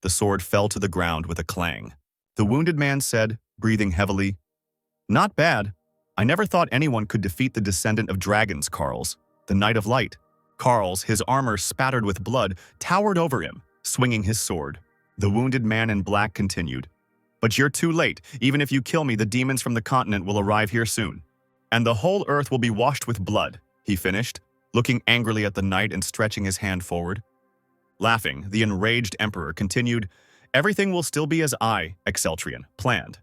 The sword fell to the ground with a clang. The wounded man said, breathing heavily, "Not bad. I never thought anyone could defeat the descendant of dragons, Carls, the Knight of Light." Carls, his armor spattered with blood, towered over him, swinging his sword. The wounded man in black continued, "But you're too late. Even if you kill me, the demons from the continent will arrive here soon. And the whole earth will be washed with blood," he finished, looking angrily at the knight and stretching his hand forward. Laughing, the enraged emperor continued, "Everything will still be as I, Exceltrian, planned."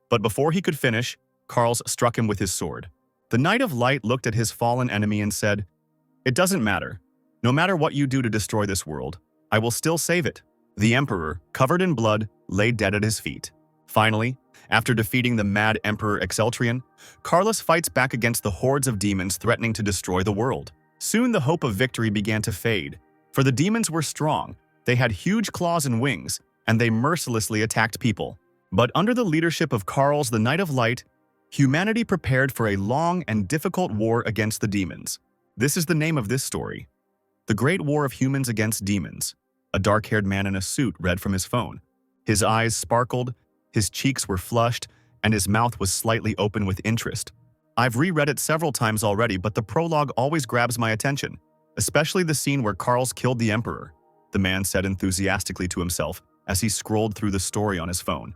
But before he could finish, Carls struck him with his sword. The Knight of Light looked at his fallen enemy and said, "It doesn't matter. No matter what you do to destroy this world, I will still save it." The emperor, covered in blood, lay dead at his feet. Finally, after defeating the mad Emperor Exceltrian, Carlos fights back against the hordes of demons threatening to destroy the world. Soon the hope of victory began to fade, for the demons were strong, they had huge claws and wings, and they mercilessly attacked people. But under the leadership of Carls, the Knight of Light, humanity prepared for a long and difficult war against the demons. This is the name of this story: The Great War of Humans Against Demons. A dark-haired man in a suit read from his phone. His eyes sparkled, his cheeks were flushed, and his mouth was slightly open with interest. I've reread it several times already, but the prologue always grabs my attention, especially the scene where Carls killed the Emperor, the man said enthusiastically to himself as he scrolled through the story on his phone.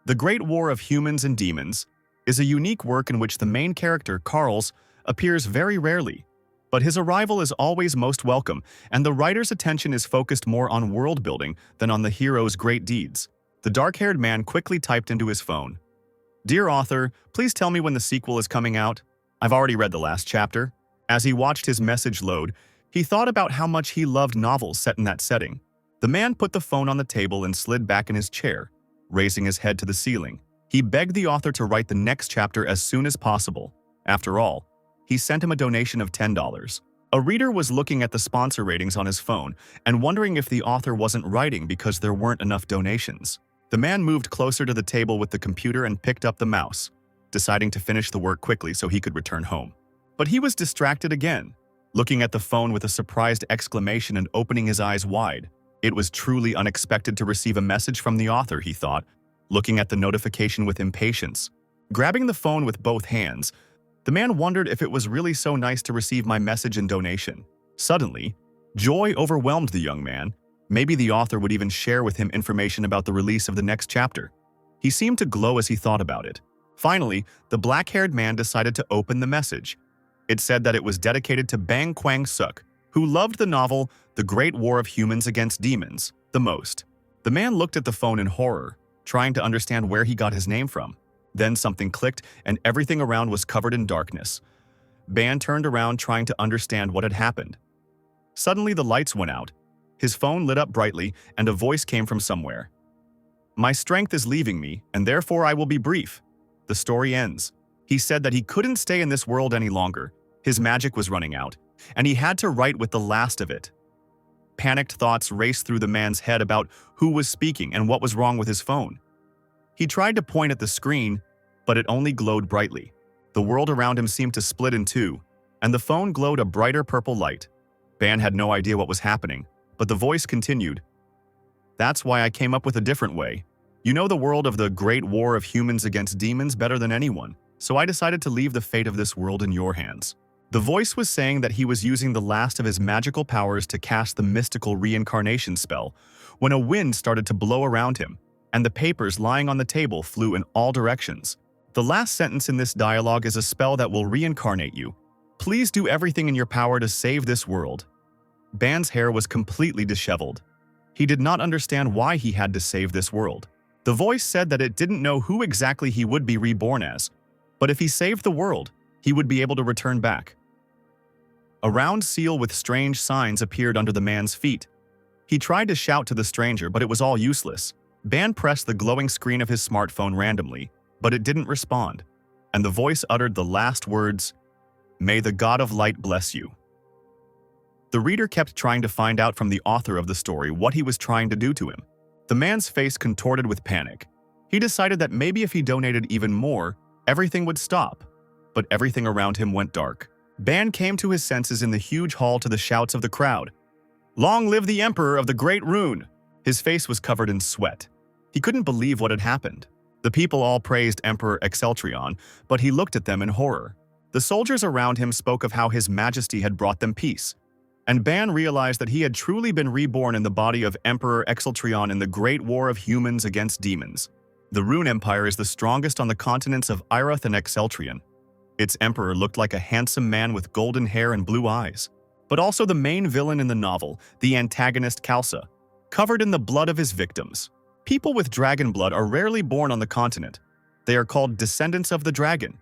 The Great War of Humans and Demons is a unique work in which the main character, Carls, appears very rarely, but his arrival is always most welcome, and the writer's attention is focused more on world-building than on the hero's great deeds. The dark-haired man quickly typed into his phone, "Dear author, please tell me when the sequel is coming out. I've already read the last chapter." As he watched his message load, he thought about how much he loved novels set in that setting. The man put the phone on the table and slid back in his chair, raising his head to the ceiling. He begged the author to write the next chapter as soon as possible. After all, he sent him a donation of $10. A reader was looking at the sponsor ratings on his phone and wondering if the author wasn't writing because there weren't enough donations. The man moved closer to the table with the computer and picked up the mouse, deciding to finish the work quickly so he could return home. But he was distracted again, looking at the phone with a surprised exclamation and opening his eyes wide. It was truly unexpected to receive a message from the author, he thought, looking at the notification with impatience. Grabbing the phone with both hands, the man wondered if it was really so nice to receive my message and donation. Suddenly, joy overwhelmed the young man. Maybe the author would even share with him information about the release of the next chapter. He seemed to glow as he thought about it. Finally, the black-haired man decided to open the message. It said that it was dedicated to Bang Kwang-suk, who loved the novel The Great War of Humans Against Demons the most. The man looked at the phone in horror, trying to understand where he got his name from. Then something clicked, and everything around was covered in darkness. Ban turned around trying to understand what had happened. Suddenly the lights went out. His phone lit up brightly, and a voice came from somewhere. "My strength is leaving me, and therefore I will be brief." The story ends. He said that he couldn't stay in this world any longer. His magic was running out, and he had to write with the last of it. Panicked thoughts raced through the man's head about who was speaking and what was wrong with his phone. He tried to point at the screen, but it only glowed brightly. The world around him seemed to split in two, and the phone glowed a brighter purple light. Ban had no idea what was happening, but the voice continued. "That's why I came up with a different way. You know the world of the Great War of Humans Against Demons better than anyone, so I decided to leave the fate of this world in your hands." The voice was saying that he was using the last of his magical powers to cast the mystical reincarnation spell when a wind started to blow around him, and the papers lying on the table flew in all directions. The last sentence in this dialogue is a spell that will reincarnate you. Please do everything in your power to save this world. Ban's hair was completely disheveled. He did not understand why he had to save this world. The voice said that it didn't know who exactly he would be reborn as, but if he saved the world, he would be able to return back. A round seal with strange signs appeared under the man's feet. He tried to shout to the stranger, but it was all useless. Ban pressed the glowing screen of his smartphone randomly, but it didn't respond, and the voice uttered the last words, "May the God of Light bless you." The reader kept trying to find out from the author of the story what he was trying to do to him. The man's face contorted with panic. He decided that maybe if he donated even more, everything would stop, but everything around him went dark. Ban came to his senses in the huge hall to the shouts of the crowd. "Long live the Emperor of the Great Rune! His face was covered in sweat. He couldn't believe what had happened. The people all praised Emperor Exceltrion, but he looked at them in horror. The soldiers around him spoke of how His Majesty had brought them peace. And Ban realized that he had truly been reborn in the body of Emperor Exceltrion in the Great War of Humans against Demons. The Rune Empire is the strongest on the continents of Irath and Exceltrion. Its emperor looked like a handsome man with golden hair and blue eyes, but also the main villain in the novel, the antagonist Khalsa, covered in the blood of his victims. People with dragon blood are rarely born on the continent. They are called descendants of the dragon.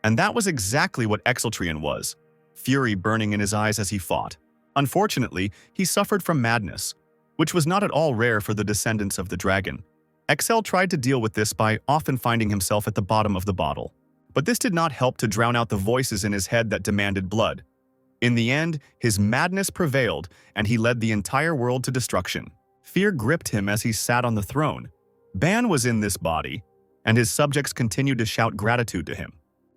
And that was exactly what Exceltrion was, fury burning in his eyes as he fought. Unfortunately, he suffered from madness, which was not at all rare for the descendants of the dragon. Excel tried to deal with this by often finding himself at the bottom of the bottle. But this did not help to drown out the voices in his head that demanded blood. In the end, his madness prevailed, and he led the entire world to destruction. Fear gripped him as he sat on the throne. Ban was in this body, and his subjects continued to shout gratitude to him.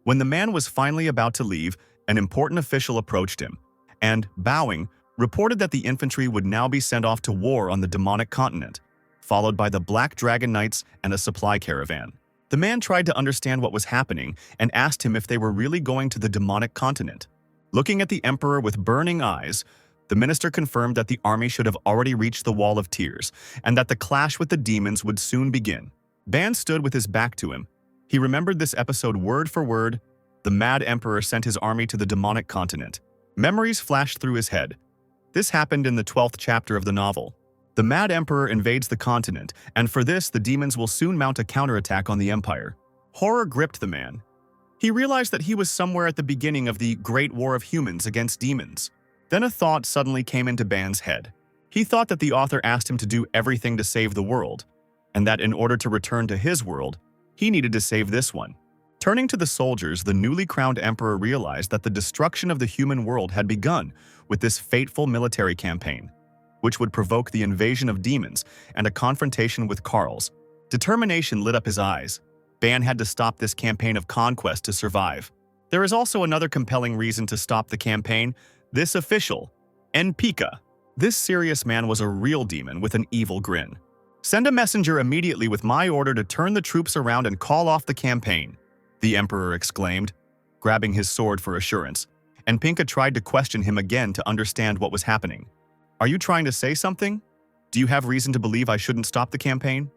When the man was finally about to leave, an important official approached him, and, bowing, reported that the infantry would now be sent off to war on the demonic continent, followed by the Black Dragon Knights and a supply caravan. The man tried to understand what was happening and asked him if they were really going to the demonic continent. Looking at the emperor with burning eyes, the minister confirmed that the army should have already reached the Wall of Tears and that the clash with the demons would soon begin. Ban stood with his back to him. He remembered this episode word for word. The mad emperor sent his army to the demonic continent. Memories flashed through his head. This happened in the 12th chapter of the novel. The mad emperor invades the continent, and for this the demons will soon mount a counterattack on the empire. Horror gripped the man. He realized that he was somewhere at the beginning of the Great War of Humans against demons. Then a thought suddenly came into Ban's head. He thought that the author asked him to do everything to save the world, and that in order to return to his world, he needed to save this one. Turning to the soldiers, the newly crowned emperor realized that the destruction of the human world had begun with this fateful military campaign, which would provoke the invasion of demons and a confrontation with Karls. Determination lit up his eyes. Ban had to stop this campaign of conquest to survive. There is also another compelling reason to stop the campaign. This official, Enpika. This serious man was a real demon with an evil grin. Send a messenger immediately with my order to turn the troops around and call off the campaign, the emperor exclaimed, grabbing his sword for assurance. Enpika tried to question him again to understand what was happening. Are you trying to say something? Do you have reason to believe I shouldn't stop the campaign?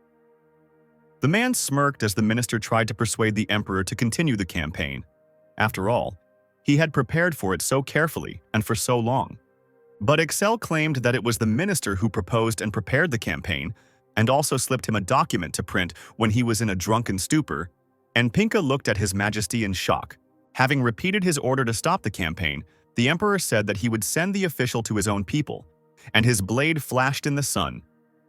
The man smirked as the minister tried to persuade the emperor to continue the campaign. After all, he had prepared for it so carefully and for so long. But Excel claimed that it was the minister who proposed and prepared the campaign, and also slipped him a document to print when he was in a drunken stupor, and Pinka looked at His Majesty in shock. Having repeated his order to stop the campaign, the emperor said that he would send the official to his own people, and his blade flashed in the sun.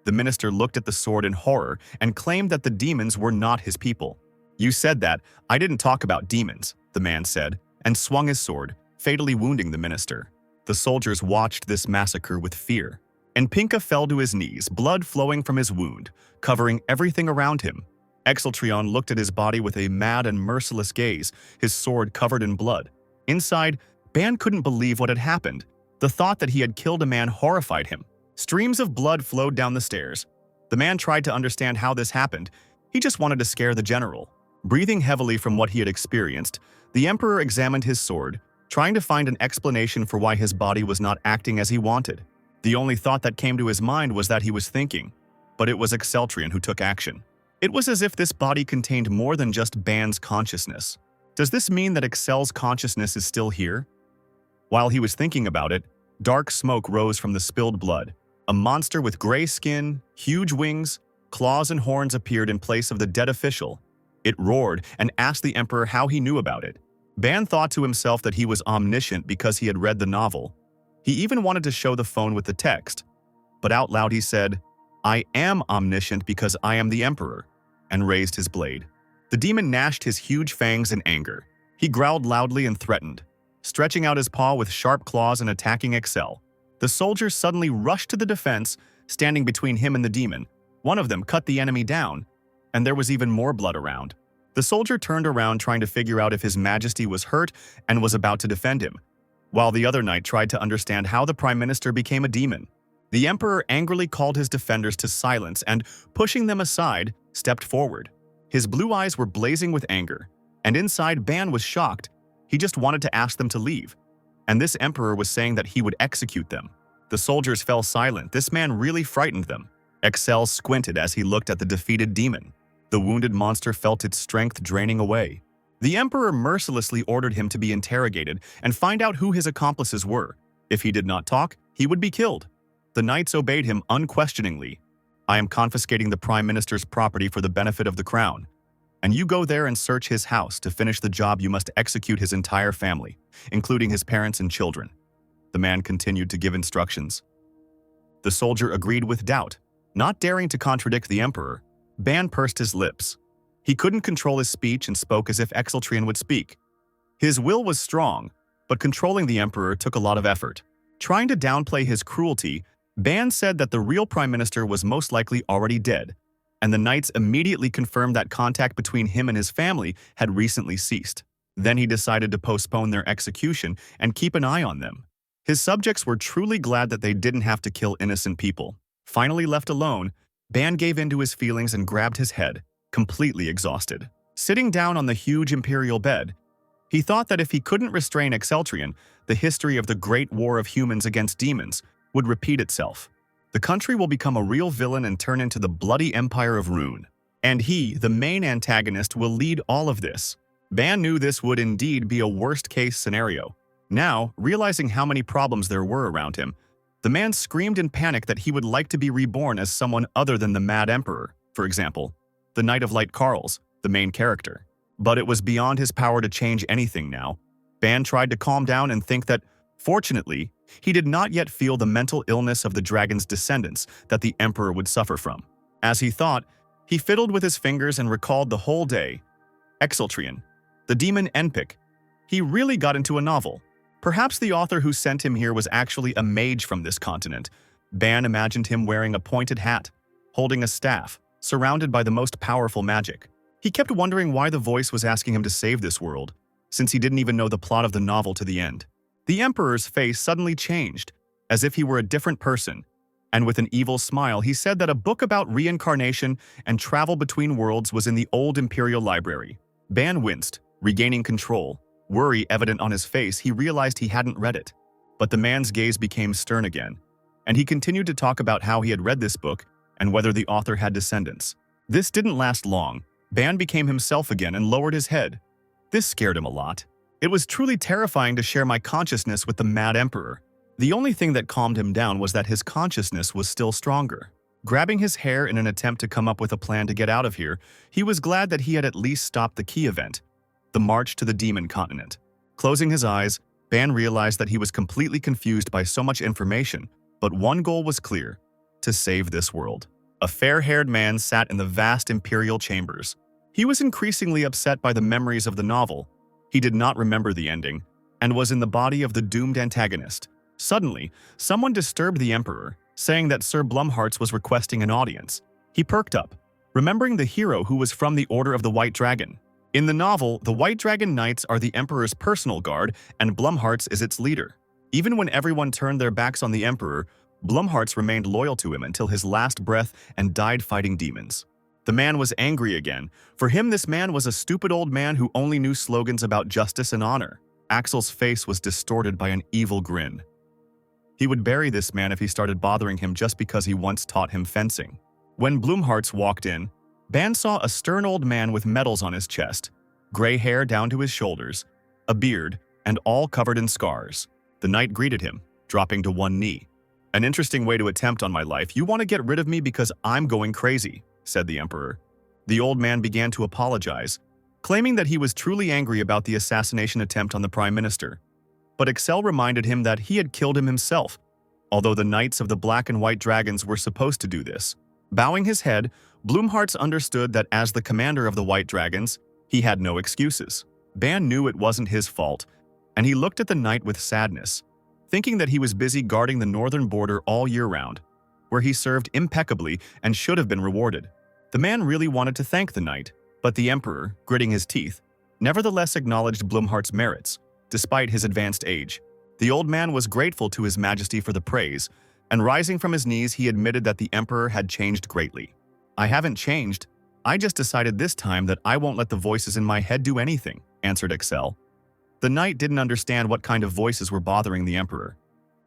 The minister looked at the sword in horror and claimed that the demons were not his people. You said that. I didn't talk about demons, the man said, and swung his sword, fatally wounding the minister. The soldiers watched this massacre with fear, and Pinka fell to his knees, blood flowing from his wound, covering everything around him. Exceltrion looked at his body with a mad and merciless gaze, his sword covered in blood. Inside, Ban couldn't believe what had happened. The thought that he had killed a man horrified him. Streams of blood flowed down the stairs. The man tried to understand how this happened. He just wanted to scare the general. Breathing heavily from what he had experienced, the emperor examined his sword, trying to find an explanation for why his body was not acting as he wanted. The only thought that came to his mind was that he was thinking, but it was Exceltrion who took action. It was as if this body contained more than just Ban's consciousness. Does this mean that Excel's consciousness is still here? While he was thinking about it, dark smoke rose from the spilled blood. A monster with gray skin, huge wings, claws and horns appeared in place of the dead official. It roared and asked the emperor how he knew about it. Ban thought to himself that he was omniscient because he had read the novel. He even wanted to show the phone with the text. But out loud he said, "I am omniscient because I am the emperor," and raised his blade. The demon gnashed his huge fangs in anger. He growled loudly and threatened, stretching out his paw with sharp claws and attacking Excel. The soldiers suddenly rushed to the defense, standing between him and the demon. One of them cut the enemy down, and there was even more blood around. The soldier turned around trying to figure out if His Majesty was hurt and was about to defend him, while the other knight tried to understand how the Prime Minister became a demon. The emperor angrily called his defenders to silence and, pushing them aside, stepped forward. His blue eyes were blazing with anger, and inside Ban was shocked. He just wanted to ask them to leave. And this emperor was saying that he would execute them. The soldiers fell silent. This man really frightened them. Excel squinted as he looked at the defeated demon. The wounded monster felt its strength draining away. The emperor mercilessly ordered him to be interrogated and find out who his accomplices were. If he did not talk, he would be killed. The knights obeyed him unquestioningly. I am confiscating the prime minister's property for the benefit of the crown. And you go there and search his house. To finish the job, you must execute his entire family, including his parents and children. The man continued to give instructions. The soldier agreed with doubt. Not daring to contradict the emperor, Ban pursed his lips. He couldn't control his speech and spoke as if Exeltrian would speak. His will was strong, but controlling the emperor took a lot of effort. Trying to downplay his cruelty, Ban said that the real prime minister was most likely already dead, and the knights immediately confirmed that contact between him and his family had recently ceased. Then he decided to postpone their execution and keep an eye on them. His subjects were truly glad that they didn't have to kill innocent people. Finally left alone, Ban gave in to his feelings and grabbed his head, completely exhausted. Sitting down on the huge imperial bed, he thought that if he couldn't restrain Exeltrian, the history of the great war of humans against demons would repeat itself. The country will become a real villain and turn into the bloody empire of Rune. And he, the main antagonist, will lead all of this. Ban knew this would indeed be a worst-case scenario. Now, realizing how many problems there were around him, the man screamed in panic that he would like to be reborn as someone other than the Mad Emperor, for example, the Knight of Light Carls, the main character. But it was beyond his power to change anything now. Ban tried to calm down and think that, fortunately, he did not yet feel the mental illness of the dragon's descendants that the Emperor would suffer from. As he thought, he fiddled with his fingers and recalled the whole day. Exeltrian, the demon Enpic. He really got into a novel. Perhaps the author who sent him here was actually a mage from this continent. Ban imagined him wearing a pointed hat, holding a staff, surrounded by the most powerful magic. He kept wondering why the voice was asking him to save this world, since he didn't even know the plot of the novel to the end. The Emperor's face suddenly changed, as if he were a different person, and with an evil smile he said that a book about reincarnation and travel between worlds was in the old Imperial Library. Ban winced, regaining control. Worry evident on his face, he realized he hadn't read it. But the man's gaze became stern again, and he continued to talk about how he had read this book and whether the author had descendants. This didn't last long. Ban became himself again and lowered his head. This scared him a lot. It was truly terrifying to share my consciousness with the Mad Emperor. The only thing that calmed him down was that his consciousness was still stronger. Grabbing his hair in an attempt to come up with a plan to get out of here, he was glad that he had at least stopped the key event, the march to the demon continent. Closing his eyes, Ban realized that he was completely confused by so much information, but one goal was clear: to save this world. A fair-haired man sat in the vast imperial chambers. He was increasingly upset by the memories of the novel. He did not remember the ending, and was in the body of the doomed antagonist. Suddenly, someone disturbed the Emperor, saying that Sir Blumhartz was requesting an audience. He perked up, remembering the hero who was from the Order of the White Dragon. In the novel, the White Dragon Knights are the Emperor's personal guard, and Blumhartz is its leader. Even when everyone turned their backs on the Emperor, Blumhartz remained loyal to him until his last breath and died fighting demons. The man was angry again. For him, this man was a stupid old man who only knew slogans about justice and honor. Axel's face was distorted by an evil grin. He would bury this man if he started bothering him just because he once taught him fencing. When Blumhartz walked in, Ban saw a stern old man with medals on his chest, gray hair down to his shoulders, a beard, and all covered in scars. The knight greeted him, dropping to one knee. "An interesting way to attempt on my life. You want to get rid of me because I'm going crazy," said the Emperor. The old man began to apologize, claiming that he was truly angry about the assassination attempt on the Prime Minister. But Excel reminded him that he had killed him himself, although the Knights of the Black and White Dragons were supposed to do this. Bowing his head, Blumhartz understood that as the commander of the White Dragons, he had no excuses. Ban knew it wasn't his fault, and he looked at the knight with sadness, thinking that he was busy guarding the northern border all year round, where he served impeccably and should have been rewarded. The man really wanted to thank the knight, but the Emperor, gritting his teeth, nevertheless acknowledged Blumhartz's merits, despite his advanced age. The old man was grateful to His Majesty for the praise, and rising from his knees, he admitted that the emperor had changed greatly. "I haven't changed. I just decided this time that I won't let the voices in my head do anything," answered Excel. The knight didn't understand what kind of voices were bothering the emperor.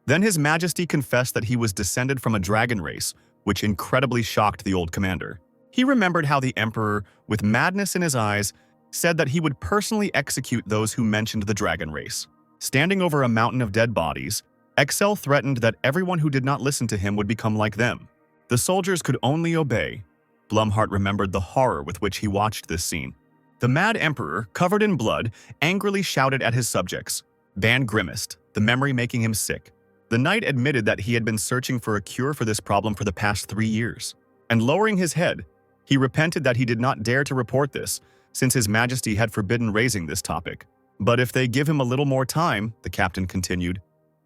Then His Majesty confessed that he was descended from a dragon race, which incredibly shocked the old commander. He remembered how the emperor, with madness in his eyes, said that he would personally execute those who mentioned the dragon race. Standing over a mountain of dead bodies, Excel threatened that everyone who did not listen to him would become like them. The soldiers could only obey. Blumhardt remembered the horror with which he watched this scene. The mad emperor, covered in blood, angrily shouted at his subjects. Ban grimaced, the memory making him sick. The knight admitted that he had been searching for a cure for this problem for the past 3 years. And lowering his head, he repented that he did not dare to report this, since His Majesty had forbidden raising this topic. "But if they give him a little more time," the captain continued.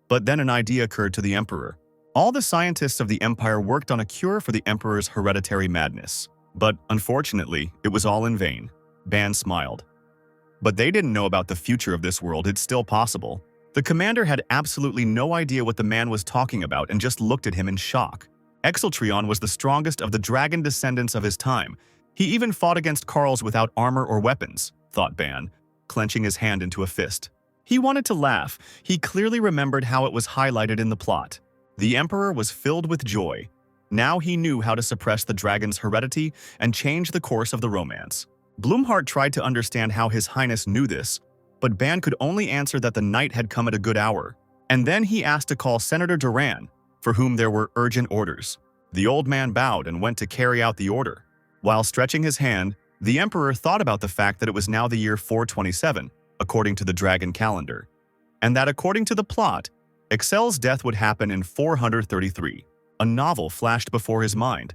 But then an idea occurred to the emperor. All the scientists of the empire worked on a cure for the emperor's hereditary madness. But, unfortunately, it was all in vain. Ban smiled. But they didn't know about the future of this world. It's still possible. The commander had absolutely no idea what the man was talking about and just looked at him in shock. Exeltrion was the strongest of the dragon descendants of his time. He even fought against Carls without armor or weapons, thought Ban, clenching his hand into a fist. He wanted to laugh. He clearly remembered how it was highlighted in the plot. The emperor was filled with joy. Now he knew how to suppress the dragon's heredity and change the course of the romance. Blumhardt tried to understand how His Highness knew this, but Ban could only answer that the night had come at a good hour. And then he asked to call Senator Duran, for whom there were urgent orders. The old man bowed and went to carry out the order. While stretching his hand, the emperor thought about the fact that it was now the year 427, according to the dragon calendar, and that according to the plot, Excel's death would happen in 433. A novel flashed before his mind,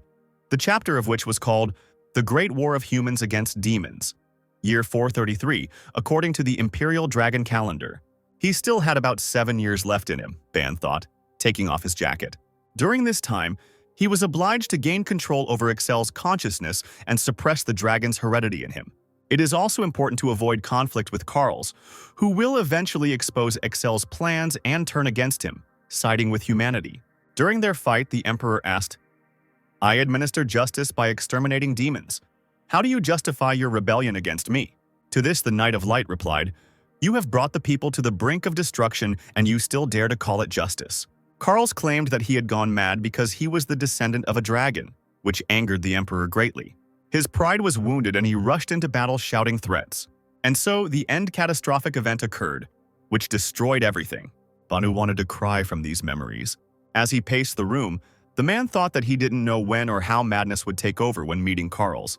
the chapter of which was called The Great War of Humans Against Demons, year 433, according to the Imperial Dragon Calendar. He still had about 7 years left in him, Ban thought, taking off his jacket. During this time, he was obliged to gain control over Excel's consciousness and suppress the dragon's heredity in him. It is also important to avoid conflict with Carls, who will eventually expose Excel's plans and turn against him, siding with humanity. During their fight, the emperor asked, "I administer justice by exterminating demons. How do you justify your rebellion against me?" To this, the Knight of Light replied, "You have brought the people to the brink of destruction, and you still dare to call it justice." Carls claimed that he had gone mad because he was the descendant of a dragon, which angered the emperor greatly. His pride was wounded and he rushed into battle shouting threats. And so the end catastrophic event occurred, which destroyed everything. Banu wanted to cry from these memories. As he paced the room, the man thought that he didn't know when or how madness would take over when meeting Carls,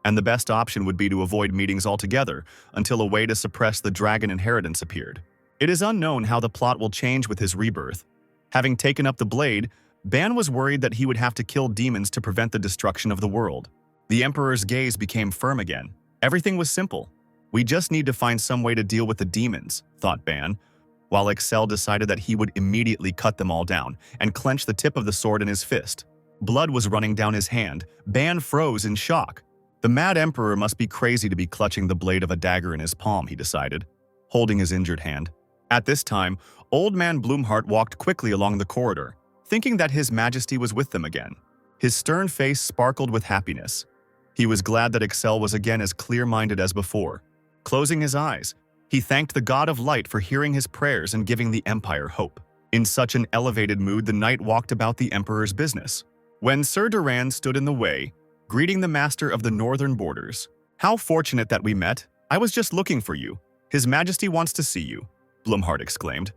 and the best option would be to avoid meetings altogether until a way to suppress the dragon inheritance appeared. It is unknown how the plot will change with his rebirth. Having taken up the blade, Ban was worried that he would have to kill demons to prevent the destruction of the world. The Emperor's gaze became firm again. Everything was simple. "We just need to find some way to deal with the demons," thought Ban, while Excel decided that he would immediately cut them all down and clench the tip of the sword in his fist. Blood was running down his hand. Ban froze in shock. The Mad Emperor must be crazy to be clutching the blade of a dagger in his palm, he decided, holding his injured hand. At this time, Old Man Blumhardt walked quickly along the corridor, thinking that His Majesty was with them again. His stern face sparkled with happiness. He was glad that Excel was again as clear-minded as before. Closing his eyes, he thanked the God of Light for hearing his prayers and giving the Empire hope. In such an elevated mood, the knight walked about the Emperor's business. When Sir Duran stood in the way, greeting the master of the northern borders. "How fortunate that we met. I was just looking for you. His Majesty wants to see you," Blumhardt exclaimed.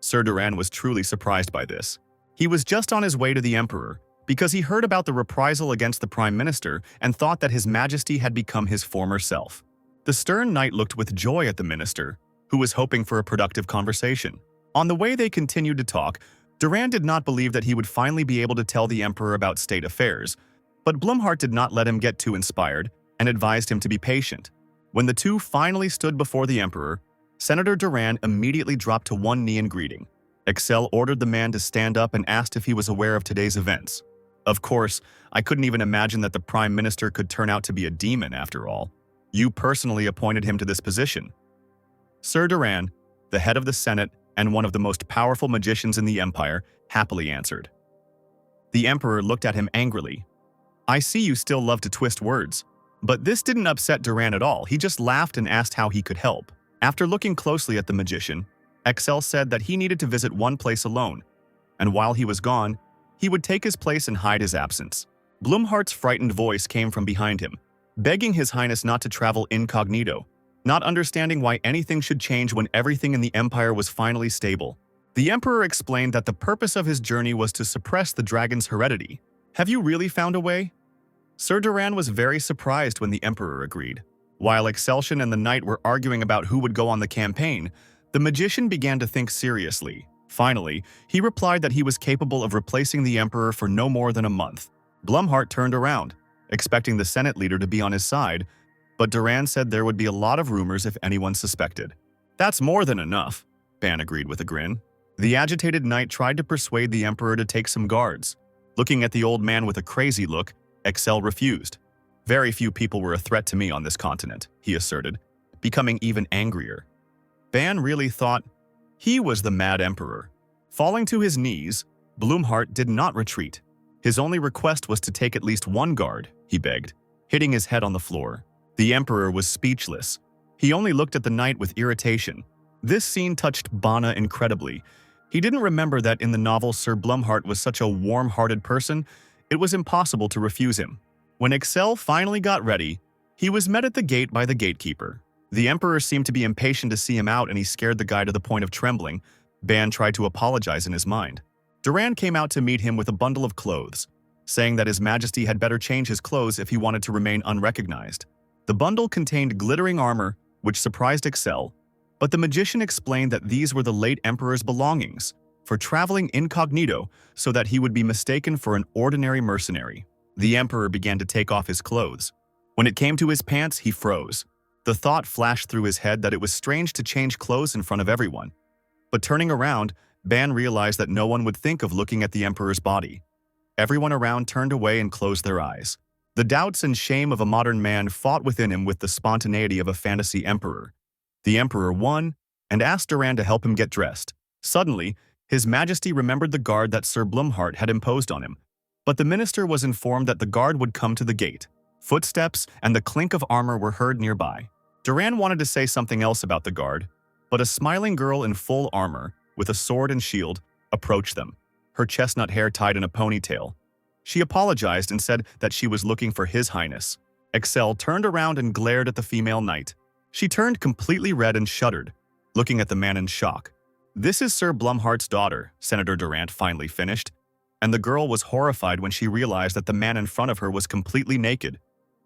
Sir Duran was truly surprised by this. He was just on his way to the Emperor, because he heard about the reprisal against the Prime Minister and thought that His Majesty had become his former self. The stern knight looked with joy at the minister, who was hoping for a productive conversation. On the way they continued to talk, Duran did not believe that he would finally be able to tell the Emperor about state affairs, but Blumhardt did not let him get too inspired and advised him to be patient. When the two finally stood before the Emperor, Senator Duran immediately dropped to one knee in greeting. Excel ordered the man to stand up and asked if he was aware of today's events. "Of course, I couldn't even imagine that the Prime Minister could turn out to be a demon after all. You personally appointed him to this position." Sir Duran, the head of the Senate and one of the most powerful magicians in the Empire, happily answered. The Emperor looked at him angrily. I see you still love to twist words. But this didn't upset Duran at all. He just laughed and asked how he could help. After looking closely at the magician, Excel said that he needed to visit one place alone, and while he was gone, he would take his place and hide his absence. Blumhart's frightened voice came from behind him, begging His Highness not to travel incognito, not understanding why anything should change when everything in the Empire was finally stable. The Emperor explained that the purpose of his journey was to suppress the dragon's heredity. Have you really found a way? Sir Duran was very surprised when the Emperor agreed. While Excelsior and the Knight were arguing about who would go on the campaign, the magician began to think seriously. Finally, he replied that he was capable of replacing the Emperor for no more than a month. Blumhart turned around, expecting the Senate leader to be on his side, but Duran said there would be a lot of rumors if anyone suspected. That's more than enough, Ban agreed with a grin. The agitated knight tried to persuade the Emperor to take some guards. Looking at the old man with a crazy look, Excel refused. Very few people were a threat to me on this continent, he asserted, becoming even angrier. Ban really thought he was the mad emperor. Falling to his knees, Blumhart did not retreat. His only request was to take at least one guard, he begged, hitting his head on the floor. The emperor was speechless. He only looked at the knight with irritation. This scene touched Bana incredibly. He didn't remember that in the novel Sir Blumhart was such a warm-hearted person, it was impossible to refuse him. When Excel finally got ready, he was met at the gate by the gatekeeper. The emperor seemed to be impatient to see him out and he scared the guy to the point of trembling. Ban tried to apologize in his mind. Duran came out to meet him with a bundle of clothes, saying that His Majesty had better change his clothes if he wanted to remain unrecognized. The bundle contained glittering armor, which surprised Excel, but the magician explained that these were the late emperor's belongings for traveling incognito so that he would be mistaken for an ordinary mercenary. The emperor began to take off his clothes. When it came to his pants, he froze. The thought flashed through his head that it was strange to change clothes in front of everyone. But turning around, Ban realized that no one would think of looking at the emperor's body. Everyone around turned away and closed their eyes. The doubts and shame of a modern man fought within him with the spontaneity of a fantasy emperor. The emperor won and asked Duran to help him get dressed. Suddenly, His Majesty remembered the guard that Sir Blumhart had imposed on him. But the minister was informed that the guard would come to the gate. Footsteps and the clink of armor were heard nearby. Duran wanted to say something else about the guard, but a smiling girl in full armor, with a sword and shield, approached them, her chestnut hair tied in a ponytail. She apologized and said that she was looking for His Highness. Excel turned around and glared at the female knight. She turned completely red and shuddered, looking at the man in shock. This is Sir Blumhart's daughter, Senator Durant finally finished, and the girl was horrified when she realized that the man in front of her was completely naked.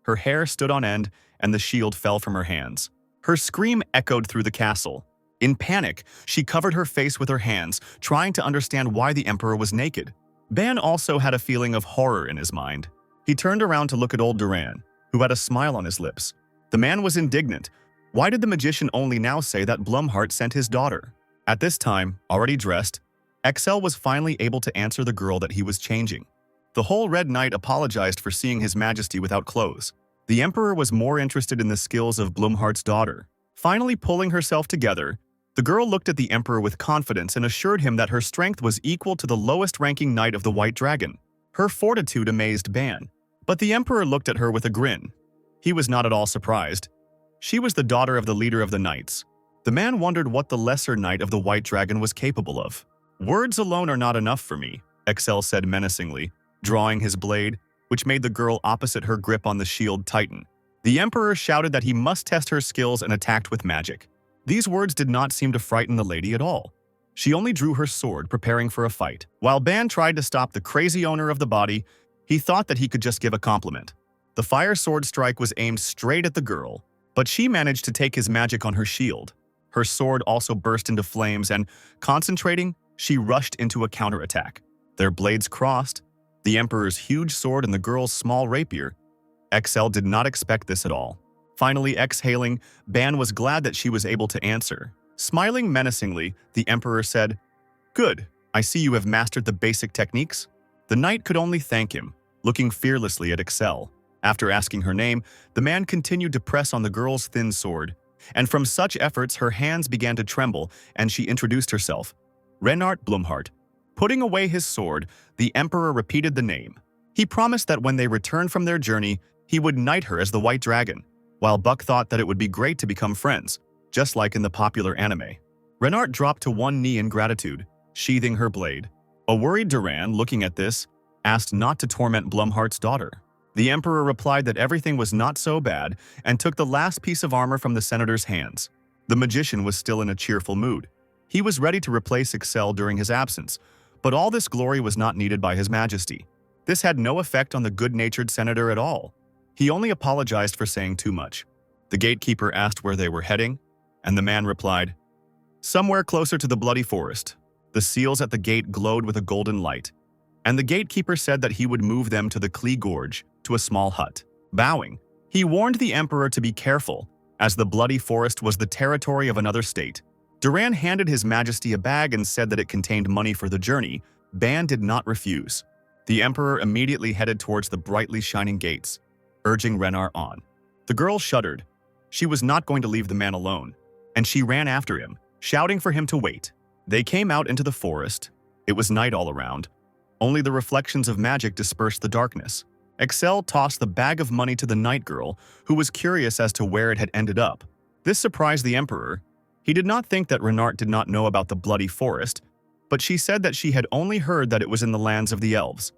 Her hair stood on end, and the shield fell from her hands. Her scream echoed through the castle. In panic, she covered her face with her hands, trying to understand why the emperor was naked. Ban also had a feeling of horror in his mind. He turned around to look at old Duran, who had a smile on his lips. The man was indignant. Why did the magician only now say that Blumhart sent his daughter? At this time, already dressed, Excel was finally able to answer the girl that he was changing. The whole Red Knight apologized for seeing His Majesty without clothes. The Emperor was more interested in the skills of Blumhart's daughter. Finally pulling herself together, the girl looked at the Emperor with confidence and assured him that her strength was equal to the lowest-ranking knight of the White Dragon. Her fortitude amazed Ban, but the Emperor looked at her with a grin. He was not at all surprised. She was the daughter of the leader of the knights. The man wondered what the lesser knight of the White Dragon was capable of. Words alone are not enough for me, Excel said menacingly, drawing his blade, which made the girl opposite her grip on the shield tighten. The Emperor shouted that he must test her skills and attacked with magic. These words did not seem to frighten the lady at all. She only drew her sword, preparing for a fight. While Ban tried to stop the crazy owner of the body, he thought that he could just give a compliment. The fire sword strike was aimed straight at the girl, but she managed to take his magic on her shield. Her sword also burst into flames and, concentrating, she rushed into a counterattack. Their blades crossed, the Emperor's huge sword and the girl's small rapier. Excel did not expect this at all. Finally exhaling, Ban was glad that she was able to answer. Smiling menacingly, the Emperor said, "Good, I see you have mastered the basic techniques." The knight could only thank him, looking fearlessly at Excel. After asking her name, the man continued to press on the girl's thin sword, and from such efforts her hands began to tremble and she introduced herself. "Renard Blumhart, Putting away his sword, the Emperor repeated the name. He promised that when they returned from their journey, he would knight her as the White Dragon, while Buck thought that it would be great to become friends, just like in the popular anime. Renard dropped to one knee in gratitude, sheathing her blade. A worried Duran, looking at this, asked not to torment Blumhart's daughter. The Emperor replied that everything was not so bad and took the last piece of armor from the senator's hands. The magician was still in a cheerful mood. He was ready to replace Excel during his absence, but all this glory was not needed by His Majesty. This had no effect on the good-natured senator at all. He only apologized for saying too much. The gatekeeper asked where they were heading, and the man replied, "Somewhere closer to the bloody forest." The seals at the gate glowed with a golden light, and the gatekeeper said that he would move them to the Klee Gorge, to a small hut. Bowing, he warned the Emperor to be careful, as the bloody forest was the territory of another state. Duran handed His Majesty a bag and said that it contained money for the journey. Ban did not refuse. The Emperor immediately headed towards the brightly shining gates, urging Renard on. The girl shuddered. She was not going to leave the man alone, and she ran after him, shouting for him to wait. They came out into the forest. It was night all around. Only the reflections of magic dispersed the darkness. Excel tossed the bag of money to the night girl, who was curious as to where it had ended up. This surprised the Emperor. He did not think that Renard did not know about the bloody forest, but she said that she had only heard that it was in the lands of the elves.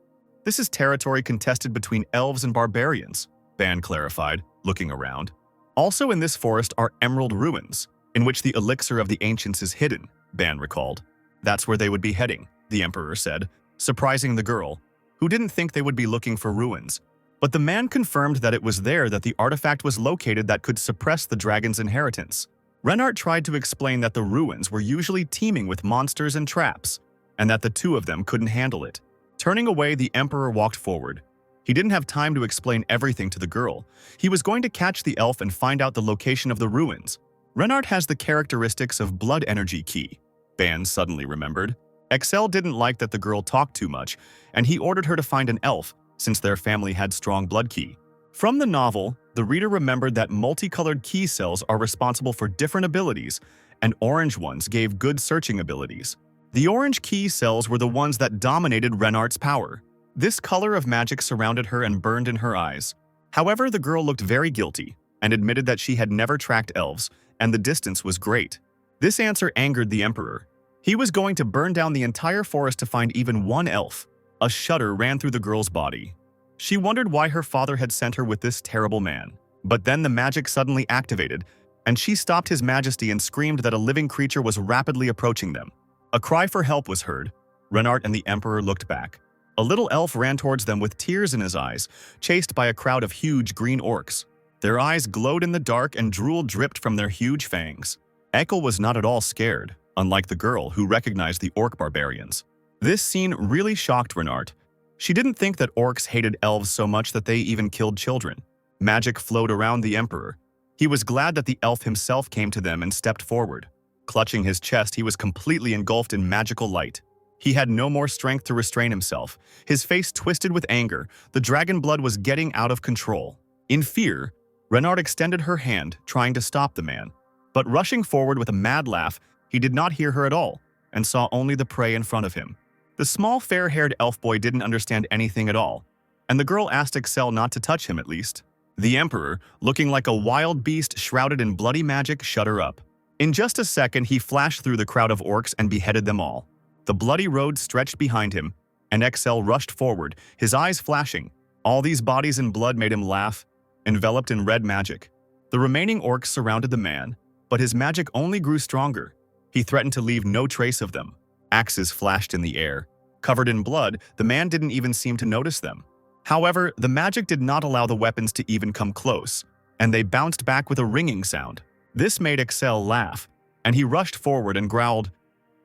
This is territory contested between elves and barbarians, Ban clarified, looking around. Also in this forest are emerald ruins, in which the elixir of the ancients is hidden, Ban recalled. That's where they would be heading, the Emperor said, surprising the girl, who didn't think they would be looking for ruins. But the man confirmed that it was there that the artifact was located that could suppress the dragon's inheritance. Renard tried to explain that the ruins were usually teeming with monsters and traps, and that the two of them couldn't handle it. Turning away, the Emperor walked forward. He didn't have time to explain everything to the girl. He was going to catch the elf and find out the location of the ruins. Renard has the characteristics of blood energy key, Ban suddenly remembered. Excel didn't like that the girl talked too much, and he ordered her to find an elf, since their family had strong blood key. From the novel, the reader remembered that multicolored key cells are responsible for different abilities, and orange ones gave good searching abilities. The orange key cells were the ones that dominated Renard's power. This color of magic surrounded her and burned in her eyes. However, the girl looked very guilty, and admitted that she had never tracked elves, and the distance was great. This answer angered the Emperor. He was going to burn down the entire forest to find even one elf. A shudder ran through the girl's body. She wondered why her father had sent her with this terrible man. But then the magic suddenly activated, and she stopped His Majesty and screamed that a living creature was rapidly approaching them. A cry for help was heard. Renard and the Emperor looked back. A little elf ran towards them with tears in his eyes, chased by a crowd of huge green orcs. Their eyes glowed in the dark and drool dripped from their huge fangs. Ekel was not at all scared, unlike the girl who recognized the orc barbarians. This scene really shocked Renard. She didn't think that orcs hated elves so much that they even killed children. Magic flowed around the Emperor. He was glad that the elf himself came to them and stepped forward. Clutching his chest, he was completely engulfed in magical light. He had no more strength to restrain himself. His face twisted with anger. The dragon blood was getting out of control. In fear, Renard extended her hand, trying to stop the man. But rushing forward with a mad laugh, he did not hear her at all, and saw only the prey in front of him. The small fair-haired elf boy didn't understand anything at all, and the girl asked Excel not to touch him at least. The Emperor, looking like a wild beast shrouded in bloody magic, shut her up. In just a second, he flashed through the crowd of orcs and beheaded them all. The bloody road stretched behind him, and Excel rushed forward, his eyes flashing. All these bodies and blood made him laugh, enveloped in red magic. The remaining orcs surrounded the man, but his magic only grew stronger. He threatened to leave no trace of them. Axes flashed in the air. Covered in blood, the man didn't even seem to notice them. However, the magic did not allow the weapons to even come close, and they bounced back with a ringing sound. This made Excel laugh, and he rushed forward and growled,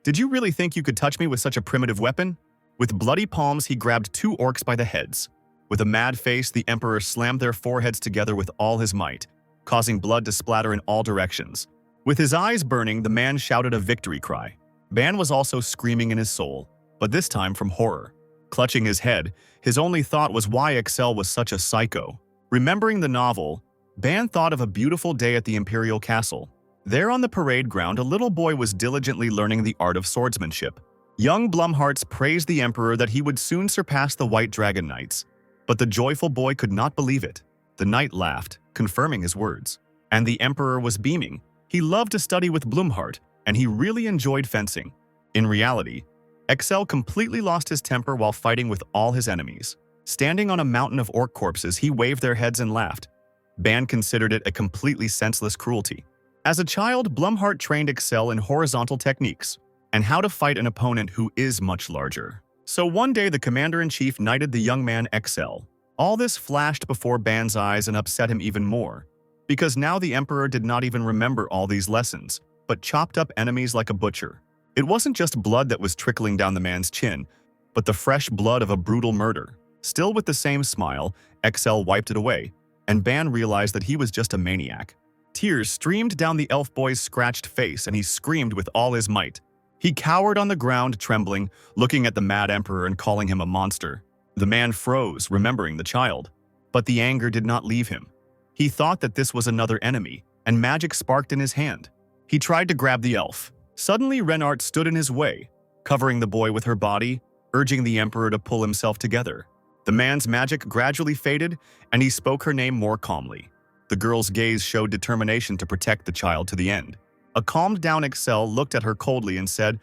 "Did you really think you could touch me with such a primitive weapon?" With bloody palms, he grabbed two orcs by the heads. With a mad face, the Emperor slammed their foreheads together with all his might, causing blood to splatter in all directions. With his eyes burning, the man shouted a victory cry. Ban was also screaming in his soul, but this time from horror. Clutching his head, his only thought was why Excel was such a psycho. Remembering the novel, Ban thought of a beautiful day at the Imperial Castle. There on the parade ground, a little boy was diligently learning the art of swordsmanship. Young Blumharts praised the Emperor that he would soon surpass the White Dragon Knights, but the joyful boy could not believe it. The knight laughed, confirming his words. And the Emperor was beaming. He loved to study with Blumhart, and he really enjoyed fencing. In reality, Excel completely lost his temper while fighting with all his enemies. Standing on a mountain of orc corpses, he waved their heads and laughed. Ban considered it a completely senseless cruelty. As a child, Blumhart trained Excel in horizontal techniques and how to fight an opponent who is much larger. So one day the commander-in-chief knighted the young man Excel. All this flashed before Ban's eyes and upset him even more, because now the Emperor did not even remember all these lessons, but chopped up enemies like a butcher. It wasn't just blood that was trickling down the man's chin, but the fresh blood of a brutal murder. Still with the same smile, Excel wiped it away, and Ban realized that he was just a maniac. Tears streamed down the elf boy's scratched face, and he screamed with all his might. He cowered on the ground, trembling, looking at the mad Emperor and calling him a monster. The man froze, remembering the child. But the anger did not leave him. He thought that this was another enemy, and magic sparked in his hand. He tried to grab the elf. Suddenly, Renart stood in his way, covering the boy with her body, urging the Emperor to pull himself together. The man's magic gradually faded, and he spoke her name more calmly. The girl's gaze showed determination to protect the child to the end. A calmed-down Excel looked at her coldly and said,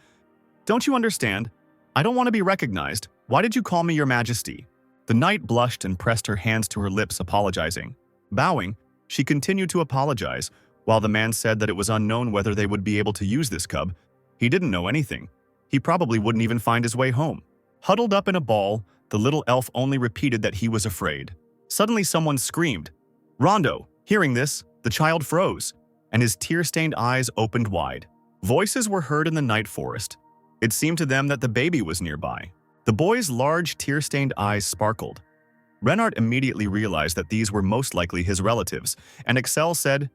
"Don't you understand? I don't want to be recognized. Why did you call me your majesty?" The knight blushed and pressed her hands to her lips, apologizing. Bowing, she continued to apologize, while the man said that it was unknown whether they would be able to use this cub. He didn't know anything. He probably wouldn't even find his way home. Huddled up in a ball, the little elf only repeated that he was afraid. Suddenly someone screamed, "Rondo!" Hearing this, the child froze, and his tear-stained eyes opened wide. Voices were heard in the night forest. It seemed to them that the baby was nearby. The boy's large, tear-stained eyes sparkled. Renard immediately realized that these were most likely his relatives, and Excel said,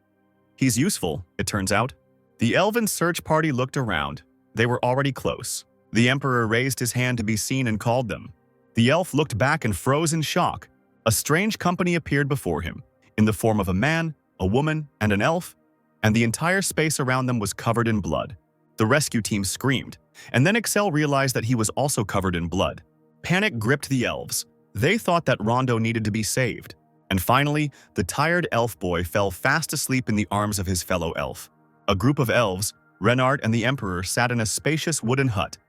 "He's useful, it turns out." The elven search party looked around. They were already close. The Emperor raised his hand to be seen and called them. The elf looked back and froze in shock. A strange company appeared before him, in the form of a man, a woman, and an elf, and the entire space around them was covered in blood. The rescue team screamed, and then Excel realized that he was also covered in blood. Panic gripped the elves. They thought that Rondo needed to be saved. And finally, the tired elf boy fell fast asleep in the arms of his fellow elf. A group of elves, Renard and the Emperor, sat in a spacious wooden hut.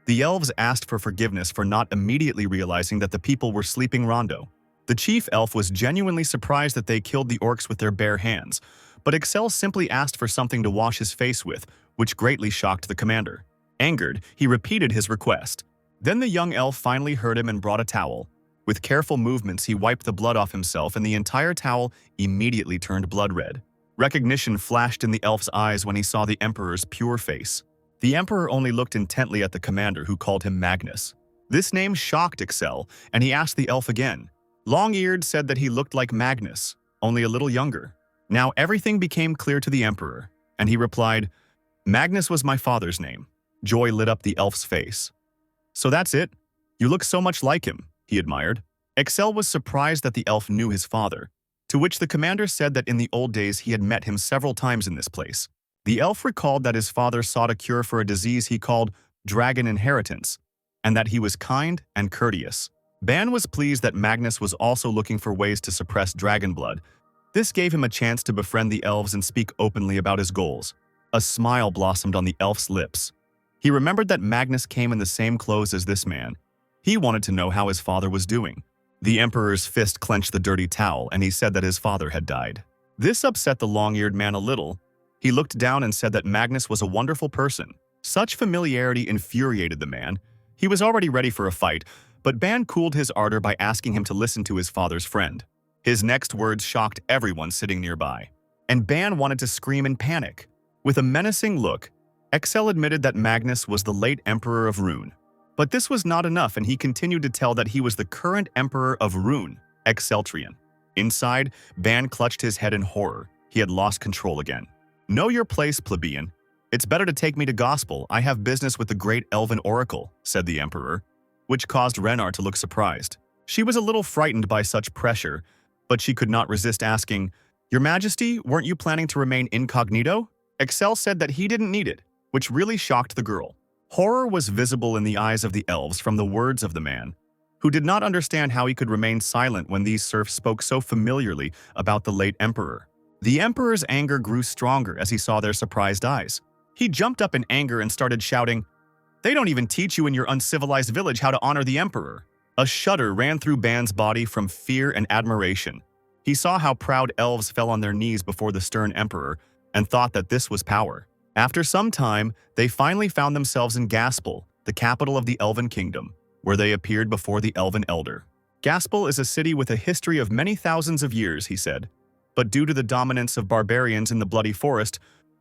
The elves asked for forgiveness for not immediately realizing that the people were sleeping Rondo. The chief elf was genuinely surprised that they killed the orcs with their bare hands, but Excel simply asked for something to wash his face with, which greatly shocked the commander. Angered, he repeated his request. Then the young elf finally heard him and brought a towel. With careful movements, he wiped the blood off himself, and the entire towel immediately turned blood red. Recognition flashed in the elf's eyes when he saw the Emperor's pure face. The Emperor only looked intently at the commander, who called him Magnus. This name shocked Excel, and he asked the elf again. Long-Eared said that he looked like Magnus, only a little younger. Now everything became clear to the Emperor, and he replied, "Magnus was my father's name." Joy lit up the elf's face. "So that's it? You look so much like him," he admired. Excel was surprised that the elf knew his father, to which the commander said that in the old days he had met him several times in this place. The elf recalled that his father sought a cure for a disease he called dragon inheritance, and that he was kind and courteous. Ban was pleased that Magnus was also looking for ways to suppress dragon blood. This gave him a chance to befriend the elves and speak openly about his goals. A smile blossomed on the elf's lips. He remembered that Magnus came in the same clothes as this man. He wanted to know how his father was doing. The Emperor's fist clenched the dirty towel, and he said that his father had died. This upset the long-eared man a little. He looked down and said that Magnus was a wonderful person. Such familiarity infuriated the man. He was already ready for a fight, but Ban cooled his ardor by asking him to listen to his father's friend. His next words shocked everyone sitting nearby, and Ban wanted to scream in panic. With a menacing look, Excel admitted that Magnus was the late Emperor of Rune. But this was not enough, and he continued to tell that he was the current Emperor of Rune, Exceltrian. Inside, Ban clutched his head in horror. He had lost control again. "Know your place, plebeian. It's better to take me to gospel. I have business with the great elven oracle," said the Emperor, which caused Renard to look surprised. She was a little frightened by such pressure, but she could not resist asking, "Your Majesty, weren't you planning to remain incognito?" Excel said that he didn't need it, which really shocked the girl. Horror was visible in the eyes of the elves from the words of the man, who did not understand how he could remain silent when these serfs spoke so familiarly about the late emperor. The emperor's anger grew stronger as he saw their surprised eyes. He jumped up in anger and started shouting, "They don't even teach you in your uncivilized village how to honor the emperor." A shudder ran through Ban's body from fear and admiration. He saw how proud elves fell on their knees before the stern emperor and thought that this was power. After some time, they finally found themselves in Gaspel, the capital of the Elven Kingdom, where they appeared before the Elven Elder. Gaspel is a city with a history of many thousands of years, he said. But due to the dominance of barbarians in the Bloody Forest,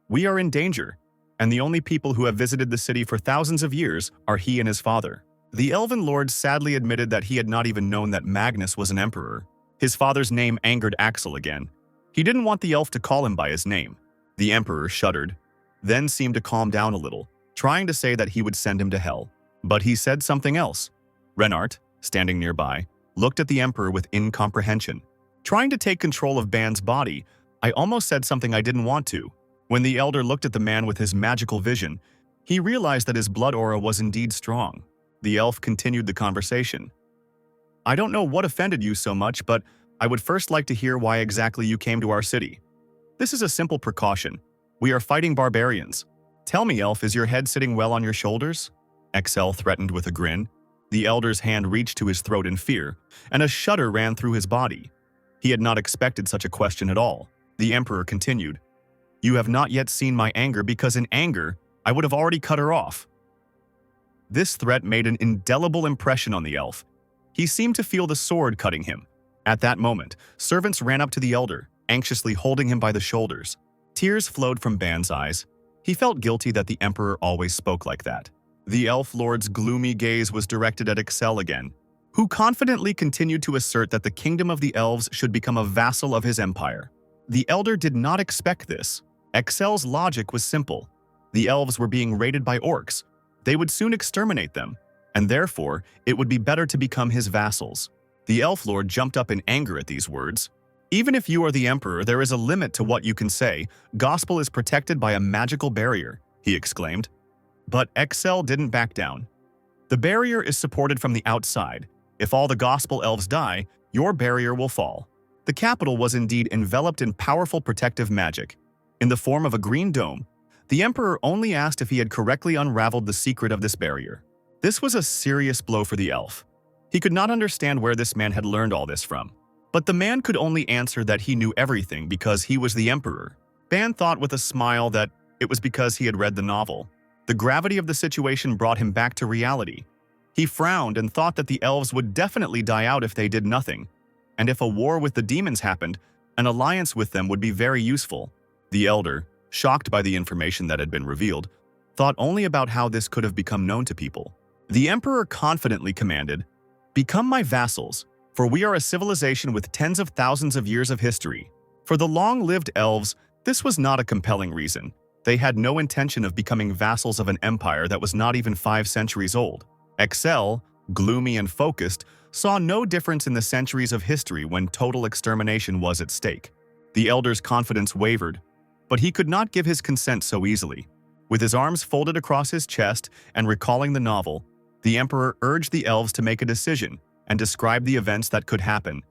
we are in danger, and the only people who have visited the city for thousands of years are he and his father. The Elven Lord sadly admitted that he had not even known that Magnus was an emperor. His father's name angered Axel again. He didn't want the elf to call him by his name. The emperor shuddered, then seemed to calm down a little, trying to say that he would send him to hell. But he said something else. Renart, standing nearby, looked at the emperor with incomprehension. Trying to take control of Ban's body, I almost said something I didn't want to. When the elder looked at the man with his magical vision, he realized that his blood aura was indeed strong. The elf continued the conversation. "I don't know what offended you so much, but I would first like to hear why exactly you came to our city. This is a simple precaution. We are fighting barbarians. Tell me, elf, is your head sitting well on your shoulders?" Excel threatened with a grin. The elder's hand reached to his throat in fear, and a shudder ran through his body. He had not expected such a question at all. The emperor continued, "You have not yet seen my anger because in anger, I would have already cut her off." This threat made an indelible impression on the elf. He seemed to feel the sword cutting him. At that moment, servants ran up to the elder, anxiously holding him by the shoulders. Tears flowed from Ban's eyes. He felt guilty that the emperor always spoke like that. The elf lord's gloomy gaze was directed at Excel again, who confidently continued to assert that the kingdom of the elves should become a vassal of his empire. The elder did not expect this. Excel's logic was simple. The elves were being raided by orcs. They would soon exterminate them, and therefore, it would be better to become his vassals. The elf lord jumped up in anger at these words. "Even if you are the emperor, there is a limit to what you can say. Gospel is protected by a magical barrier," he exclaimed. But Excel didn't back down. "The barrier is supported from the outside. If all the gospel elves die, your barrier will fall." The capital was indeed enveloped in powerful protective magic. In the form of a green dome, the emperor only asked if he had correctly unraveled the secret of this barrier. This was a serious blow for the elf. He could not understand where this man had learned all this from. But the man could only answer that he knew everything because he was the emperor. Ban thought with a smile that it was because he had read the novel. The gravity of the situation brought him back to reality. He frowned and thought that the elves would definitely die out if they did nothing. And if a war with the demons happened, an alliance with them would be very useful. The elder, shocked by the information that had been revealed, thought only about how this could have become known to people. The emperor confidently commanded, "Become my vassals, for we are a civilization with tens of thousands of years of history." For the long-lived elves, this was not a compelling reason. They had no intention of becoming vassals of an empire that was not even 5 centuries old. Excel, gloomy and focused, saw no difference in the centuries of history when total extermination was at stake. The elder's confidence wavered, but he could not give his consent so easily. With his arms folded across his chest and recalling the novel, the emperor urged the elves to make a decision and describe the events that could happen.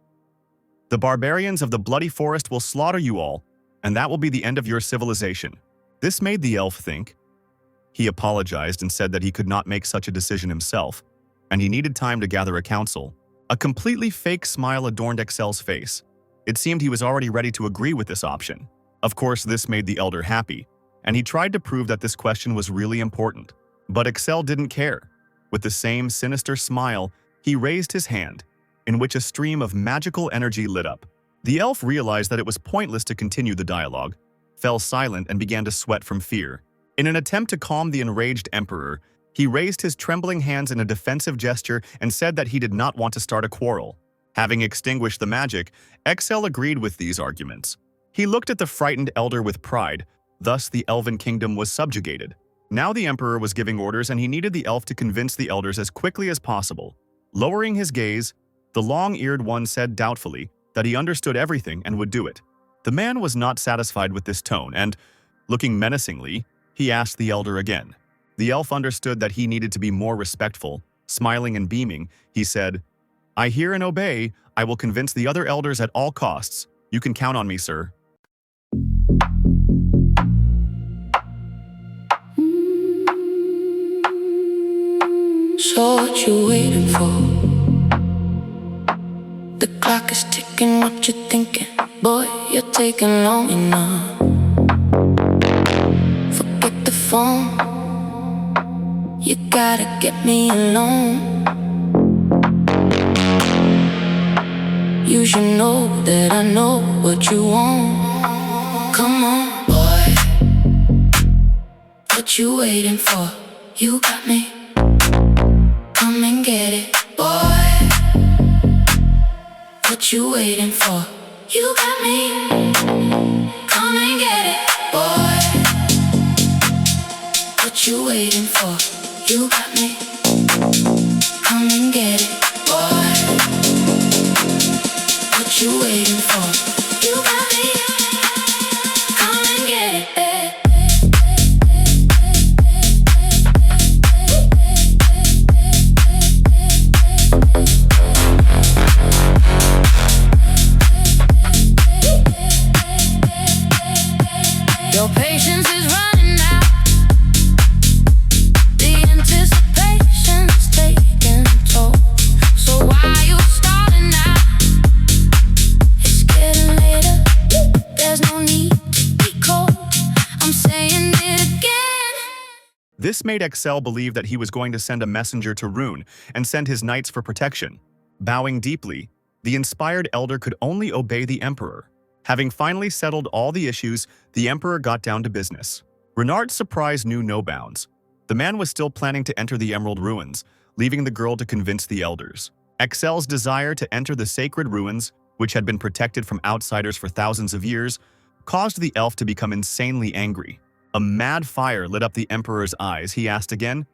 "The barbarians of the Bloody Forest will slaughter you all, and that will be the end of your civilization." This made the elf think. He apologized and said that he could not make such a decision himself, and he needed time to gather a council. A completely fake smile adorned Excel's face. It seemed he was already ready to agree with this option. Of course, this made the elder happy, and he tried to prove that this question was really important. But Excel didn't care. With the same sinister smile, he raised his hand, in which a stream of magical energy lit up. The elf realized that it was pointless to continue the dialogue, fell silent and began to sweat from fear. In an attempt to calm the enraged emperor, he raised his trembling hands in a defensive gesture and said that he did not want to start a quarrel. Having extinguished the magic, Excel agreed with these arguments. He looked at the frightened elder with pride, thus the elven kingdom was subjugated. Now the emperor was giving orders and he needed the elf to convince the elders as quickly as possible. Lowering his gaze, the long-eared one said doubtfully that he understood everything and would do it. The man was not satisfied with this tone and, looking menacingly, he asked the elder again, The elf understood that he needed to be more respectful. Smiling and beaming, he said, "I hear and obey. I will convince the other elders at all costs. You can count on me, sir." So what you waiting for? The clock is ticking, what you thinking? Boy, you're taking long enough. Forget the phone, you gotta get me alone. You should know that I know what you want. Come on, boy, what you waiting for? You got me. Come and get it, boy. What you waiting for? You got me. Come and get it, boy. What you waiting for? You got me. Come and get it, boy. What you waiting for? You got me. Come and get it, babe. Your patience is running out. The anticipation's taking toll. So why are you stalling now? It's getting later. There's no need to be cold. I'm saying it again. This made Excel believe that he was going to send a messenger to Rune and send his knights for protection. Bowing deeply, the inspired elder could only obey the emperor. Having finally settled all the issues, the emperor got down to business. Renard's surprise knew no bounds. The man was still planning to enter the Emerald Ruins, leaving the girl to convince the elders. Excel's desire to enter the sacred ruins, which had been protected from outsiders for thousands of years, caused the elf to become insanely angry. A mad fire lit up the emperor's eyes. He asked again,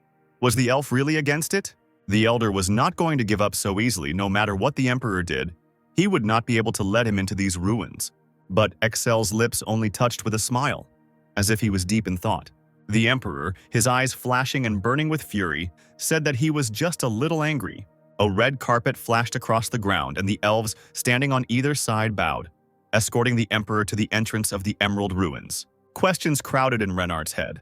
was the elf really against it? The elder was not going to give up so easily, no matter what the emperor did. He would not be able to let him into these ruins. But Excel's lips only touched with a smile, as if he was deep in thought. The emperor, his eyes flashing and burning with fury, said that he was just a little angry. A red carpet flashed across the ground, and the elves standing on either side bowed, escorting the emperor to the entrance of the Emerald Ruins. Questions crowded in Renard's head.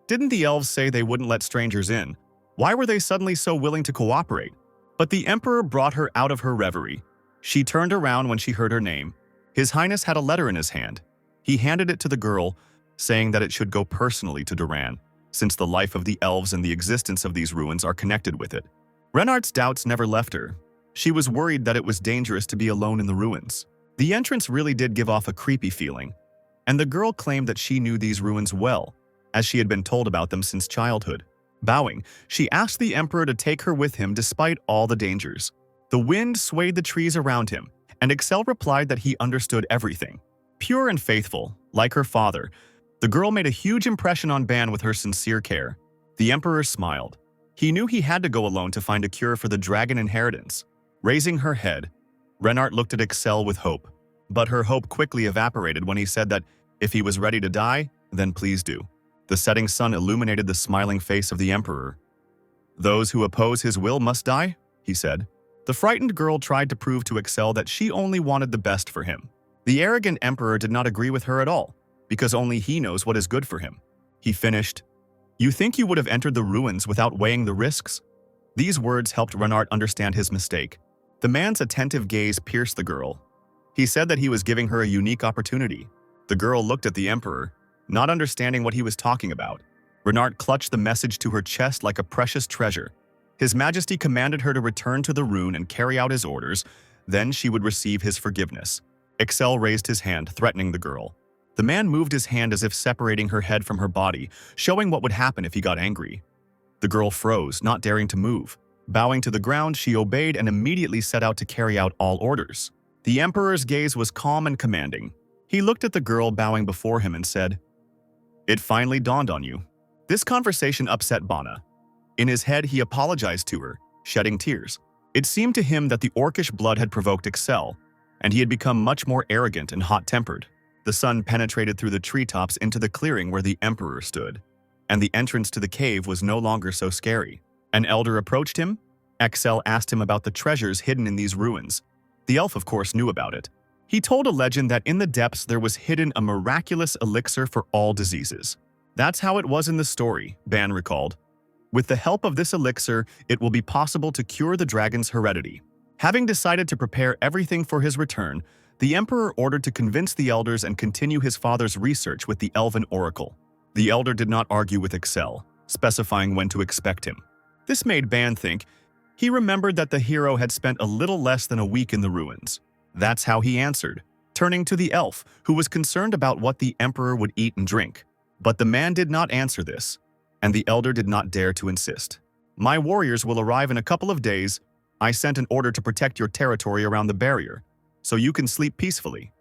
Didn't the elves say they wouldn't let strangers in? Why were they suddenly so willing to cooperate? But the emperor brought her out of her reverie. She turned around when she heard her name. His Highness had a letter in his hand. He handed it to the girl, saying that it should go personally to Duran, since the life of the elves and the existence of these ruins are connected with it. Renard's doubts never left her. She was worried that it was dangerous to be alone in the ruins. The entrance really did give off a creepy feeling, and the girl claimed that she knew these ruins well, as she had been told about them since childhood. Bowing, she asked the emperor to take her with him despite all the dangers. The wind swayed the trees around him, and Excel replied that he understood everything. Pure and faithful, like her father, the girl made a huge impression on Ban with her sincere care. The emperor smiled. He knew he had to go alone to find a cure for the dragon inheritance. Raising her head, Renard looked at Excel with hope. But her hope quickly evaporated when he said that if he was ready to die, then please do. The setting sun illuminated the smiling face of the emperor. "Those who oppose his will must die," he said. The frightened girl tried to prove to Excel that she only wanted the best for him. The arrogant emperor did not agree with her at all, because only he knows what is good for him. He finished, "You think you would have entered the ruins without weighing the risks?" These words helped Renard understand his mistake. The man's attentive gaze pierced the girl. He said that he was giving her a unique opportunity. The girl looked at the emperor, not understanding what he was talking about. Renard clutched the message to her chest like a precious treasure. His Majesty commanded her to return to the rune and carry out his orders, then she would receive his forgiveness. Excel raised his hand, threatening the girl. The man moved his hand as if separating her head from her body, showing what would happen if he got angry. The girl froze, not daring to move. Bowing to the ground, she obeyed and immediately set out to carry out all orders. The emperor's gaze was calm and commanding. He looked at the girl bowing before him and said, "It finally dawned on you." This conversation upset Bana. In his head, he apologized to her, shedding tears. It seemed to him that the orcish blood had provoked Excel, and he had become much more arrogant and hot-tempered. The sun penetrated through the treetops into the clearing where the emperor stood. and the entrance to the cave was no longer so scary. An elder approached him. Excel asked him about the treasures hidden in these ruins. The elf, of course, knew about it. He told a legend that in the depths there was hidden a miraculous elixir for all diseases. That's how it was in the story, Ban recalled. With the help of this elixir, it will be possible to cure the dragon's heredity. Having decided to prepare everything for his return, the emperor ordered to convince the elders and continue his father's research with the elven oracle. The elder did not argue with Excel, specifying when to expect him. This made Ban think. He remembered that the hero had spent a little less than a week in the ruins. That's how he answered, turning to the elf, who was concerned about what the emperor would eat and drink. But the man did not answer this, and the elder did not dare to insist. My warriors will arrive in a couple of days. I sent an order to protect your territory around the barrier, so you can sleep peacefully.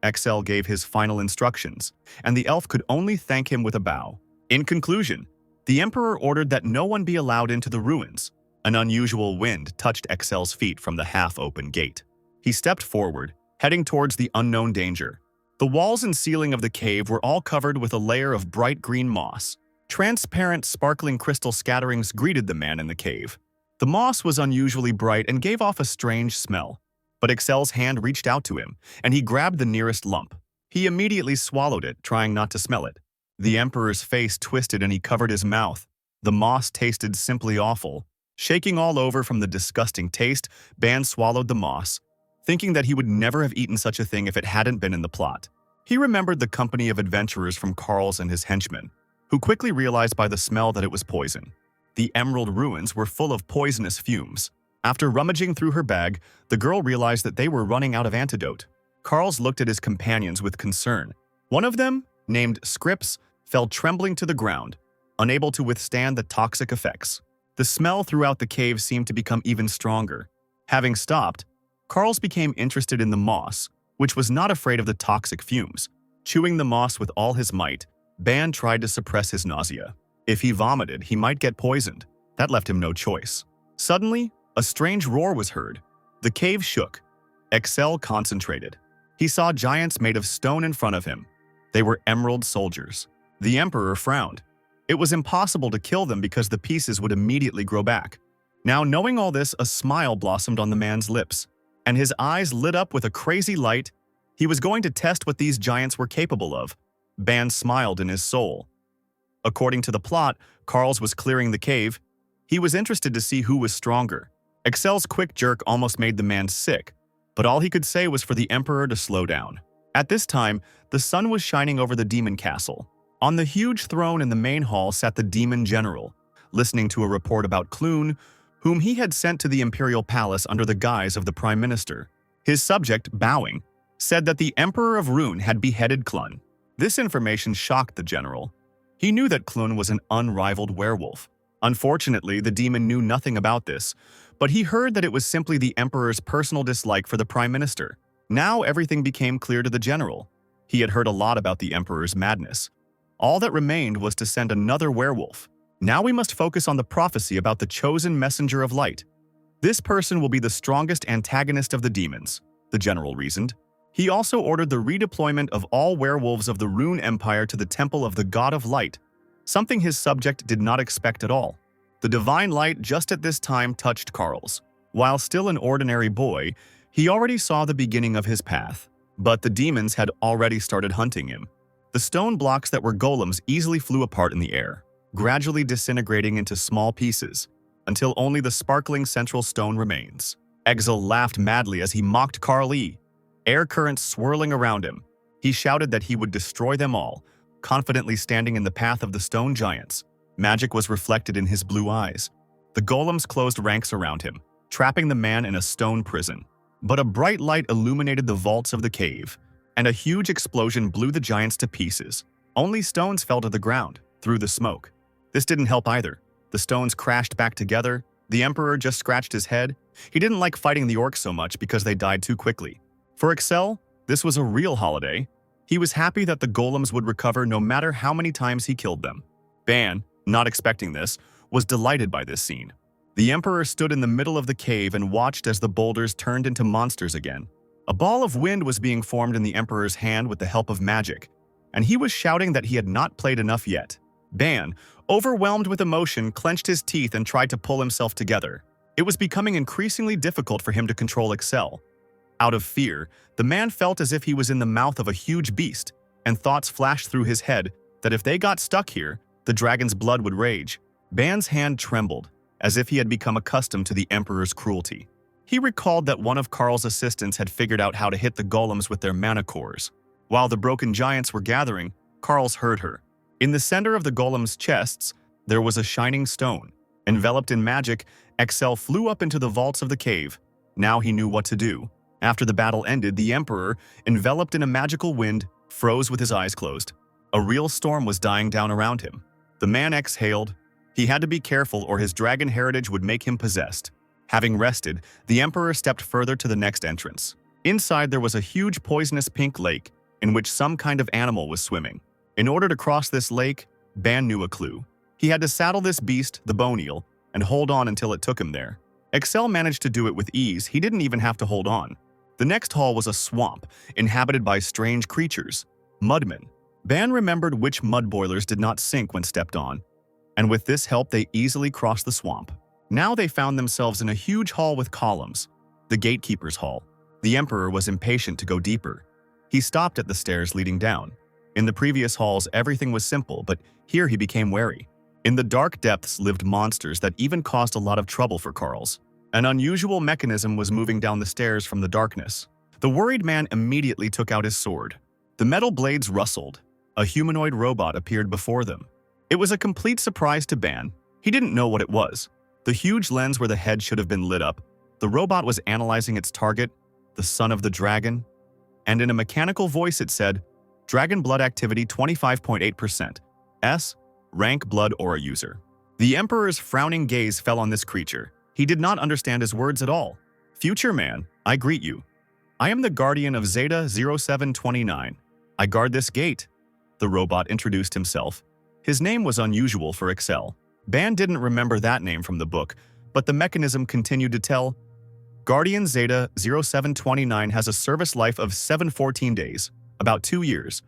Excel gave his final instructions, and the elf could only thank him with a bow. In conclusion, the emperor ordered that no one be allowed into the ruins. An unusual wind touched Excel's feet from the half-open gate. He stepped forward, heading towards the unknown danger. The walls and ceiling of the cave were all covered with a layer of bright green moss. Transparent, sparkling crystal scatterings greeted the man in the cave. The moss was unusually bright and gave off a strange smell. But Excel's hand reached out to him, and he grabbed the nearest lump. He immediately swallowed it, trying not to smell it. The emperor's face twisted and he covered his mouth. The moss tasted simply awful. Shaking all over from the disgusting taste, Ban swallowed the moss, thinking that he would never have eaten such a thing if it hadn't been in the plot. He remembered the company of adventurers from Carl's and his henchmen, who quickly realized by the smell that it was poison. The emerald ruins were full of poisonous fumes. After rummaging through her bag, the girl realized that they were running out of antidote. Carl's looked at his companions with concern. One of them, named Scripps, fell trembling to the ground, unable to withstand the toxic effects. The smell throughout the cave seemed to become even stronger. Having stopped, Carl's became interested in the moss, which was not afraid of the toxic fumes. Chewing the moss with all his might, Ban tried to suppress his nausea. If he vomited, he might get poisoned. That left him no choice. Suddenly, a strange roar was heard. The cave shook. Excel concentrated. He saw giants made of stone in front of him. They were emerald soldiers. The emperor frowned. It was impossible to kill them because the pieces would immediately grow back. Now, knowing all this, a smile blossomed on the man's lips, and his eyes lit up with a crazy light. He was going to test what these giants were capable of. Ban smiled in his soul. According to the plot, Carl's was clearing the cave. He was interested to see who was stronger. Excel's quick jerk almost made the man sick, but all he could say was for the emperor to slow down. At this time, the sun was shining over the demon castle. On the huge throne in the main hall sat the demon general, listening to a report about Clune, whom he had sent to the imperial palace under the guise of the prime minister. His subject, bowing, said that the emperor of Rune had beheaded Clun. This information shocked the general. He knew that Clun was an unrivaled werewolf. Unfortunately, the demon knew nothing about this, but he heard that it was simply the emperor's personal dislike for the prime minister. Now everything became clear to the general. He had heard a lot about the emperor's madness. All that remained was to send another werewolf. Now we must focus on the prophecy about the chosen messenger of light. This person will be the strongest antagonist of the demons, the general reasoned. He also ordered the redeployment of all werewolves of the Rune Empire to the temple of the God of Light, something his subject did not expect at all. The divine light just at this time touched Carl's. While still an ordinary boy, he already saw the beginning of his path. But the demons had already started hunting him. The stone blocks that were golems easily flew apart in the air, gradually disintegrating into small pieces, until only the sparkling central stone remains. Exil laughed madly as he mocked Carl E. Air currents swirling around him. He shouted that he would destroy them all, confidently standing in the path of the stone giants. Magic was reflected in his blue eyes. The golems closed ranks around him, trapping the man in a stone prison. But a bright light illuminated the vaults of the cave, and a huge explosion blew the giants to pieces. Only stones fell to the ground, through the smoke. This didn't help either. The stones crashed back together. The emperor just scratched his head. He didn't like fighting the orcs so much because they died too quickly. For Excel, this was a real holiday. He was happy that the golems would recover no matter how many times he killed them. Ban, not expecting this, was delighted by this scene. The emperor stood in the middle of the cave and watched as the boulders turned into monsters again. A ball of wind was being formed in the emperor's hand with the help of magic, and he was shouting that he had not played enough yet. Ban, overwhelmed with emotion, clenched his teeth and tried to pull himself together. It was becoming increasingly difficult for him to control Excel. Out of fear, the man felt as if he was in the mouth of a huge beast, and thoughts flashed through his head that if they got stuck here, the dragon's blood would rage. Ban's hand trembled, as if he had become accustomed to the Emperor's cruelty. He recalled that one of Karl's assistants had figured out how to hit the golems with their mana cores. While the broken giants were gathering, Karl's heard her. In the center of the golems' chests, there was a shining stone. Enveloped in magic, Excel flew up into the vaults of the cave. Now he knew what to do. After the battle ended, the Emperor, enveloped in a magical wind, froze with his eyes closed. A real storm was dying down around him. The man exhaled. He had to be careful or his dragon heritage would make him possessed. Having rested, the Emperor stepped further to the next entrance. Inside there was a huge poisonous pink lake in which some kind of animal was swimming. In order to cross this lake, Ban knew a clue. He had to saddle this beast, the bone eel, and hold on until it took him there. Excel managed to do it with ease. He didn't even have to hold on. The next hall was a swamp, inhabited by strange creatures, mudmen. Ban remembered which mud boilers did not sink when stepped on, and with this help they easily crossed the swamp. Now they found themselves in a huge hall with columns, the gatekeeper's hall. The Emperor was impatient to go deeper. He stopped at the stairs leading down. In the previous halls, everything was simple, but here he became wary. In the dark depths lived monsters that even caused a lot of trouble for Karl's. An unusual mechanism was moving down the stairs from the darkness. The worried man immediately took out his sword. The metal blades rustled. A humanoid robot appeared before them. It was a complete surprise to Ban. He didn't know what it was. The huge lens where the head should have been lit up. The robot was analyzing its target, the son of the dragon, and in a mechanical voice it said, Dragon blood activity 25.8%. S. Rank blood aura user. The Emperor's frowning gaze fell on this creature. He did not understand his words at all. Future man, I greet you. I am the guardian of Zeta 0729. I guard this gate. The robot introduced himself. His name was unusual for Excel. Ban didn't remember that name from the book, but the mechanism continued to tell, Guardian Zeta 0729 has a service life of 714 days, about 2 years.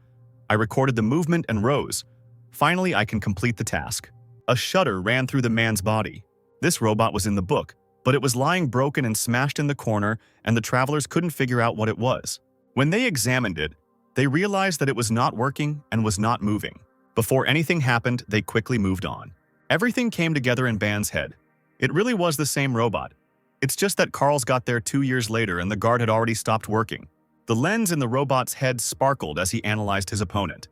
I recorded the movement and rose. Finally, I can complete the task. A shudder ran through the man's body. This robot was in the book, but it was lying broken and smashed in the corner, and the travelers couldn't figure out what it was. When they examined it, they realized that it was not working and was not moving. Before anything happened, they quickly moved on. Everything came together in Ban's head. It really was the same robot. It's just that Karl's got there 2 years later and the guard had already stopped working. The lens in the robot's head sparkled as he analyzed his opponent.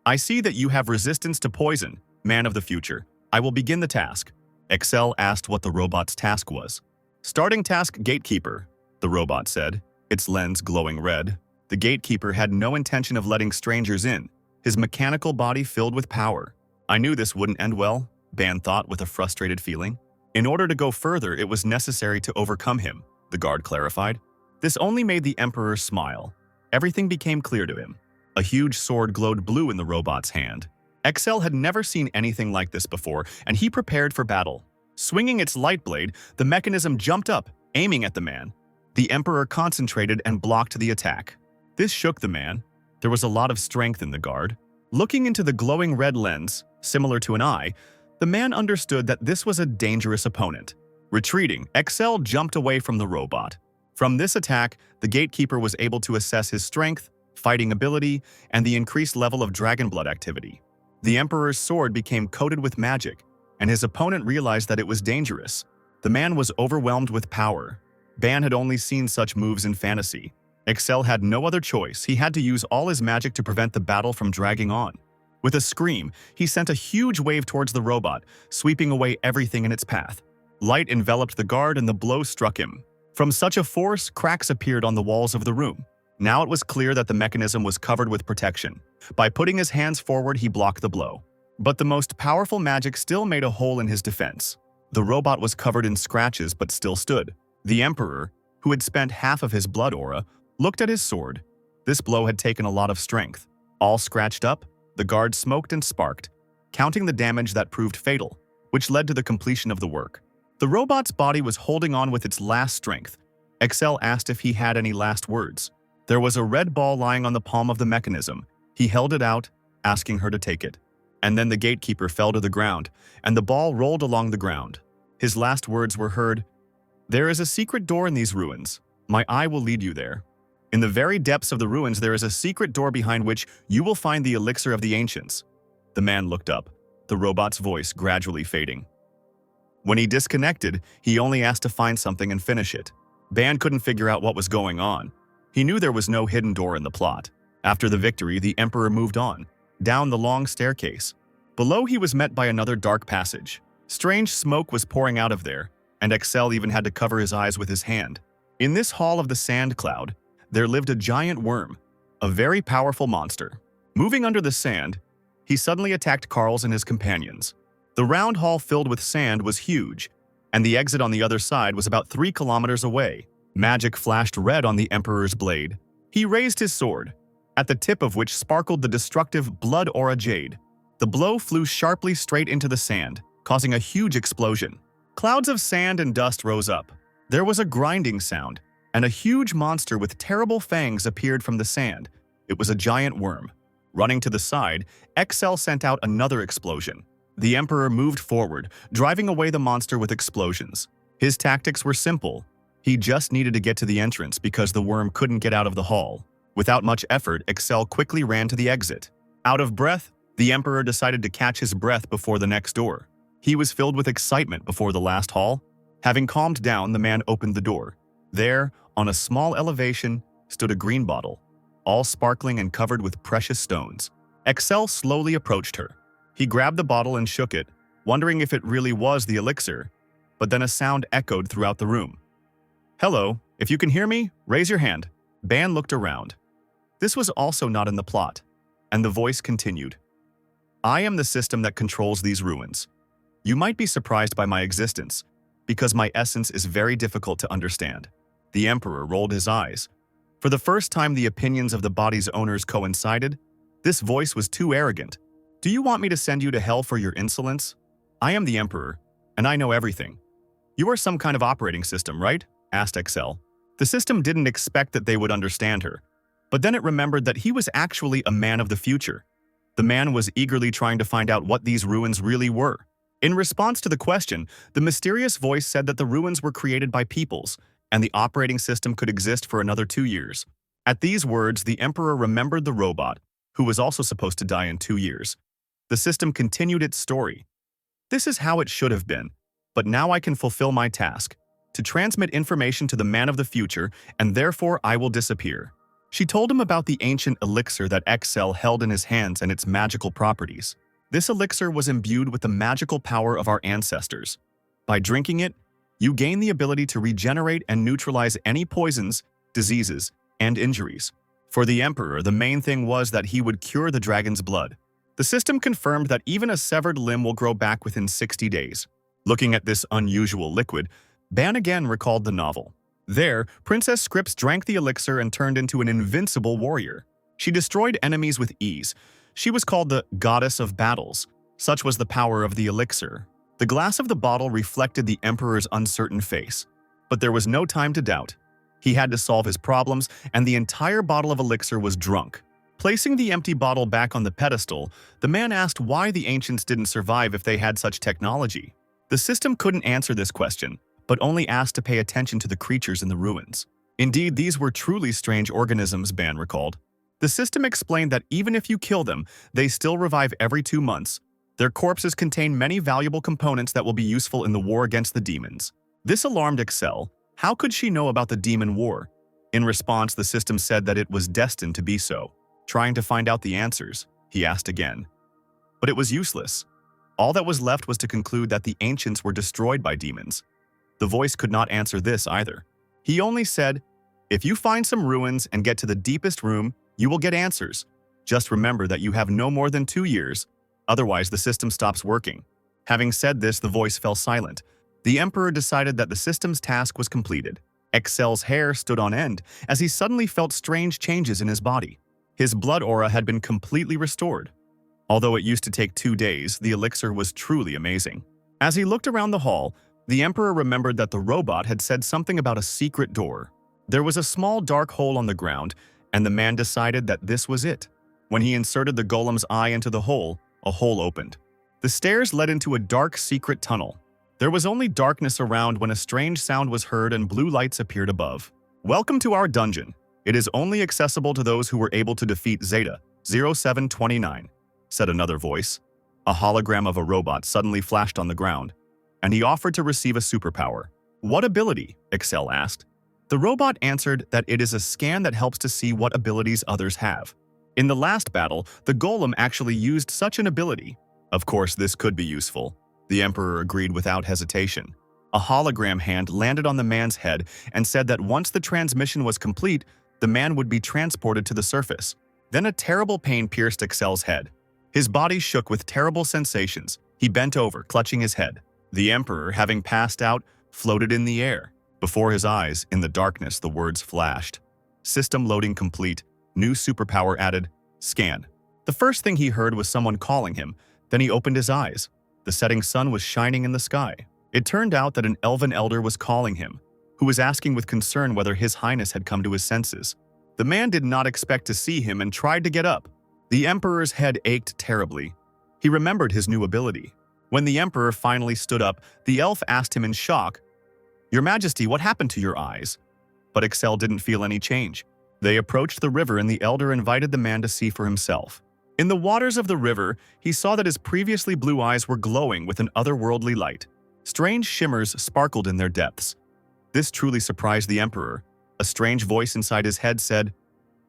I see that you have resistance to poison, man of the future. I will begin the task. Excel asked what the robot's task was. Starting task gatekeeper, the robot said, its lens glowing red. The gatekeeper had no intention of letting strangers in, his mechanical body filled with power. I knew this wouldn't end well, Ban thought with a frustrated feeling. In order to go further, it was necessary to overcome him, the guard clarified. This only made the Emperor smile. Everything became clear to him. A huge sword glowed blue in the robot's hand. Excel had never seen anything like this before, and he prepared for battle. Swinging its light blade, the mechanism jumped up, aiming at the man. The Emperor concentrated and blocked the attack. This shook the man. There was a lot of strength in the guard. Looking into the glowing red lens, similar to an eye, the man understood that this was a dangerous opponent. Retreating, Excel jumped away from the robot. From this attack, the gatekeeper was able to assess his strength, fighting ability, and the increased level of dragon blood activity. The Emperor's sword became coated with magic, and his opponent realized that it was dangerous. The man was overwhelmed with power. Ban had only seen such moves in fantasy. Excel had no other choice. He had to use all his magic to prevent the battle from dragging on. With a scream, he sent a huge wave towards the robot, sweeping away everything in its path. Light enveloped the guard and the blow struck him. From such a force, cracks appeared on the walls of the room. Now it was clear that the mechanism was covered with protection. By putting his hands forward, he blocked the blow. But the most powerful magic still made a hole in his defense. The robot was covered in scratches but still stood. The Emperor, who had spent half of his blood aura, looked at his sword. This blow had taken a lot of strength. All scratched up, the guard smoked and sparked, counting the damage that proved fatal, which led to the completion of the work. The robot's body was holding on with its last strength. Excel asked if he had any last words. There was a red ball lying on the palm of the mechanism. He held it out, asking her to take it. And then the gatekeeper fell to the ground, and the ball rolled along the ground. His last words were heard, "There is a secret door in these ruins. My eye will lead you there. In the very depths of the ruins there is a secret door behind which you will find the elixir of the ancients." The man looked up, the robot's voice gradually fading. When he disconnected, he only asked to find something and finish it. Ban couldn't figure out what was going on. He knew there was no hidden door in the plot. After the victory, the Emperor moved on, down the long staircase. Below he was met by another dark passage. Strange smoke was pouring out of there, and Excel even had to cover his eyes with his hand. In this hall of the sand cloud, there lived a giant worm, a very powerful monster. Moving under the sand, he suddenly attacked Carls and his companions. The round hall filled with sand was huge, and the exit on the other side was about 3 kilometers away. Magic flashed red on the Emperor's blade. He raised his sword, at the tip of which sparkled the destructive blood aura jade. The blow flew sharply straight into the sand, causing a huge explosion. Clouds of sand and dust rose up. There was a grinding sound, and a huge monster with terrible fangs appeared from the sand. It was a giant worm. Running to the side, Excel sent out another explosion. The Emperor moved forward, driving away the monster with explosions. His tactics were simple. He just needed to get to the entrance because the worm couldn't get out of the hall. Without much effort, Excel quickly ran to the exit. Out of breath, the Emperor decided to catch his breath before the next door. He was filled with excitement before the last hall. Having calmed down, the man opened the door. There, on a small elevation, stood a green bottle, all sparkling and covered with precious stones. Excel slowly approached her. He grabbed the bottle and shook it, wondering if it really was the elixir, but then a sound echoed throughout the room. "Hello, if you can hear me, raise your hand." Ban looked around. This was also not in the plot, and the voice continued. "I am the system that controls these ruins. You might be surprised by my existence, because my essence is very difficult to understand." The Emperor rolled his eyes. For the first time, the opinions of the body's owners coincided. This voice was too arrogant. "Do you want me to send you to hell for your insolence? I am the Emperor, and I know everything." "You are some kind of operating system, right?" asked Excel. The system didn't expect that they would understand her, but then it remembered that he was actually a man of the future. The man was eagerly trying to find out what these ruins really were. In response to the question, the mysterious voice said that the ruins were created by peoples, and the operating system could exist for another 2 years. At these words, the Emperor remembered the robot, who was also supposed to die in 2 years. The system continued its story. "This is how it should have been, but now I can fulfill my task, to transmit information to the man of the future, and therefore I will disappear." She told him about the ancient elixir that Excel held in his hands and its magical properties. This elixir was imbued with the magical power of our ancestors. By drinking it, you gain the ability to regenerate and neutralize any poisons, diseases, and injuries. For the Emperor, the main thing was that he would cure the dragon's blood. The system confirmed that even a severed limb will grow back within 60 days. Looking at this unusual liquid, Ban again recalled the novel. There, Princess Scripps drank the elixir and turned into an invincible warrior. She destroyed enemies with ease. She was called the Goddess of Battles. Such was the power of the elixir. The glass of the bottle reflected the Emperor's uncertain face. But there was no time to doubt. He had to solve his problems, and the entire bottle of elixir was drunk. Placing the empty bottle back on the pedestal, the man asked why the ancients didn't survive if they had such technology. The system couldn't answer this question, but only asked to pay attention to the creatures in the ruins. Indeed, these were truly strange organisms, Ban recalled. The system explained that even if you kill them, they still revive every 2 months. Their corpses contain many valuable components that will be useful in the war against the demons. This alarmed Excel. How could she know about the demon war? In response, the system said that it was destined to be so. Trying to find out the answers, he asked again. But it was useless. All that was left was to conclude that the ancients were destroyed by demons. The voice could not answer this either. He only said, "If you find some ruins and get to the deepest room, you will get answers. Just remember that you have no more than 2 years, otherwise the system stops working." Having said this, the voice fell silent. The Emperor decided that the system's task was completed. Excel's hair stood on end as he suddenly felt strange changes in his body. His blood aura had been completely restored. Although it used to take 2 days, the elixir was truly amazing. As he looked around the hall, the Emperor remembered that the robot had said something about a secret door. There was a small dark hole on the ground, and the man decided that this was it. When he inserted the golem's eye into the hole, A hole opened. The stairs led into a dark, secret tunnel. There was only darkness around when a strange sound was heard and blue lights appeared above. "Welcome to our dungeon. It is only accessible to those who were able to defeat Zeta 0729, said another voice. A hologram of a robot suddenly flashed on the ground, and he offered to receive a superpower. "What ability?" Excel asked. The robot answered that it is a scan that helps to see what abilities others have. In the last battle, the golem actually used such an ability. Of course, this could be useful. The Emperor agreed without hesitation. A hologram hand landed on the man's head and said that once the transmission was complete, the man would be transported to the surface. Then a terrible pain pierced Excel's head. His body shook with terrible sensations. He bent over, clutching his head. The Emperor, having passed out, floated in the air. Before his eyes, in the darkness, the words flashed. System loading complete. New superpower added. Scan. The first thing he heard was someone calling him. Then he opened his eyes. The setting sun was shining in the sky. It turned out that an elven elder was calling him, who was asking with concern whether His Highness had come to his senses. The man did not expect to see him and tried to get up. The Emperor's head ached terribly. He remembered his new ability. When the Emperor finally stood up, the elf asked him in shock, "Your Majesty, what happened to your eyes?" But Excel didn't feel any change. They approached the river and the elder invited the man to see for himself. In the waters of the river, he saw that his previously blue eyes were glowing with an otherworldly light. Strange shimmers sparkled in their depths. This truly surprised the Emperor. A strange voice inside his head said,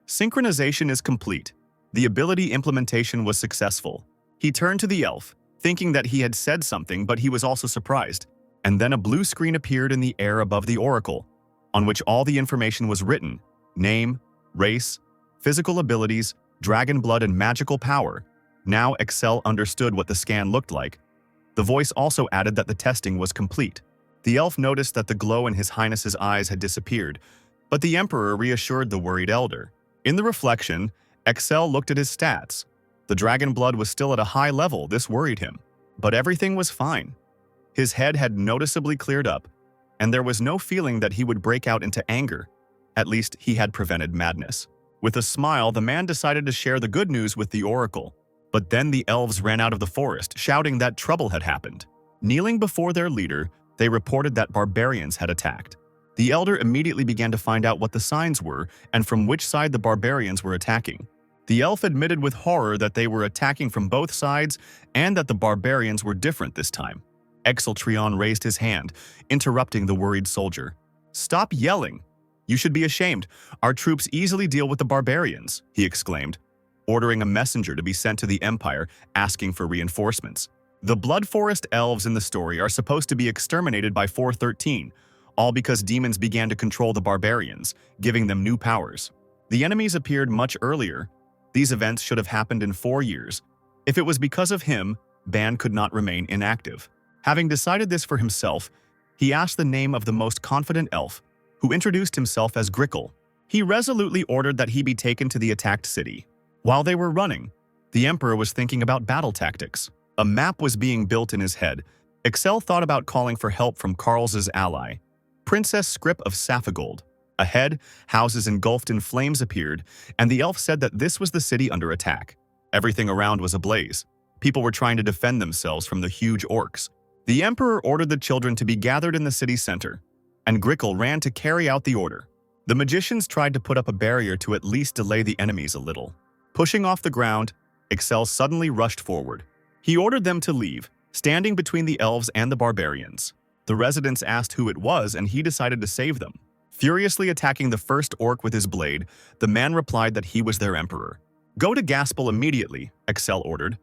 "Synchronization is complete." The ability implementation was successful. He turned to the elf, thinking that he had said something, but he was also surprised. And then a blue screen appeared in the air above the oracle, on which all the information was written: name, race, physical abilities, dragon blood, and magical power. Now Excel understood what the scan looked like. The voice also added that the testing was complete. The elf noticed that the glow in His Highness's eyes had disappeared, but the Emperor reassured the worried elder. In the reflection, Excel looked at his stats. The dragon blood was still at a high level. This worried him, but everything was fine. His head had noticeably cleared up, and there was no feeling that he would break out into anger. At least he had prevented madness. With a smile, the man decided to share the good news with the oracle. But then the elves ran out of the forest, shouting that trouble had happened. Kneeling before their leader, they reported that barbarians had attacked. The elder immediately began to find out what the signs were and from which side the barbarians were attacking. The elf admitted with horror that they were attacking from both sides and that the barbarians were different this time. Exeltrion raised his hand, interrupting the worried soldier. "Stop yelling! You should be ashamed. Our troops easily deal with the barbarians," he exclaimed, ordering a messenger to be sent to the Empire, asking for reinforcements. The Blood Forest elves in the story are supposed to be exterminated by 413, all because demons began to control the barbarians, giving them new powers. The enemies appeared much earlier. These events should have happened in 4 years. If it was because of him, Ban could not remain inactive. Having decided this for himself, he asked the name of the most confident elf, who introduced himself as Grickle. He resolutely ordered that he be taken to the attacked city. While they were running, the Emperor was thinking about battle tactics. A map was being built in his head. Excel thought about calling for help from Carl's ally, Princess Scrip of Saphigold. Ahead, houses engulfed in flames appeared, and the elf said that this was the city under attack. Everything around was ablaze. People were trying to defend themselves from the huge orcs. The Emperor ordered the children to be gathered in the city center, and Grickle ran to carry out the order. The magicians tried to put up a barrier to at least delay the enemies a little. Pushing off the ground, Excel suddenly rushed forward. He ordered them to leave, standing between the elves and the barbarians. The residents asked who it was, and he decided to save them. Furiously attacking the first orc with his blade, the man replied that he was their emperor. "Go to Gaspel immediately," Excel ordered.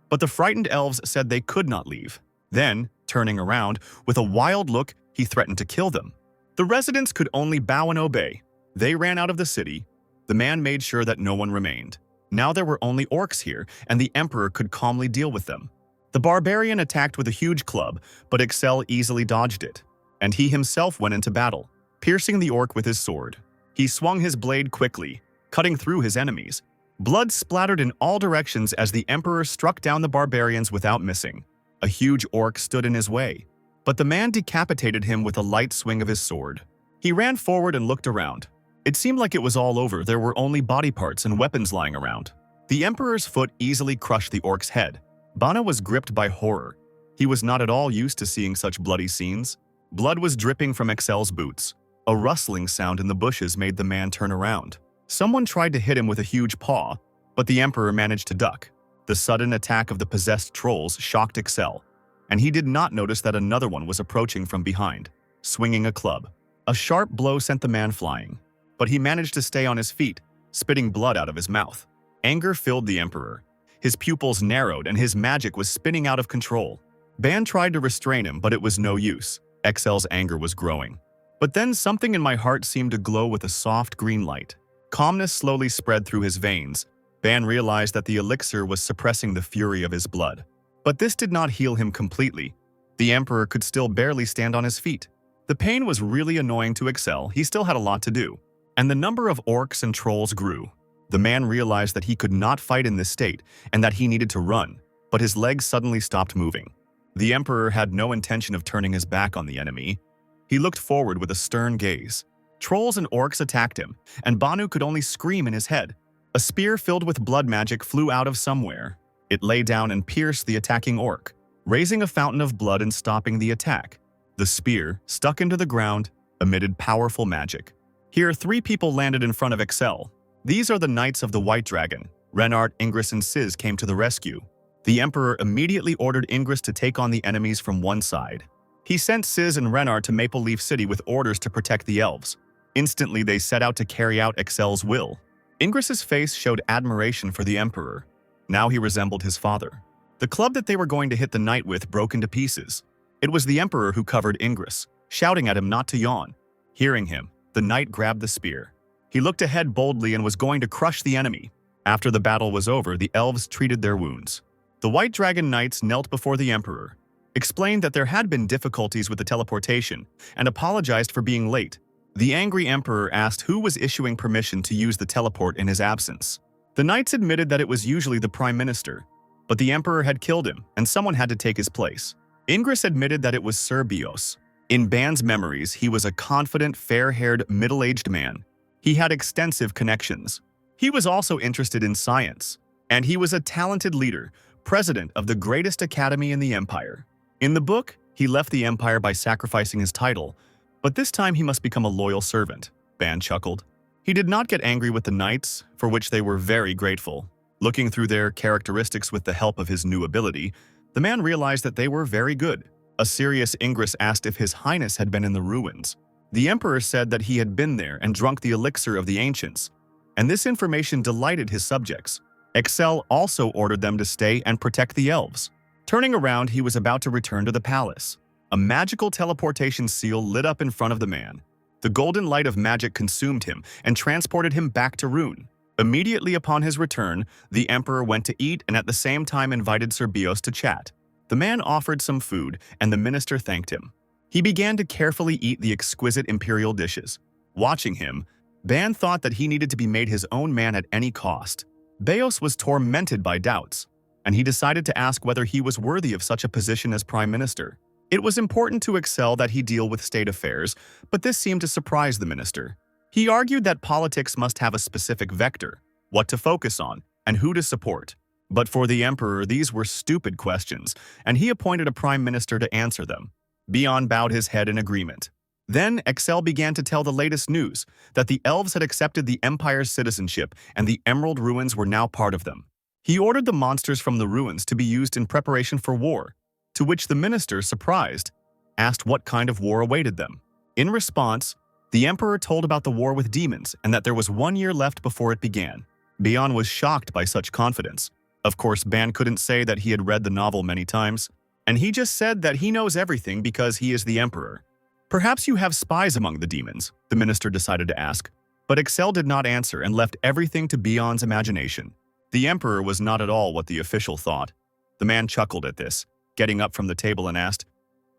But the frightened elves said they could not leave. Then, turning around, with a wild look, he threatened to kill them. The residents could only bow and obey. They ran out of the city. The man made sure that no one remained. Now there were only orcs here, and the emperor could calmly deal with them. The barbarian attacked with a huge club, but Excel easily dodged it, and he himself went into battle, piercing the orc with his sword. He swung his blade quickly, cutting through his enemies. Blood splattered in all directions as the emperor struck down the barbarians without missing. A huge orc stood in his way, but the man decapitated him with a light swing of his sword. He ran forward and looked around. It seemed like it was all over. There were only body parts and weapons lying around. The emperor's foot easily crushed the orc's head. Bana was gripped by horror. He was not at all used to seeing such bloody scenes. Blood was dripping from Excel's boots. A rustling sound in the bushes made the man turn around. Someone tried to hit him with a huge paw, but the Emperor managed to duck. The sudden attack of the possessed trolls shocked Excel, and he did not notice that another one was approaching from behind, swinging a club. A sharp blow sent the man flying, but he managed to stay on his feet, spitting blood out of his mouth. Anger filled the Emperor. His pupils narrowed and his magic was spinning out of control. Ban tried to restrain him, but it was no use. Excel's anger was growing. But then something in my heart seemed to glow with a soft green light. Calmness slowly spread through his veins. Ban realized that the elixir was suppressing the fury of his blood. But this did not heal him completely. The Emperor could still barely stand on his feet. The pain was really annoying to Excel. He still had a lot to do. And the number of orcs and trolls grew. The man realized that he could not fight in this state and that he needed to run, but his legs suddenly stopped moving. The Emperor had no intention of turning his back on the enemy. He looked forward with a stern gaze. Trolls and orcs attacked him, and Banu could only scream in his head. A spear filled with blood magic flew out of somewhere. It lay down and pierced the attacking orc, raising a fountain of blood and stopping the attack. The spear, stuck into the ground, emitted powerful magic. Here, 3 people landed in front of Excel. These are the Knights of the White Dragon. Renard, Ingress, and Sizz came to the rescue. The Emperor immediately ordered Ingress to take on the enemies from one side. He sent Sizz and Renard to Maple Leaf City with orders to protect the elves. Instantly, they set out to carry out Excel's will. Ingress's face showed admiration for the Emperor. Now he resembled his father. The club that they were going to hit the knight with broke into pieces. It was the Emperor who covered Ingress, shouting at him not to yawn. Hearing him, the knight grabbed the spear. He looked ahead boldly and was going to crush the enemy. After the battle was over, the elves treated their wounds. The White Dragon Knights knelt before the Emperor, explained that there had been difficulties with the teleportation, and apologized for being late. The angry Emperor asked who was issuing permission to use the teleport in his absence. The Knights admitted that it was usually the Prime Minister, but the Emperor had killed him, and someone had to take his place. Ingress admitted that it was Sir Bios. In Ban's memories, he was a confident, fair-haired, middle-aged man. He had extensive connections. He was also interested in science, and he was a talented leader, president of the greatest academy in the Empire. In the book, he left the Empire by sacrificing his title, but this time he must become a loyal servant, Ban chuckled. He did not get angry with the Knights, for which they were very grateful. Looking through their characteristics with the help of his new ability, the man realized that they were very good. A serious Ingress asked if His Highness had been in the ruins. The Emperor said that he had been there and drunk the elixir of the ancients, and this information delighted his subjects. Excel also ordered them to stay and protect the elves. Turning around, he was about to return to the palace. A magical teleportation seal lit up in front of the man. The golden light of magic consumed him and transported him back to Rune. Immediately upon his return, the Emperor went to eat and at the same time invited Sir Bios to chat. The man offered some food, and the minister thanked him. He began to carefully eat the exquisite imperial dishes. Watching him, Ban thought that he needed to be made his own man at any cost. Bios was tormented by doubts, and he decided to ask whether he was worthy of such a position as Prime Minister. It was important to Excel that he deal with state affairs, but this seemed to surprise the minister. He argued that politics must have a specific vector, what to focus on, and who to support. But for the Emperor, these were stupid questions, and he appointed a prime minister to answer them. Bion bowed his head in agreement. Then Excel began to tell the latest news, that the elves had accepted the Empire's citizenship and the Emerald Ruins were now part of them. He ordered the monsters from the ruins to be used in preparation for war, to which the minister, surprised, asked what kind of war awaited them. In response, the Emperor told about the war with demons and that there was 1 year left before it began. Bion was shocked by such confidence. Of course, Ban couldn't say that he had read the novel many times, and he just said that he knows everything because he is the Emperor. Perhaps you have spies among the demons, the minister decided to ask, but Excel did not answer and left everything to Bion's imagination. The Emperor was not at all what the official thought. The man chuckled at this, getting up from the table and asked,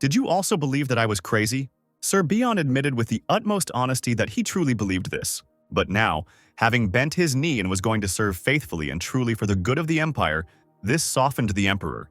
"Did you also believe that I was crazy?" Sir Bion admitted with the utmost honesty that he truly believed this. But now, having bent his knee and was going to serve faithfully and truly for the good of the Empire, this softened the Emperor,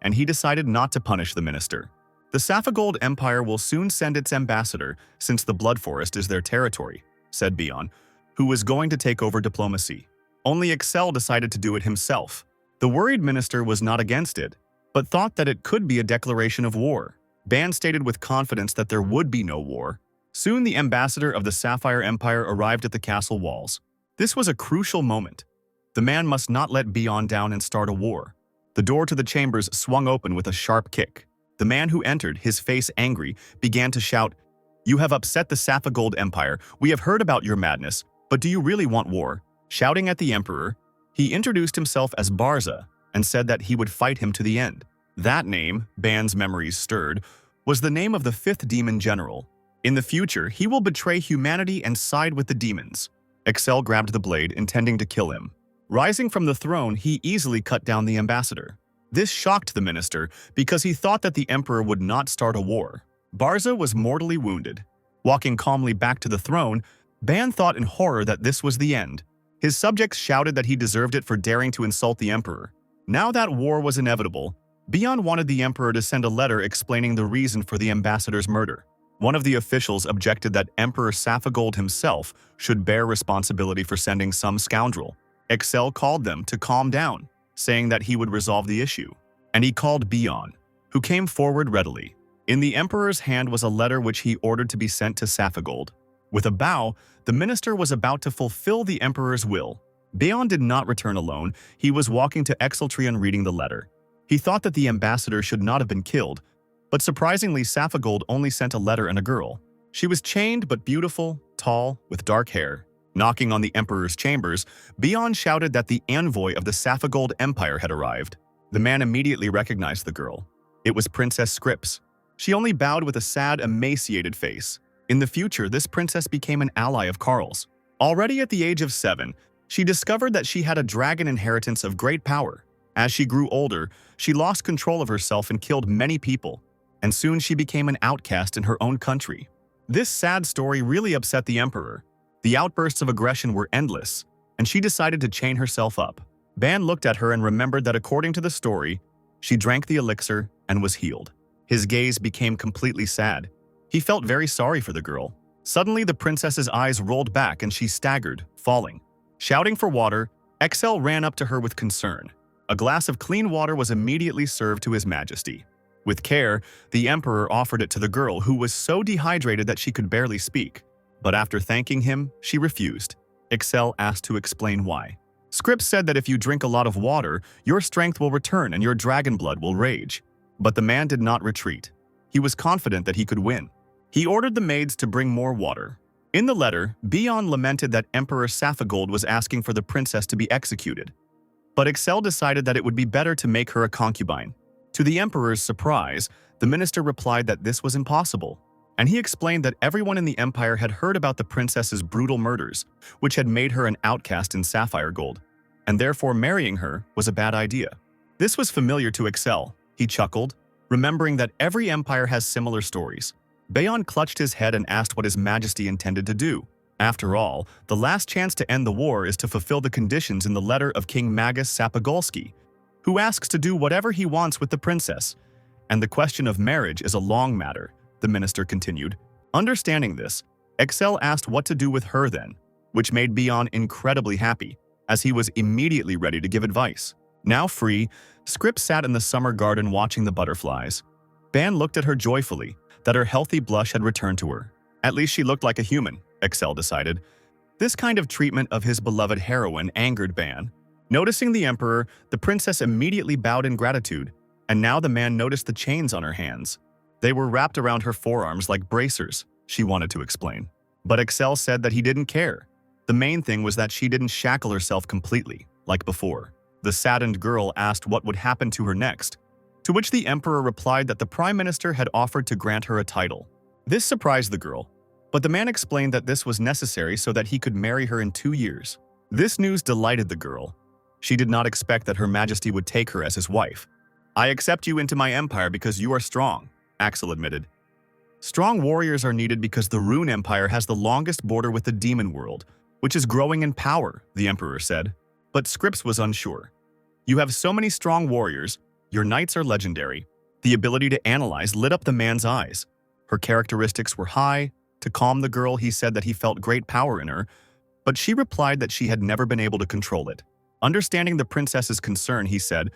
and he decided not to punish the minister. The Saphigold Empire will soon send its ambassador, since the Blood Forest is their territory, said Bion, who was going to take over diplomacy. Only Excel decided to do it himself. The worried minister was not against it, but thought that it could be a declaration of war. Ban stated with confidence that there would be no war. Soon the ambassador of the Sapphire Empire arrived at the castle walls. This was a crucial moment. The man must not let Beyond down and start a war. The door to the chambers swung open with a sharp kick. The man who entered, his face angry, began to shout, "You have upset the Saphigold Empire. We have heard about your madness, but do you really want war?" Shouting at the emperor, he introduced himself as Barza and said that he would fight him to the end. That name, Ban's memories stirred, was the name of the 5th demon general. In the future, he will betray humanity and side with the demons. Excel grabbed the blade, intending to kill him. Rising from the throne, he easily cut down the ambassador. This shocked the minister because he thought that the emperor would not start a war. Barza was mortally wounded. Walking calmly back to the throne, Ban thought in horror that this was the end. His subjects shouted that he deserved it for daring to insult the emperor. Now that war was inevitable, Beyond wanted the emperor to send a letter explaining the reason for the ambassador's murder. One of the officials objected that Emperor Saphigold himself should bear responsibility for sending some scoundrel. Excel called them to calm down, saying that he would resolve the issue. And he called Beyond, who came forward readily. In the emperor's hand was a letter which he ordered to be sent to Saphigold. With a bow, the minister was about to fulfill the emperor's will. Beyond did not return alone. He was walking to Exeltrion reading the letter. He thought that the ambassador should not have been killed, but surprisingly Saphigold only sent a letter and a girl. She was chained but beautiful, tall, with dark hair. Knocking on the emperor's chambers, Beyond shouted that the envoy of the Saphigold Empire had arrived. The man immediately recognized the girl. It was Princess Scripps. She only bowed with a sad, emaciated face. In the future, this princess became an ally of Karl's. Already at the age of 7, she discovered that she had a dragon inheritance of great power. As she grew older, she lost control of herself and killed many people, and soon she became an outcast in her own country. This sad story really upset the emperor. The outbursts of aggression were endless, and she decided to chain herself up. Ban looked at her and remembered that according to the story, she drank the elixir and was healed. His gaze became completely sad. He felt very sorry for the girl. Suddenly, the princess's eyes rolled back and she staggered, falling. Shouting for water, Excel ran up to her with concern. A glass of clean water was immediately served to His Majesty. With care, the emperor offered it to the girl, who was so dehydrated that she could barely speak. But after thanking him, she refused. Excel asked to explain why. Scripps said that if you drink a lot of water, your strength will return and your dragon blood will rage. But the man did not retreat. He was confident that he could win. He ordered the maids to bring more water. In the letter, Beyond lamented that Emperor Saphigold was asking for the princess to be executed. But Excel decided that it would be better to make her a concubine. To the emperor's surprise, the minister replied that this was impossible, and he explained that everyone in the empire had heard about the princess's brutal murders, which had made her an outcast in Sapphire Gold, and therefore marrying her was a bad idea. This was familiar to Excel. He chuckled, remembering that every empire has similar stories. Bayon clutched his head and asked what His Majesty intended to do. After all, the last chance to end the war is to fulfill the conditions in the letter of King Magus Sapigolski, who asks to do whatever he wants with the princess. And the question of marriage is a long matter, the minister continued. Understanding this, Excel asked what to do with her then, which made Beyond incredibly happy, as he was immediately ready to give advice. Now free, Scripps sat in the summer garden watching the butterflies. Ban looked at her joyfully, that her healthy blush had returned to her. At least she looked like a human, Excel decided. This kind of treatment of his beloved heroine angered Ban. Noticing the emperor, the princess immediately bowed in gratitude, and now the man noticed the chains on her hands. They were wrapped around her forearms like bracers, she wanted to explain. But Excel said that he didn't care. The main thing was that she didn't shackle herself completely, like before. The saddened girl asked what would happen to her next, to which the emperor replied that the prime minister had offered to grant her a title. This surprised the girl, but the man explained that this was necessary so that he could marry her in 2 years. This news delighted the girl. She did not expect that Her Majesty would take her as his wife. "I accept you into my empire because you are strong," Axel admitted. "Strong warriors are needed because the Rune Empire has the longest border with the demon world, which is growing in power," the emperor said. But Scripps was unsure. "You have so many strong warriors, your knights are legendary." The ability to analyze lit up the man's eyes. Her characteristics were high. To calm the girl, he said that he felt great power in her, but she replied that she had never been able to control it. Understanding the princess's concern, he said,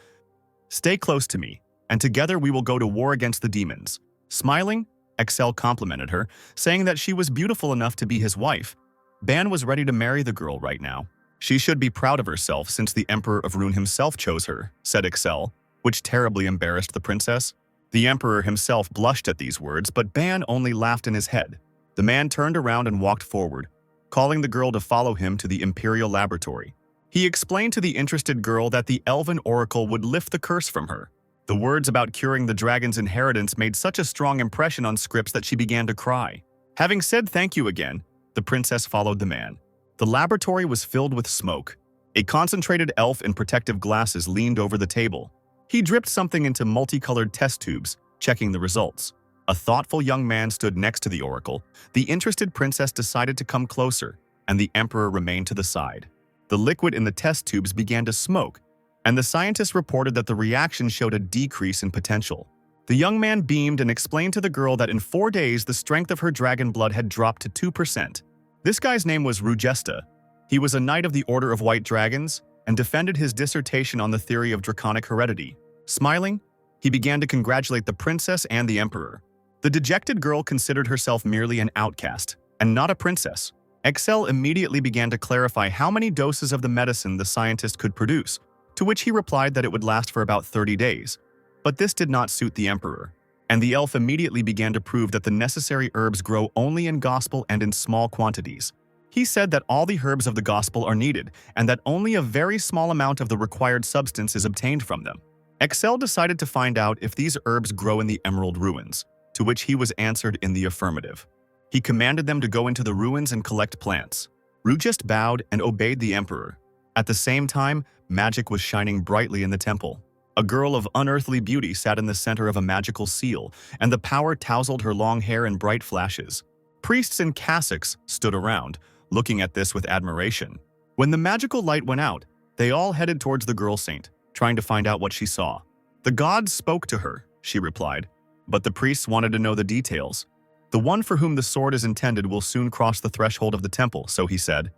"Stay close to me, and together we will go to war against the demons." Smiling, Excel complimented her, saying that she was beautiful enough to be his wife. Ban was ready to marry the girl right now. "She should be proud of herself since the Emperor of Rune himself chose her," said Excel, which terribly embarrassed the princess. The Emperor himself blushed at these words, but Ban only laughed in his head. The man turned around and walked forward, calling the girl to follow him to the Imperial Laboratory. He explained to the interested girl that the Elven Oracle would lift the curse from her. The words about curing the dragon's inheritance made such a strong impression on Scripps that she began to cry. Having said thank you again, the princess followed the man. The laboratory was filled with smoke. A concentrated elf in protective glasses leaned over the table. He dripped something into multicolored test tubes, checking the results. A thoughtful young man stood next to the oracle. The interested princess decided to come closer, and the emperor remained to the side. The liquid in the test tubes began to smoke, and the scientist reported that the reaction showed a decrease in potential. The young man beamed and explained to the girl that in 4 days the strength of her dragon blood had dropped to 2%. This guy's name was Rugesta. He was a knight of the Order of White Dragons and defended his dissertation on the theory of draconic heredity. Smiling, he began to congratulate the princess and the emperor. The dejected girl considered herself merely an outcast, and not a princess. Excel immediately began to clarify how many doses of the medicine the scientist could produce, to which he replied that it would last for about 30 days. But this did not suit the emperor, and the elf immediately began to prove that the necessary herbs grow only in gospel and in small quantities. He said that all the herbs of the gospel are needed, and that only a very small amount of the required substance is obtained from them. Excel decided to find out if these herbs grow in the Emerald Ruins, to which he was answered in the affirmative. He commanded them to go into the ruins and collect plants. Rugest bowed and obeyed the emperor. At the same time, magic was shining brightly in the temple. A girl of unearthly beauty sat in the center of a magical seal, and the power tousled her long hair in bright flashes. Priests in cassocks stood around, looking at this with admiration. When the magical light went out, they all headed towards the girl saint, trying to find out what she saw. "The gods spoke to her," she replied, but the priests wanted to know the details. "The one for whom the sword is intended will soon cross the threshold of the temple," so he said.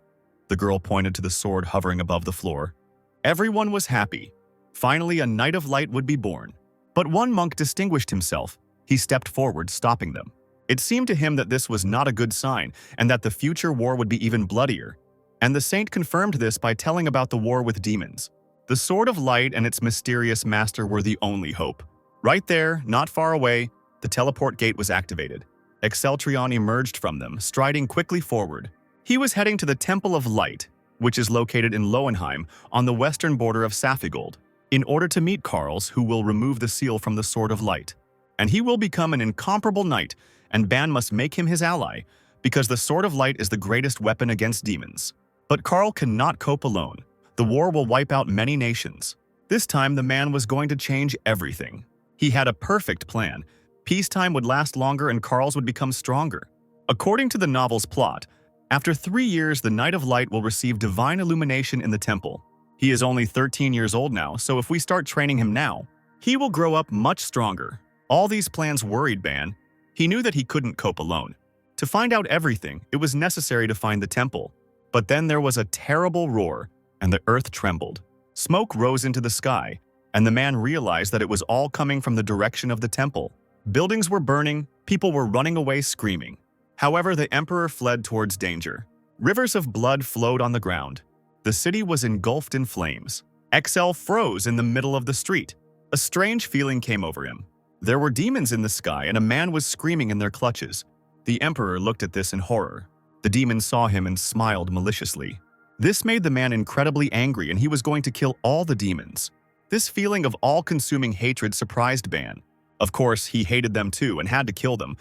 The girl pointed to the sword hovering above the floor. Everyone was happy. Finally, a knight of light would be born. But one monk distinguished himself. He stepped forward, stopping them. It seemed to him that this was not a good sign, and that the future war would be even bloodier. And the saint confirmed this by telling about the war with demons. The Sword of Light and its mysterious master were the only hope. Right there, not far away, the teleport gate was activated. Exceltrion emerged from them, striding quickly forward. He was heading to the Temple of Light, which is located in Lowenheim, on the western border of Safigold, in order to meet Karls, who will remove the seal from the Sword of Light. And he will become an incomparable knight, and Ban must make him his ally, because the Sword of Light is the greatest weapon against demons. But Karl cannot cope alone. The war will wipe out many nations. This time, the man was going to change everything. He had a perfect plan. Peacetime would last longer and Karls would become stronger. According to the novel's plot, after 3 years, the Knight of Light will receive divine illumination in the temple. He is only 13 years old now, so if we start training him now, he will grow up much stronger. All these plans worried Ban. He knew that he couldn't cope alone. To find out everything, it was necessary to find the temple. But then there was a terrible roar, and the earth trembled. Smoke rose into the sky, and the man realized that it was all coming from the direction of the temple. Buildings were burning, people were running away screaming. However, the emperor fled towards danger. Rivers of blood flowed on the ground. The city was engulfed in flames. Excel froze in the middle of the street. A strange feeling came over him. There were demons in the sky, and a man was screaming in their clutches. The emperor looked at this in horror. The demon saw him and smiled maliciously. This made the man incredibly angry, and he was going to kill all the demons. This feeling of all-consuming hatred surprised Ban. Of course, he hated them too and had to kill them.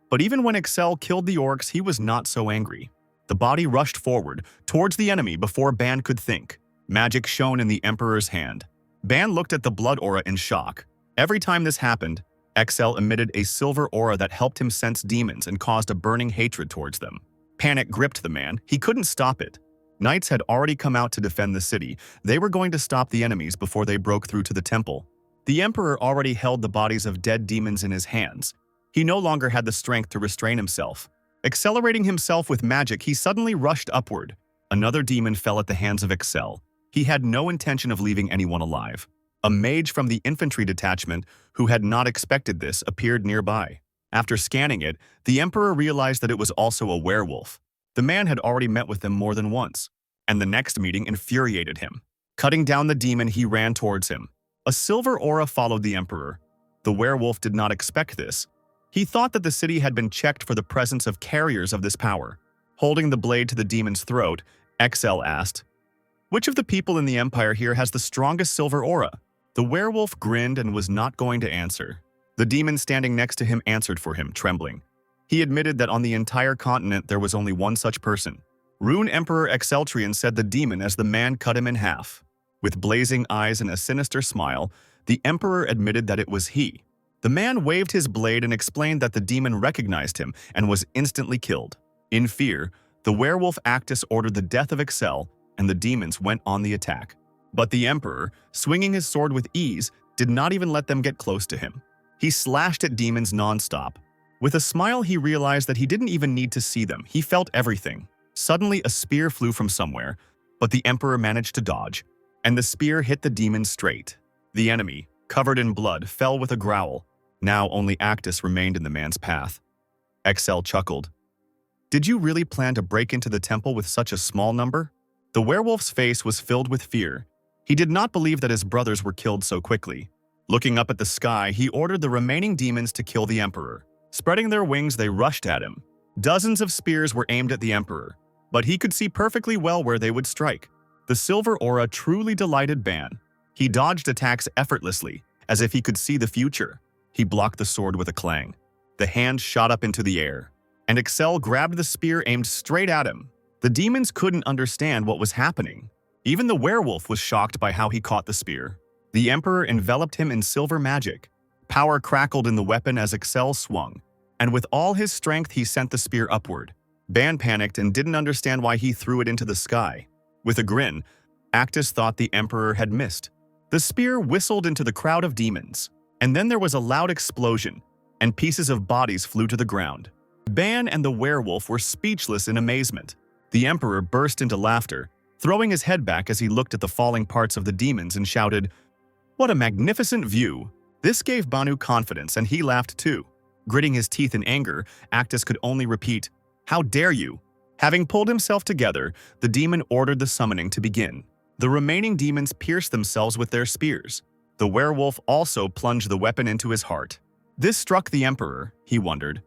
But even when Excel killed the orcs, he was not so angry. The body rushed forward, towards the enemy before Ban could think. Magic shone in the Emperor's hand. Ban looked at the blood aura in shock. Every time this happened, Excel emitted a silver aura that helped him sense demons and caused a burning hatred towards them. Panic gripped the man. He couldn't stop it. Knights had already come out to defend the city. They were going to stop the enemies before they broke through to the temple. The Emperor already held the bodies of dead demons in his hands. He no longer had the strength to restrain himself. Accelerating himself with magic, he suddenly rushed upward. Another demon fell at the hands of Excel. He had no intention of leaving anyone alive. A mage from the infantry detachment, who had not expected this, appeared nearby. After scanning it, the Emperor realized that it was also a werewolf. The man had already met with them more than once, and the next meeting infuriated him. Cutting down the demon, he ran towards him. A silver aura followed the Emperor. The werewolf did not expect this. He thought that the city had been checked for the presence of carriers of this power. Holding the blade to the demon's throat, XL asked, "Which of the people in the Empire here has the strongest silver aura?" The werewolf grinned and was not going to answer. The demon standing next to him answered for him, trembling. He admitted that on the entire continent there was only one such person. Rune Emperor Exceltrian said the demon as the man cut him in half. With blazing eyes and a sinister smile, the Emperor admitted that it was he. The man waved his blade and explained that the demon recognized him and was instantly killed. In fear, the werewolf Actus ordered the death of Excel, and the demons went on the attack. But the Emperor, swinging his sword with ease, did not even let them get close to him. He slashed at demons non-stop. With a smile, he realized that he didn't even need to see them. He felt everything. Suddenly, a spear flew from somewhere, but the Emperor managed to dodge, and the spear hit the demon straight. The enemy, covered in blood, fell with a growl. Now only Actus remained in the man's path. Excel chuckled. "Did you really plan to break into the temple with such a small number?" The werewolf's face was filled with fear. He did not believe that his brothers were killed so quickly. Looking up at the sky, he ordered the remaining demons to kill the Emperor. Spreading their wings, they rushed at him. Dozens of spears were aimed at the Emperor, but he could see perfectly well where they would strike. The silver aura truly delighted Ban. He dodged attacks effortlessly, as if he could see the future. He blocked the sword with a clang. The hand shot up into the air, and Excel grabbed the spear aimed straight at him. The demons couldn't understand what was happening. Even the werewolf was shocked by how he caught the spear. The Emperor enveloped him in silver magic. Power crackled in the weapon as Excel swung, and with all his strength he sent the spear upward. Ban panicked and didn't understand why he threw it into the sky. With a grin, Actus thought the Emperor had missed. The spear whistled into the crowd of demons, and then there was a loud explosion, and pieces of bodies flew to the ground. Ban and the werewolf were speechless in amazement. The Emperor burst into laughter, throwing his head back as he looked at the falling parts of the demons and shouted, "What a magnificent view!" This gave Banu confidence, and he laughed too. Gritting his teeth in anger, Actus could only repeat, "How dare you?" Having pulled himself together, the demon ordered the summoning to begin. The remaining demons pierced themselves with their spears. The werewolf also plunged the weapon into his heart. This struck the Emperor. He wondered,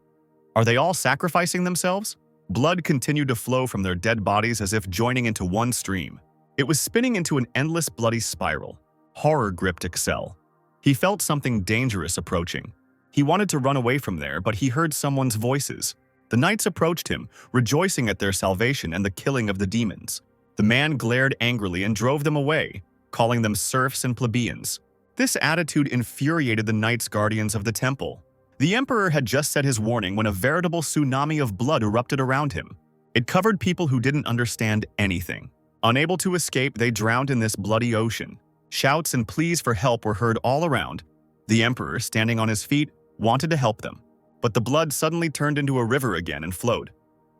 "Are they all sacrificing themselves?" Blood continued to flow from their dead bodies as if joining into one stream. It was spinning into an endless bloody spiral. Horror gripped Excel. He felt something dangerous approaching. He wanted to run away from there, but he heard someone's voices. The knights approached him, rejoicing at their salvation and the killing of the demons. The man glared angrily and drove them away, calling them serfs and plebeians. This attitude infuriated the knights guardians of the temple. The Emperor had just said his warning when a veritable tsunami of blood erupted around him. It covered people who didn't understand anything. Unable to escape, they drowned in this bloody ocean. Shouts and pleas for help were heard all around. The Emperor, standing on his feet, wanted to help them. But the blood suddenly turned into a river again and flowed.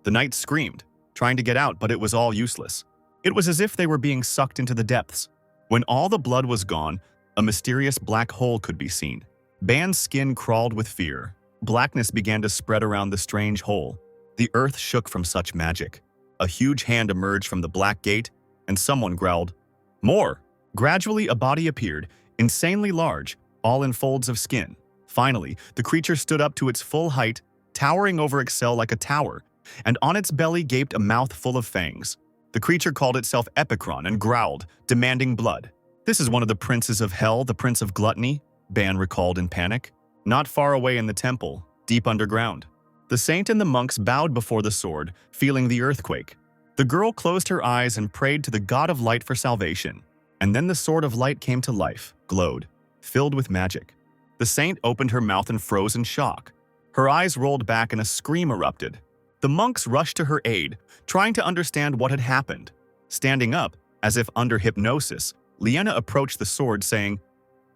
The knights screamed, trying to get out, but it was all useless. It was as if they were being sucked into the depths. When all the blood was gone, a mysterious black hole could be seen. Ban's skin crawled with fear. Blackness began to spread around the strange hole. The earth shook from such magic. A huge hand emerged from the black gate, and someone growled, "More!" Gradually, a body appeared, insanely large, all in folds of skin. Finally, the creature stood up to its full height, towering over Excel like a tower, and on its belly gaped a mouth full of fangs. The creature called itself Epicron and growled, demanding blood. "This is one of the princes of hell, the prince of gluttony," Ban recalled in panic. Not far away in the temple, deep underground. The saint and the monks bowed before the sword, feeling the earthquake. The girl closed her eyes and prayed to the god of light for salvation. And then the sword of light came to life, glowed, filled with magic. The saint opened her mouth and froze in shock. Her eyes rolled back and a scream erupted. The monks rushed to her aid, trying to understand what had happened. Standing up, as if under hypnosis, Liena approached the sword, saying,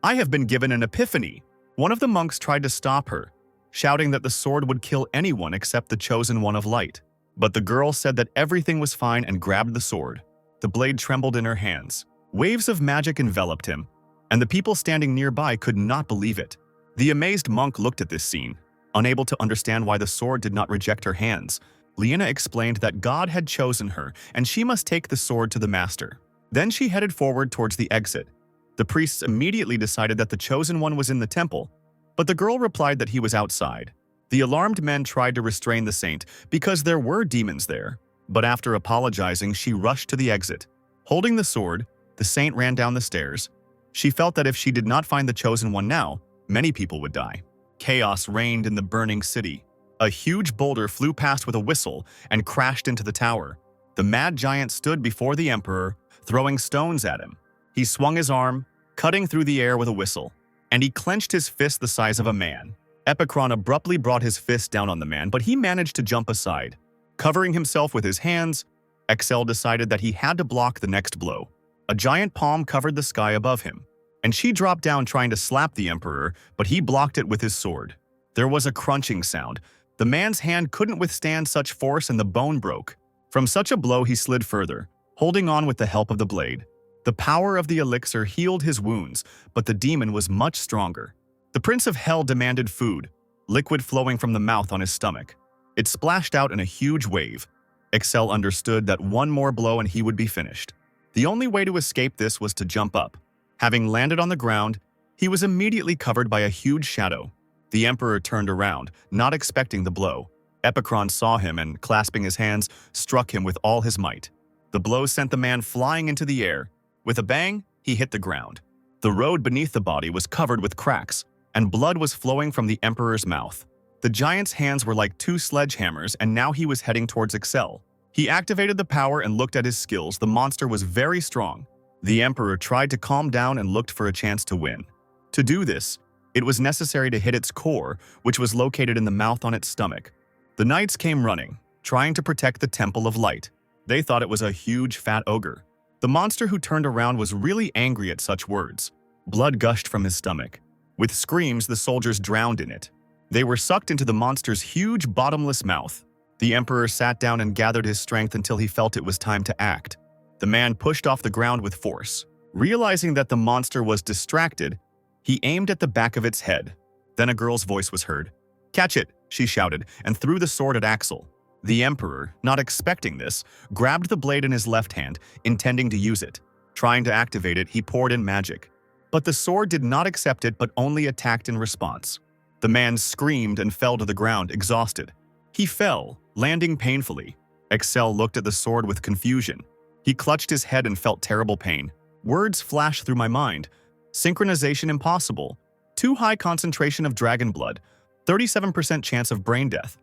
"I have been given an epiphany." One of the monks tried to stop her, shouting that the sword would kill anyone except the chosen one of light. But the girl said that everything was fine and grabbed the sword. The blade trembled in her hands. Waves of magic enveloped him, and the people standing nearby could not believe it. The amazed monk looked at this scene, unable to understand why the sword did not reject her hands. Liena explained that God had chosen her, and she must take the sword to the master. Then she headed forward towards the exit. The priests immediately decided that the chosen one was in the temple, but the girl replied that he was outside. The alarmed men tried to restrain the saint because there were demons there, but after apologizing, she rushed to the exit. Holding the sword, the saint ran down the stairs. She felt that if she did not find the chosen one now, many people would die. Chaos reigned in the burning city. A huge boulder flew past with a whistle and crashed into the tower. The mad giant stood before the emperor, throwing stones at him. He swung his arm, cutting through the air with a whistle, and he clenched his fist the size of a man. Epicron abruptly brought his fist down on the man, but he managed to jump aside. Covering himself with his hands, Excel decided that he had to block the next blow. A giant palm covered the sky above him, and she dropped down trying to slap the emperor, but he blocked it with his sword. There was a crunching sound. The man's hand couldn't withstand such force and the bone broke. From such a blow he slid further, holding on with the help of the blade. The power of the elixir healed his wounds, but the demon was much stronger. The Prince of Hell demanded food, liquid flowing from the mouth on his stomach. It splashed out in a huge wave. Excel understood that one more blow and he would be finished. The only way to escape this was to jump up. Having landed on the ground, he was immediately covered by a huge shadow. The emperor turned around, not expecting the blow. Epicron saw him and, clasping his hands, struck him with all his might. The blow sent the man flying into the air. With a bang, he hit the ground. The road beneath the body was covered with cracks, and blood was flowing from the emperor's mouth. The giant's hands were like two sledgehammers, and now he was heading towards Excel. He activated the power and looked at his skills. The monster was very strong. The emperor tried to calm down and looked for a chance to win. To do this, it was necessary to hit its core, which was located in the mouth on its stomach. The knights came running, trying to protect the Temple of Light. They thought it was a huge fat ogre. The monster who turned around was really angry at such words. Blood gushed from his stomach. With screams, the soldiers drowned in it. They were sucked into the monster's huge bottomless mouth. The emperor sat down and gathered his strength until he felt it was time to act. The man pushed off the ground with force. Realizing that the monster was distracted, he aimed at the back of its head. Then a girl's voice was heard. "Catch it," she shouted, and threw the sword at Axel. The emperor, not expecting this, grabbed the blade in his left hand, intending to use it. Trying to activate it, he poured in magic. But the sword did not accept it, but only attacked in response. The man screamed and fell to the ground, exhausted. He fell, landing painfully. Excel looked at the sword with confusion. He clutched his head and felt terrible pain. Words flashed through my mind. Synchronization impossible. Too high concentration of dragon blood. 37% chance of brain death.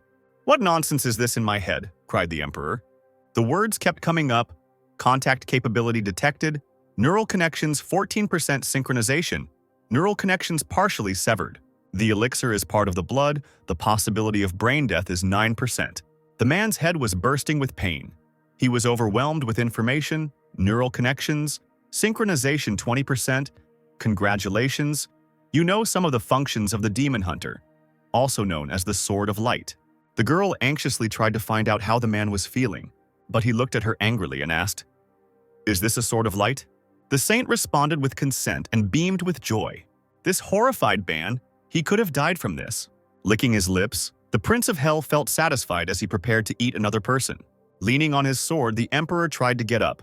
"What nonsense is this in my head?" cried the emperor. The words kept coming up. Contact capability detected. Neural connections 14% synchronization. Neural connections partially severed. The elixir is part of the blood. The possibility of brain death is 9%. The man's head was bursting with pain. He was overwhelmed with information, neural connections, synchronization 20%. Congratulations. You know some of the functions of the demon hunter, also known as the Sword of Light. The girl anxiously tried to find out how the man was feeling, but he looked at her angrily and asked, "Is this a sword of light?" The saint responded with consent and beamed with joy. This horrified man, he could have died from this. Licking his lips, the Prince of Hell felt satisfied as he prepared to eat another person. Leaning on his sword, the emperor tried to get up.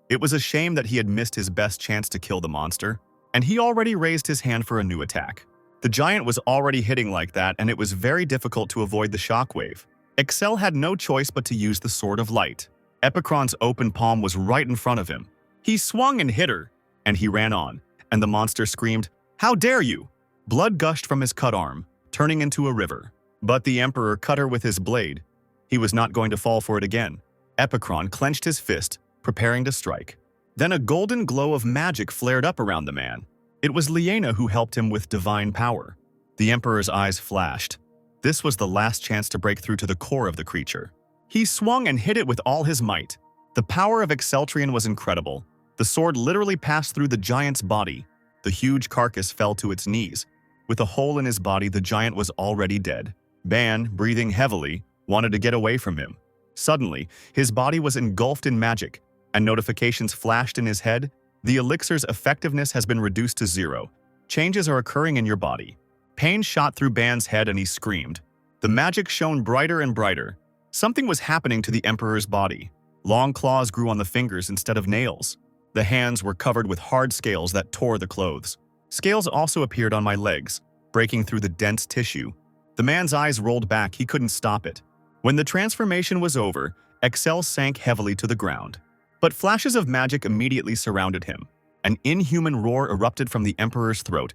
It was a shame that he had missed his best chance to kill the monster, and he already raised his hand for a new attack. The giant was already hitting like that, and it was very difficult to avoid the shockwave. Excel had no choice but to use the Sword of Light. Epicron's open palm was right in front of him. He swung and hit her, and he ran on, and the monster screamed, "How dare you!" Blood gushed from his cut arm, turning into a river. But the emperor cut her with his blade. He was not going to fall for it again. Epicron clenched his fist, preparing to strike. Then a golden glow of magic flared up around the man. It was Liena who helped him with divine power. The emperor's eyes flashed. This was the last chance to break through to the core of the creature. He swung and hit it with all his might. The power of Exceltrion was incredible. The sword literally passed through the giant's body. The huge carcass fell to its knees. With a hole in his body, the giant was already dead. Ban, breathing heavily, wanted to get away from him. Suddenly, his body was engulfed in magic, and notifications flashed in his head. The elixir's effectiveness has been reduced to 0. Changes are occurring in your body. Pain shot through Ban's head and he screamed. The magic shone brighter and brighter. Something was happening to the Emperor's body. Long claws grew on the fingers instead of nails. The hands were covered with hard scales that tore the clothes. Scales also appeared on my legs, breaking through the dense tissue. The man's eyes rolled back, he couldn't stop it. When the transformation was over, Excel sank heavily to the ground. But flashes of magic immediately surrounded him. An inhuman roar erupted from the Emperor's throat.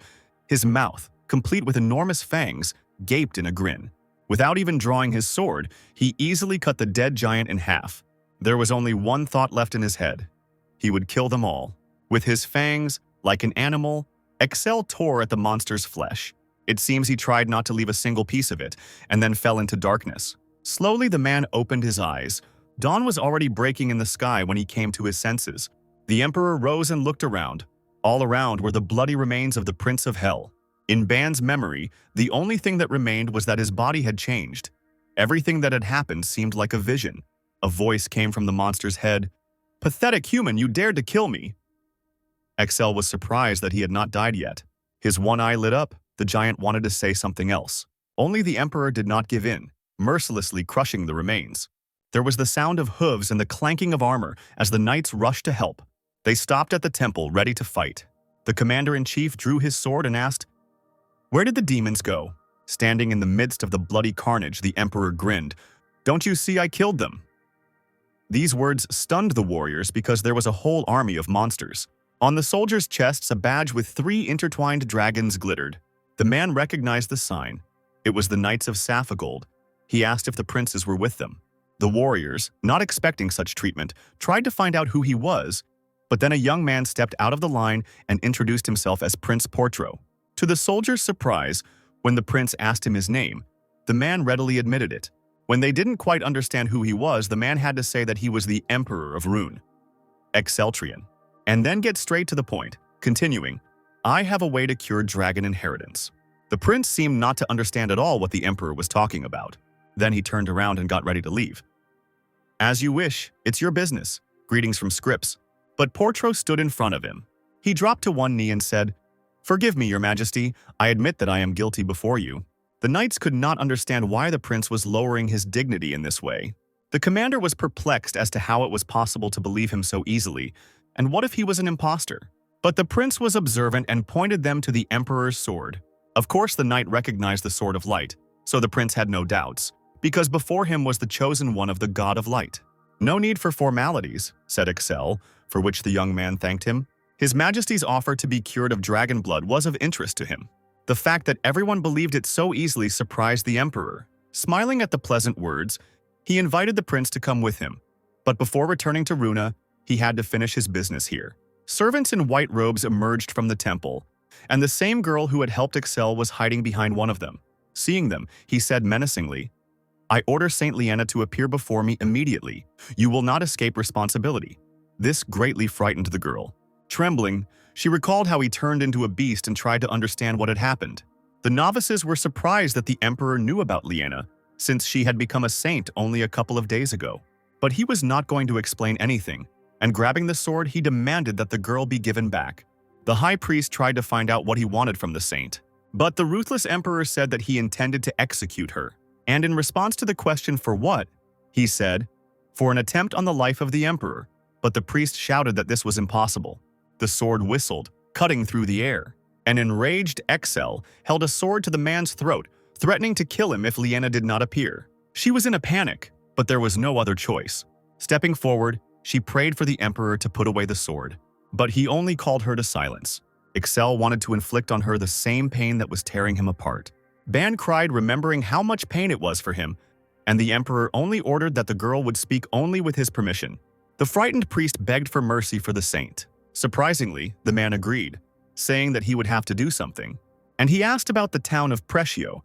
His mouth, complete with enormous fangs, gaped in a grin. Without even drawing his sword, he easily cut the dead giant in half. There was only one thought left in his head. He would kill them all. With his fangs, like an animal, Excel tore at the monster's flesh. It seems he tried not to leave a single piece of it, and then fell into darkness. Slowly the man opened his eyes. Dawn was already breaking in the sky when he came to his senses. The Emperor rose and looked around. All around were the bloody remains of the Prince of Hell. In Ban's memory, the only thing that remained was that his body had changed. Everything that had happened seemed like a vision. A voice came from the monster's head. "Pathetic human, you dared to kill me!" Excel was surprised that he had not died yet. His one eye lit up. The giant wanted to say something else. Only the Emperor did not give in, mercilessly crushing the remains. There was the sound of hooves and the clanking of armor as the knights rushed to help. They stopped at the temple, ready to fight. The commander-in-chief drew his sword and asked, "Where did the demons go?" Standing in the midst of the bloody carnage, the Emperor grinned. "Don't you see I killed them?" These words stunned the warriors because there was a whole army of monsters. On the soldiers' chests, a badge with 3 intertwined dragons glittered. The man recognized the sign. It was the Knights of Saphigold. He asked if the princes were with them. The warriors, not expecting such treatment, tried to find out who he was, but then a young man stepped out of the line and introduced himself as Prince Portro. To the soldiers' surprise, when the prince asked him his name, the man readily admitted it. When they didn't quite understand who he was, the man had to say that he was the Emperor of Rune, Exceltrian, and then get straight to the point, continuing, "I have a way to cure dragon inheritance." The prince seemed not to understand at all what the Emperor was talking about. Then he turned around and got ready to leave. "As you wish, it's your business. Greetings from Scripps." But Portro stood in front of him. He dropped to one knee and said, "Forgive me, Your Majesty. I admit that I am guilty before you." The knights could not understand why the prince was lowering his dignity in this way. The commander was perplexed as to how it was possible to believe him so easily, and what if he was an imposter? But the prince was observant and pointed them to the Emperor's sword. Of course, the knight recognized the Sword of Light, so the prince had no doubts, because before him was the chosen one of the God of Light. "No need for formalities," said Excel, for which the young man thanked him. His Majesty's offer to be cured of dragon blood was of interest to him. The fact that everyone believed it so easily surprised the Emperor. Smiling at the pleasant words, he invited the prince to come with him. But before returning to Runa, he had to finish his business here. Servants in white robes emerged from the temple, and the same girl who had helped Excel was hiding behind one of them. Seeing them, he said menacingly, "I order Saint Leanna to appear before me immediately. You will not escape responsibility." This greatly frightened the girl. Trembling, she recalled how he turned into a beast and tried to understand what had happened. The novices were surprised that the Emperor knew about Leanna, since she had become a saint only a couple of days ago. But he was not going to explain anything, and grabbing the sword, he demanded that the girl be given back. The high priest tried to find out what he wanted from the saint, but the ruthless Emperor said that he intended to execute her. And in response to the question for what, he said, "For an attempt on the life of the Emperor," but the priest shouted that this was impossible. The sword whistled, cutting through the air. An enraged Excel held a sword to the man's throat, threatening to kill him if Leanna did not appear. She was in a panic, but there was no other choice. Stepping forward, she prayed for the Emperor to put away the sword. But he only called her to silence. Excel wanted to inflict on her the same pain that was tearing him apart. Ban cried, remembering how much pain it was for him, and the Emperor only ordered that the girl would speak only with his permission. The frightened priest begged for mercy for the saint. Surprisingly, the man agreed, saying that he would have to do something. And he asked about the town of Prescio.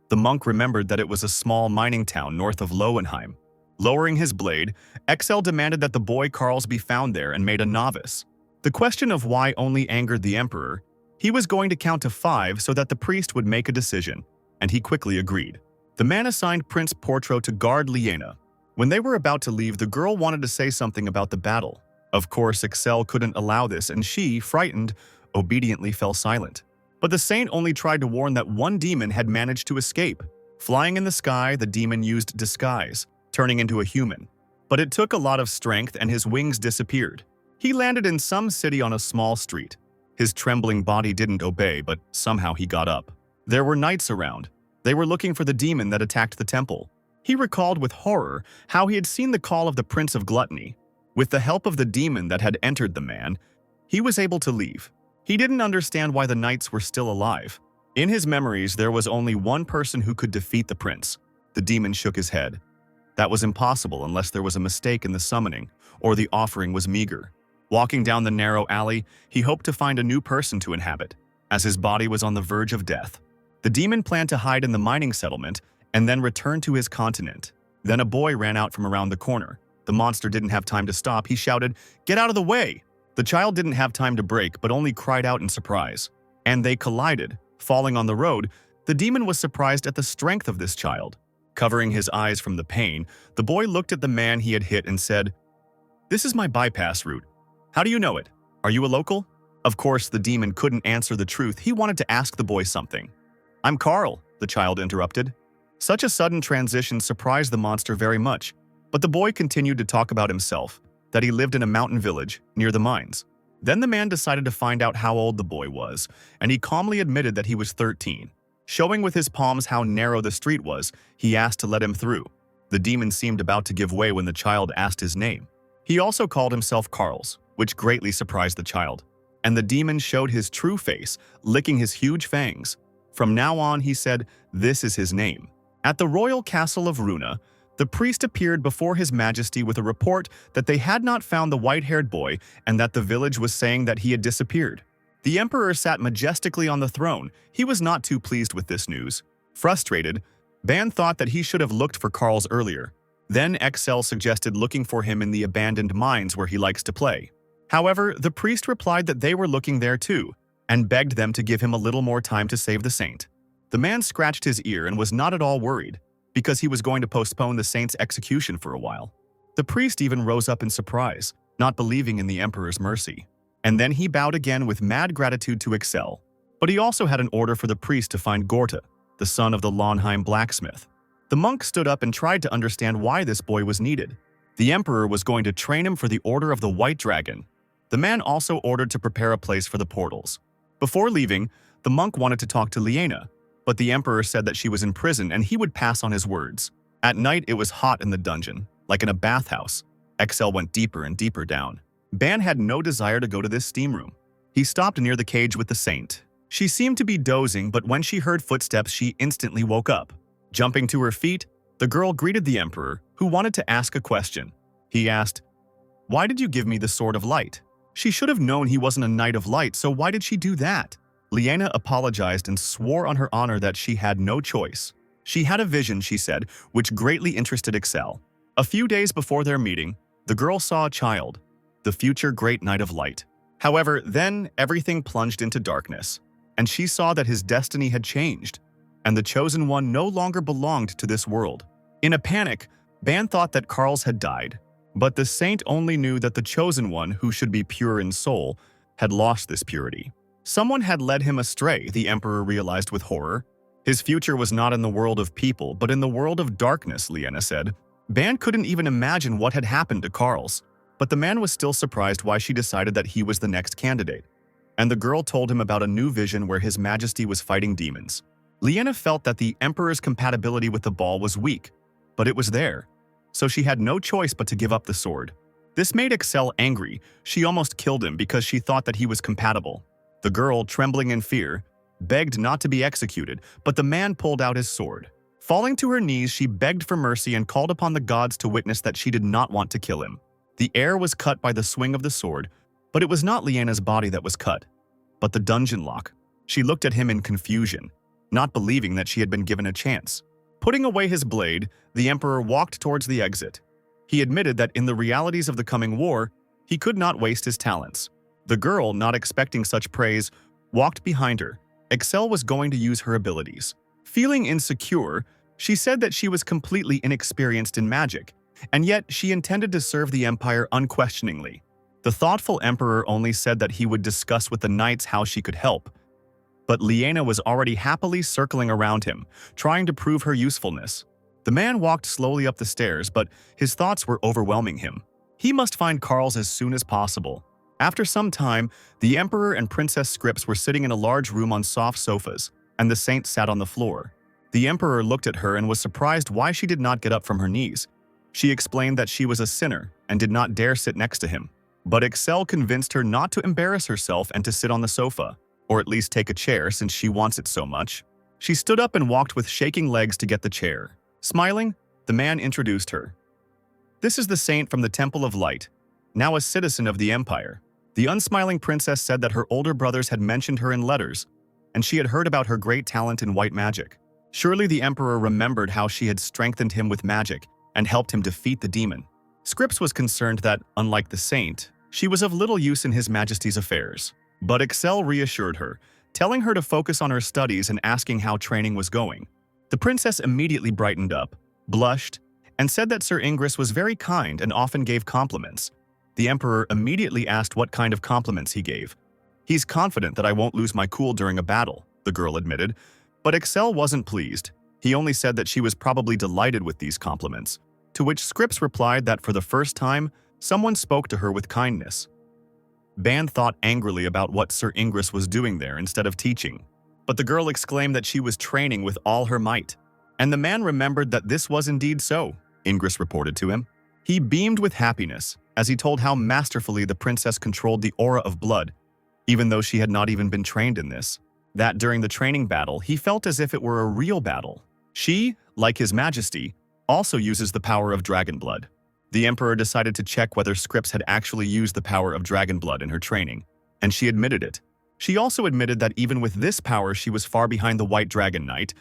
The monk remembered that it was a small mining town north of Lowenheim. Lowering his blade, Excel demanded that the boy Carls be found there and made a novice. The question of why only angered the Emperor. He was going to count to 5 so that the priest would make a decision, and he quickly agreed. The man assigned Prince Portro to guard Leanna. When they were about to leave, the girl wanted to say something about the battle. Of course, Excel couldn't allow this, and she, frightened, obediently fell silent. But the saint only tried to warn that one demon had managed to escape. Flying in the sky, the demon used disguise, turning into a human. But it took a lot of strength and his wings disappeared. He landed in some city on a small street. His trembling body didn't obey, but somehow he got up. There were knights around. They were looking for the demon that attacked the temple. He recalled with horror how he had seen the call of the Prince of Gluttony. With the help of the demon that had entered the man, he was able to leave. He didn't understand why the knights were still alive. In his memories, there was only one person who could defeat the prince. The demon shook his head. That was impossible unless there was a mistake in the summoning, or the offering was meager. Walking down the narrow alley, he hoped to find a new person to inhabit, as his body was on the verge of death. The demon planned to hide in the mining settlement and then return to his continent. Then a boy ran out from around the corner. The monster didn't have time to stop. He shouted, "Get out of the way!" The child didn't have time to break, but only cried out in surprise. And they collided, falling on the road. The demon was surprised at the strength of this child. Covering his eyes from the pain, the boy looked at the man he had hit and said, "This is my bypass route. How do you know it? Are you a local?" Of course, the demon couldn't answer the truth. He wanted to ask the boy something. "I'm Carl," the child interrupted. Such a sudden transition surprised the monster very much, but the boy continued to talk about himself, that he lived in a mountain village near the mines. Then the man decided to find out how old the boy was, and he calmly admitted that he was 13. Showing with his palms how narrow the street was, he asked to let him through. The demon seemed about to give way when the child asked his name. He also called himself Carl's, which greatly surprised the child. And the demon showed his true face, licking his huge fangs. From now on, he said, this is his name. At the royal castle of Runa, the priest appeared before his majesty with a report that they had not found the white-haired boy and that the village was saying that he had disappeared. The emperor sat majestically on the throne. He was not too pleased with this news. Frustrated, Ban thought that he should have looked for Carl's earlier. Then Excel suggested looking for him in the abandoned mines where he likes to play. However, the priest replied that they were looking there too, and begged them to give him a little more time to save the saint. The man scratched his ear and was not at all worried, because he was going to postpone the saint's execution for a while. The priest even rose up in surprise, not believing in the emperor's mercy. And then he bowed again with mad gratitude to Excel. But he also had an order for the priest to find Gorta, the son of the Launheim blacksmith. The monk stood up and tried to understand why this boy was needed. The emperor was going to train him for the Order of the White Dragon. The man also ordered to prepare a place for the portals. Before leaving, the monk wanted to talk to Liena, but the emperor said that she was in prison and he would pass on his words. At night, it was hot in the dungeon, like in a bathhouse. Excel went deeper and deeper down. Ban had no desire to go to this steam room. He stopped near the cage with the saint. She seemed to be dozing, but when she heard footsteps, she instantly woke up. Jumping to her feet, the girl greeted the emperor, who wanted to ask a question. He asked, "Why did you give me the Sword of Light?" She should have known he wasn't a Knight of Light, so why did she do that? Liena apologized and swore on her honor that she had no choice. She had a vision, she said, which greatly interested Excel. A few days before their meeting, the girl saw a child, the future great Knight of Light. However, then everything plunged into darkness, and she saw that his destiny had changed, and the Chosen One no longer belonged to this world. In a panic, Ban thought that Carl's had died, but the saint only knew that the Chosen One, who should be pure in soul, had lost this purity. Someone had led him astray, the emperor realized with horror. His future was not in the world of people, but in the world of darkness, Liena said. Ban couldn't even imagine what had happened to Carl's, but the man was still surprised why she decided that he was the next candidate. And the girl told him about a new vision where His Majesty was fighting demons. Liena felt that the emperor's compatibility with the ball was weak, but it was there, so she had no choice but to give up the sword. This made Excel angry. She almost killed him because she thought that he was compatible. The girl, trembling in fear, begged not to be executed, but the man pulled out his sword. Falling to her knees, she begged for mercy and called upon the gods to witness that she did not want to kill him. The air was cut by the swing of the sword, but it was not Liena's body that was cut, but the dungeon lock. She looked at him in confusion, not believing that she had been given a chance. Putting away his blade, the emperor walked towards the exit. He admitted that in the realities of the coming war, he could not waste his talents. The girl, not expecting such praise, walked behind her. Excel was going to use her abilities. Feeling insecure, she said that she was completely inexperienced in magic, and yet she intended to serve the empire unquestioningly. The thoughtful emperor only said that he would discuss with the knights how she could help, but Liana was already happily circling around him, trying to prove her usefulness. The man walked slowly up the stairs, but his thoughts were overwhelming him. He must find Carl's as soon as possible. After some time, the emperor and Princess Scripps were sitting in a large room on soft sofas, and the saint sat on the floor. The emperor looked at her and was surprised why she did not get up from her knees. She explained that she was a sinner and did not dare sit next to him. But Excel convinced her not to embarrass herself and to sit on the sofa, or at least take a chair since she wants it so much. She stood up and walked with shaking legs to get the chair. Smiling, the man introduced her. This is the saint from the Temple of Light, now a citizen of the Empire. The unsmiling princess said that her older brothers had mentioned her in letters, and she had heard about her great talent in white magic. Surely the emperor remembered how she had strengthened him with magic and helped him defeat the demon. Scripps was concerned that, unlike the saint, she was of little use in His Majesty's affairs. But Excel reassured her, telling her to focus on her studies and asking how training was going. The princess immediately brightened up, blushed, and said that Sir Ingress was very kind and often gave compliments. The emperor immediately asked what kind of compliments he gave. "He's confident that I won't lose my cool during a battle," the girl admitted. But Excel wasn't pleased. He only said that she was probably delighted with these compliments, to which Scripps replied that for the first time, someone spoke to her with kindness. Ban thought angrily about what Sir Ingress was doing there instead of teaching, but the girl exclaimed that she was training with all her might. And the man remembered that this was indeed so, Ingress reported to him. He beamed with happiness as he told how masterfully the princess controlled the aura of blood, even though she had not even been trained in this. That during the training battle, he felt as if it were a real battle. She, like His Majesty, also uses the power of dragon blood. The emperor decided to check whether Scripps had actually used the power of dragon blood in her training, and she admitted it. She also admitted that even with this power, she was far behind the White Dragon Knight.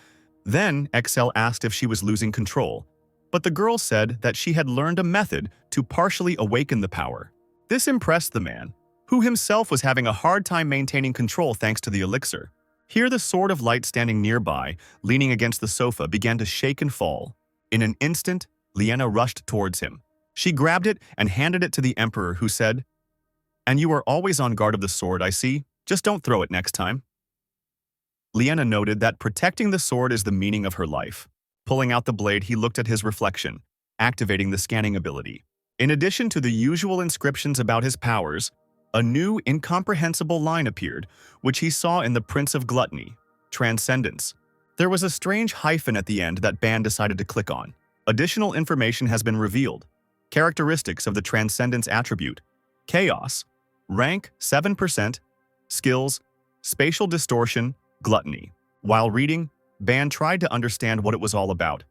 Then, Excel asked if she was losing control, but the girl said that she had learned a method to partially awaken the power. This impressed the man, who himself was having a hard time maintaining control thanks to the elixir. Here the Sword of Light standing nearby, leaning against the sofa, began to shake and fall. In an instant, Liana rushed towards him. She grabbed it and handed it to the emperor, who said, "And you are always on guard of the sword, I see. Just don't throw it next time." Liana noted that protecting the sword is the meaning of her life. Pulling out the blade, he looked at his reflection, activating the scanning ability. In addition to the usual inscriptions about his powers, a new, incomprehensible line appeared, which he saw in the Prince of Gluttony, Transcendence. There was a strange hyphen at the end that Ban decided to click on. Additional information has been revealed. Characteristics of the Transcendence attribute: Chaos, rank 7%, skills, spatial distortion, gluttony. While reading, Ban tried to understand what it was all about,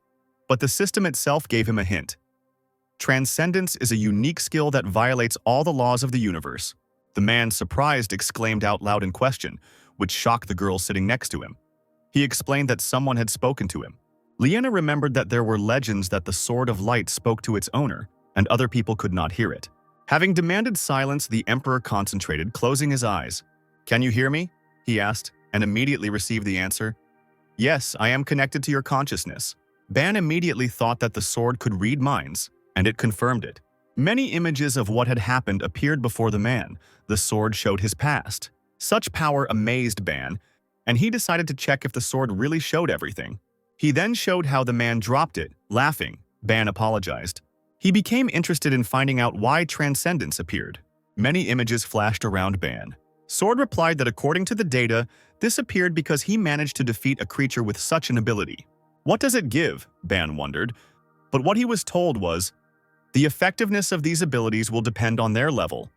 but the system itself gave him a hint. Transcendence is a unique skill that violates all the laws of the universe. The man, surprised, exclaimed out loud in question, which shocked the girl sitting next to him. He explained that someone had spoken to him. Liana remembered that there were legends that the Sword of Light spoke to its owner, and other people could not hear it. Having demanded silence, the emperor concentrated, closing his eyes. "Can you hear me?" he asked, and immediately received the answer. "Yes, I am connected to your consciousness." Ban immediately thought that the sword could read minds, and it confirmed it. Many images of what had happened appeared before the man. The sword showed his past. Such power amazed Ban, and he decided to check if the sword really showed everything. He then showed how the man dropped it, laughing. Ban apologized. He became interested in finding out why Transcendence appeared. Many images flashed around Ban. Sword replied that according to the data, this appeared because he managed to defeat a creature with such an ability. What does it give? Ban wondered. But what he was told was, the effectiveness of these abilities will depend on their level.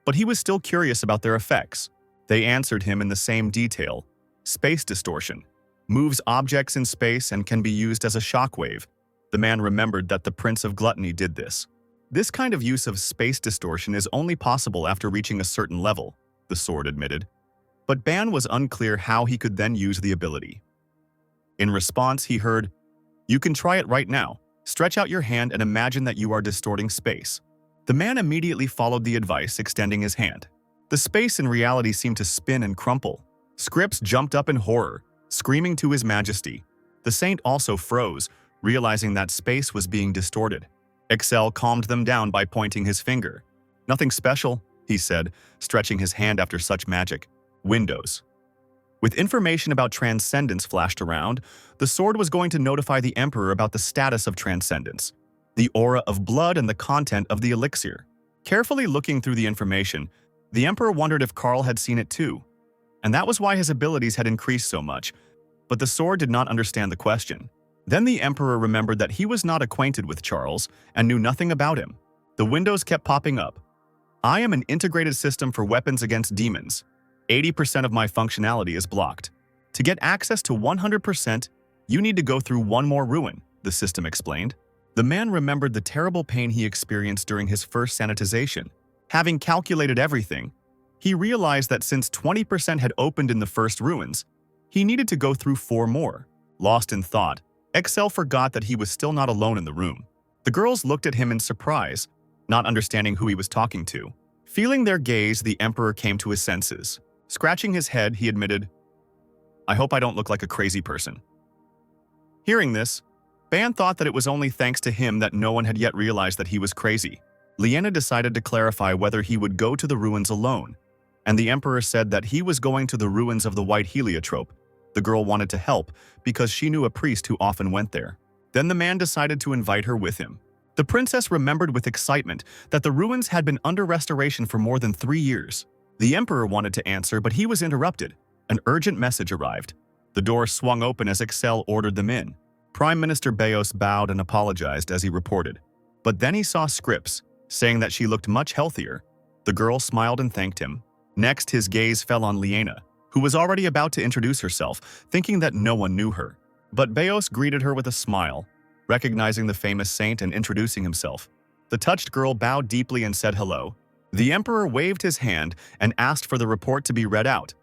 But he was still curious about their effects. They answered him in the same detail. Space distortion. Moves objects in space and can be used as a shockwave. The man remembered that the Prince of Gluttony did this. This kind of use of space distortion is only possible after reaching a certain level, the sword admitted. But Ban was unclear how he could then use the ability. In response, he heard, "You can try it right now. Stretch out your hand and imagine that you are distorting space." The man immediately followed the advice, extending his hand. The space in reality seemed to spin and crumple. Scripps jumped up in horror, screaming to His Majesty. The saint also froze, realizing that space was being distorted. Excel calmed them down by pointing his finger. "Nothing special," he said, stretching his hand after such magic. Windows. With information about transcendence flashed around, the sword was going to notify the Emperor about the status of transcendence, the aura of blood and the content of the elixir. Carefully looking through the information, the Emperor wondered if Karl had seen it too, and that was why his abilities had increased so much, but the sword did not understand the question. Then the Emperor remembered that he was not acquainted with Charles and knew nothing about him. The windows kept popping up. I am an integrated system for weapons against demons. 80% of my functionality is blocked. To get access to 100%, you need to go through one more ruin, the system explained. The man remembered the terrible pain he experienced during his first sanitization. Having calculated everything, he realized that since 20% had opened in the first ruins, he needed to go through 4 more. Lost in thought, Excel forgot that he was still not alone in the room. The girls looked at him in surprise, not understanding who he was talking to. Feeling their gaze, the Emperor came to his senses. Scratching his head, he admitted, "I hope I don't look like a crazy person." Hearing this, Ban thought that it was only thanks to him that no one had yet realized that he was crazy. Liena decided to clarify whether he would go to the ruins alone, and the Emperor said that he was going to the ruins of the White Heliotrope. The girl wanted to help because she knew a priest who often went there. Then the man decided to invite her with him. The princess remembered with excitement that the ruins had been under restoration for more than 3 years. The Emperor wanted to answer, but he was interrupted. An urgent message arrived. The door swung open as Excel ordered them in. Prime Minister Beos bowed and apologized as he reported. But then he saw Scripps, saying that she looked much healthier. The girl smiled and thanked him. Next, his gaze fell on Liena, who was already about to introduce herself, thinking that no one knew her. But Beos greeted her with a smile, recognizing the famous saint and introducing himself. The touched girl bowed deeply and said hello. The Emperor waved his hand and asked for the report to be read out,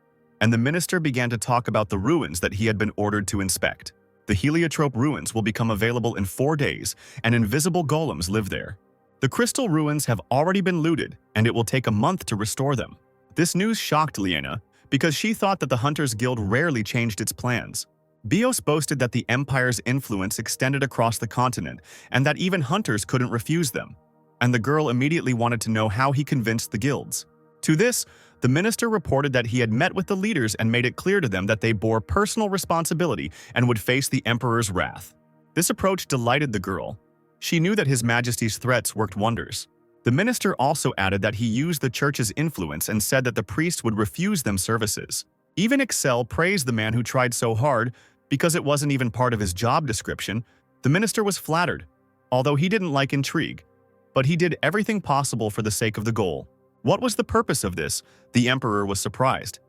and the minister began to talk about the ruins that he had been ordered to inspect. The Heliotrope ruins will become available in 4 days, and invisible golems live there. The crystal ruins have already been looted, and it will take a month to restore them. This news shocked Liena, because she thought that the Hunters Guild rarely changed its plans. Beos boasted that the Empire's influence extended across the continent, and that even hunters couldn't refuse them. And the girl immediately wanted to know how he convinced the guilds. To this, the minister reported that he had met with the leaders and made it clear to them that they bore personal responsibility and would face the Emperor's wrath. This approach delighted the girl. She knew that His Majesty's threats worked wonders. The minister also added that he used the church's influence and said that the priest would refuse them services. Even Excel praised the man who tried so hard because it wasn't even part of his job description. The minister was flattered, although he didn't like intrigue. But he did everything possible for the sake of the goal. What was the purpose of this? The Emperor was surprised.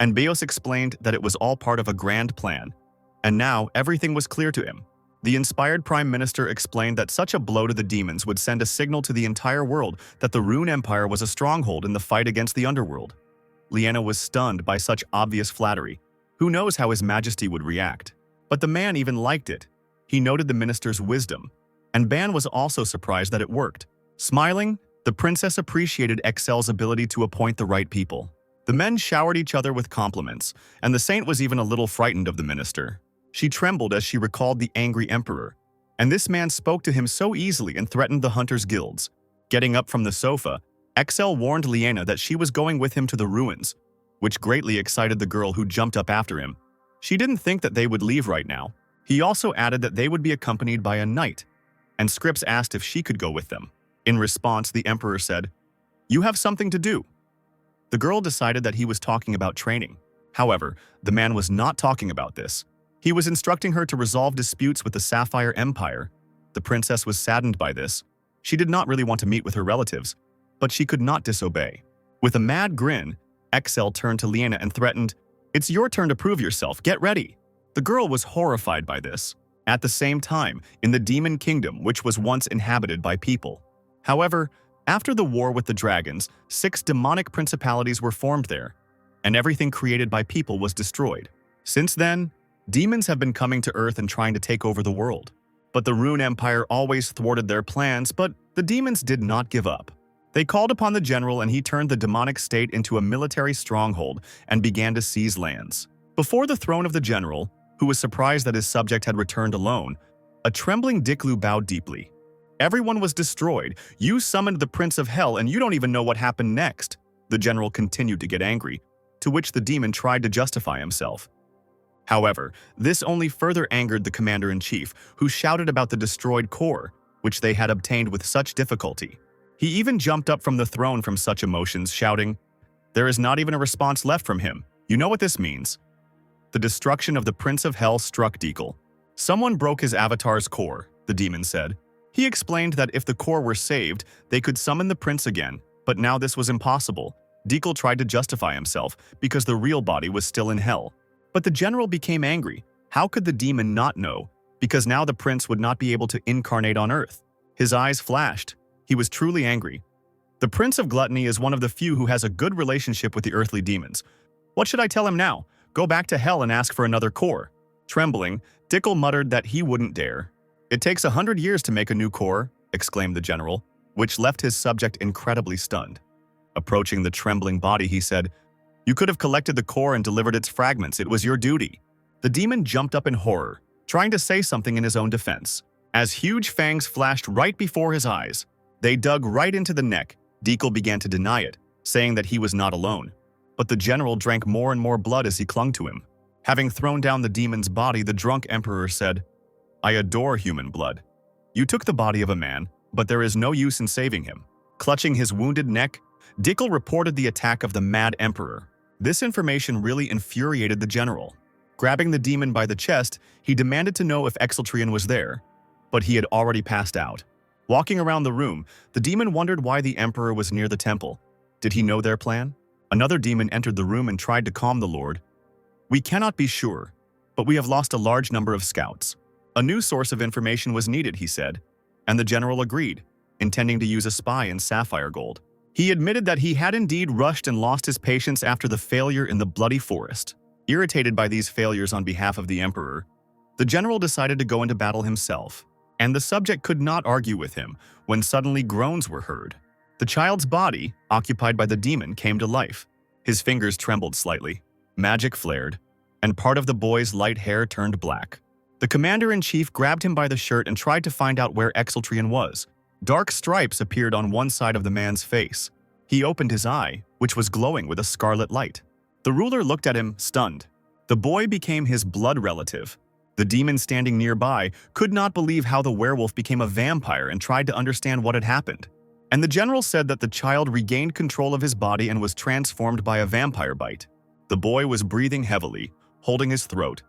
And Beos explained that it was all part of a grand plan. And now everything was clear to him. The inspired Prime Minister explained that such a blow to the demons would send a signal to the entire world that the Rune Empire was a stronghold in the fight against the underworld. Liena was stunned by such obvious flattery. Who knows how His Majesty would react? But the man even liked it. He noted the minister's wisdom. And Ban was also surprised that it worked. Smiling, the princess appreciated Excel's ability to appoint the right people. The men showered each other with compliments, and the saint was even a little frightened of the minister. She trembled as she recalled the angry emperor, and this man spoke to him so easily and threatened the hunters' guilds. Getting up from the sofa, Excel warned Liena that she was going with him to the ruins, which greatly excited the girl who jumped up after him. She didn't think that they would leave right now. He also added that they would be accompanied by a knight, and Scripps asked if she could go with them. In response, the Emperor said, "You have something to do." The girl decided that he was talking about training. However, the man was not talking about this. He was instructing her to resolve disputes with the Sapphire Empire. The princess was saddened by this. She did not really want to meet with her relatives, but she could not disobey. With a mad grin, Excel turned to Liena and threatened, "It's your turn to prove yourself, get ready." The girl was horrified by this. At the same time, in the Demon Kingdom, which was once inhabited by people. However, after the war with the dragons, 6 demonic principalities were formed there, and everything created by people was destroyed. Since then, demons have been coming to Earth and trying to take over the world. But the Rune Empire always thwarted their plans, but the demons did not give up. They called upon the general and he turned the demonic state into a military stronghold and began to seize lands. Before the throne of the general, who was surprised that his subject had returned alone, a trembling Diklu bowed deeply. "Everyone was destroyed. You summoned the Prince of Hell and you don't even know what happened next." The general continued to get angry, to which the demon tried to justify himself. However, this only further angered the commander-in-chief, who shouted about the destroyed core, which they had obtained with such difficulty. He even jumped up from the throne from such emotions, shouting, "There is not even a response left from him. You know what this means." The destruction of the Prince of Hell struck Dekel. Someone broke his avatar's core, the demon said. He explained that if the core were saved, they could summon the prince again, but now this was impossible. Dekel tried to justify himself because the real body was still in hell. But the general became angry. How could the demon not know? Because now the prince would not be able to incarnate on Earth. His eyes flashed. He was truly angry. The Prince of Gluttony is one of the few who has a good relationship with the earthly demons. What should I tell him now? Go back to hell and ask for another core. Trembling, Dekel muttered that he wouldn't dare. "It takes 100 years to make a new core," exclaimed the general, which left his subject incredibly stunned. Approaching the trembling body, he said, "You could have collected the core and delivered its fragments. It was your duty." The demon jumped up in horror, trying to say something in his own defense. As huge fangs flashed right before his eyes, they dug right into the neck. Dekel began to deny it, saying that he was not alone. But the general drank more and more blood as he clung to him. Having thrown down the demon's body, the drunk emperor said, "I adore human blood. You took the body of a man, but there is no use in saving him." Clutching his wounded neck, Dekel reported the attack of the mad emperor. This information really infuriated the general. Grabbing the demon by the chest, he demanded to know if Exeltrian was there, but he had already passed out. Walking around the room, the demon wondered why the emperor was near the temple. Did he know their plan? Another demon entered the room and tried to calm the lord. "We cannot be sure, but we have lost a large number of scouts." A new source of information was needed, he said, and the general agreed, intending to use a spy in sapphire gold. He admitted that he had indeed rushed and lost his patience after the failure in the bloody forest. Irritated by these failures on behalf of the emperor, the general decided to go into battle himself, and the subject could not argue with him when suddenly groans were heard. The child's body, occupied by the demon, came to life. His fingers trembled slightly, magic flared, and part of the boy's light hair turned black. The commander-in-chief grabbed him by the shirt and tried to find out where Exeltrian was. Dark stripes appeared on one side of the man's face. He opened his eye, which was glowing with a scarlet light. The ruler looked at him, stunned. The boy became his blood relative. The demon standing nearby could not believe how the werewolf became a vampire and tried to understand what had happened. And the general said that the child regained control of his body and was transformed by a vampire bite. The boy was breathing heavily, holding his throat,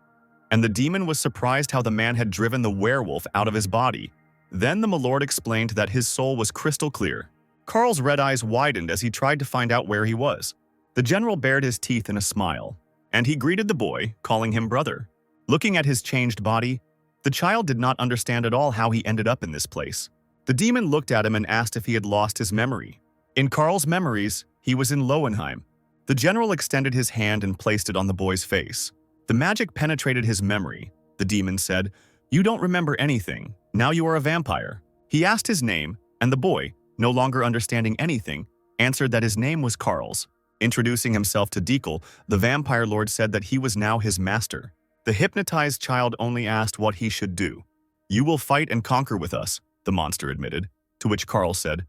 and the demon was surprised how the man had driven the werewolf out of his body. Then the milord explained that his soul was crystal clear. Carl's red eyes widened as he tried to find out where he was. The general bared his teeth in a smile, and he greeted the boy, calling him brother. Looking at his changed body, the child did not understand at all how he ended up in this place. The demon looked at him and asked if he had lost his memory. In Carl's memories, he was in Lowenheim. The general extended his hand and placed it on the boy's face. The magic penetrated his memory. The demon said, "You don't remember anything. Now you are a vampire." He asked his name, and the boy, no longer understanding anything, answered that his name was Carl's. Introducing himself to Dekel, the vampire lord said that he was now his master. The hypnotized child only asked what he should do. "You will fight and conquer with us," the monster admitted, to which Carl said,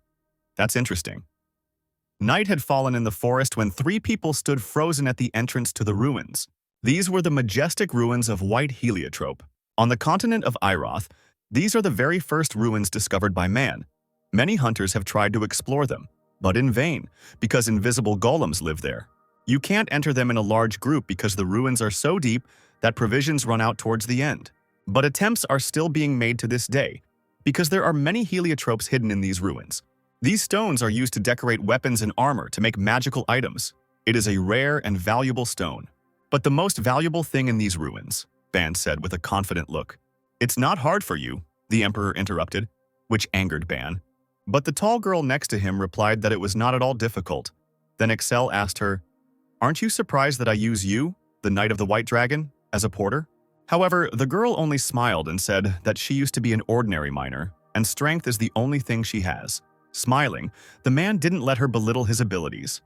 "That's interesting." Night had fallen in the forest when 3 people stood frozen at the entrance to the ruins. These were the majestic ruins of White Heliotrope. On the continent of Iroth, these are the very first ruins discovered by man. Many hunters have tried to explore them, but in vain, because invisible golems live there. You can't enter them in a large group because the ruins are so deep that provisions run out towards the end. But attempts are still being made to this day, because there are many heliotropes hidden in these ruins. These stones are used to decorate weapons and armor to make magical items. It is a rare and valuable stone. But the most valuable thing in these ruins, Ban said with a confident look. "It's not hard for you," the emperor interrupted, which angered Ban. But the tall girl next to him replied that it was not at all difficult. Then Excel asked her, "Aren't you surprised that I use you, the Knight of the White Dragon, as a porter?" However, the girl only smiled and said that she used to be an ordinary miner, and strength is the only thing she has. Smiling, the man didn't let her belittle his abilities.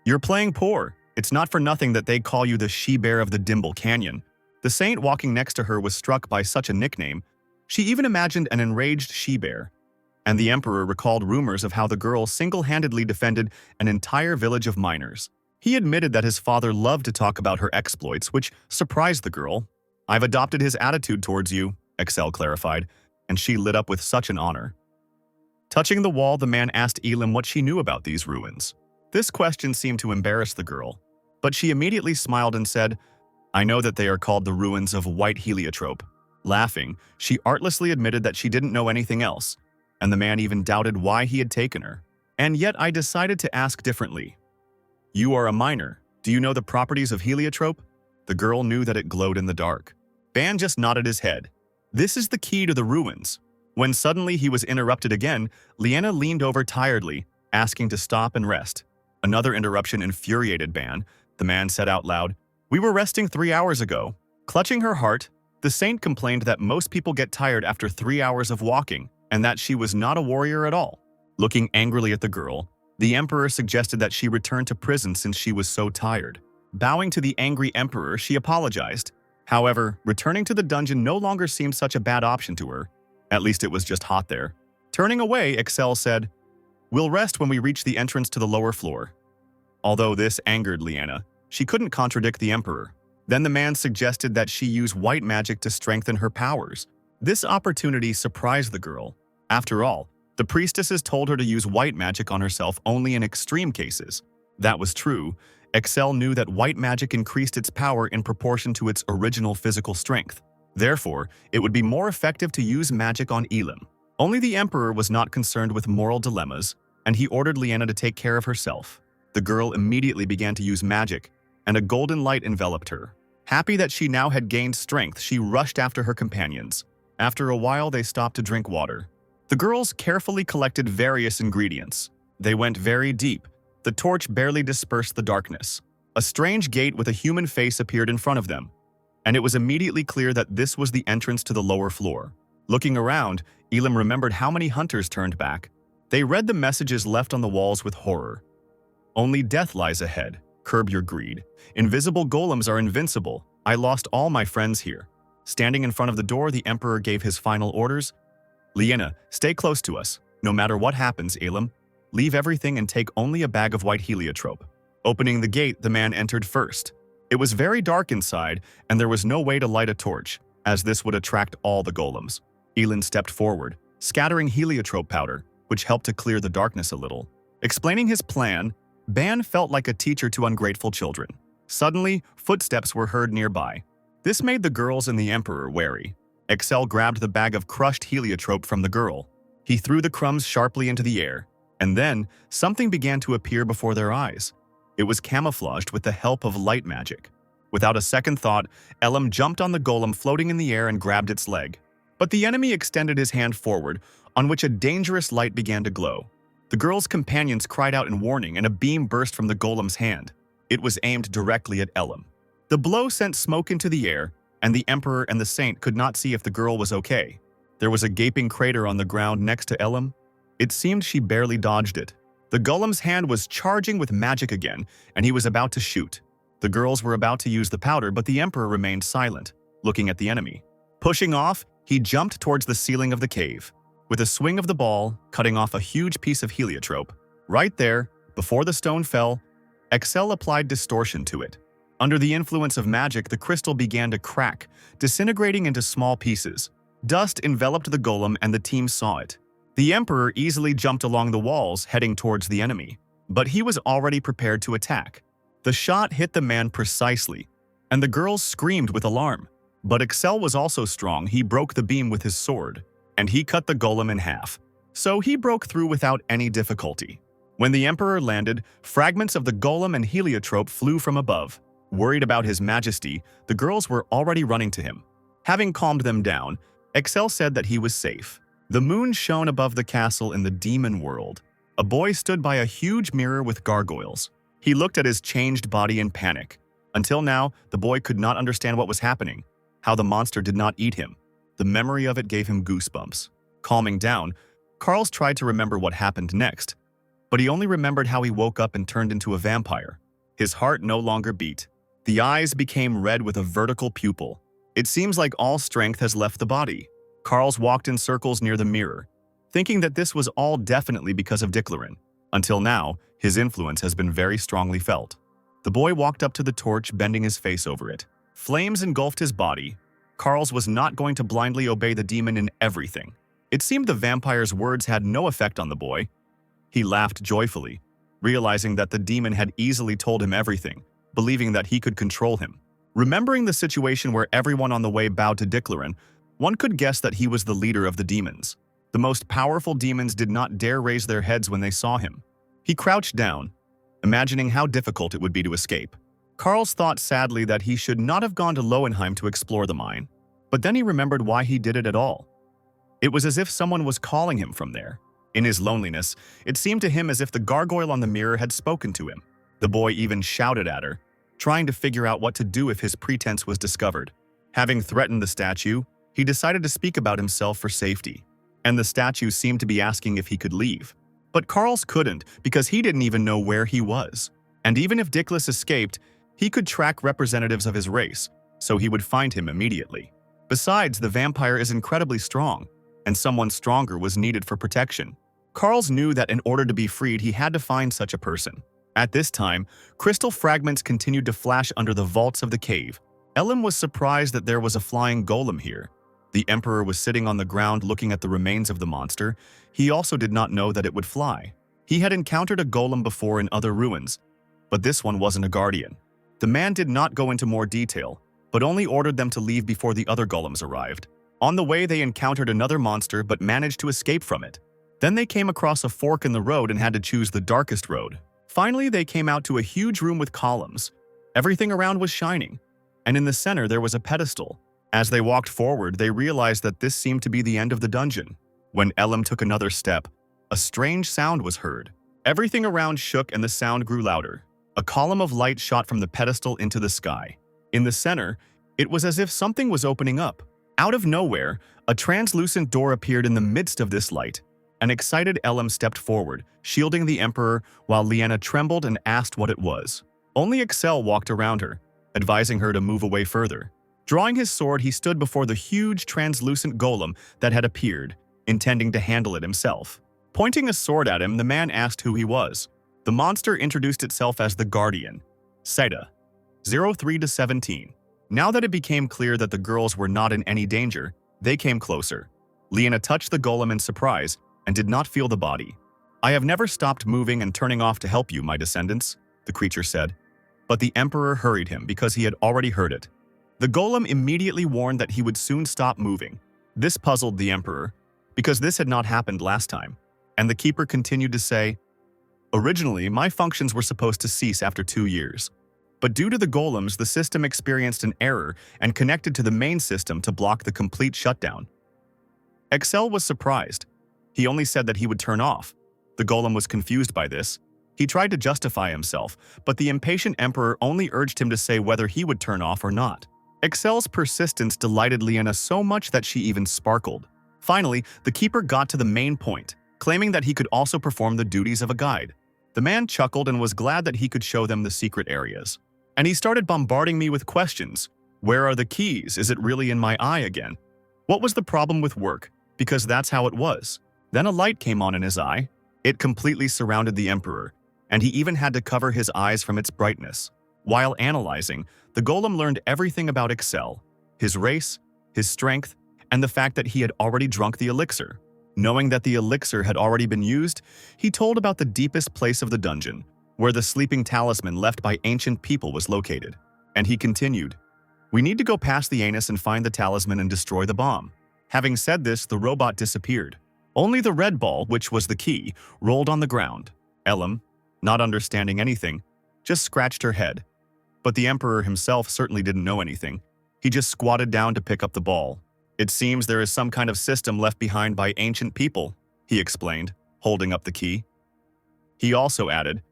"You're playing poor. It's not for nothing that they call you the she-bear of the Dimble Canyon." The saint walking next to her was struck by such a nickname. She even imagined an enraged she-bear. and the emperor recalled rumors of how the girl single-handedly defended an entire village of miners. He admitted that his father loved to talk about her exploits, which surprised the girl. "I've adopted his attitude towards you," Excel clarified, and she lit up with such an honor. Touching the wall, the man asked Elam what she knew about these ruins. This question seemed to embarrass the girl, but she immediately smiled and said, "I know that they are called the ruins of white heliotrope." Laughing, she artlessly admitted that she didn't know anything else, and the man even doubted why he had taken her. "And yet I decided to ask differently. You are a miner. Do you know the properties of heliotrope?" The girl knew that it glowed in the dark. Ban just nodded his head. "This is the key to the ruins." When suddenly he was interrupted again, Liana leaned over tiredly, asking to stop and rest. Another interruption infuriated Ban. The man said out loud, "We were resting 3 hours ago." Clutching her heart, the saint complained that most people get tired after 3 hours of walking, and that she was not a warrior at all. Looking angrily at the girl, the emperor suggested that she return to prison since she was so tired. Bowing to the angry emperor, she apologized. However, returning to the dungeon no longer seemed such a bad option to her. At least it was just hot there. Turning away, Excel said, "We'll rest when we reach the entrance to the lower floor." Although this angered Liana, she couldn't contradict the emperor. Then the man suggested that she use white magic to strengthen her powers. This opportunity surprised the girl. After all, the priestesses told her to use white magic on herself only in extreme cases. That was true. Excel knew that white magic increased its power in proportion to its original physical strength. Therefore, it would be more effective to use magic on Elam. Only the emperor was not concerned with moral dilemmas, and he ordered Liana to take care of herself. The girl immediately began to use magic, and a golden light enveloped her. Happy that she now had gained strength, she rushed after her companions. After a while, they stopped to drink water. The girls carefully collected various ingredients. They went very deep. The torch barely dispersed the darkness. A strange gate with a human face appeared in front of them, and it was immediately clear that this was the entrance to the lower floor. Looking around, Elam remembered how many hunters turned back. They read the messages left on the walls with horror. "Only death lies ahead. Curb your greed. Invisible golems are invincible. I lost all my friends here." Standing in front of the door, the emperor gave his final orders. "Liana, stay close to us. No matter what happens, Elam, leave everything and take only a bag of white heliotrope." Opening the gate, the man entered first. It was very dark inside, and there was no way to light a torch, as this would attract all the golems. Elam stepped forward, scattering heliotrope powder, which helped to clear the darkness a little. Explaining his plan, Ban felt like a teacher to ungrateful children. Suddenly, footsteps were heard nearby. This made the girls and the emperor wary. Excel grabbed the bag of crushed heliotrope from the girl. He threw the crumbs sharply into the air, and then something began to appear before their eyes. It was camouflaged with the help of light magic. Without a second thought, Elam jumped on the golem floating in the air and grabbed its leg. But the enemy extended his hand forward, on which a dangerous light began to glow. The girl's companions cried out in warning, and a beam burst from the golem's hand. It was aimed directly at Elam. The blow sent smoke into the air, and the emperor and the saint could not see if the girl was okay. There was a gaping crater on the ground next to Elam. It seemed she barely dodged it. The golem's hand was charging with magic again, and he was about to shoot. The girls were about to use the powder, but the emperor remained silent, looking at the enemy. Pushing off, he jumped towards the ceiling of the cave. With a swing of the ball, cutting off a huge piece of heliotrope. Right there, before the stone fell, Excel applied distortion to it. Under the influence of magic, the crystal began to crack, disintegrating into small pieces. Dust enveloped the golem, and the team saw it. The emperor easily jumped along the walls, heading towards the enemy. But he was already prepared to attack. The shot hit the man precisely, and the girls screamed with alarm. But Excel was also strong. He broke the beam with his sword, and he cut the golem in half. So he broke through without any difficulty. When the emperor landed, fragments of the golem and heliotrope flew from above. Worried about his majesty, the girls were already running to him. Having calmed them down, Excel said that he was safe. The moon shone above the castle in the demon world. A boy stood by a huge mirror with gargoyles. He looked at his changed body in panic. Until now, the boy could not understand what was happening, how the monster did not eat him. The memory of it gave him goosebumps. Calming down, Carls tried to remember what happened next, but he only remembered how he woke up and turned into a vampire. His heart no longer beat. The eyes became red with a vertical pupil. It seems like all strength has left the body. Carls walked in circles near the mirror. thinking that this was all definitely because of Diclerin. Until now, his influence has been very strongly felt. The boy walked up to the torch, bending his face over it. Flames engulfed his body. Carls was not going to blindly obey the demon in everything. It seemed the vampire's words had no effect on the boy. He laughed joyfully, realizing that the demon had easily told him everything, believing that he could control him. Remembering the situation where everyone on the way bowed to Diclerin, one could guess that he was the leader of the demons. The most powerful demons did not dare raise their heads when they saw him. He crouched down, imagining how difficult it would be to escape. Carls thought sadly that he should not have gone to Lowenheim to explore the mine, but then he remembered why he did it at all. It was as if someone was calling him from there. In his loneliness, it seemed to him as if the gargoyle on the mirror had spoken to him. The boy even shouted at her, trying to figure out what to do if his pretense was discovered. Having threatened the statue, he decided to speak about himself for safety, and the statue seemed to be asking if he could leave. But Carls couldn't because he didn't even know where he was. And even if Dickless escaped, he could track representatives of his race, so he would find him immediately. Besides, the vampire is incredibly strong, and someone stronger was needed for protection. Carls knew that in order to be freed, he had to find such a person. At this time, crystal fragments continued to flash under the vaults of the cave. Elim was surprised that there was a flying golem here. The Emperor was sitting on the ground looking at the remains of the monster. He also did not know that it would fly. He had encountered a golem before in other ruins, but this one wasn't a guardian. The man did not go into more detail, but only ordered them to leave before the other golems arrived. On the way, they encountered another monster but managed to escape from it. Then they came across a fork in the road and had to choose the darkest road. Finally, they came out to a huge room with columns. Everything around was shining, and in the center there was a pedestal. As they walked forward, they realized that this seemed to be the end of the dungeon. When Elim took another step, a strange sound was heard. Everything around shook and the sound grew louder. A column of light shot from the pedestal into the sky. In the center, it was as if something was opening up. Out of nowhere, a translucent door appeared in the midst of this light. An excited Elim stepped forward, shielding the Emperor, while Liana trembled and asked what it was. Only Excel walked around her, advising her to move away further. Drawing his sword, he stood before the huge translucent golem that had appeared, intending to handle it himself. Pointing a sword at him, the man asked who he was. The monster introduced itself as the Guardian, Seda, 03 to 17. Now that it became clear that the girls were not in any danger, they came closer. Liana touched the golem in surprise and did not feel the body. "I have never stopped moving and turning off to help you, my descendants," the creature said. But the Emperor hurried him because he had already heard it. The golem immediately warned that he would soon stop moving. This puzzled the Emperor, because this had not happened last time. And the Keeper continued to say, "Originally, my functions were supposed to cease after 2 years. But due to the golems, the system experienced an error and connected to the main system to block the complete shutdown." Excel was surprised. He only said that he would turn off. The golem was confused by this. He tried to justify himself, but the impatient Emperor only urged him to say whether he would turn off or not. Excel's persistence delighted Liana so much that she even sparkled. Finally, the Keeper got to the main point, claiming that he could also perform the duties of a guide. The man chuckled and was glad that he could show them the secret areas. And he started bombarding me with questions. Where are the keys? Is it really in my eye again? What was the problem with work? Because that's how it was. Then a light came on in his eye. It completely surrounded the Emperor, and he even had to cover his eyes from its brightness. While analyzing, the golem learned everything about Excel, his race, his strength, and the fact that he had already drunk the elixir. Knowing that the elixir had already been used, he told about the deepest place of the dungeon, where the sleeping talisman left by ancient people was located. And he continued, "We need to go past the anus and find the talisman and destroy the bomb." Having said this, the robot disappeared. Only the red ball, which was the key, rolled on the ground. Elim, not understanding anything, just scratched her head. But the Emperor himself certainly didn't know anything. He just squatted down to pick up the ball. "It seems there is some kind of system left behind by ancient people," he explained, holding up the key. He also added,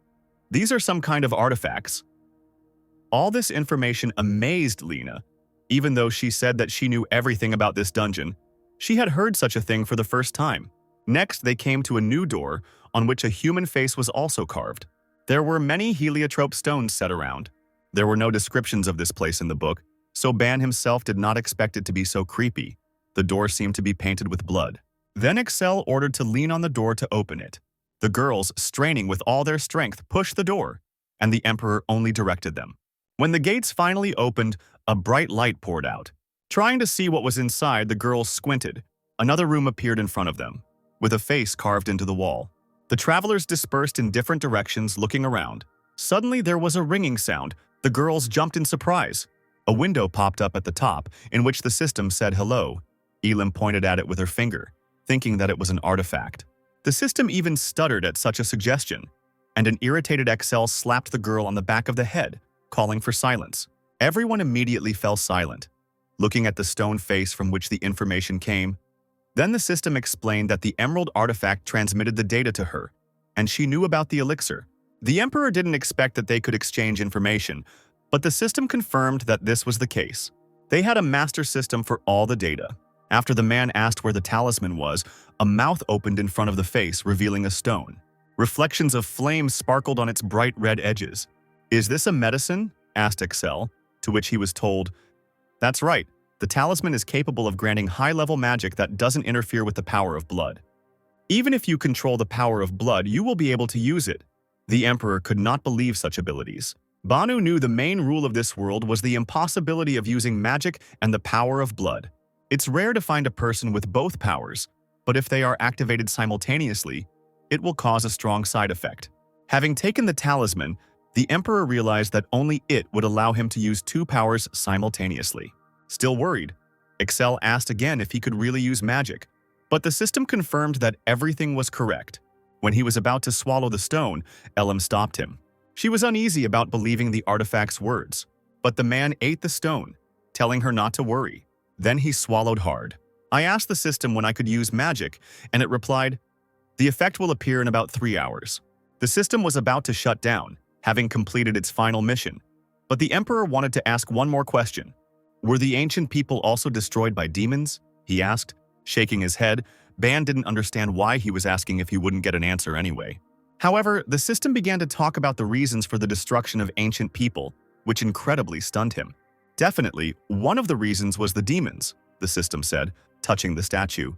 "These are some kind of artifacts." All this information amazed Lena. Even though she said that she knew everything about this dungeon, she had heard such a thing for the first time. Next, they came to a new door on which a human face was also carved. There were many heliotrope stones set around. There were no descriptions of this place in the book, so Ban himself did not expect it to be so creepy. The door seemed to be painted with blood. Then Excel ordered to lean on the door to open it. The girls, straining with all their strength, pushed the door, and the Emperor only directed them. When the gates finally opened, a bright light poured out. Trying to see what was inside, the girls squinted. Another room appeared in front of them, with a face carved into the wall. The travelers dispersed in different directions, looking around. Suddenly, there was a ringing sound. The girls jumped in surprise. A window popped up at the top, in which the system said hello. Elim pointed at it with her finger, thinking that it was an artifact. The system even stuttered at such a suggestion, and an irritated Excel slapped the girl on the back of the head, calling for silence. Everyone immediately fell silent, looking at the stone face from which the information came. Then the system explained that the emerald artifact transmitted the data to her, and she knew about the elixir. The Emperor didn't expect that they could exchange information, but the system confirmed that this was the case. They had a master system for all the data. After the man asked where the talisman was, a mouth opened in front of the face, revealing a stone. Reflections of flame sparkled on its bright red edges. "Is this a medicine?" asked Excel, to which he was told, "That's right. The talisman is capable of granting high-level magic that doesn't interfere with the power of blood. Even if you control the power of blood, you will be able to use it." The Emperor could not believe such abilities. Banu knew the main rule of this world was the impossibility of using magic and the power of blood. It's rare to find a person with both powers, but if they are activated simultaneously, it will cause a strong side effect. Having taken the talisman, the Emperor realized that only it would allow him to use two powers simultaneously. Still worried, Excel asked again if he could really use magic, but the system confirmed that everything was correct. When he was about to swallow the stone, Elim stopped him. She was uneasy about believing the artifact's words, but the man ate the stone, telling her not to worry. Then he swallowed hard. I asked the system when I could use magic, and it replied, "The effect will appear in about 3 hours." The system was about to shut down, having completed its final mission, but the Emperor wanted to ask one more question. "Were the ancient people also destroyed by demons?" he asked, shaking his head. Ban didn't understand why he was asking if he wouldn't get an answer anyway. However, the system began to talk about the reasons for the destruction of ancient people, which incredibly stunned him. Definitely, one of the reasons was the demons, the system said, touching the statue.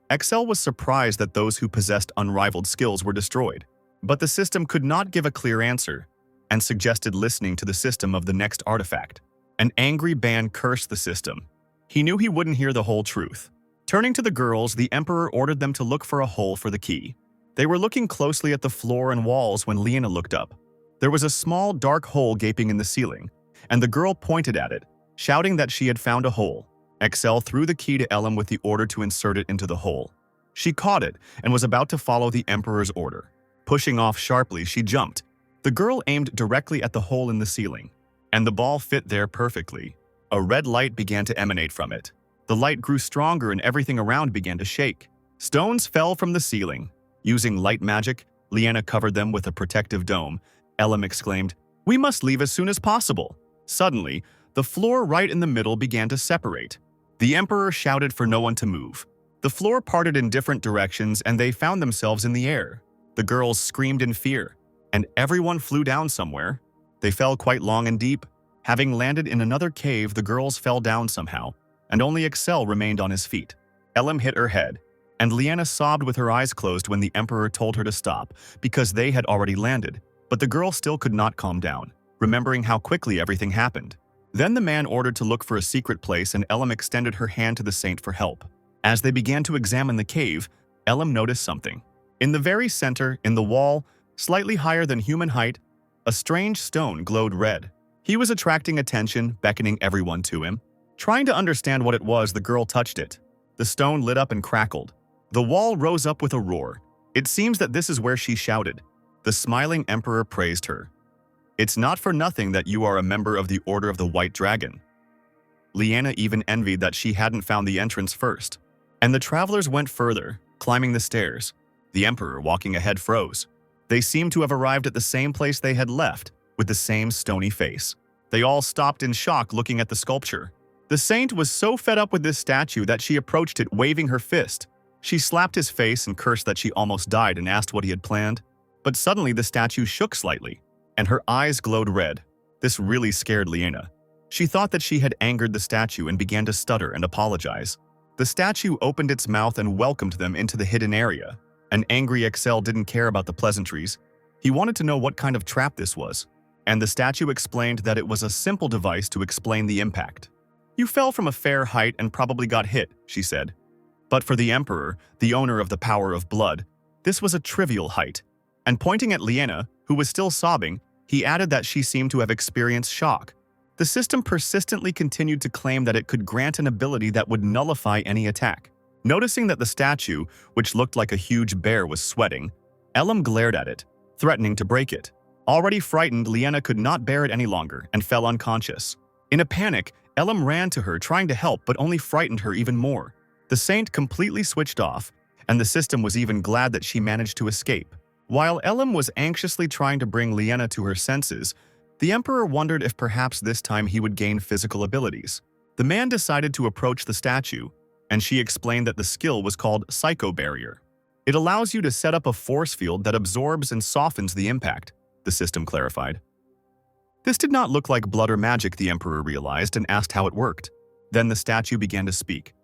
Excel was surprised that those who possessed unrivaled skills were destroyed, but the system could not give a clear answer, and suggested listening to the system of the next artifact. An angry Ban cursed the system. He knew he wouldn't hear the whole truth. Turning to the girls, the Emperor ordered them to look for a hole for the key. They were looking closely at the floor and walls when Liana looked up. There was a small, dark hole gaping in the ceiling, and the girl pointed at it, shouting that she had found a hole. Excel threw the key to Elim with the order to insert it into the hole. She caught it and was about to follow the Emperor's order. Pushing off sharply, she jumped. The girl aimed directly at the hole in the ceiling, and the ball fit there perfectly. A red light began to emanate from it. The light grew stronger and everything around began to shake. Stones fell from the ceiling. Using light magic, Liana covered them with a protective dome. Elim exclaimed, "We must leave as soon as possible." Suddenly, the floor right in the middle began to separate. The Emperor shouted for no one to move. The floor parted in different directions and they found themselves in the air. The girls screamed in fear, and everyone flew down somewhere. They fell quite long and deep. Having landed in another cave, the girls fell down somehow, and only Excel remained on his feet. Elim hit her head, and Liana sobbed with her eyes closed when the Emperor told her to stop, because they had already landed. But the girl still could not calm down, remembering how quickly everything happened. Then the man ordered to look for a secret place, and Elim extended her hand to the saint for help. As they began to examine the cave, Elim noticed something. In the very center, in the wall, slightly higher than human height, a strange stone glowed red. He was attracting attention, beckoning everyone to him. Trying to understand what it was, the girl touched it. The stone lit up and crackled. The wall rose up with a roar. It seems that this is where she shouted. The smiling Emperor praised her. "It's not for nothing that you are a member of the Order of the White Dragon." Liana even envied that she hadn't found the entrance first. And the travelers went further, climbing the stairs. The Emperor, walking ahead, froze. They seemed to have arrived at the same place they had left, with the same stony face. They all stopped in shock looking at the sculpture. The saint was so fed up with this statue that she approached it waving her fist. She slapped his face and cursed that she almost died and asked what he had planned. But suddenly the statue shook slightly, and her eyes glowed red. This really scared Liana. She thought that she had angered the statue and began to stutter and apologize. The statue opened its mouth and welcomed them into the hidden area. An angry Excel didn't care about the pleasantries. He wanted to know what kind of trap this was. And the statue explained that it was a simple device to explain the impact. "You fell from a fair height and probably got hit," she said. But for the Emperor, the owner of the power of blood, this was a trivial height. And pointing at Liena, who was still sobbing, he added that she seemed to have experienced shock. The system persistently continued to claim that it could grant an ability that would nullify any attack. Noticing that the statue, which looked like a huge bear, was sweating, Elam glared at it, threatening to break it. Already frightened, Liena could not bear it any longer and fell unconscious. In a panic, Elam ran to her, trying to help, but only frightened her even more. The saint completely switched off, and the system was even glad that she managed to escape. While Elam was anxiously trying to bring Liena to her senses, the Emperor wondered if perhaps this time he would gain physical abilities. The man decided to approach the statue, and she explained that the skill was called Psycho Barrier. It allows you to set up a force field that absorbs and softens the impact, the system clarified. This did not look like blood or magic, the Emperor realized, and asked how it worked. Then the statue began to speak.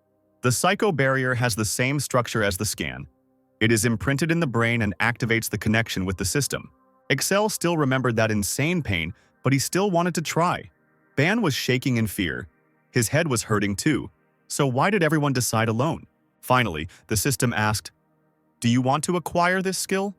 The Psycho Barrier has the same structure as the scan. It is imprinted in the brain and activates the connection with the system. Excel still remembered that insane pain, but he still wanted to try. Ban was shaking in fear. His head was hurting too. So why did everyone decide alone? Finally, the system asked, "Do you want to acquire this skill?"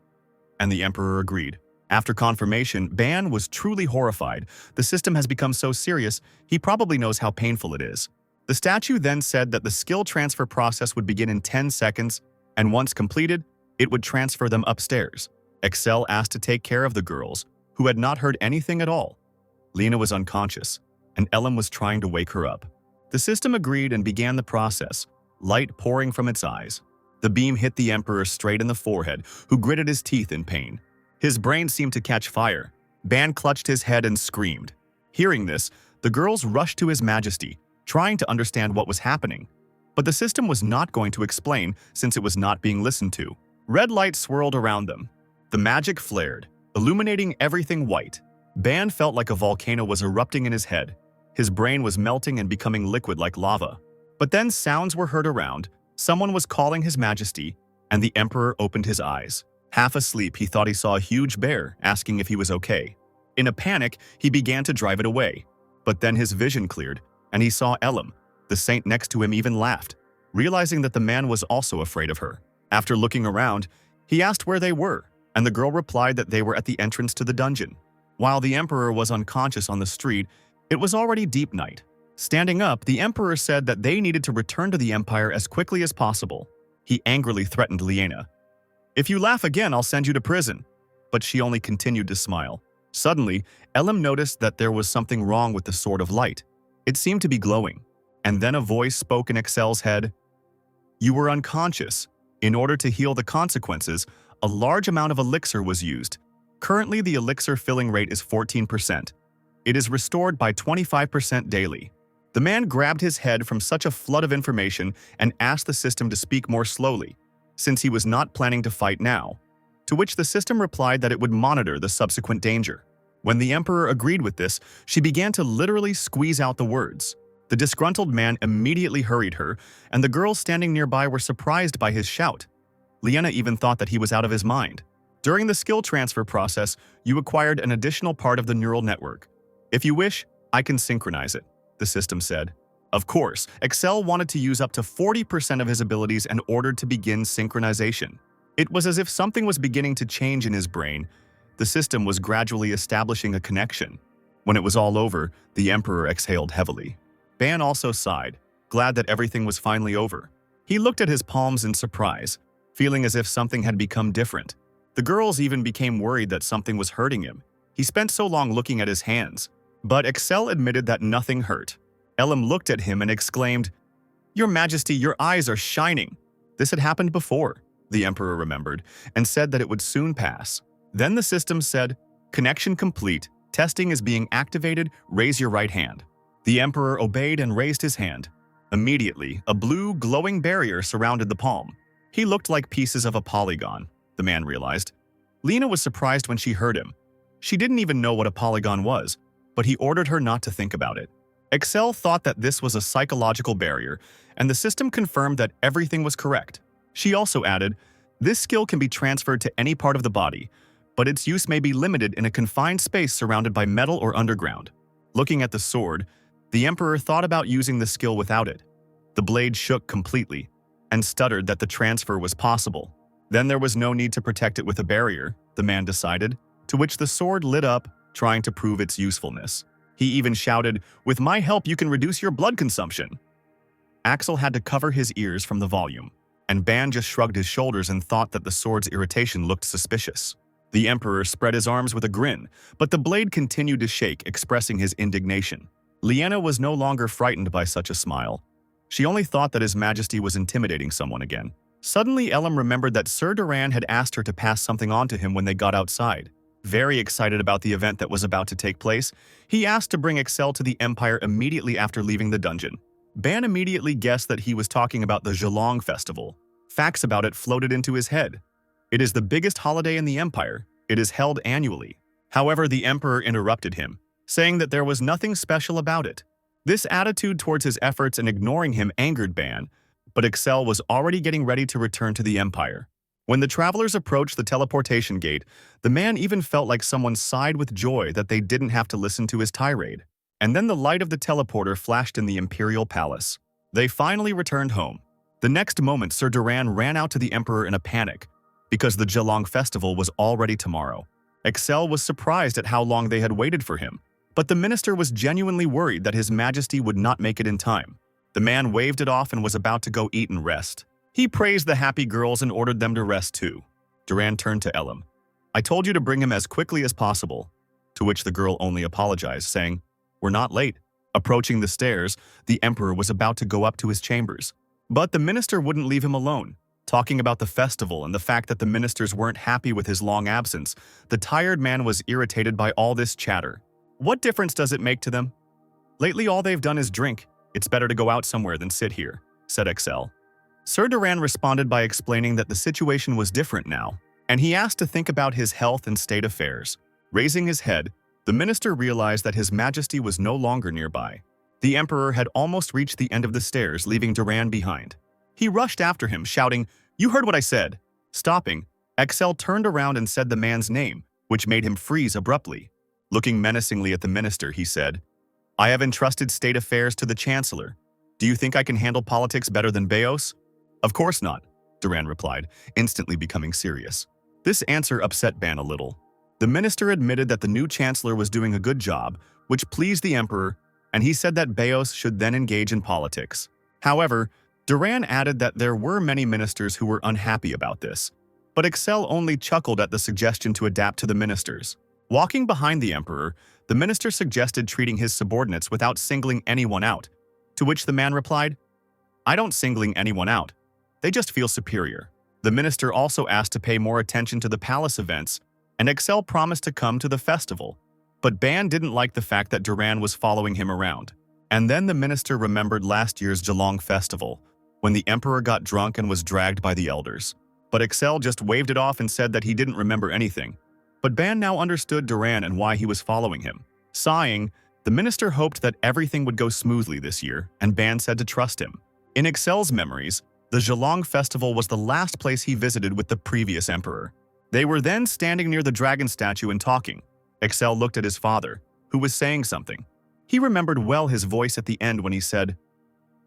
And the Emperor agreed. After confirmation, Ban was truly horrified. The system has become so serious, he probably knows how painful it is. The statue then said that the skill transfer process would begin in 10 seconds, and once completed, it would transfer them upstairs. Excel asked to take care of the girls, who had not heard anything at all. Liena was unconscious, and Elam was trying to wake her up. The system agreed and began the process, light pouring from its eyes. The beam hit the Emperor straight in the forehead, who gritted his teeth in pain. His brain seemed to catch fire. Ban clutched his head and screamed. Hearing this, the girls rushed to His Majesty, trying to understand what was happening. But the system was not going to explain since it was not being listened to. Red light swirled around them. The magic flared, illuminating everything white. Ban felt like a volcano was erupting in his head. His brain was melting and becoming liquid like lava. But then sounds were heard around. Someone was calling His Majesty, and the Emperor opened his eyes. Half asleep, he thought he saw a huge bear, asking if he was okay. In a panic, he began to drive it away. But then his vision cleared, and he saw Elam. The saint next to him even laughed, realizing that the man was also afraid of her. After looking around, he asked where they were, and the girl replied that they were at the entrance to the dungeon. While the Emperor was unconscious on the street, it was already deep night. Standing up, the Emperor said that they needed to return to the Empire as quickly as possible. He angrily threatened Liena. "If you laugh again, I'll send you to prison." But she only continued to smile. Suddenly, Elam noticed that there was something wrong with the Sword of Light. It seemed to be glowing. And then a voice spoke in Excel's head. "You were unconscious. In order to heal the consequences, a large amount of elixir was used. Currently, the elixir filling rate is 14%. It is restored by 25% daily." The man grabbed his head from such a flood of information and asked the system to speak more slowly, since he was not planning to fight now, to which the system replied that it would monitor the subsequent danger. When the Emperor agreed with this, she began to literally squeeze out the words. The disgruntled man immediately hurried her, and the girls standing nearby were surprised by his shout. Liena even thought that he was out of his mind. During the skill transfer process, you acquired an additional part of the neural network. "If you wish, I can synchronize it," the system said. Of course, Excel wanted to use up to 40% of his abilities in order to begin synchronization. It was as if something was beginning to change in his brain. The system was gradually establishing a connection. When it was all over, the Emperor exhaled heavily. Ban also sighed, glad that everything was finally over. He looked at his palms in surprise, feeling as if something had become different. The girls even became worried that something was hurting him. He spent so long looking at his hands. But Excel admitted that nothing hurt. Elam looked at him and exclaimed, "Your Majesty, your eyes are shining." This had happened before, the Emperor remembered, and said that it would soon pass. Then the system said, "Connection complete. Testing is being activated. Raise your right hand." The Emperor obeyed and raised his hand. Immediately, a blue, glowing barrier surrounded the palm. He looked like pieces of a polygon, the man realized. Liena was surprised when she heard him. She didn't even know what a polygon was, but he ordered her not to think about it. Excel thought that this was a psychological barrier, and the system confirmed that everything was correct. She also added, "This skill can be transferred to any part of the body, but its use may be limited in a confined space surrounded by metal or underground." Looking at the sword, the Emperor thought about using the skill without it. The blade shook completely and stuttered that the transfer was possible. Then there was no need to protect it with a barrier, the man decided, to which the sword lit up, trying to prove its usefulness. He even shouted, "With my help you can reduce your blood consumption." Axel had to cover his ears from the volume, and Ban just shrugged his shoulders and thought that the sword's irritation looked suspicious. The Emperor spread his arms with a grin, but the blade continued to shake, expressing his indignation. Liena was no longer frightened by such a smile. She only thought that His Majesty was intimidating someone again. Suddenly, Elam remembered that Sir Duran had asked her to pass something on to him when they got outside. Very excited about the event that was about to take place, he asked to bring Excel to the Empire immediately after leaving the dungeon. Ban immediately guessed that he was talking about the Zhelong Festival. Facts about it floated into his head. It is the biggest holiday in the Empire. It is held annually. However, the Emperor interrupted him, saying that there was nothing special about it. This attitude towards his efforts and ignoring him angered Ban, but Excel was already getting ready to return to the Empire. When the travelers approached the teleportation gate, the man even felt like someone sighed with joy that they didn't have to listen to his tirade. And then the light of the teleporter flashed in the Imperial Palace. They finally returned home. The next moment, Sir Duran ran out to the Emperor in a panic, because the Zhelong Festival was already tomorrow. Excel was surprised at how long they had waited for him, but the minister was genuinely worried that His Majesty would not make it in time. The man waved it off and was about to go eat and rest. He praised the happy girls and ordered them to rest too. Duran turned to Elam. "I told you to bring him as quickly as possible," to which the girl only apologized, saying, "We're not late." Approaching the stairs, the Emperor was about to go up to his chambers. But the minister wouldn't leave him alone. Talking about the festival and the fact that the ministers weren't happy with his long absence, the tired man was irritated by all this chatter. What difference does it make to them? Lately all they've done is drink. It's better to go out somewhere than sit here, said Excel. Sir Duran responded by explaining that the situation was different now, and he asked to think about his health and state affairs. Raising his head, the minister realized that His Majesty was no longer nearby. The Emperor had almost reached the end of the stairs, leaving Duran behind. He rushed after him, shouting, "You heard what I said!" Stopping, Excel turned around and said the man's name, which made him freeze abruptly. Looking menacingly at the minister, he said, "I have entrusted state affairs to the Chancellor. Do you think I can handle politics better than Beos?" "Of course not," Duran replied, instantly becoming serious. This answer upset Ban a little. The minister admitted that the new Chancellor was doing a good job, which pleased the Emperor, and he said that Beos should then engage in politics. However, Duran added that there were many ministers who were unhappy about this, but Excel only chuckled at the suggestion to adapt to the ministers. Walking behind the Emperor, the minister suggested treating his subordinates without singling anyone out, to which the man replied, "I don't singling anyone out. They just feel superior." The minister also asked to pay more attention to the palace events, and Excel promised to come to the festival. But Ban didn't like the fact that Duran was following him around. And then the minister remembered last year's Zhelong Festival, when the Emperor got drunk and was dragged by the elders. But Excel just waved it off and said that he didn't remember anything. But Ban now understood Duran and why he was following him. Sighing, the minister hoped that everything would go smoothly this year, and Ban said to trust him. In Excel's memories, the Zhelong Festival was the last place he visited with the previous Emperor. They were then standing near the dragon statue and talking. Excel looked at his father, who was saying something. He remembered well his voice at the end when he said,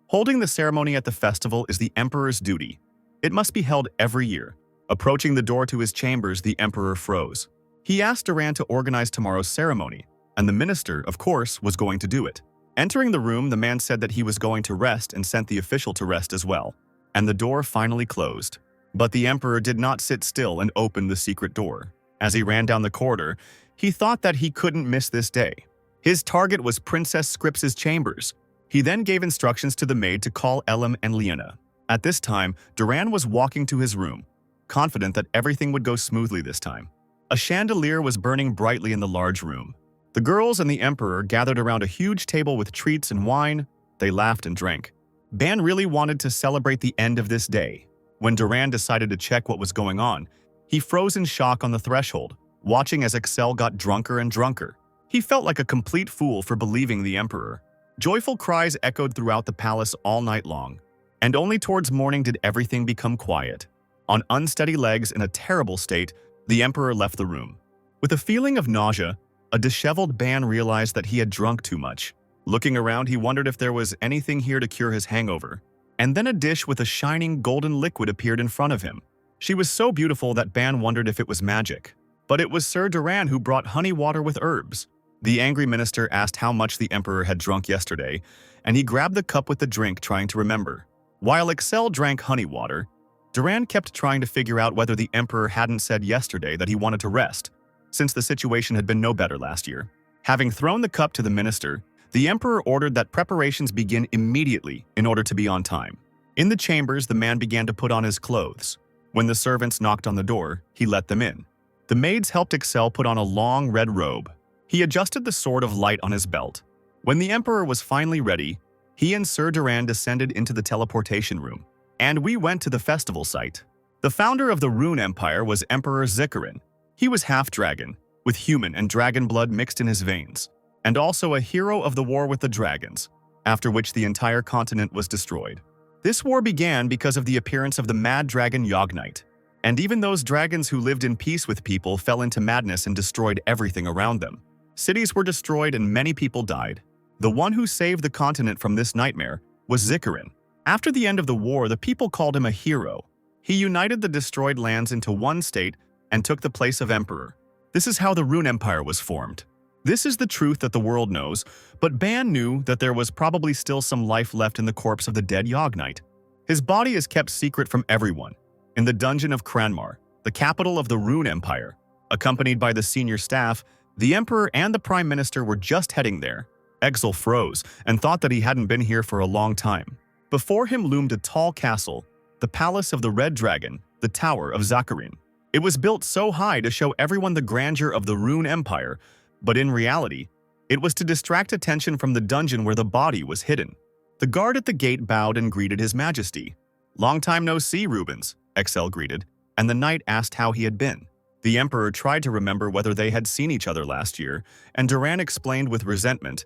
"Holding the ceremony at the festival is the Emperor's duty. It must be held every year." Approaching the door to his chambers, the Emperor froze. He asked Duran to organize tomorrow's ceremony, and the minister, of course, was going to do it. Entering the room, the man said that he was going to rest and sent the official to rest as well, and the door finally closed. But the Emperor did not sit still and opened the secret door. As he ran down the corridor, he thought that he couldn't miss this day. His target was Princess Scrips's chambers. He then gave instructions to the maid to call Elam and Liena. At this time, Duran was walking to his room, confident that everything would go smoothly this time. A chandelier was burning brightly in the large room. The girls and the Emperor gathered around a huge table with treats and wine. They laughed and drank. Ban really wanted to celebrate the end of this day. When Duran decided to check what was going on, he froze in shock on the threshold, watching as Excel got drunker and drunker. He felt like a complete fool for believing the Emperor. Joyful cries echoed throughout the palace all night long. And only towards morning did everything become quiet. On unsteady legs in a terrible state, the emperor left the room. With a feeling of nausea, a disheveled Ban realized that he had drunk too much. Looking around, he wondered if there was anything here to cure his hangover. And then a dish with a shining golden liquid appeared in front of him. She was so beautiful that Ban wondered if it was magic. But it was Sir Duran who brought honey water with herbs. The angry minister asked how much the emperor had drunk yesterday, and he grabbed the cup with the drink, trying to remember. While Excel drank honey water, Duran kept trying to figure out whether the emperor hadn't said yesterday that he wanted to rest, since the situation had been no better last year. Having thrown the cup to the minister, the emperor ordered that preparations begin immediately in order to be on time. In the chambers, the man began to put on his clothes. When the servants knocked on the door, he let them in. The maids helped Excel put on a long red robe. He adjusted the sword of light on his belt. When the emperor was finally ready, he and Sir Duran descended into the teleportation room, and we went to the festival site. The founder of the Rune Empire was Emperor Zikarin. He was half-dragon, with human and dragon blood mixed in his veins, and also a hero of the war with the dragons, after which the entire continent was destroyed. This war began because of the appearance of the mad dragon Yogg-Knight, and even those dragons who lived in peace with people fell into madness and destroyed everything around them. Cities were destroyed and many people died. The one who saved the continent from this nightmare was Zikarin. After the end of the war, the people called him a hero. He united the destroyed lands into one state and took the place of emperor. This is how the Rune Empire was formed. This is the truth that the world knows, but Ban knew that there was probably still some life left in the corpse of the dead Yogg-Knight. His body is kept secret from everyone. In the dungeon of Cranmar, the capital of the Rune Empire, accompanied by the senior staff, the emperor and the prime minister were just heading there. Exil froze and thought that he hadn't been here for a long time. Before him loomed a tall castle, the palace of the Red Dragon, the Tower of Zakarin. It was built so high to show everyone the grandeur of the Rune Empire, but in reality, it was to distract attention from the dungeon where the body was hidden. The guard at the gate bowed and greeted His Majesty. "Long time no see, Rubens," Excel greeted, and the knight asked how he had been. The emperor tried to remember whether they had seen each other last year, and Duran explained with resentment,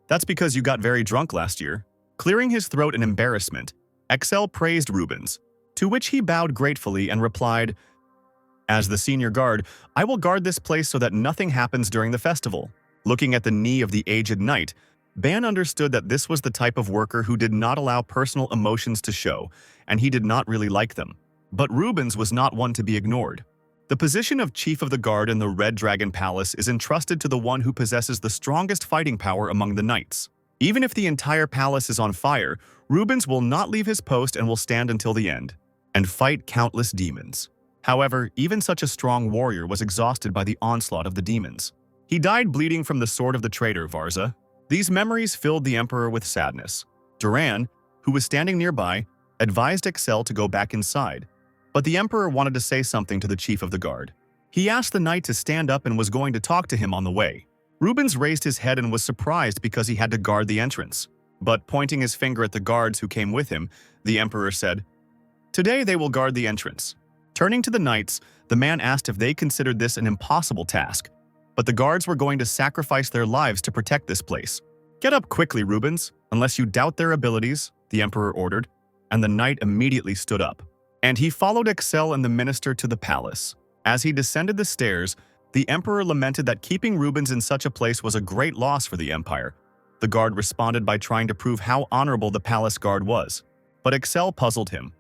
"That's because you got very drunk last year." Clearing his throat in embarrassment, Excel praised Rubens, to which he bowed gratefully and replied, "As the senior guard, I will guard this place so that nothing happens during the festival." Looking at the knee of the aged knight, Ban understood that this was the type of worker who did not allow personal emotions to show, and he did not really like them. But Rubens was not one to be ignored. The position of Chief of the Guard in the Red Dragon Palace is entrusted to the one who possesses the strongest fighting power among the knights. Even if the entire palace is on fire, Rubens will not leave his post and will stand until the end, and fight countless demons. However, even such a strong warrior was exhausted by the onslaught of the demons. He died bleeding from the sword of the traitor, Varza. These memories filled the emperor with sadness. Duran, who was standing nearby, advised Excel to go back inside, but the emperor wanted to say something to the chief of the guard. He asked the knight to stand up and was going to talk to him on the way. Rubens raised his head and was surprised because he had to guard the entrance. But pointing his finger at the guards who came with him, the emperor said, "Today they will guard the entrance." Turning to the knights, the man asked if they considered this an impossible task, but the guards were going to sacrifice their lives to protect this place. "Get up quickly, Rubens, unless you doubt their abilities," the emperor ordered, and the knight immediately stood up. And he followed Excel and the minister to the palace. As he descended the stairs, the emperor lamented that keeping Rubens in such a place was a great loss for the empire. The guard responded by trying to prove how honorable the palace guard was. But Excel puzzled him.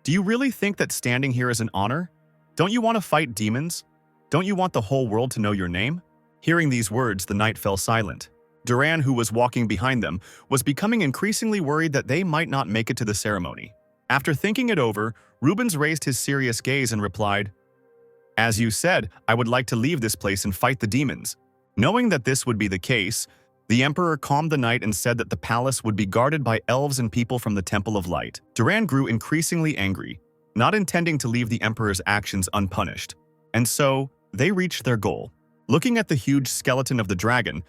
"Do you really think that standing here is an honor? Don't you want to fight demons? Don't you want the whole world to know your name?" Hearing these words, the knight fell silent. Duran, who was walking behind them, was becoming increasingly worried that they might not make it to the ceremony. After thinking it over, Rubens raised his serious gaze and replied, "As you said, I would like to leave this place and fight the demons." Knowing that this would be the case, the emperor calmed the knight and said that the palace would be guarded by elves and people from the Temple of Light. Duran grew increasingly angry, not intending to leave the emperor's actions unpunished. And so, they reached their goal. Looking at the huge skeleton of the dragon,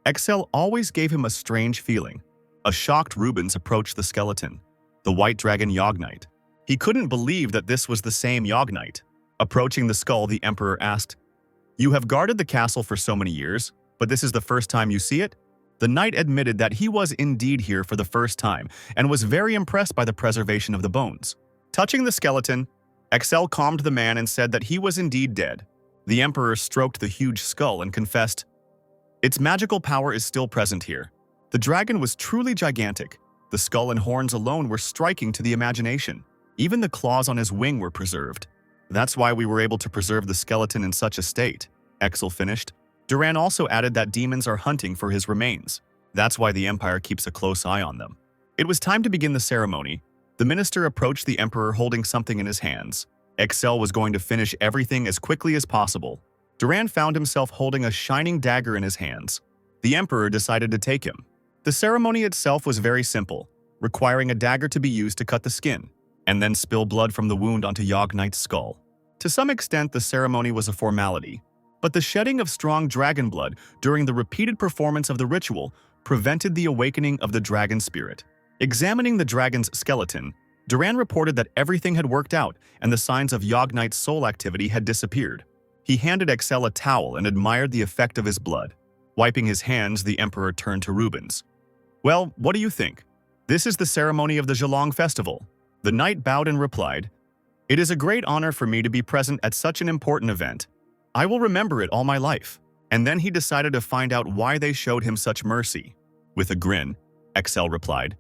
Excel always gave him a strange feeling. A shocked Rubens approached the skeleton, the white dragon Yogg-Knight. He couldn't believe that this was the same Yogg-Knight. Approaching the skull, the emperor asked, "You have guarded the castle for so many years, but this is the first time you see it?" The knight admitted that he was indeed here for the first time and was very impressed by the preservation of the bones. Touching the skeleton, Excel calmed the man and said that he was indeed dead. The emperor stroked the huge skull and confessed, "Its magical power is still present here. The dragon was truly gigantic. The skull and horns alone were striking to the imagination. Even the claws on his wing were preserved. That's why we were able to preserve the skeleton in such a state," Excel finished. Duran also added that demons are hunting for his remains. That's why the Empire keeps a close eye on them. It was time to begin the ceremony. The minister approached the emperor holding something in his hands. Excel was going to finish everything as quickly as possible. Duran found himself holding a shining dagger in his hands. The emperor decided to take him. The ceremony itself was very simple, requiring a dagger to be used to cut the skin, and then spill blood from the wound onto Yog Knight's skull. To some extent, the ceremony was a formality, but the shedding of strong dragon blood during the repeated performance of the ritual prevented the awakening of the dragon spirit. Examining the dragon's skeleton, Duran reported that everything had worked out and the signs of Yog Knight's soul activity had disappeared. He handed Excel a towel and admired the effect of his blood. Wiping his hands, the emperor turned to Rubens. "Well, what do you think? This is the ceremony of the Zhelong festival." The knight bowed and replied, "It is a great honor for me to be present at such an important event. I will remember it all my life." And then he decided to find out why they showed him such mercy. With a grin, Excel replied,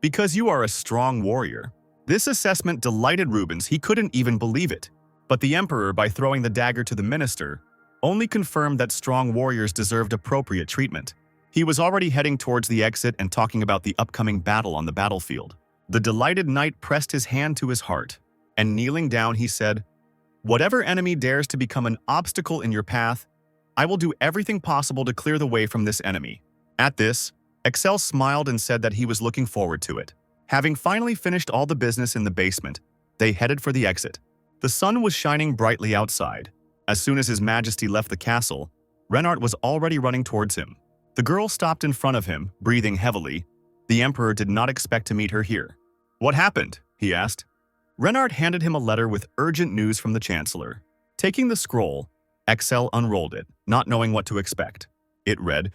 "Because you are a strong warrior." This assessment delighted Rubens. He couldn't even believe it. But the emperor, by throwing the dagger to the minister, only confirmed that strong warriors deserved appropriate treatment. He was already heading towards the exit and talking about the upcoming battle on the battlefield. The delighted knight pressed his hand to his heart, and kneeling down he said, "Whatever enemy dares to become an obstacle in your path, I will do everything possible to clear the way from this enemy." At this, Excel smiled and said that he was looking forward to it. Having finally finished all the business in the basement, they headed for the exit. The sun was shining brightly outside. As soon as His Majesty left the castle, Renard was already running towards him. The girl stopped in front of him, breathing heavily. The emperor did not expect to meet her here. "What happened?" he asked. Renard handed him a letter with urgent news from the chancellor. Taking the scroll, Excel unrolled it, not knowing what to expect. It read,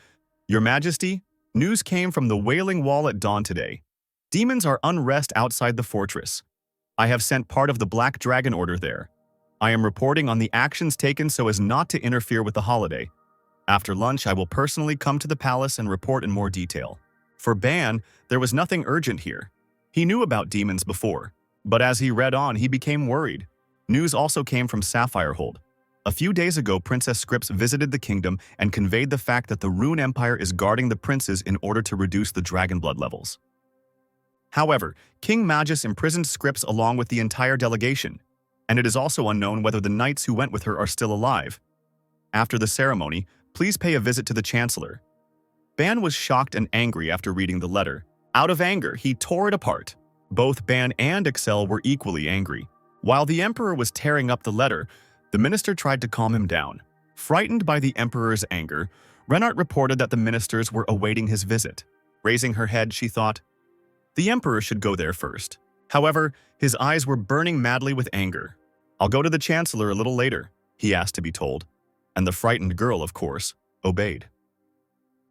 "Your Majesty, news came from the Wailing Wall at dawn today. Demons are unrest outside the fortress. I have sent part of the Black Dragon Order there. I am reporting on the actions taken so as not to interfere with the holiday. After lunch, I will personally come to the palace and report in more detail." For Ban, there was nothing urgent here. He knew about demons before, but as he read on, he became worried. News also came from Sapphirehold. A few days ago, Princess Scripps visited the kingdom and conveyed the fact that the Rune Empire is guarding the princes in order to reduce the dragon blood levels. However, King Magus imprisoned Scripps along with the entire delegation, and it is also unknown whether the knights who went with her are still alive. After the ceremony, please pay a visit to the chancellor. Ban was shocked and angry after reading the letter. Out of anger, he tore it apart. Both Ban and Excel were equally angry. While the emperor was tearing up the letter, the minister tried to calm him down. Frightened by the emperor's anger, Renard reported that the ministers were awaiting his visit. Raising her head, she thought, the emperor should go there first. However, his eyes were burning madly with anger. "I'll go to the chancellor a little later," he asked to be told. And the frightened girl, of course, obeyed.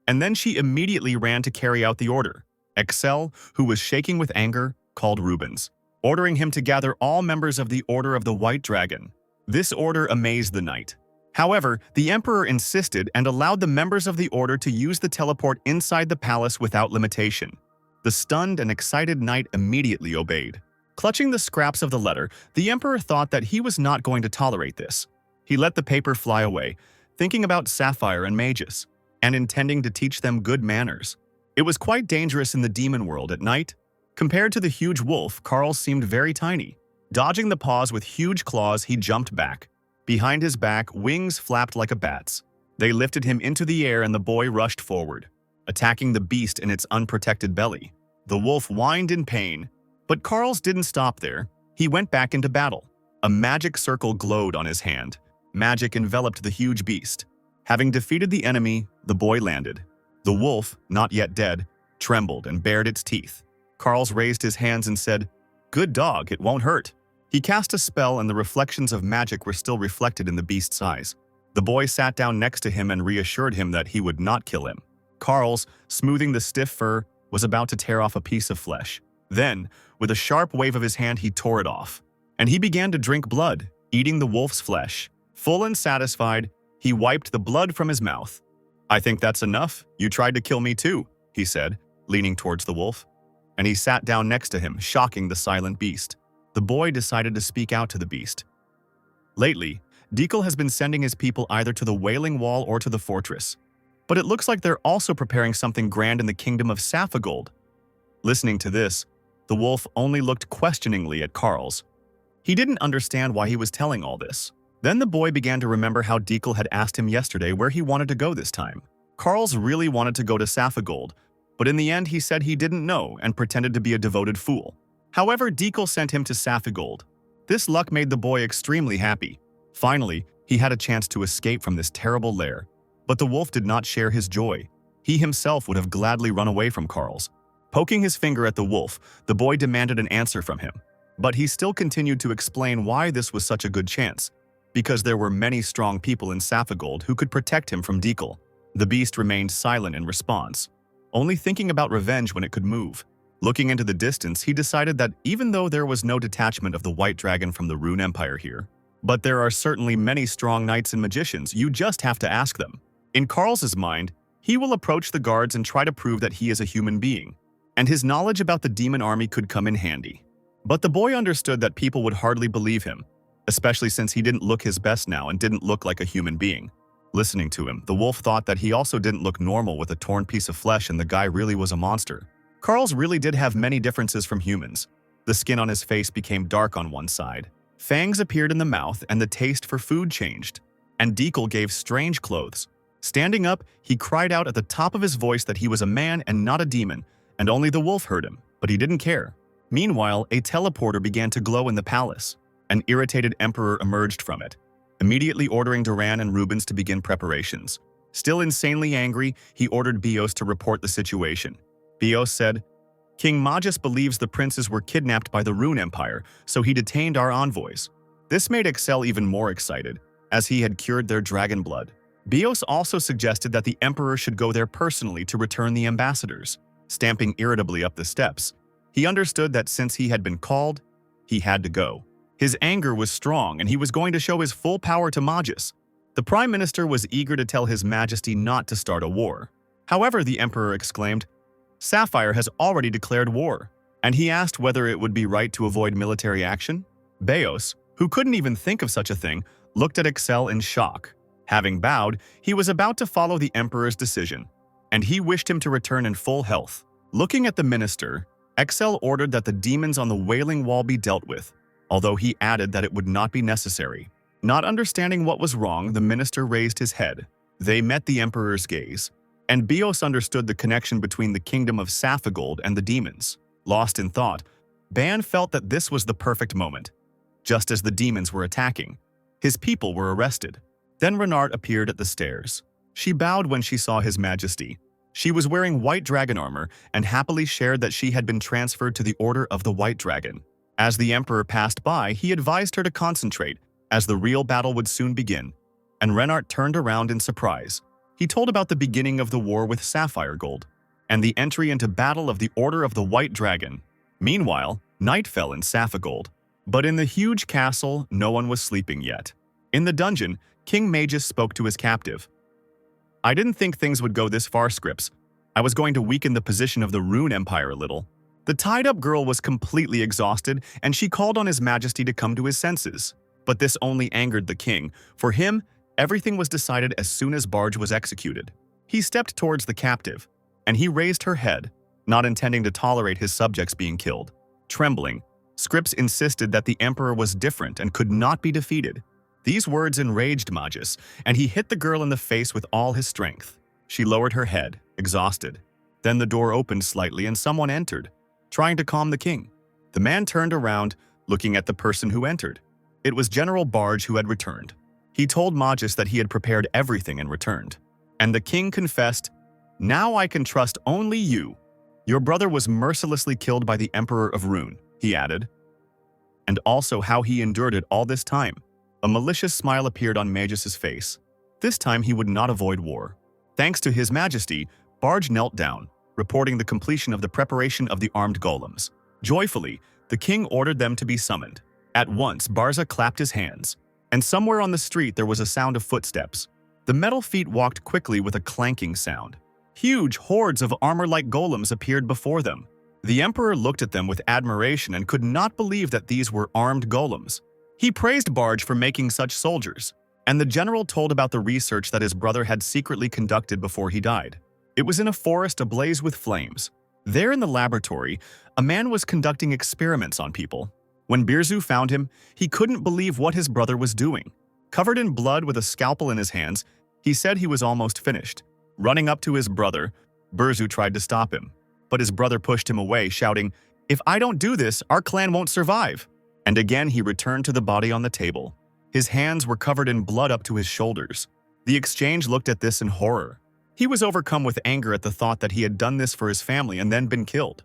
And then she immediately ran to carry out the order. Excel, who was shaking with anger, called Rubens, ordering him to gather all members of the Order of the White Dragon. This order amazed the knight. However, the emperor insisted and allowed the members of the order to use the teleport inside the palace without limitation. The stunned and excited knight immediately obeyed. Clutching the scraps of the letter, the emperor thought that he was not going to tolerate this. He let the paper fly away, thinking about Sapphire and Magus, and intending to teach them good manners. It was quite dangerous in the demon world at night. Compared to the huge wolf, Carl seemed very tiny. Dodging the paws with huge claws, he jumped back. Behind his back, wings flapped like a bat's. They lifted him into the air and the boy rushed forward, attacking the beast in its unprotected belly. The wolf whined in pain, but Carl's didn't stop there. He went back into battle. A magic circle glowed on his hand. Magic enveloped the huge beast. Having defeated the enemy, the boy landed. The wolf, not yet dead, trembled and bared its teeth. Carls raised his hands and said, "Good dog, it won't hurt." He cast a spell and the reflections of magic were still reflected in the beast's eyes. The boy sat down next to him and reassured him that he would not kill him. Carls, smoothing the stiff fur, was about to tear off a piece of flesh. Then, with a sharp wave of his hand, he tore it off. And he began to drink blood, eating the wolf's flesh. Full and satisfied, he wiped the blood from his mouth. "I think that's enough. You tried to kill me too," he said, leaning towards the wolf. And he sat down next to him, shocking the silent beast. The boy decided to speak out to the beast. Lately, Dekel has been sending his people either to the Wailing Wall or to the fortress. But it looks like they're also preparing something grand in the kingdom of Saphigold. Listening to this, the wolf only looked questioningly at Carls. He didn't understand why he was telling all this. Then the boy began to remember how Dekel had asked him yesterday where he wanted to go this time. Carls really wanted to go to Saphigold, but in the end he said he didn't know and pretended to be a devoted fool. However, Dekel sent him to Saphigold. This luck made the boy extremely happy. Finally, he had a chance to escape from this terrible lair. But the wolf did not share his joy. He himself would have gladly run away from Carls. Poking his finger at the wolf, the boy demanded an answer from him. But he still continued to explain why this was such a good chance. Because there were many strong people in Saphigold who could protect him from Dekel. The beast remained silent in response, only thinking about revenge when it could move. Looking into the distance, he decided that even though there was no detachment of the White Dragon from the Rune Empire here, but there are certainly many strong knights and magicians, you just have to ask them. In Carl's mind, he will approach the guards and try to prove that he is a human being, and his knowledge about the demon army could come in handy. But the boy understood that people would hardly believe him, especially since he didn't look his best now and didn't look like a human being. Listening to him, the wolf thought that he also didn't look normal with a torn piece of flesh and the guy really was a monster. Carl's really did have many differences from humans. The skin on his face became dark on one side. Fangs appeared in the mouth and the taste for food changed. And Dekel gave strange clothes. Standing up, he cried out at the top of his voice that he was a man and not a demon, and only the wolf heard him, but he didn't care. Meanwhile, a teleporter began to glow in the palace. An irritated emperor emerged from it, immediately ordering Duran and Rubens to begin preparations. Still insanely angry, he ordered Bios to report the situation. Bios said, "King Magus believes the princes were kidnapped by the Rune Empire, so he detained our envoys." This made Excel even more excited, as he had cured their dragon blood. Bios also suggested that the emperor should go there personally to return the ambassadors. Stamping irritably up the steps, he understood that since he had been called, he had to go. His anger was strong and he was going to show his full power to Magus. The prime minister was eager to tell his majesty not to start a war. However, the emperor exclaimed, "Sapphire has already declared war," and he asked whether it would be right to avoid military action. Bios, who couldn't even think of such a thing, looked at Excel in shock. Having bowed, he was about to follow the emperor's decision, and he wished him to return in full health. Looking at the minister, Excel ordered that the demons on the Wailing Wall be dealt with, although he added that it would not be necessary. Not understanding what was wrong, the minister raised his head. They met the emperor's gaze, and Bios understood the connection between the kingdom of Saphigold and the demons. Lost in thought, Ban felt that this was the perfect moment. Just as the demons were attacking, his people were arrested. Then Renard appeared at the stairs. She bowed when she saw His Majesty. She was wearing white dragon armor and happily shared that she had been transferred to the Order of the White Dragon. As the Emperor passed by, he advised her to concentrate, as the real battle would soon begin, and Renard turned around in surprise. He told about the beginning of the war with Sapphire Gold, and the entry into battle of the Order of the White Dragon. Meanwhile, night fell in Saphigold. But in the huge castle, no one was sleeping yet. In the dungeon, King Magus spoke to his captive. "I didn't think things would go this far, Scripps. I was going to weaken the position of the Rune Empire a little." The tied-up girl was completely exhausted, and she called on His Majesty to come to his senses. But this only angered the king. For him, everything was decided as soon as Barge was executed. He stepped towards the captive, and he raised her head, not intending to tolerate his subjects being killed. Trembling, Scripps insisted that the emperor was different and could not be defeated. These words enraged Magus, and he hit the girl in the face with all his strength. She lowered her head, exhausted. Then the door opened slightly and someone entered, trying to calm the king. The man turned around, looking at the person who entered. It was General Barge who had returned. He told Magus that he had prepared everything and returned. And the king confessed, "Now I can trust only you. Your brother was mercilessly killed by the Emperor of Rune," he added. And also how he endured it all this time. A malicious smile appeared on Magus's face. This time he would not avoid war. Thanks to His Majesty, Barge knelt down, reporting the completion of the preparation of the armed golems. Joyfully, the king ordered them to be summoned. At once, Barza clapped his hands, and somewhere on the street there was a sound of footsteps. The metal feet walked quickly with a clanking sound. Huge hordes of armor-like golems appeared before them. The emperor looked at them with admiration and could not believe that these were armed golems. He praised Barge for making such soldiers, and the general told about the research that his brother had secretly conducted before he died. It was in a forest ablaze with flames. There in the laboratory, a man was conducting experiments on people. When Birzu found him, he couldn't believe what his brother was doing. Covered in blood with a scalpel in his hands, he said he was almost finished. Running up to his brother, Birzu tried to stop him, but his brother pushed him away, shouting, "If I don't do this, our clan won't survive." And again he returned to the body on the table. His hands were covered in blood up to his shoulders. The exchange looked at this in horror. He was overcome with anger at the thought that he had done this for his family and then been killed.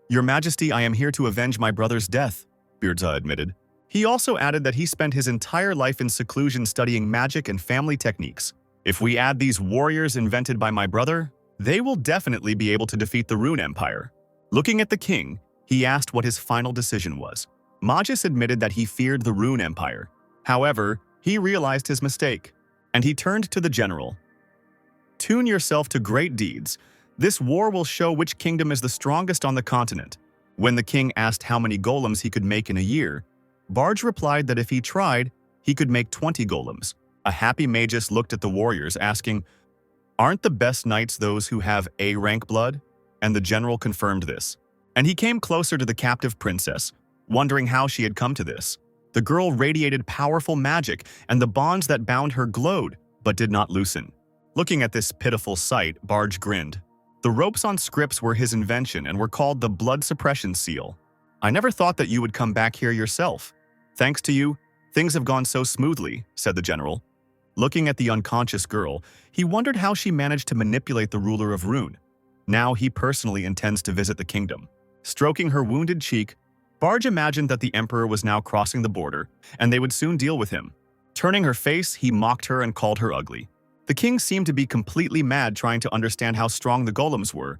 "Your Majesty, I am here to avenge my brother's death," Birza admitted. He also added that he spent his entire life in seclusion studying magic and family techniques. "If we add these warriors invented by my brother, they will definitely be able to defeat the Rune Empire." Looking at the king, he asked what his final decision was. Magus admitted that he feared the Rune Empire. However, he realized his mistake, and he turned to the general. "Tune yourself to great deeds. This war will show which kingdom is the strongest on the continent." When the king asked how many golems he could make in a year, Barge replied that if he tried, he could make 20 golems. A happy magus looked at the warriors, asking, "Aren't the best knights those who have A-rank blood?" And the general confirmed this. And he came closer to the captive princess, wondering how she had come to this. The girl radiated powerful magic, and the bonds that bound her glowed, but did not loosen. Looking at this pitiful sight, Barge grinned. The ropes on scripts were his invention and were called the blood suppression seal. "I never thought that you would come back here yourself. Thanks to you, things have gone so smoothly," said the general. Looking at the unconscious girl, he wondered how she managed to manipulate the ruler of Rune. Now he personally intends to visit the kingdom. Stroking her wounded cheek, Barge imagined that the emperor was now crossing the border, and they would soon deal with him. Turning her face, he mocked her and called her ugly. The king seemed to be completely mad, trying to understand how strong the golems were,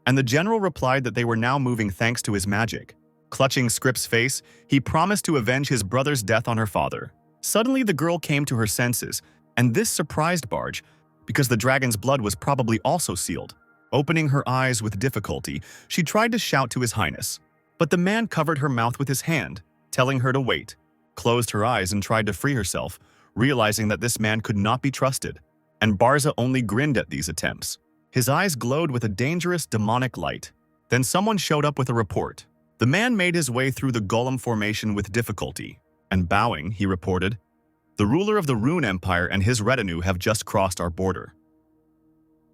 and the general replied that they were now moving thanks to his magic. Clutching Scrip's face, he promised to avenge his brother's death on her father. Suddenly, the girl came to her senses, and this surprised Barge, because the dragon's blood was probably also sealed. Opening her eyes with difficulty, she tried to shout to his highness, but the man covered her mouth with his hand, telling her to wait, closed her eyes and tried to free herself, realizing that this man could not be trusted. And Barza only grinned at these attempts. His eyes glowed with a dangerous demonic light. Then someone showed up with a report. The man made his way through the golem formation with difficulty, and bowing, he reported, "The ruler of the Rune Empire and his retinue have just crossed our border."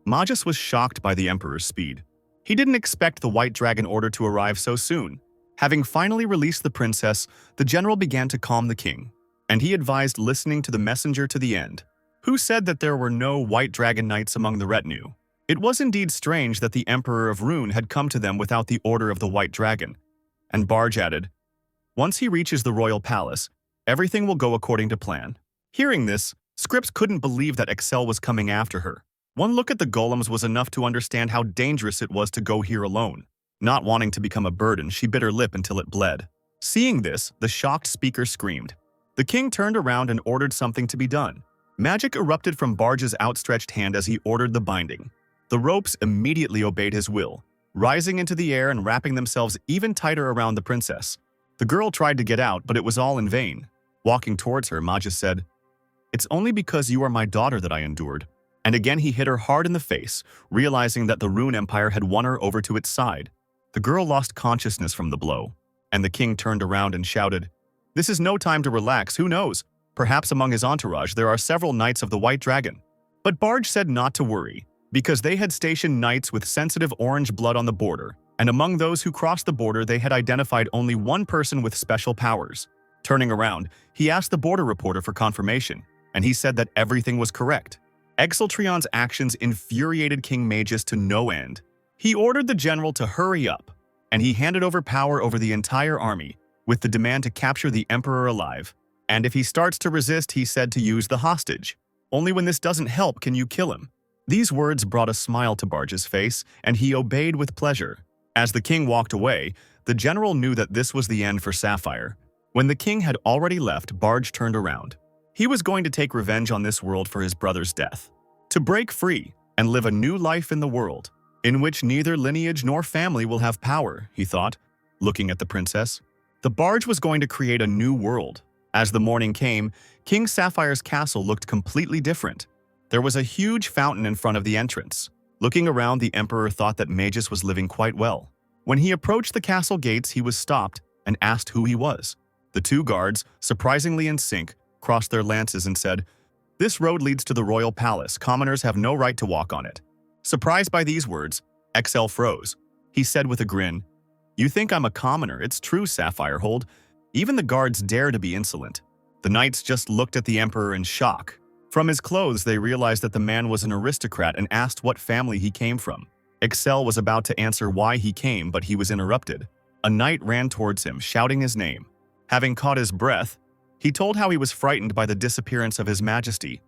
Magus was shocked by the emperor's speed. He didn't expect the white dragon order to arrive so soon. Having finally released the princess, the general began to calm the king, and he advised listening to the messenger to the end, who said that there were no white dragon knights among the retinue. It was indeed strange that the Emperor of Rune had come to them without the order of the white dragon. And Barge added, "Once he reaches the royal palace, everything will go according to plan." Hearing this, Scripps couldn't believe that Excel was coming after her. One look at the golems was enough to understand how dangerous it was to go here alone. Not wanting to become a burden, she bit her lip until it bled. Seeing this, the shocked speaker screamed. The king turned around and ordered something to be done. Magic erupted from Barge's outstretched hand as he ordered the binding. The ropes immediately obeyed his will, rising into the air and wrapping themselves even tighter around the princess. The girl tried to get out, but it was all in vain. Walking towards her, Magus said, "It's only because you are my daughter that I endured." And again he hit her hard in the face, realizing that the Rune Empire had won her over to its side. The girl lost consciousness from the blow, and the king turned around and shouted, "This is no time to relax, who knows? Perhaps among his entourage there are several knights of the White Dragon." But Barge said not to worry, because they had stationed knights with sensitive orange blood on the border, and among those who crossed the border they had identified only one person with special powers. Turning around, he asked the border reporter for confirmation, and he said that everything was correct. Exeltrion's actions infuriated King Magus to no end. He ordered the general to hurry up, and he handed over power over the entire army, with the demand to capture the emperor alive. And if he starts to resist, he said to use the hostage. Only when this doesn't help can you kill him. These words brought a smile to Barge's face, and he obeyed with pleasure. As the king walked away, the general knew that this was the end for Sapphire. When the king had already left, Barge turned around. He was going to take revenge on this world for his brother's death. To break free and live a new life in the world, in which neither lineage nor family will have power, he thought, looking at the princess. The barge was going to create a new world. As the morning came, King Sapphire's castle looked completely different. There was a huge fountain in front of the entrance. Looking around, the emperor thought that Magus was living quite well. When he approached the castle gates, he was stopped and asked who he was. The two guards, surprisingly in sync, crossed their lances and said, "This road leads to the royal palace. Commoners have no right to walk on it." Surprised by these words, XL froze. He said with a grin, "You think I'm a commoner? It's true, Sapphirehold. Even the guards dare to be insolent." The knights just looked at the emperor in shock. From his clothes, they realized that the man was an aristocrat and asked what family he came from. Excel was about to answer why he came, but he was interrupted. A knight ran towards him, shouting his name. Having caught his breath, he told how he was frightened by the disappearance of His Majesty,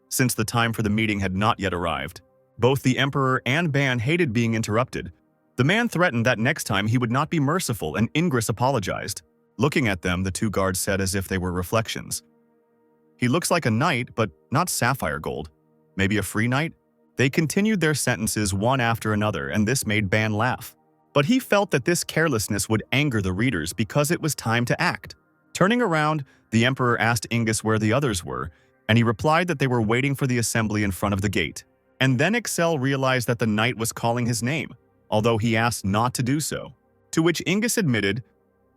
since the time for the meeting had not yet arrived. Both the emperor and Ban hated being interrupted. The man threatened that next time he would not be merciful, and Ingress apologized. Looking at them, the two guards said as if they were reflections, "He looks like a knight, but not sapphire gold. Maybe a free knight?" They continued their sentences one after another, and this made Ban laugh. But he felt that this carelessness would anger the readers because it was time to act. Turning around, the emperor asked Ingus where the others were, and he replied that they were waiting for the assembly in front of the gate. And then Excel realized that the knight was calling his name, although he asked not to do so. To which Ingus admitted,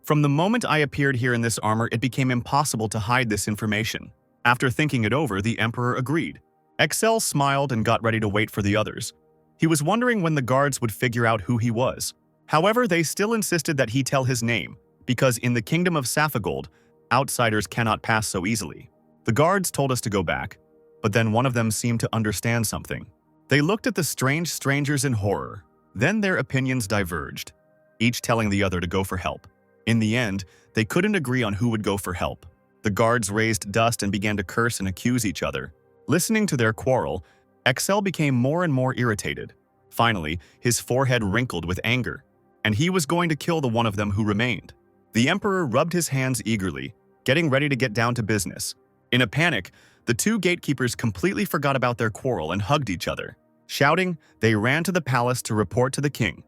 "From the moment I appeared here in this armor, it became impossible to hide this information." After thinking it over, the emperor agreed. Excel smiled and got ready to wait for the others. He was wondering when the guards would figure out who he was. However, they still insisted that he tell his name, because in the kingdom of Saphigold, outsiders cannot pass so easily. The guards told us to go back, but then one of them seemed to understand something. They looked at the strange strangers in horror. Then their opinions diverged, each telling the other to go for help. In the end, they couldn't agree on who would go for help. The guards raised dust and began to curse and accuse each other. Listening to their quarrel, Excel became more and more irritated. Finally, his forehead wrinkled with anger, and he was going to kill the one of them who remained. The emperor rubbed his hands eagerly, getting ready to get down to business. In a panic, the two gatekeepers completely forgot about their quarrel and hugged each other. Shouting, they ran to the palace to report to the king.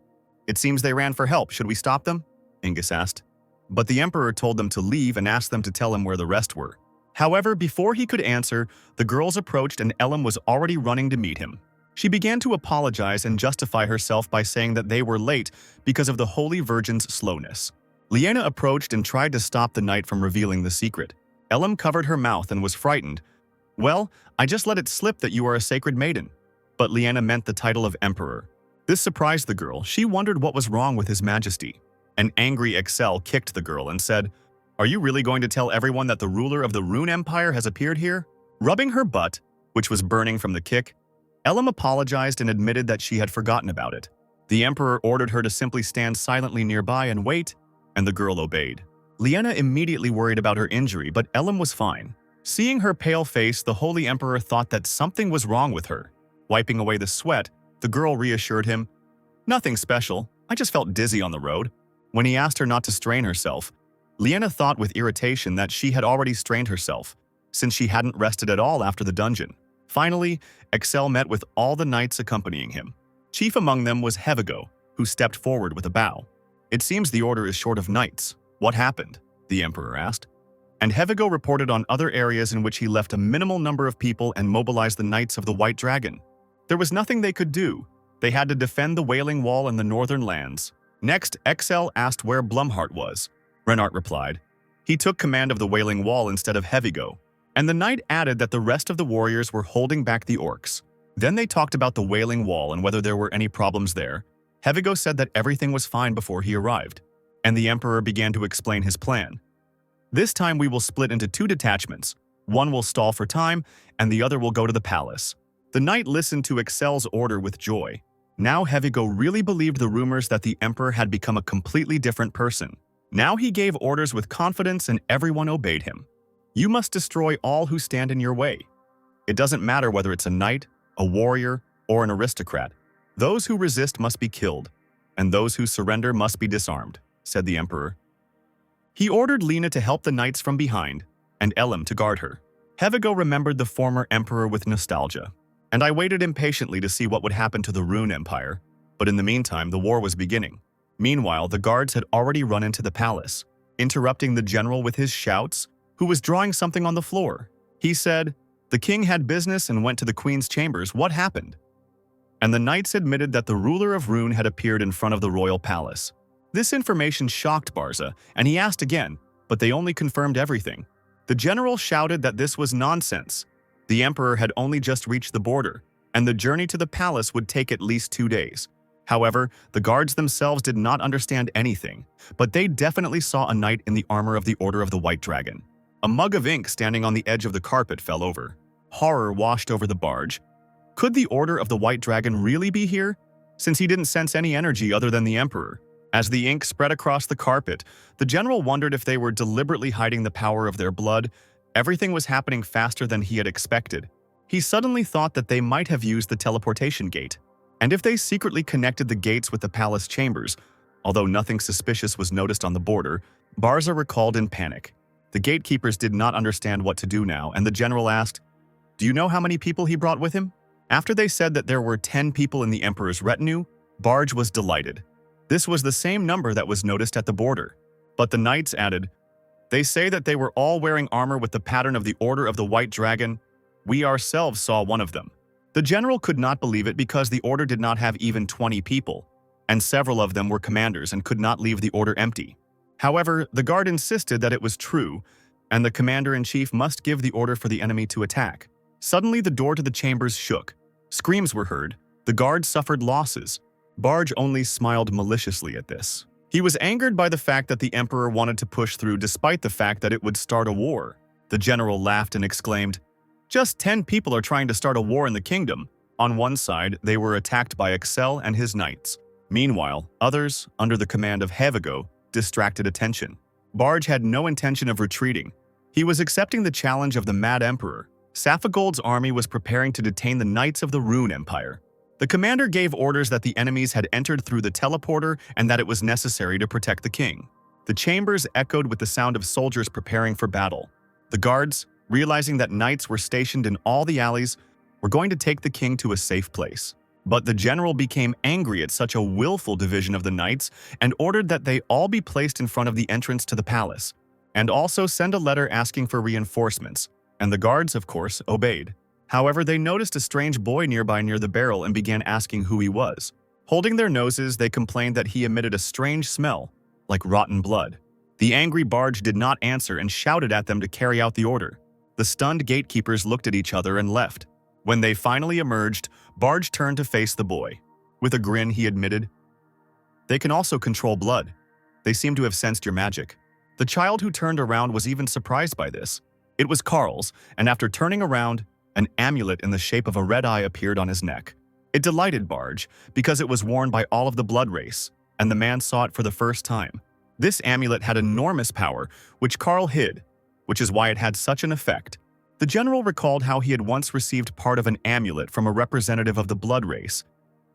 "It seems they ran for help. Should we stop them?" Ingus asked. But the emperor told them to leave and asked them to tell him where the rest were. However, before he could answer, the girls approached and Ellum was already running to meet him. She began to apologize and justify herself by saying that they were late because of the Holy Virgin's slowness. Liena approached and tried to stop the knight from revealing the secret. Ellum covered her mouth and was frightened. "Well, I just let it slip that you are a sacred maiden." But Liena meant the title of emperor. This surprised the girl. She wondered what was wrong with His Majesty. An angry Excel kicked the girl and said, "Are you really going to tell everyone that the ruler of the Rune Empire has appeared here?" Rubbing her butt, which was burning from the kick, Ellum apologized and admitted that she had forgotten about it. The emperor ordered her to simply stand silently nearby and wait, and the girl obeyed. Liena immediately worried about her injury, but Ellum was fine. Seeing her pale face, the Holy Emperor thought that something was wrong with her. Wiping away the sweat, the girl reassured him, "Nothing special. I just felt dizzy on the road." When he asked her not to strain herself, Liena thought with irritation that she had already strained herself, since she hadn't rested at all after the dungeon. Finally, Excel met with all the knights accompanying him. Chief among them was Hevigo, who stepped forward with a bow. "It seems the order is short of knights. What happened?" the emperor asked. And Hevigo reported on other areas in which he left a minimal number of people and mobilized the Knights of the White Dragon. There was nothing they could do. They had to defend the Wailing Wall in the northern lands. Next, Excel asked where Blumhart was. Renart replied. He took command of the Wailing Wall instead of Hevigo. And the knight added that the rest of the warriors were holding back the orcs. Then they talked about the Wailing Wall and whether there were any problems there. Hevigo said that everything was fine before he arrived. And the emperor began to explain his plan. "This time we will split into 2 detachments. One will stall for time, and the other will go to the palace." The knight listened to Excel's order with joy. Now Hevigo really believed the rumors that the emperor had become a completely different person. Now he gave orders with confidence and everyone obeyed him. "You must destroy all who stand in your way. It doesn't matter whether it's a knight, a warrior, or an aristocrat. Those who resist must be killed, and those who surrender must be disarmed, said the emperor. He ordered Lena to help the knights from behind, and Elim to guard her. Hevigo remembered the former emperor with nostalgia, and I waited impatiently to see what would happen to the Rune Empire, but in the meantime the war was beginning. Meanwhile, the guards had already run into the palace, interrupting the general with his shouts, who was drawing something on the floor. He said, "The king had business and went to the queen's chambers. What happened?" And the knights admitted that the ruler of Rune had appeared in front of the royal palace. This information shocked Barza, and he asked again, but they only confirmed everything. The general shouted that this was nonsense. The emperor had only just reached the border, and the journey to the palace would take at least 2 days. However, the guards themselves did not understand anything, but they definitely saw a knight in the armor of the Order of the White Dragon. A mug of ink standing on the edge of the carpet fell over. Horror washed over the barge. Could the Order of the White Dragon really be here? Since he didn't sense any energy other than the emperor. As the ink spread across the carpet, the general wondered if they were deliberately hiding the power of their blood. Everything was happening faster than he had expected. He suddenly thought that they might have used the teleportation gate. And if they secretly connected the gates with the palace chambers, although nothing suspicious was noticed on the border, Barza recalled in panic. The gatekeepers did not understand what to do now, and the general asked, "Do you know how many people he brought with him?" After they said that there were 10 people in the emperor's retinue, Barge was delighted. This was the same number that was noticed at the border. But the knights added, "They say that they were all wearing armor with the pattern of the Order of the White Dragon. We ourselves saw one of them." The general could not believe it because the order did not have even 20 people, and several of them were commanders and could not leave the order empty. However, the guard insisted that it was true, and the commander-in-chief must give the order for the enemy to attack. Suddenly, the door to the chambers shook. Screams were heard. The guards suffered losses. Barge only smiled maliciously at this. He was angered by the fact that the emperor wanted to push through despite the fact that it would start a war. The general laughed and exclaimed, "Just 10 people are trying to start a war in the kingdom." On one side, they were attacked by Excel and his knights. Meanwhile, others, under the command of Hevigo, distracted attention. Barge had no intention of retreating. He was accepting the challenge of the Mad Emperor. Saphagold's army was preparing to detain the Knights of the Rune Empire. The commander gave orders that the enemies had entered through the teleporter and that it was necessary to protect the king. The chambers echoed with the sound of soldiers preparing for battle. The guards, realizing that knights were stationed in all the alleys, were going to take the king to a safe place. But the general became angry at such a willful division of the knights and ordered that they all be placed in front of the entrance to the palace, and also send a letter asking for reinforcements, and the guards, of course, obeyed. However, they noticed a strange boy nearby near the barrel and began asking who he was. Holding their noses, they complained that he emitted a strange smell, like rotten blood. The angry Barge did not answer and shouted at them to carry out the order. The stunned gatekeepers looked at each other and left. When they finally emerged, Barge turned to face the boy. With a grin, he admitted, "They can also control blood. They seem to have sensed your magic." The child who turned around was even surprised by this. It was Carl's, and after turning around, an amulet in the shape of a red eye appeared on his neck. It delighted Barge, because it was worn by all of the blood race, and the man saw it for the first time. This amulet had enormous power, which Carl hid, which is why it had such an effect. The general recalled how he had once received part of an amulet from a representative of the blood race,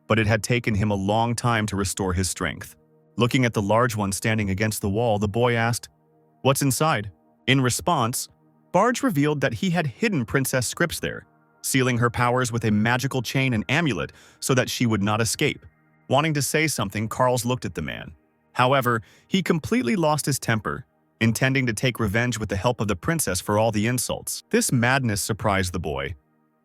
but it had taken him a long time to restore his strength. Looking at the large one standing against the wall, the boy asked, "What's inside?" In response, Barge revealed that he had hidden Princess Scripps there, sealing her powers with a magical chain and amulet so that she would not escape. Wanting to say something, Carls looked at the man. However, he completely lost his temper, intending to take revenge with the help of the princess for all the insults. This madness surprised the boy.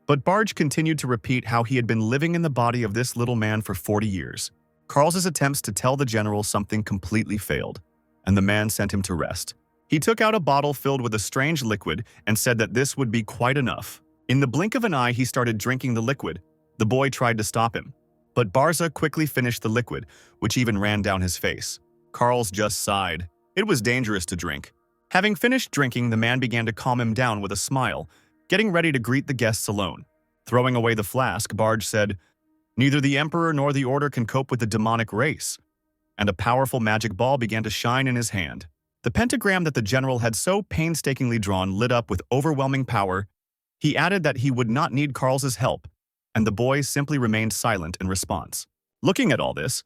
But Barge continued to repeat how he had been living in the body of this little man for 40 years. Carl's attempts to tell the general something completely failed, and the man sent him to rest. He took out a bottle filled with a strange liquid and said that this would be quite enough. In the blink of an eye, he started drinking the liquid. The boy tried to stop him, but Barza quickly finished the liquid, which even ran down his face. Carl's just sighed. It was dangerous to drink. Having finished drinking, the man began to calm him down with a smile, getting ready to greet the guests alone. Throwing away the flask, Barge said, "Neither the Emperor nor the Order can cope with the demonic race." And a powerful magic ball began to shine in his hand. The pentagram that the general had so painstakingly drawn lit up with overwhelming power. He added that he would not need Carl's help, and the boy simply remained silent in response. Looking at all this,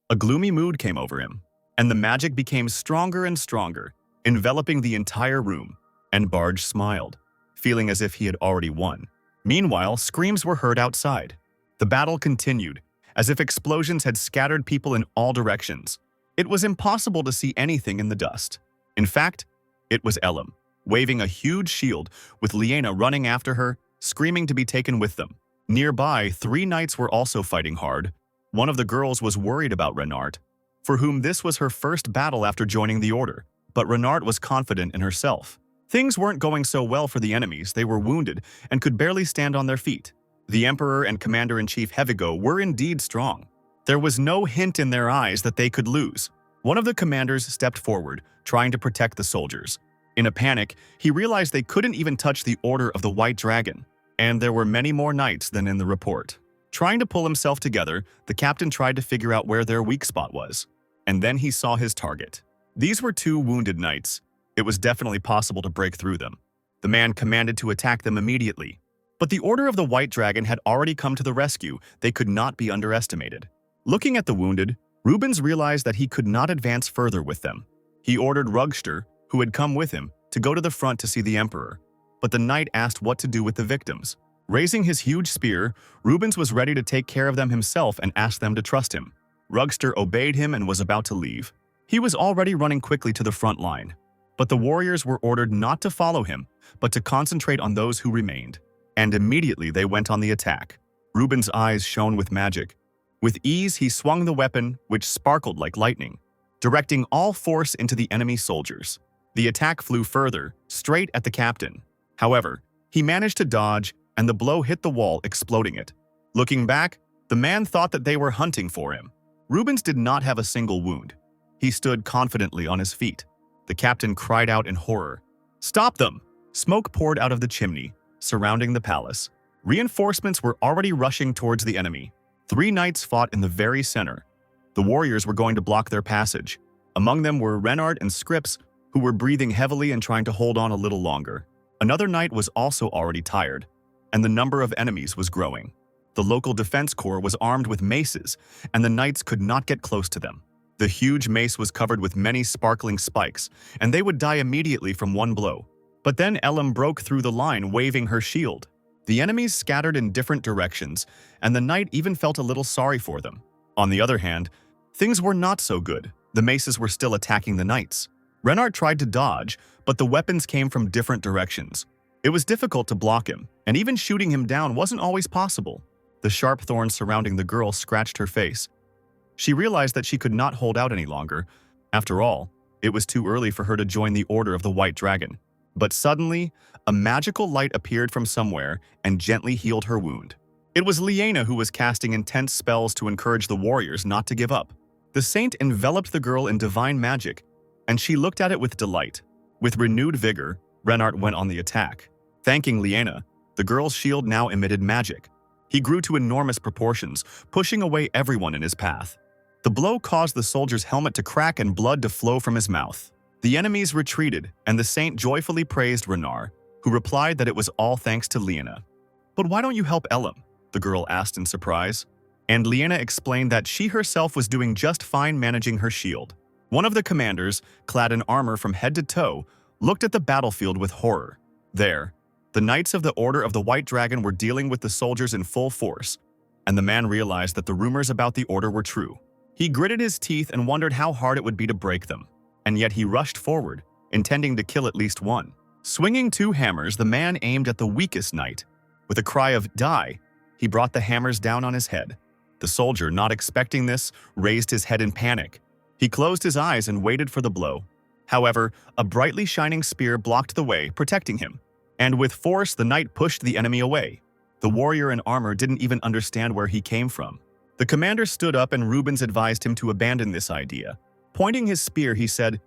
a gloomy mood came over him, and the magic became stronger and stronger, enveloping the entire room, and Barge smiled, feeling as if he had already won. Meanwhile, screams were heard outside. The battle continued, as if explosions had scattered people in all directions. It was impossible to see anything in the dust. In fact, it was Elam, waving a huge shield, with Liena running after her, screaming to be taken with them. Nearby, 3 knights were also fighting hard. One of the girls was worried about Renard, for whom this was her first battle after joining the order, but Renard was confident in herself. Things weren't going so well for the enemies. They were wounded and could barely stand on their feet. The Emperor and Commander-in-Chief Hevigo were indeed strong. There was no hint in their eyes that they could lose. One of the commanders stepped forward, trying to protect the soldiers. In a panic, he realized they couldn't even touch the Order of the White Dragon, and there were many more knights than in the report. Trying to pull himself together, the captain tried to figure out where their weak spot was, and then he saw his target. These were 2 wounded knights. It was definitely possible to break through them. The man commanded to attack them immediately. But the Order of the White Dragon had already come to the rescue. They could not be underestimated. Looking at the wounded, Rubens realized that he could not advance further with them. He ordered Rugster, who had come with him, to go to the front to see the Emperor. But the knight asked what to do with the victims. Raising his huge spear, Rubens was ready to take care of them himself and asked them to trust him. Rugster obeyed him and was about to leave. He was already running quickly to the front line. But the warriors were ordered not to follow him, but to concentrate on those who remained. And immediately they went on the attack. Rubens' eyes shone with magic. With ease, he swung the weapon, which sparkled like lightning, directing all force into the enemy soldiers. The attack flew further, straight at the captain. However, he managed to dodge, and the blow hit the wall, exploding it. Looking back, the man thought that they were hunting for him. Rubens did not have a single wound. He stood confidently on his feet. The captain cried out in horror. "Stop them!" Smoke poured out of the chimney, surrounding the palace. Reinforcements were already rushing towards the enemy. 3 knights fought in the very center. The warriors were going to block their passage. Among them were Renard and Scripps, who were breathing heavily and trying to hold on a little longer. Another knight was also already tired, and the number of enemies was growing. The local defense corps was armed with maces, and the knights could not get close to them. The huge mace was covered with many sparkling spikes, and they would die immediately from one blow. But then Elam broke through the line, waving her shield. The enemies scattered in different directions, and the knight even felt a little sorry for them. On the other hand, things were not so good. The maces were still attacking the knights. Renard tried to dodge, but the weapons came from different directions. It was difficult to block him, and even shooting him down wasn't always possible. The sharp thorns surrounding the girl scratched her face. She realized that she could not hold out any longer. After all, it was too early for her to join the Order of the White Dragon. But suddenly, a magical light appeared from somewhere and gently healed her wound. It was Liena who was casting intense spells to encourage the warriors not to give up. The saint enveloped the girl in divine magic, and she looked at it with delight. With renewed vigor, Renard went on the attack. Thanking Liena, the girl's shield now emitted magic. He grew to enormous proportions, pushing away everyone in his path. The blow caused the soldier's helmet to crack and blood to flow from his mouth. The enemies retreated, and the saint joyfully praised Renard, who replied that it was all thanks to Liena. "But why don't you help Elam?" the girl asked in surprise. And Liena explained that she herself was doing just fine managing her shield. One of the commanders, clad in armor from head to toe, looked at the battlefield with horror. There, the knights of the Order of the White Dragon were dealing with the soldiers in full force, and the man realized that the rumors about the order were true. He gritted his teeth and wondered how hard it would be to break them, and yet he rushed forward, intending to kill at least one. Swinging 2 hammers, the man aimed at the weakest knight. With a cry of "Die!" he brought the hammers down on his head. The soldier, not expecting this, raised his head in panic. He closed his eyes and waited for the blow. However, a brightly shining spear blocked the way, protecting him. And with force, the knight pushed the enemy away. The warrior in armor didn't even understand where he came from. The commander stood up and Rubens advised him to abandon this idea. Pointing his spear, he said,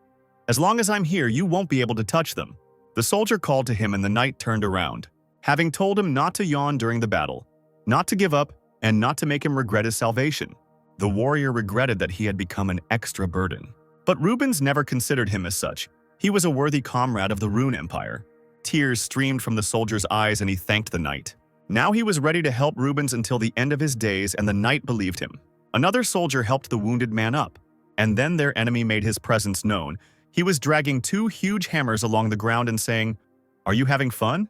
"As long as I'm here, you won't be able to touch them." The soldier called to him and the knight turned around, having told him not to yawn during the battle, not to give up, and not to make him regret his salvation. The warrior regretted that he had become an extra burden. But Rubens never considered him as such. He was a worthy comrade of the Rune Empire. Tears streamed from the soldier's eyes and he thanked the knight. Now he was ready to help Rubens until the end of his days, and the knight believed him. Another soldier helped the wounded man up, and then their enemy made his presence known. He was dragging two huge hammers along the ground and saying, "Are you having fun?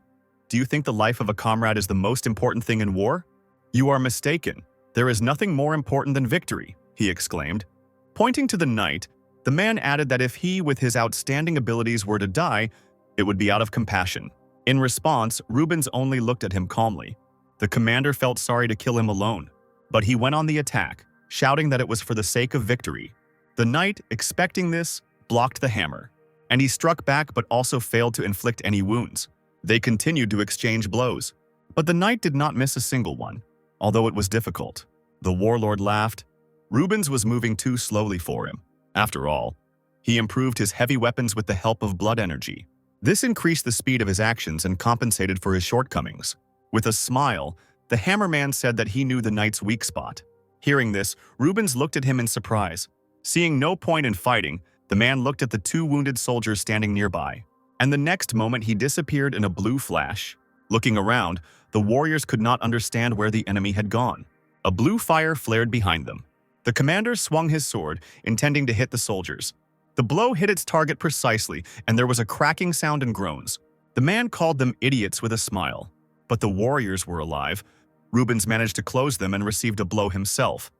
Do you think the life of a comrade is the most important thing in war? You are mistaken. There is nothing more important than victory," he exclaimed. Pointing to the knight, the man added that if he, with his outstanding abilities, were to die, it would be out of compassion. In response, Rubens only looked at him calmly. The commander felt sorry to kill him alone, but he went on the attack, shouting that it was for the sake of victory. The knight, expecting this, blocked the hammer, and he struck back but also failed to inflict any wounds. They continued to exchange blows, but the knight did not miss a single one, although it was difficult. The warlord laughed. Rubens was moving too slowly for him. After all, he improved his heavy weapons with the help of blood energy. This increased the speed of his actions and compensated for his shortcomings. With a smile, the hammerman said that he knew the knight's weak spot. Hearing this, Rubens looked at him in surprise. Seeing no point in fighting, the man looked at the two wounded soldiers standing nearby, and the next moment he disappeared in a blue flash. Looking around, the warriors could not understand where the enemy had gone. A blue fire flared behind them. The commander swung his sword, intending to hit the soldiers. The blow hit its target precisely, and there was a cracking sound and groans. The man called them idiots with a smile. But the warriors were alive. Rubens managed to close them and received a blow himself.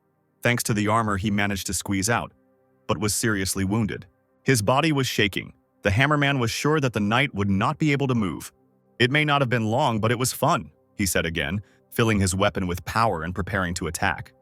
Thanks to the armor, he managed to squeeze out, but was seriously wounded. His body was shaking. The hammerman was sure that the knight would not be able to move. "It may not have been long, but it was fun," he said again, filling his weapon with power and preparing to attack.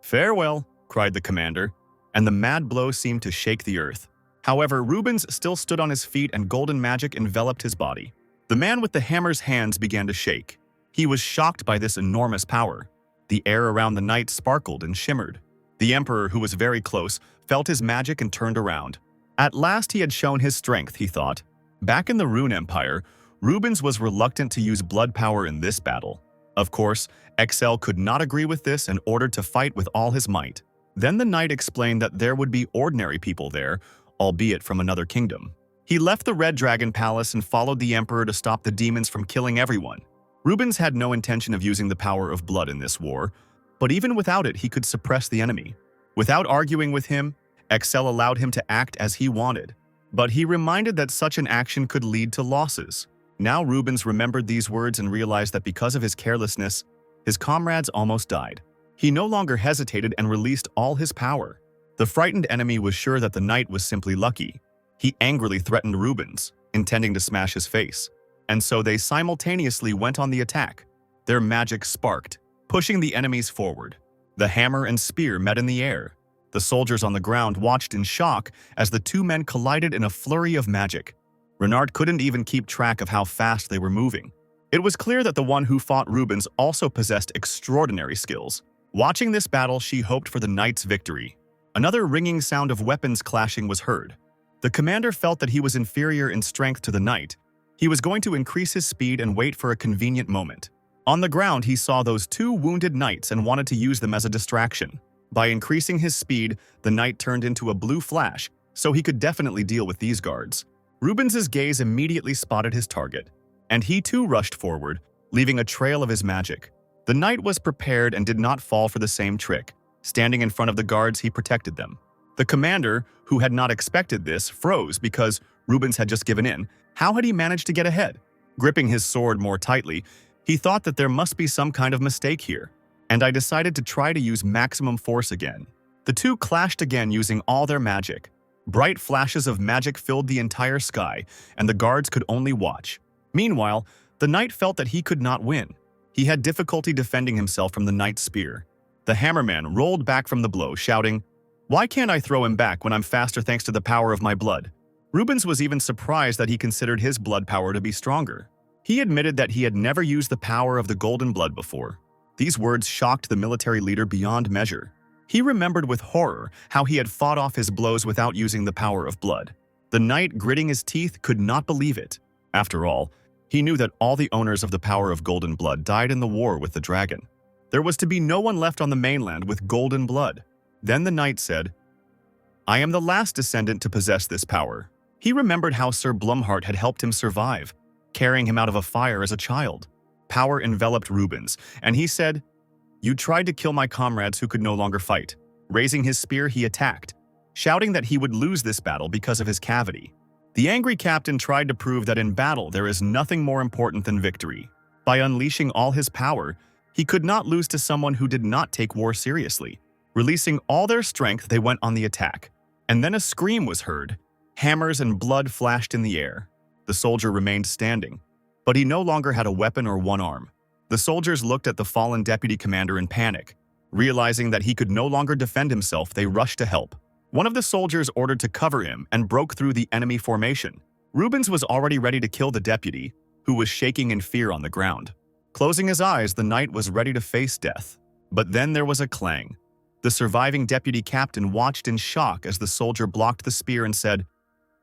"Farewell," cried the commander, and the mad blow seemed to shake the earth. However, Rubens still stood on his feet and golden magic enveloped his body. The man with the hammer's hands began to shake. He was shocked by this enormous power. The air around the knight sparkled and shimmered. The emperor, who was very close, felt his magic and turned around. At last he had shown his strength, he thought. Back in the Rune Empire, Rubens was reluctant to use blood power in this battle. Of course, Excel could not agree with this and ordered to fight with all his might. Then the knight explained that there would be ordinary people there, albeit from another kingdom. He left the Red Dragon Palace and followed the emperor to stop the demons from killing everyone. Rubens had no intention of using the power of blood in this war, but even without it, he could suppress the enemy. Without arguing with him, Excel allowed him to act as he wanted, but he reminded that such an action could lead to losses. Now Rubens remembered these words and realized that because of his carelessness, his comrades almost died. He no longer hesitated and released all his power. The frightened enemy was sure that the knight was simply lucky. He angrily threatened Rubens, intending to smash his face. And so they simultaneously went on the attack. Their magic sparked, pushing the enemies forward. The hammer and spear met in the air. The soldiers on the ground watched in shock as the two men collided in a flurry of magic. Renard couldn't even keep track of how fast they were moving. It was clear that the one who fought Rubens also possessed extraordinary skills. Watching this battle, she hoped for the knight's victory. Another ringing sound of weapons clashing was heard. The commander felt that he was inferior in strength to the knight. He was going to increase his speed and wait for a convenient moment. On the ground, he saw those two wounded knights and wanted to use them as a distraction. By increasing his speed, the knight turned into a blue flash, so he could definitely deal with these guards. Rubens's gaze immediately spotted his target, and he too rushed forward, leaving a trail of his magic. The knight was prepared and did not fall for the same trick. Standing in front of the guards, he protected them. The commander, who had not expected this, froze because Rubens had just given in. How had he managed to get ahead? Gripping his sword more tightly, he thought that there must be some kind of mistake here. And I decided to try to use maximum force again. The two clashed again using all their magic. Bright flashes of magic filled the entire sky, and the guards could only watch. Meanwhile, the knight felt that he could not win. He had difficulty defending himself from the knight's spear. The hammerman rolled back from the blow, shouting, "Why can't I throw him back when I'm faster thanks to the power of my blood?" Rubens was even surprised that he considered his blood power to be stronger. He admitted that he had never used the power of the golden blood before. These words shocked the military leader beyond measure. He remembered with horror how he had fought off his blows without using the power of blood. The knight, gritting his teeth, could not believe it. After all, he knew that all the owners of the power of golden blood died in the war with the dragon. There was to be no one left on the mainland with golden blood. Then the knight said, "I am the last descendant to possess this power." He remembered how Sir Blumhart had helped him survive, carrying him out of a fire as a child. Power enveloped Rubens, and he said, "You tried to kill my comrades who could no longer fight." Raising his spear, he attacked, shouting that he would lose this battle because of his cavity. The angry captain tried to prove that in battle there is nothing more important than victory. By unleashing all his power, he could not lose to someone who did not take war seriously. Releasing all their strength, they went on the attack. And then a scream was heard. Hammers and blood flashed in the air. The soldier remained standing, but he no longer had a weapon or one arm. The soldiers looked at the fallen deputy commander in panic. Realizing that he could no longer defend himself, they rushed to help. One of the soldiers ordered to cover him and broke through the enemy formation. Rubens was already ready to kill the deputy, who was shaking in fear on the ground. Closing his eyes, the knight was ready to face death. But then there was a clang. The surviving deputy captain watched in shock as the soldier blocked the spear and said,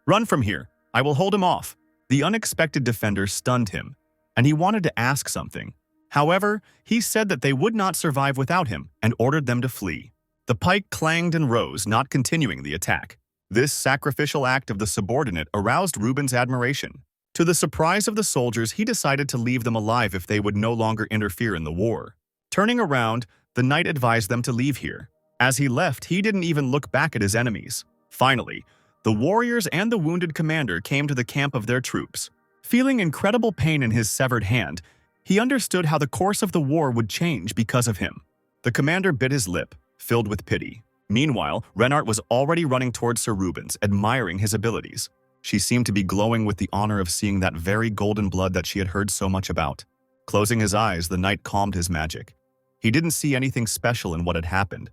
"Run from here. I will hold him off." The unexpected defender stunned him, and he wanted to ask something. However, he said that they would not survive without him and ordered them to flee. The pike clanged and rose, not continuing the attack. This sacrificial act of the subordinate aroused Rubens' admiration. To the surprise of the soldiers, he decided to leave them alive if they would no longer interfere in the war. Turning around, the knight advised them to leave here. As he left, he didn't even look back at his enemies. Finally, the warriors and the wounded commander came to the camp of their troops. Feeling incredible pain in his severed hand, he understood how the course of the war would change because of him. The commander bit his lip, filled with pity. Meanwhile, Renard was already running towards Sir Rubens, admiring his abilities. She seemed to be glowing with the honor of seeing that very golden blood that she had heard so much about. Closing his eyes, the knight calmed his magic. He didn't see anything special in what had happened,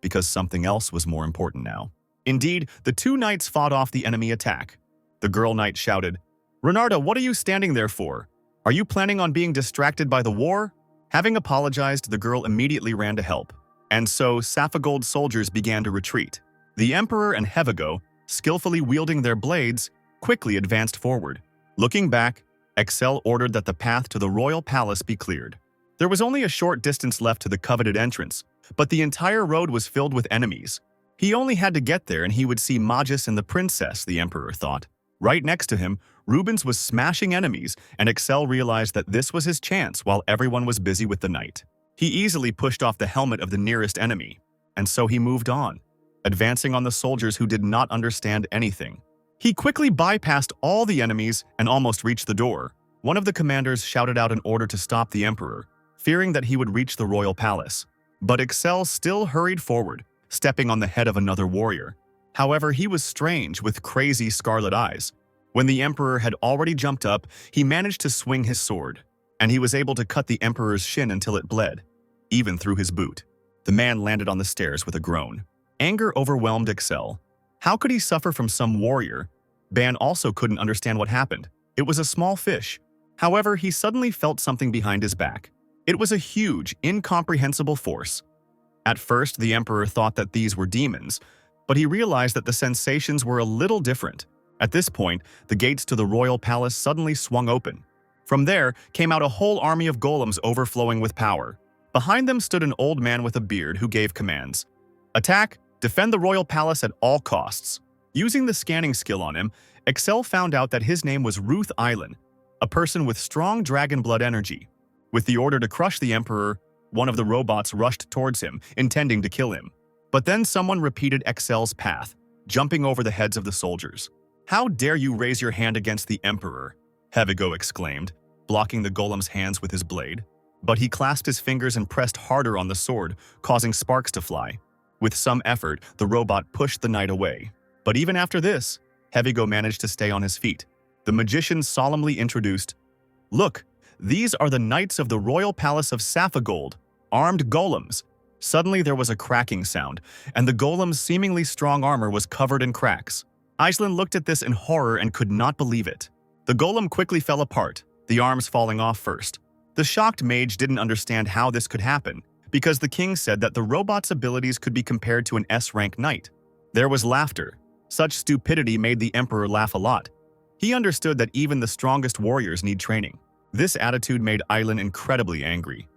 because something else was more important now. Indeed, the two knights fought off the enemy attack. The girl knight shouted, "Renarda, what are you standing there for? Are you planning on being distracted by the war?" Having apologized, the girl immediately ran to help. And so, Saphigold's soldiers began to retreat. The Emperor and Hevigo, skillfully wielding their blades, quickly advanced forward. Looking back, Excel ordered that the path to the royal palace be cleared. There was only a short distance left to the coveted entrance, but the entire road was filled with enemies. He only had to get there and he would see Magus and the princess, the Emperor thought. Right next to him, Rubens was smashing enemies, and Excel realized that this was his chance while everyone was busy with the knight. He easily pushed off the helmet of the nearest enemy, and so he moved on, advancing on the soldiers who did not understand anything. He quickly bypassed all the enemies and almost reached the door. One of the commanders shouted out an order to stop the Emperor, fearing that he would reach the royal palace. But Excel still hurried forward, stepping on the head of another warrior. However, he was strange, with crazy scarlet eyes. When the Emperor had already jumped up, he managed to swing his sword, and he was able to cut the Emperor's shin until it bled, even through his boot. The man landed on the stairs with a groan. Anger overwhelmed Excel. How could he suffer from some warrior? Ban also couldn't understand what happened. It was a small fish. However, he suddenly felt something behind his back. It was a huge, incomprehensible force. At first, the Emperor thought that these were demons, but he realized that the sensations were a little different. At this point, the gates to the royal palace suddenly swung open. From there came out a whole army of golems overflowing with power. Behind them stood an old man with a beard who gave commands. Attack! Defend the royal palace at all costs. Using the scanning skill on him, Excel found out that his name was Ruth Island, a person with strong dragon blood energy. With the order to crush the Emperor, one of the robots rushed towards him, intending to kill him. But then someone repeated Excel's path, jumping over the heads of the soldiers. "How dare you raise your hand against the Emperor?" Hevigo exclaimed, blocking the golem's hands with his blade. But he clasped his fingers and pressed harder on the sword, causing sparks to fly. With some effort, the robot pushed the knight away. But even after this, Hevigo managed to stay on his feet. The magician solemnly introduced, "Look, these are the knights of the royal palace of Saphigold, armed golems." Suddenly there was a cracking sound, and the golem's seemingly strong armor was covered in cracks. Iceland looked at this in horror and could not believe it. The golem quickly fell apart, the arms falling off first. The shocked mage didn't understand how this could happen, because the king said that the robot's abilities could be compared to an S-rank knight. There was laughter. Such stupidity made the Emperor laugh a lot. He understood that even the strongest warriors need training. This attitude made Island incredibly angry.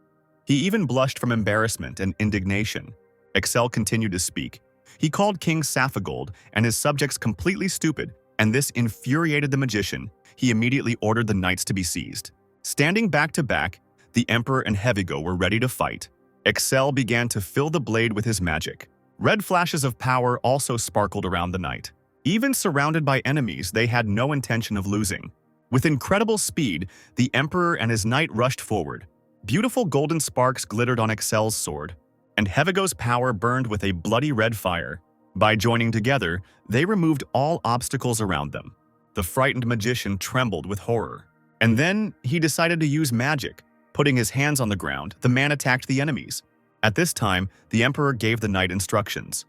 He even blushed from embarrassment and indignation. Excel continued to speak. He called King Saphigold and his subjects completely stupid, and this infuriated the magician. He immediately ordered the knights to be seized. Standing back to back, the Emperor and Hevigo were ready to fight. Excel began to fill the blade with his magic. Red flashes of power also sparkled around the knight. Even surrounded by enemies, they had no intention of losing. With incredible speed, the Emperor and his knight rushed forward. Beautiful golden sparks glittered on Excel's sword, and Hevigo's power burned with a bloody red fire. By joining together, they removed all obstacles around them. The frightened magician trembled with horror. And then he decided to use magic. Putting his hands on the ground, the man attacked the enemies. At this time, the Emperor gave the knight instructions.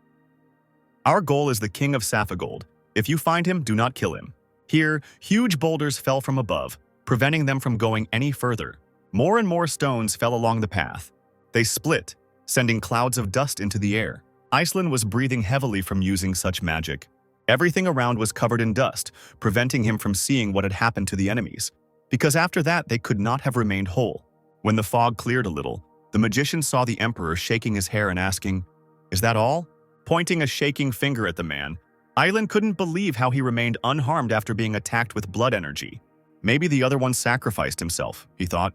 "Our goal is the King of Saphigold. If you find him, do not kill him." Here, huge boulders fell from above, preventing them from going any further. More and more stones fell along the path. They split, sending clouds of dust into the air. Iceland was breathing heavily from using such magic. Everything around was covered in dust, preventing him from seeing what had happened to the enemies, because after that they could not have remained whole. When the fog cleared a little, the magician saw the Emperor shaking his hair and asking, "Is that all?" Pointing a shaking finger at the man, Island couldn't believe how he remained unharmed after being attacked with blood energy. Maybe the other one sacrificed himself, he thought.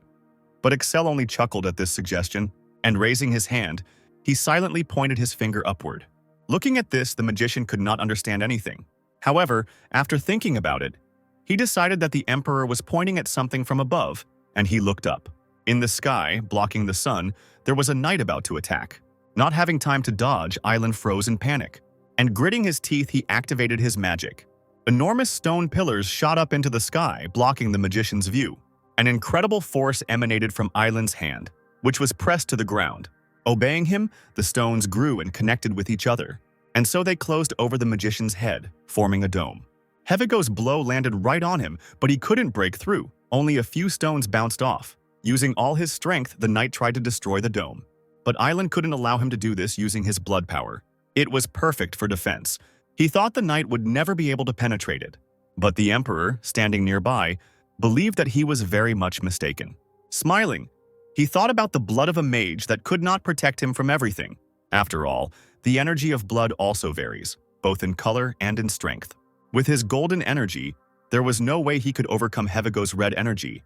But Excel only chuckled at this suggestion, and raising his hand, he silently pointed his finger upward. Looking at this, the magician could not understand anything. However, after thinking about it, he decided that the Emperor was pointing at something from above, and he looked up. In the sky, blocking the sun, there was a knight about to attack. Not having time to dodge, Island froze in panic, and gritting his teeth, he activated his magic. Enormous stone pillars shot up into the sky, blocking the magician's view. An incredible force emanated from Island's hand, which was pressed to the ground. Obeying him, the stones grew and connected with each other, and so they closed over the magician's head, forming a dome. Hevigo's blow landed right on him, but he couldn't break through. Only a few stones bounced off. Using all his strength, the knight tried to destroy the dome. But Island couldn't allow him to do this using his blood power. It was perfect for defense. He thought the knight would never be able to penetrate it. But the Emperor, standing nearby, believed that he was very much mistaken. Smiling, he thought about the blood of a mage that could not protect him from everything. After all, the energy of blood also varies, both in color and in strength. With his golden energy, there was no way he could overcome Hevigo's red energy,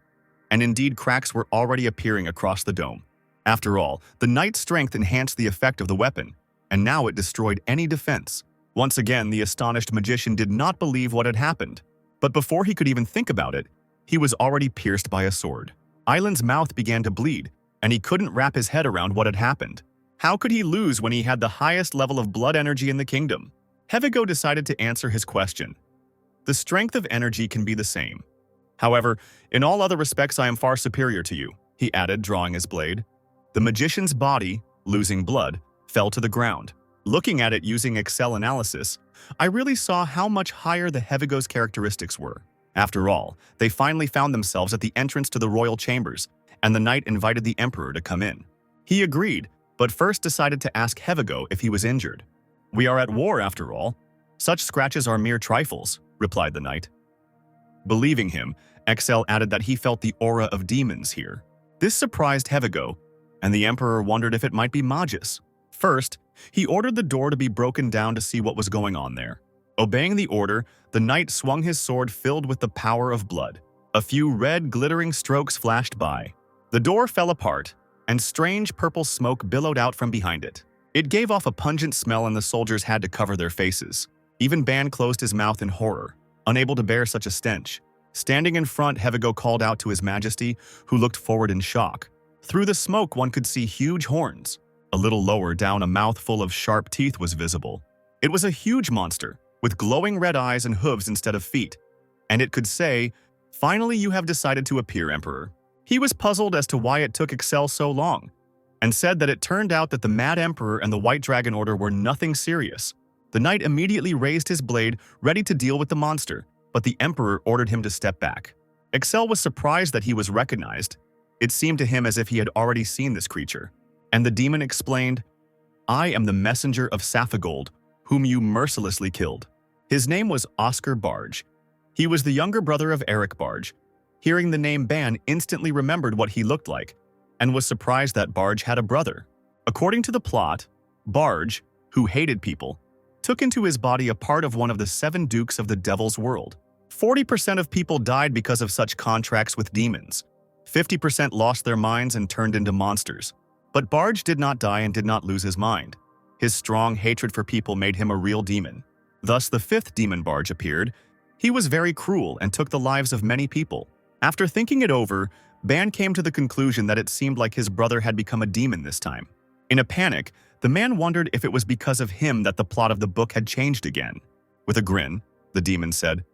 and indeed cracks were already appearing across the dome. After all, the knight's strength enhanced the effect of the weapon, and now it destroyed any defense. Once again, the astonished magician did not believe what had happened. But before he could even think about it, he was already pierced by a sword. Island's mouth began to bleed, and he couldn't wrap his head around what had happened. How could he lose when he had the highest level of blood energy in the kingdom? Hevigo decided to answer his question. The strength of energy can be the same. However, in all other respects I am far superior to you, he added, drawing his blade. The magician's body, losing blood, fell to the ground. Looking at it using Excel analysis, I really saw how much higher the Hevigo's characteristics were. After all, they finally found themselves at the entrance to the royal chambers, and the knight invited the Emperor to come in. He agreed, but first decided to ask Hevigo if he was injured. "We are at war, after all. Such scratches are mere trifles," replied the knight. Believing him, Excel added that he felt the aura of demons here. This surprised Hevigo, and the Emperor wondered if it might be Magus. First, he ordered the door to be broken down to see what was going on there. Obeying the order, the knight swung his sword filled with the power of blood. A few red, glittering strokes flashed by. The door fell apart, and strange purple smoke billowed out from behind it. It gave off a pungent smell, and the soldiers had to cover their faces. Even Ban closed his mouth in horror, unable to bear such a stench. Standing in front, Hevigo called out to His Majesty, who looked forward in shock. Through the smoke, one could see huge horns. A little lower down, a mouthful of sharp teeth was visible. It was a huge monster, with glowing red eyes and hooves instead of feet, and it could say, "Finally you have decided to appear, Emperor." He was puzzled as to why it took Excel so long, and said that it turned out that the Mad Emperor and the White Dragon Order were nothing serious. The knight immediately raised his blade, ready to deal with the monster, but the Emperor ordered him to step back. Excel was surprised that he was recognized. It seemed to him as if he had already seen this creature. And the demon explained, "I am the messenger of Saphigold, whom you mercilessly killed." His name was Oscar Barge. He was the younger brother of Eric Barge. Hearing the name Ban instantly remembered what he looked like, and was surprised that Barge had a brother. According to the plot, Barge, who hated people, took into his body a part of one of the 7 dukes of the Devil's World. 40% of people died because of such contracts with demons. 50% lost their minds and turned into monsters. But Barge did not die and did not lose his mind. His strong hatred for people made him a real demon. Thus, the fifth demon Barge appeared. He was very cruel and took the lives of many people. After thinking it over, Ban came to the conclusion that it seemed like his brother had become a demon this time. In a panic, the man wondered if it was because of him that the plot of the book had changed again. With a grin, the demon said,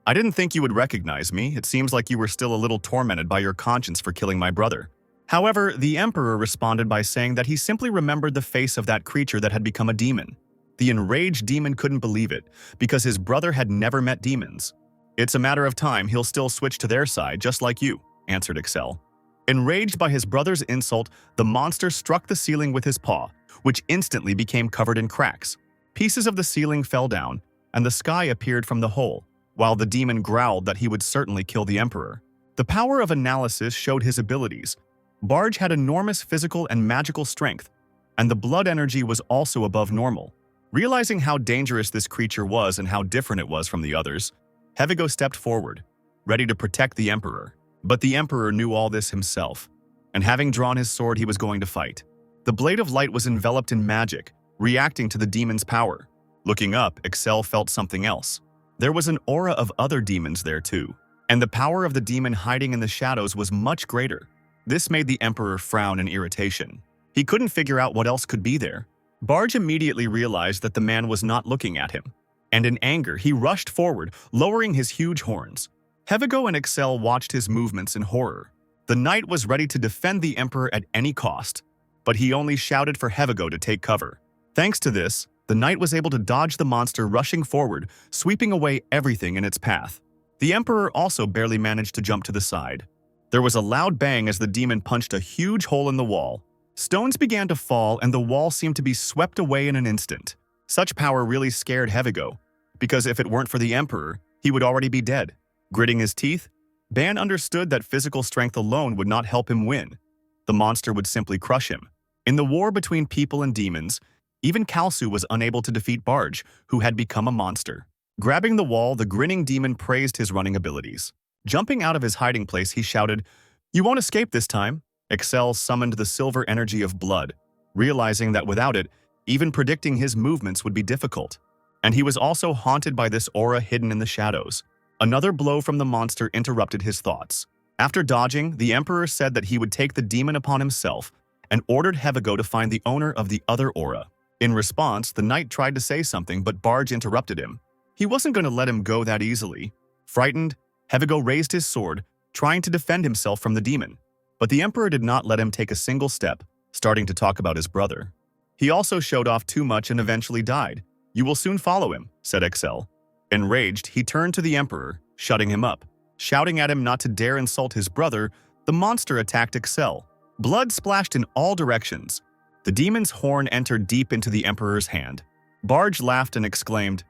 "I didn't think you would recognize me. It seems like you were still a little tormented by your conscience for killing my brother." However, the emperor responded by saying that he simply remembered the face of that creature that had become a demon. The enraged demon couldn't believe it, because his brother had never met demons. "It's a matter of time, he'll still switch to their side, just like you," answered Excel. Enraged by his brother's insult, the monster struck the ceiling with his paw, which instantly became covered in cracks. Pieces of the ceiling fell down, and the sky appeared from the hole, while the demon growled that he would certainly kill the emperor. The power of analysis showed his abilities. Barge had enormous physical and magical strength, and the blood energy was also above normal. Realizing how dangerous this creature was and how different it was from the others, Hevigo stepped forward, ready to protect the emperor. But the emperor knew all this himself, and having drawn his sword, he was going to fight. The blade of light was enveloped in magic, reacting to the demon's power. Looking up, Excel felt something else. There was an aura of other demons there too, and the power of the demon hiding in the shadows was much greater. This made the emperor frown in irritation. He couldn't figure out what else could be there. Barge immediately realized that the man was not looking at him, and in anger, he rushed forward, lowering his huge horns. Hevigo and Excel watched his movements in horror. The knight was ready to defend the emperor at any cost, but he only shouted for Hevigo to take cover. Thanks to this, the knight was able to dodge the monster rushing forward, sweeping away everything in its path. The emperor also barely managed to jump to the side. There was a loud bang as the demon punched a huge hole in the wall. Stones began to fall and the wall seemed to be swept away in an instant. Such power really scared Hevigo, because if it weren't for the emperor, he would already be dead. Gritting his teeth, Ban understood that physical strength alone would not help him win. The monster would simply crush him. In the war between people and demons, even Kalsu was unable to defeat Barge, who had become a monster. Grabbing the wall, the grinning demon praised his running abilities. Jumping out of his hiding place, he shouted, "You won't escape this time." Excel summoned the silver energy of blood, realizing that without it, even predicting his movements would be difficult. And he was also haunted by this aura hidden in the shadows. Another blow from the monster interrupted his thoughts. After dodging, the emperor said that he would take the demon upon himself and ordered Hevigo to find the owner of the other aura. In response, the knight tried to say something, but Barge interrupted him. He wasn't going to let him go that easily. Frightened, Hevigo raised his sword, trying to defend himself from the demon. But the emperor did not let him take a single step, starting to talk about his brother. He also showed off too much and eventually died. "You will soon follow him," said Excel. Enraged, he turned to the emperor, shutting him up. Shouting at him not to dare insult his brother, the monster attacked Excel. Blood splashed in all directions. The demon's horn entered deep into the emperor's hand. Barge laughed and exclaimed,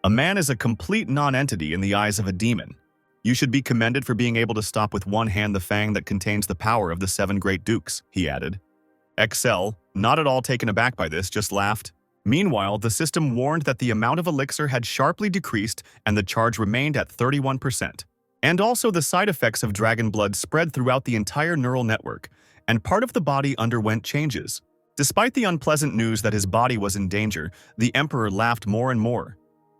"A man is a complete non-entity in the eyes of a demon. You should be commended for being able to stop with one hand the fang that contains the power of the 7 great dukes," he added. Excel, not at all taken aback by this, just laughed. Meanwhile, the system warned that the amount of elixir had sharply decreased and the charge remained at 31%. And also the side effects of dragon blood spread throughout the entire neural network, and part of the body underwent changes. Despite the unpleasant news that his body was in danger, the emperor laughed more and more.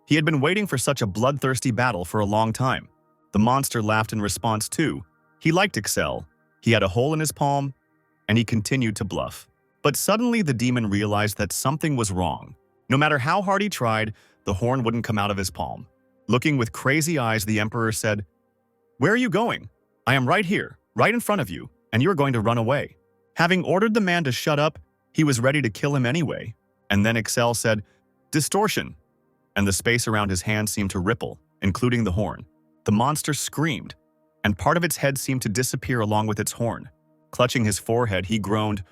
He had been waiting for such a bloodthirsty battle for a long time. The monster laughed in response too. He liked Excel. He had a hole in his palm, and he continued to bluff. But suddenly the demon realized that something was wrong. No matter how hard he tried, the horn wouldn't come out of his palm. Looking with crazy eyes, the emperor said, "Where are you going? I am right here, right in front of you, and you are going to run away." Having ordered the man to shut up, he was ready to kill him anyway. And then Excel said, "Distortion," and the space around his hand seemed to ripple, including the horn. The monster screamed, and part of its head seemed to disappear along with its horn. Clutching his forehead, he groaned,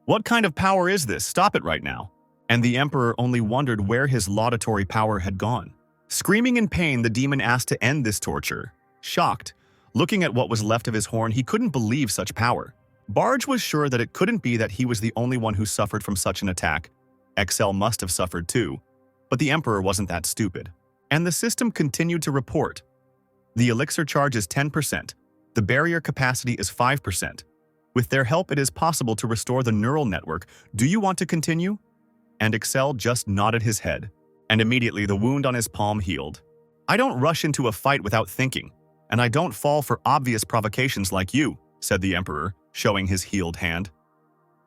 "What kind of power is this? Stop it right now." And the emperor only wondered where his laudatory power had gone. Screaming in pain, the demon asked to end this torture. Shocked, looking at what was left of his horn, he couldn't believe such power. Barge was sure that it couldn't be that he was the only one who suffered from such an attack. Excel must have suffered too. But the emperor wasn't that stupid. And the system continued to report. The elixir charge is 10%. The barrier capacity is 5%. With their help, it is possible to restore the neural network. Do you want to continue? And Excel just nodded his head, and immediately the wound on his palm healed. I don't rush into a fight without thinking, and I don't fall for obvious provocations like you, said the Emperor, showing his healed hand.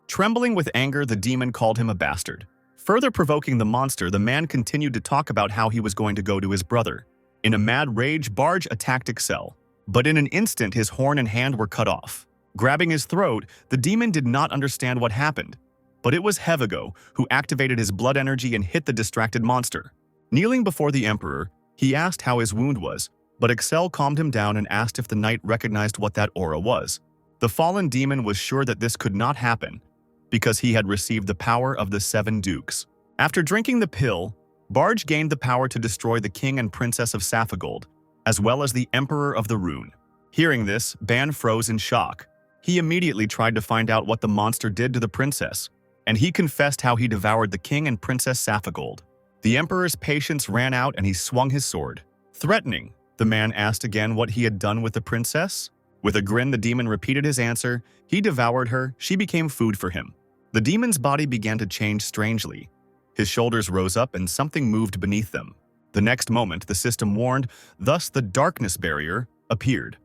Trembling with anger, the demon called him a bastard. Further provoking the monster, the man continued to talk about how he was going to go to his brother. In a mad rage, Barge attacked Excel, but in an instant his horn and hand were cut off. Grabbing his throat, the demon did not understand what happened, but it was Hevigo who activated his blood energy and hit the distracted monster. Kneeling before the Emperor, he asked how his wound was, but Excel calmed him down and asked if the knight recognized what that aura was. The fallen demon was sure that this could not happen, because he had received the power of the 7 Dukes. After drinking the pill, Barge gained the power to destroy the king and princess of Saphigold, as well as the Emperor of the Rune. Hearing this, Ban froze in shock. He immediately tried to find out what the monster did to the princess, and he confessed how he devoured the king and princess Saphigold. The Emperor's patience ran out and he swung his sword. Threatening, the man asked again what he had done with the princess. With a grin, the demon repeated his answer. He devoured her. She became food for him. The demon's body began to change strangely. His shoulders rose up and something moved beneath them. The next moment, the system warned, thus the darkness barrier appeared.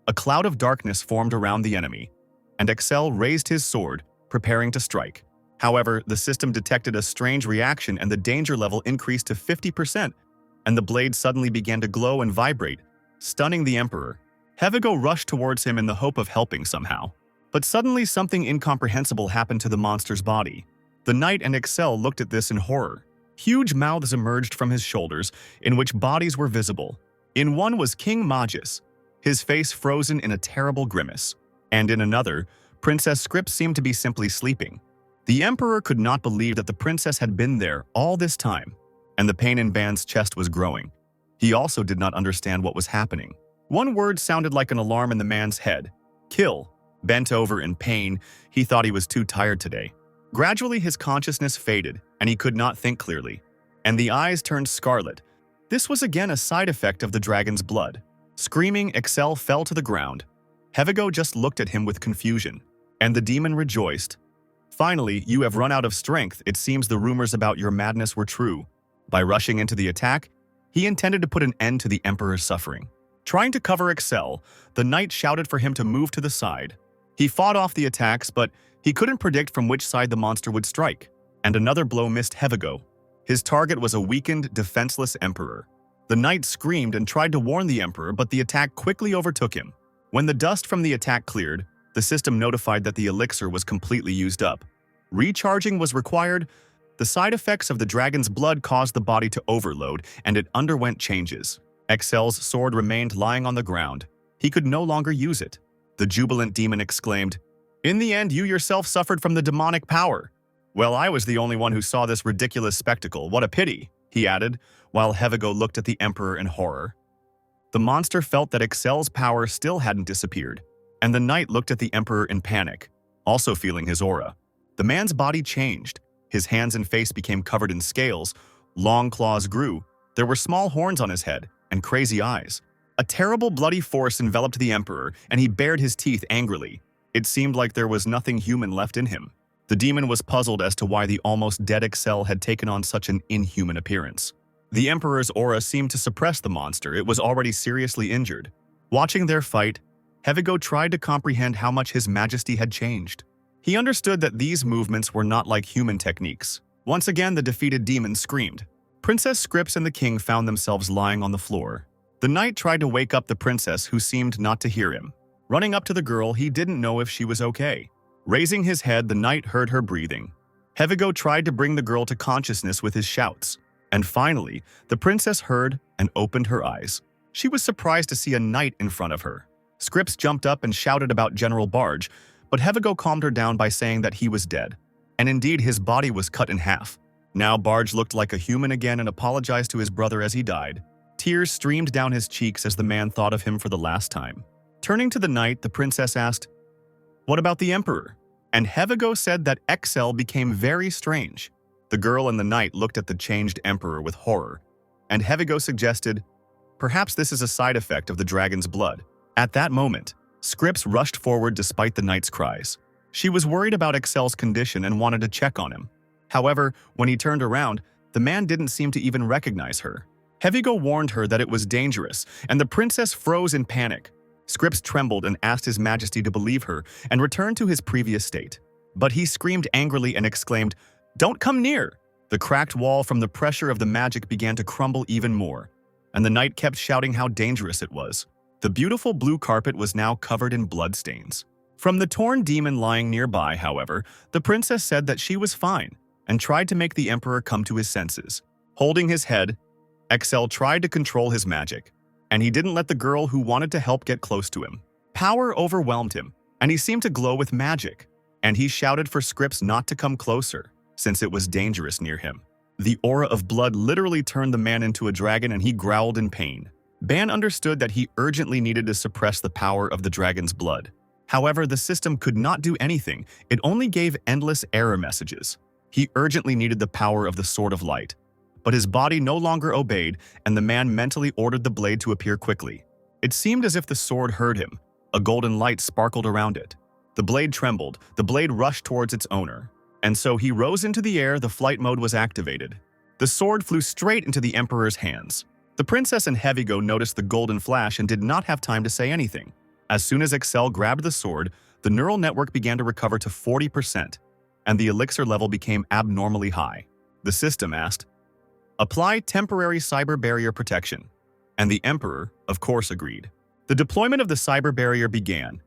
A cloud of darkness formed around the enemy, and Excel raised his sword, preparing to strike. However, the system detected a strange reaction and the danger level increased to 50%, and the blade suddenly began to glow and vibrate, stunning the Emperor. Hevigo rushed towards him in the hope of helping somehow. But suddenly something incomprehensible happened to the monster's body. The knight and Excel looked at this in horror. Huge mouths emerged from his shoulders, in which bodies were visible. In one was King Magus, his face frozen in a terrible grimace, and in another, Princess Scripps seemed to be simply sleeping. The Emperor could not believe that the princess had been there all this time, and the pain in Ban's chest was growing. He also did not understand what was happening. One word sounded like an alarm in the man's head. Kill. Bent over in pain, he thought he was too tired today. Gradually, his consciousness faded, and he could not think clearly, and the eyes turned scarlet. This was again a side effect of the dragon's blood. Screaming, Excel fell to the ground. Hevigo just looked at him with confusion, and the demon rejoiced. Finally, you have run out of strength. It seems the rumors about your madness were true. By rushing into the attack, he intended to put an end to the Emperor's suffering. Trying to cover Excel, the knight shouted for him to move to the side. He fought off the attacks, but he couldn't predict from which side the monster would strike, and another blow missed Hevigo. His target was a weakened, defenseless Emperor. The knight screamed and tried to warn the Emperor, but the attack quickly overtook him. When the dust from the attack cleared, the system notified that the elixir was completely used up. Recharging was required. The side effects of the dragon's blood caused the body to overload, and it underwent changes. Excel's sword remained lying on the ground. He could no longer use it. The jubilant demon exclaimed, "In the end, you yourself suffered from the demonic power." "Well, I was the only one who saw this ridiculous spectacle. What a pity," he added, while Hevigo looked at the Emperor in horror. The monster felt that Excel's power still hadn't disappeared, and the knight looked at the Emperor in panic, also feeling his aura. The man's body changed. His hands and face became covered in scales, long claws grew, there were small horns on his head, and crazy eyes. A terrible bloody force enveloped the Emperor, and he bared his teeth angrily. It seemed like there was nothing human left in him. The demon was puzzled as to why the almost dead Excel had taken on such an inhuman appearance. The Emperor's aura seemed to suppress the monster. It was already seriously injured. Watching their fight, Hevigo tried to comprehend how much His Majesty had changed. He understood that these movements were not like human techniques. Once again, the defeated demon screamed. Princess Scripps and the king found themselves lying on the floor. The knight tried to wake up the princess, who seemed not to hear him. Running up to the girl, he didn't know if she was okay. Raising his head, the knight heard her breathing. Hevigo tried to bring the girl to consciousness with his shouts. And finally, the princess heard and opened her eyes. She was surprised to see a knight in front of her. Scripps jumped up and shouted about General Barge, but Hevigo calmed her down by saying that he was dead. And indeed, his body was cut in half. Now Barge looked like a human again and apologized to his brother as he died. Tears streamed down his cheeks as the man thought of him for the last time. Turning to the knight, the princess asked, "What about the Emperor?" And Hevigo said that Excel became very strange. The girl and the knight looked at the changed Emperor with horror, and Hevigo suggested, "Perhaps this is a side effect of the dragon's blood." At that moment, Scripps rushed forward despite the knight's cries. She was worried about Excel's condition and wanted to check on him. However, when he turned around, the man didn't seem to even recognize her. Heavygo warned her that it was dangerous, and the princess froze in panic. Scripps trembled and asked His Majesty to believe her and return to his previous state. But he screamed angrily and exclaimed, "Don't come near!" The cracked wall from the pressure of the magic began to crumble even more, and the knight kept shouting how dangerous it was. The beautiful blue carpet was now covered in bloodstains. From the torn demon lying nearby, however, the princess said that she was fine and tried to make the emperor come to his senses. Holding his head, Excel tried to control his magic, and he didn't let the girl who wanted to help get close to him. Power overwhelmed him, and he seemed to glow with magic, and he shouted for Scripps not to come closer, since it was dangerous near him. The aura of blood literally turned the man into a dragon, and he growled in pain. Ban understood that he urgently needed to suppress the power of the dragon's blood. However, the system could not do anything. It only gave endless error messages. He urgently needed the power of the Sword of Light. But his body no longer obeyed, and the man mentally ordered the blade to appear quickly. It seemed as if the sword heard him. A golden light sparkled around it. The blade trembled. The blade rushed towards its owner. And so he rose into the air. The flight mode was activated. The sword flew straight into the emperor's hands. The princess and Heavygo noticed the golden flash and did not have time to say anything. As soon as Excel grabbed the sword, the neural network began to recover to 40%, and the elixir level became abnormally high. The system asked, "Apply temporary cyber barrier protection," and the emperor, of course, agreed. The deployment of the cyber barrier began,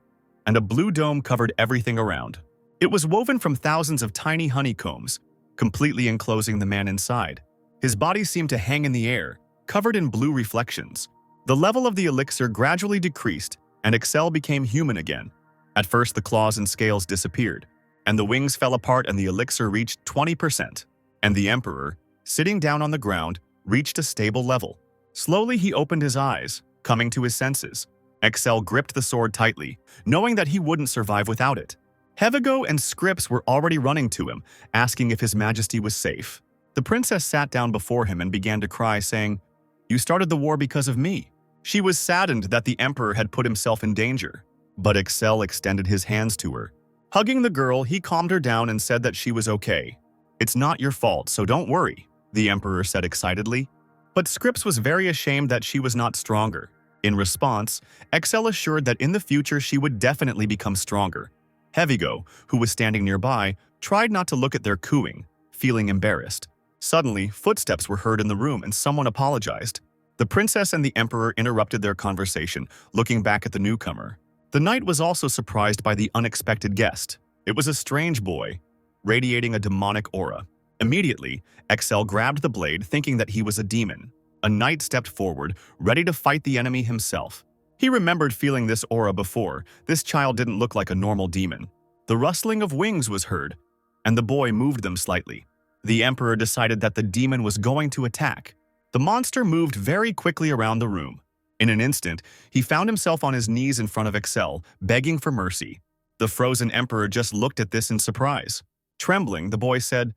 and a blue dome covered everything around. It was woven from thousands of tiny honeycombs, completely enclosing the man inside. His body seemed to hang in the air, covered in blue reflections. The level of the elixir gradually decreased, and Excel became human again. At first, the claws and scales disappeared, and the wings fell apart, and the elixir reached 20%. And the emperor, sitting down on the ground, reached a stable level. Slowly, he opened his eyes, coming to his senses. Excel gripped the sword tightly, knowing that he wouldn't survive without it. Heavygo and Scripps were already running to him, asking if His Majesty was safe. The princess sat down before him and began to cry, saying, "You started the war because of me." She was saddened that the emperor had put himself in danger, but Excel extended his hands to her. Hugging the girl, he calmed her down and said that she was okay. "It's not your fault, so don't worry," the emperor said excitedly. But Scripps was very ashamed that she was not stronger. In response, Excel assured that in the future she would definitely become stronger. Heavygo, who was standing nearby, tried not to look at their cooing, feeling embarrassed. Suddenly, footsteps were heard in the room and someone apologized. The princess and the emperor interrupted their conversation, looking back at the newcomer. The knight was also surprised by the unexpected guest. It was a strange boy, radiating a demonic aura. Immediately, Excel grabbed the blade, thinking that he was a demon. A knight stepped forward, ready to fight the enemy himself. He remembered feeling this aura before. This child didn't look like a normal demon. The rustling of wings was heard, and the boy moved them slightly. The emperor decided that the demon was going to attack. The monster moved very quickly around the room. In an instant, he found himself on his knees in front of Excel, begging for mercy. The frozen emperor just looked at this in surprise. Trembling, the boy said,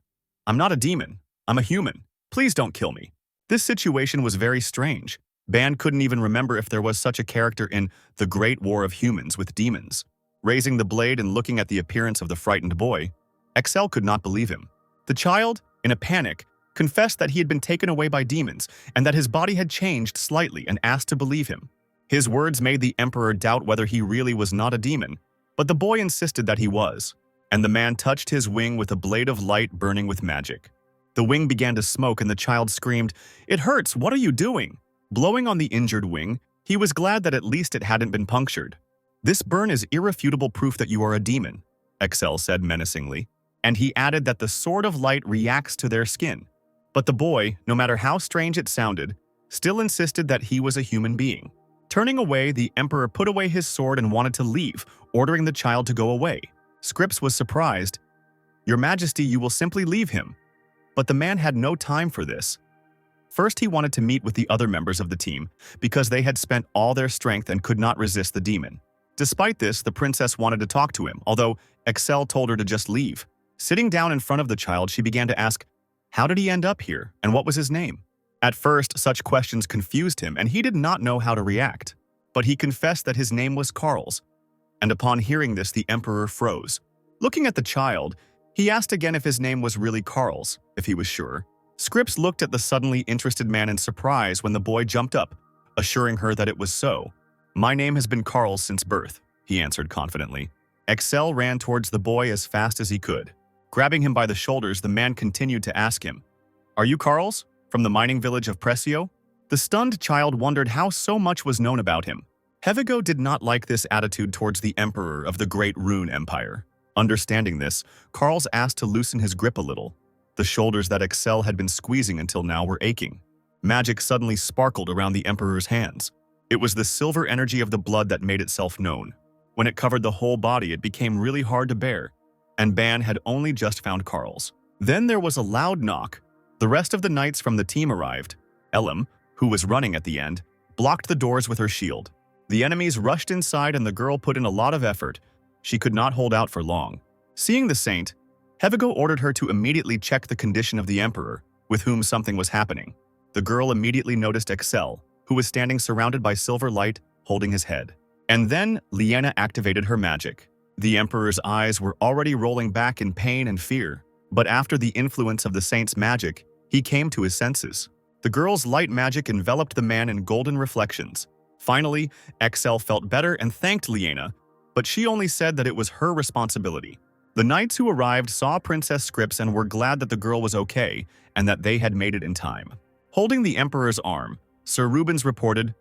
"I'm not a demon. I'm a human. Please don't kill me." This situation was very strange. Ban couldn't even remember if there was such a character in The Great War of Humans with Demons. Raising the blade and looking at the appearance of the frightened boy, Excel could not believe him. The child, in a panic, confessed that he had been taken away by demons and that his body had changed slightly and asked to believe him. His words made the emperor doubt whether he really was not a demon, but the boy insisted that he was, and the man touched his wing with a blade of light burning with magic. The wing began to smoke and the child screamed, "It hurts, what are you doing?" Blowing on the injured wing, he was glad that at least it hadn't been punctured. "This burn is irrefutable proof that you are a demon," Excel said menacingly, and he added that the Sword of Light reacts to their skin. But the boy, no matter how strange it sounded, still insisted that he was a human being. Turning away, the emperor put away his sword and wanted to leave, ordering the child to go away. Scripps was surprised. "Your Majesty, you will simply leave him." But the man had no time for this. First, he wanted to meet with the other members of the team, because they had spent all their strength and could not resist the demon. Despite this, the princess wanted to talk to him, although Excel told her to just leave. Sitting down in front of the child, she began to ask, how did he end up here, and what was his name? At first, such questions confused him, and he did not know how to react. But he confessed that his name was Carl's, And upon hearing this, the emperor froze. Looking at the child, he asked again if his name was really Carl's, if he was sure. Scripps looked at the suddenly interested man in surprise when the boy jumped up, assuring her that it was so. "My name has been Carl's since birth," he answered confidently. Excel ran towards the boy as fast as he could. Grabbing him by the shoulders, the man continued to ask him, "Are you Carl's, from the mining village of Precio?" The stunned child wondered how so much was known about him. Hevigo did not like this attitude towards the emperor of the Great Rune Empire. Understanding this, Carl's asked to loosen his grip a little. The shoulders that Excel had been squeezing until now were aching. Magic suddenly sparkled around the emperor's hands. It was the silver energy of the blood that made itself known. When it covered the whole body, it became really hard to bear, and Ban had only just found Carl's. Then there was a loud knock. The rest of the knights from the team arrived. Elam, who was running at the end, blocked the doors with her shield. The enemies rushed inside and the girl put in a lot of effort. She could not hold out for long. Seeing the saint, Hevigo ordered her to immediately check the condition of the emperor, with whom something was happening. The girl immediately noticed Excel, who was standing surrounded by silver light, holding his head. And then Liana activated her magic. The emperor's eyes were already rolling back in pain and fear, but after the influence of the saint's magic, he came to his senses. The girl's light magic enveloped the man in golden reflections. Finally, Excel felt better and thanked Liana, but she only said that it was her responsibility. The knights who arrived saw Princess Scripps and were glad that the girl was okay and that they had made it in time. Holding the emperor's arm, Sir Rubens reported,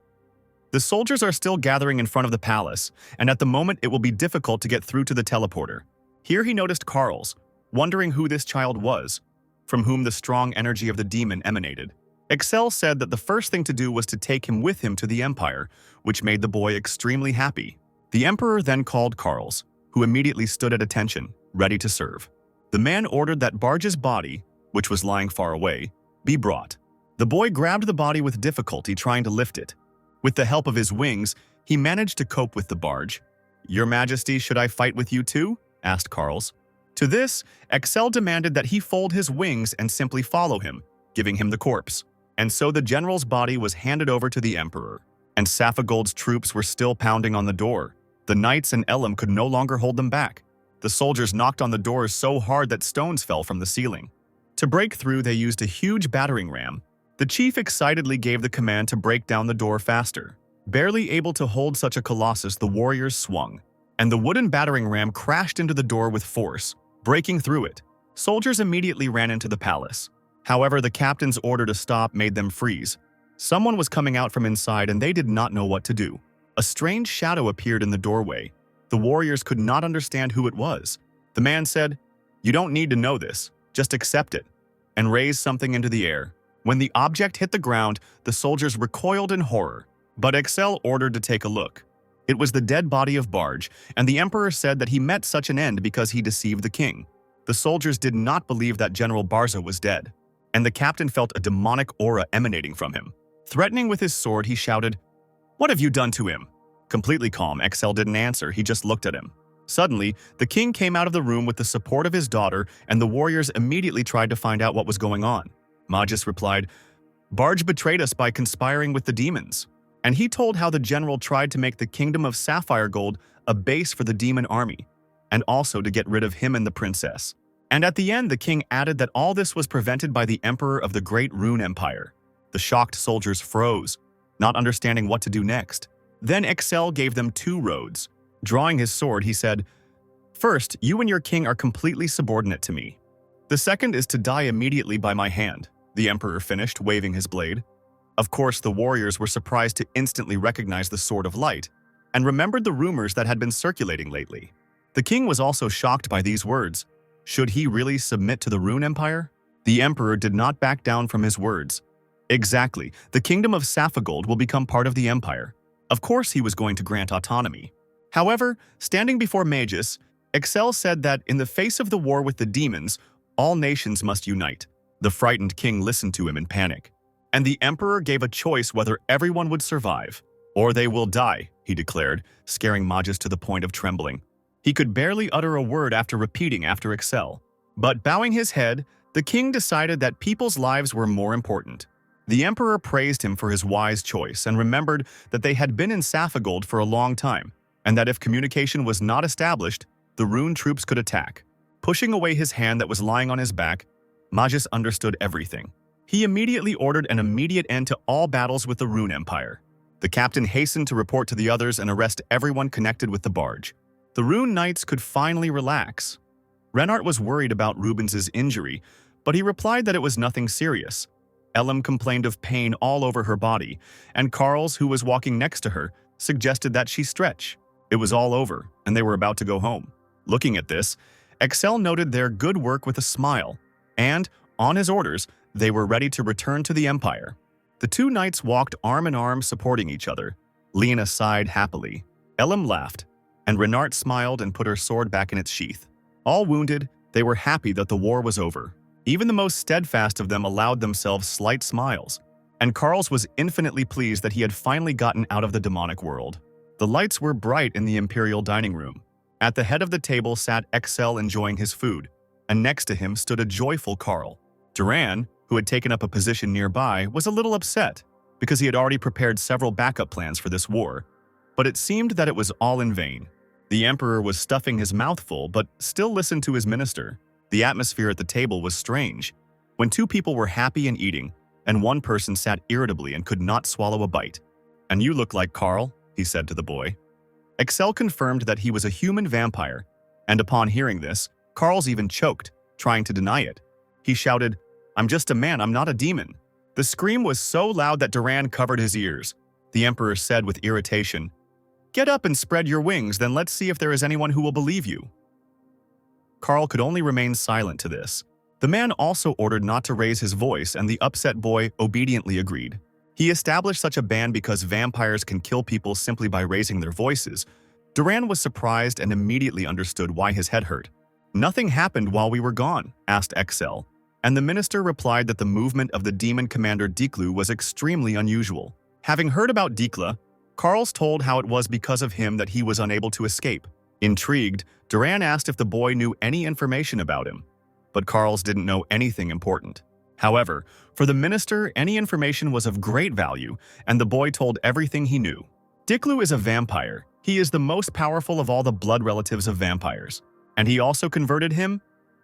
"The soldiers are still gathering in front of the palace, and at the moment it will be difficult to get through to the teleporter." Here he noticed Carl's, wondering who this child was, from whom the strong energy of the demon emanated. Excel said that the first thing to do was to take him with him to the Empire, which made the boy extremely happy. The Emperor then called Carl's, who immediately stood at attention, ready to serve. The man ordered that Barge's body, which was lying far away, be brought. The boy grabbed the body with difficulty, trying to lift it. With the help of his wings, he managed to cope with the barge. "Your Majesty, should I fight with you too?" asked Carl's. To this, Excel demanded that he fold his wings and simply follow him, giving him the corpse. And so the general's body was handed over to the emperor, and Saphagold's troops were still pounding on the door. The knights and Elam could no longer hold them back. The soldiers knocked on the doors so hard that stones fell from the ceiling. To break through, they used a huge battering ram. The chief excitedly gave the command to break down the door faster. Barely able to hold such a colossus, the warriors swung, and the wooden battering ram crashed into the door with force, breaking through it. Soldiers immediately ran into the palace. However, the captain's order to stop made them freeze. Someone was coming out from inside and they did not know what to do. A strange shadow appeared in the doorway. The warriors could not understand who it was. The man said, "You don't need to know this, just accept it," and raised something into the air. When the object hit the ground, the soldiers recoiled in horror, but Excel ordered to take a look. It was the dead body of Barge, and the emperor said that he met such an end because he deceived the king. The soldiers did not believe that General Barza was dead, and the captain felt a demonic aura emanating from him. Threatening with his sword, he shouted, "What have you done to him?" Completely calm, Excel didn't answer, he just looked at him. Suddenly, the king came out of the room with the support of his daughter, and the warriors immediately tried to find out what was going on. Magus replied, "Barge betrayed us by conspiring with the demons." And he told how the general tried to make the kingdom of Sapphire Gold a base for the demon army, and also to get rid of him and the princess. And at the end, the king added that all this was prevented by the emperor of the Great Rune Empire. The shocked soldiers froze, not understanding what to do next. Then Excel gave them 2 roads. Drawing his sword, he said, "First, you and your king are completely subordinate to me. The second is to die immediately by my hand," the emperor finished, waving his blade. Of course, the warriors were surprised to instantly recognize the Sword of Light, and remembered the rumors that had been circulating lately. The king was also shocked by these words. Should he really submit to the Rune Empire? The emperor did not back down from his words. Exactly, the kingdom of Saphagold will become part of the empire. Of course he was going to grant autonomy. However, standing before Magus, Excel said that in the face of the war with the demons, all nations must unite. The frightened king listened to him in panic. And the emperor gave a choice whether everyone would survive, or they will die, he declared, scaring Magus to the point of trembling. He could barely utter a word after repeating after Excel. But bowing his head, the king decided that people's lives were more important. The emperor praised him for his wise choice and remembered that they had been in Saphagold for a long time. and that if communication was not established, the rune troops could attack. Pushing away his hand that was lying on his back, Magus understood everything. He immediately ordered an immediate end to all battles with the Rune Empire. The captain hastened to report to the others and arrest everyone connected with the barge. The Rune Knights could finally relax. Renart was worried about Rubens's injury, but he replied that it was nothing serious. Elim complained of pain all over her body, and Carls, who was walking next to her, suggested that she stretch. It was all over, and they were about to go home. Looking at this, Excel noted their good work with a smile, and, on his orders, they were ready to return to the Empire. The two knights walked arm in arm supporting each other. Lena sighed happily. Elim laughed, and Renart smiled and put her sword back in its sheath. All wounded, they were happy that the war was over. Even the most steadfast of them allowed themselves slight smiles, and Carls was infinitely pleased that he had finally gotten out of the demonic world. The lights were bright in the Imperial dining room. At the head of the table sat Excel enjoying his food, and next to him stood a joyful Carl. Duran, who had taken up a position nearby, was a little upset because he had already prepared several backup plans for this war, but it seemed that it was all in vain. The Emperor was stuffing his mouth full but still listened to his minister. The atmosphere at the table was strange. When two people were happy and eating, and one person sat irritably and could not swallow a bite. "And you look like Carl," he said to the boy. Excel confirmed that he was a human vampire, and upon hearing this, Carls even choked, trying to deny it. He shouted, "I'm just a man, I'm not a demon." The scream was so loud that Duran covered his ears. The Emperor said with irritation, "Get up and spread your wings, then let's see if there is anyone who will believe you." Carl could only remain silent to this. The man also ordered not to raise his voice, and the upset boy obediently agreed. He established such a ban because vampires can kill people simply by raising their voices. Duran was surprised and immediately understood why his head hurt. "Nothing happened while we were gone?" asked Excel, and the minister replied that the movement of the demon commander Diklu was extremely unusual. Having heard about Dikla, Carls told how it was because of him that he was unable to escape. Intrigued, Duran asked if the boy knew any information about him, but Carls didn't know anything important. However, for the minister, any information was of great value, and the boy told everything he knew. Diklu is a vampire. He is the most powerful of all the blood relatives of vampires. And he also converted him?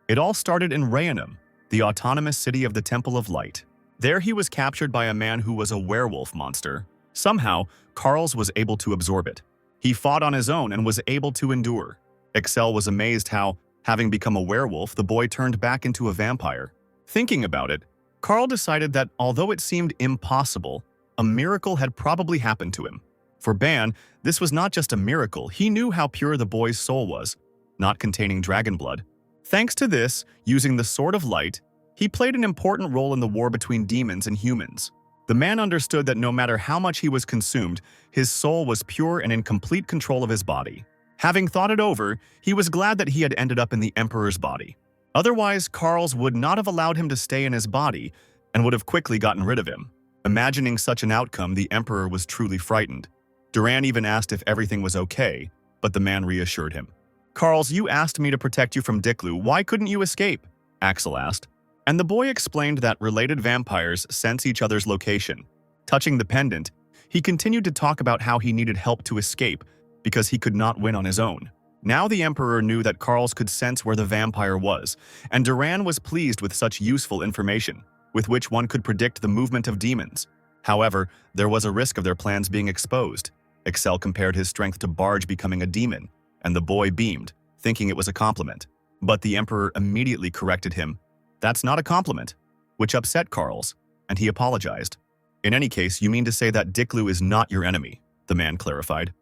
It all started in Rayanum, the autonomous city of the Temple of Light. There he was captured by a man who was a werewolf monster. Somehow, Carls was able to absorb it. He fought on his own and was able to endure. Excel was amazed how, having become a werewolf, the boy turned back into a vampire. Thinking about it, Carl decided that although it seemed impossible, a miracle had probably happened to him. For Ban, this was not just a miracle, he knew how pure the boy's soul was, not containing dragon blood. Thanks to this, using the Sword of Light, he played an important role in the war between demons and humans. The man understood that no matter how much he was consumed, his soul was pure and in complete control of his body. Having thought it over, he was glad that he had ended up in the Emperor's body. Otherwise, Carls would not have allowed him to stay in his body and would have quickly gotten rid of him. Imagining such an outcome, the Emperor was truly frightened. Duran even asked if everything was okay, but the man reassured him. "Carls, you asked me to protect you from Diklu. Why couldn't you escape?" Axel asked. And the boy explained that related vampires sense each other's location. Touching the pendant, he continued to talk about how he needed help to escape because he could not win on his own. Now the Emperor knew that Carls could sense where the vampire was, and Duran was pleased with such useful information, with which one could predict the movement of demons. However, there was a risk of their plans being exposed. Excel compared his strength to Barge becoming a demon, and the boy beamed, thinking it was a compliment. But the Emperor immediately corrected him. "That's not a compliment," which upset Carls, and he apologized. "In any case, you mean to say that Diklu is not your enemy," the man clarified.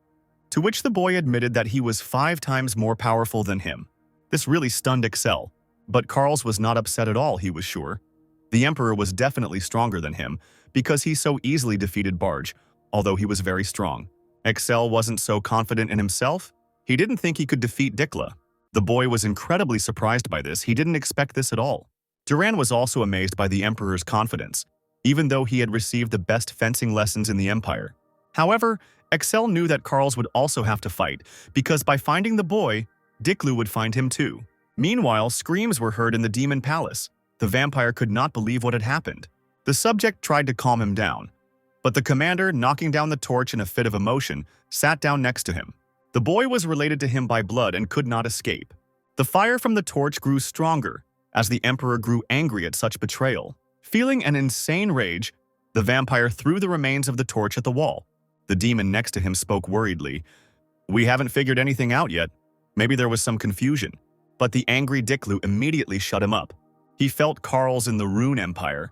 To which the boy admitted that he was 5 times more powerful than him. This really stunned Excel, but Carls was not upset at all, he was sure. The Emperor was definitely stronger than him, because he so easily defeated Barge, although he was very strong. Excel wasn't so confident in himself. He didn't think he could defeat Dikla. The boy was incredibly surprised by this. He didn't expect this at all. Duran was also amazed by the Emperor's confidence, even though he had received the best fencing lessons in the Empire. However, Excel knew that Carls would also have to fight, because by finding the boy, Diklu would find him too. Meanwhile, screams were heard in the Demon Palace. The vampire could not believe what had happened. The subject tried to calm him down, but the commander, knocking down the torch in a fit of emotion, sat down next to him. The boy was related to him by blood and could not escape. The fire from the torch grew stronger as the emperor grew angry at such betrayal. Feeling an insane rage, the vampire threw the remains of the torch at the wall. The demon next to him spoke worriedly. "We haven't figured anything out yet. Maybe there was some confusion." But the angry Diklu immediately shut him up. He felt Carl's in the Rune Empire.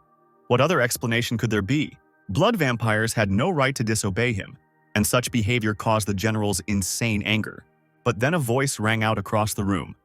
What other explanation could there be? Blood vampires had no right to disobey him, and such behavior caused the general's insane anger. But then a voice rang out across the room.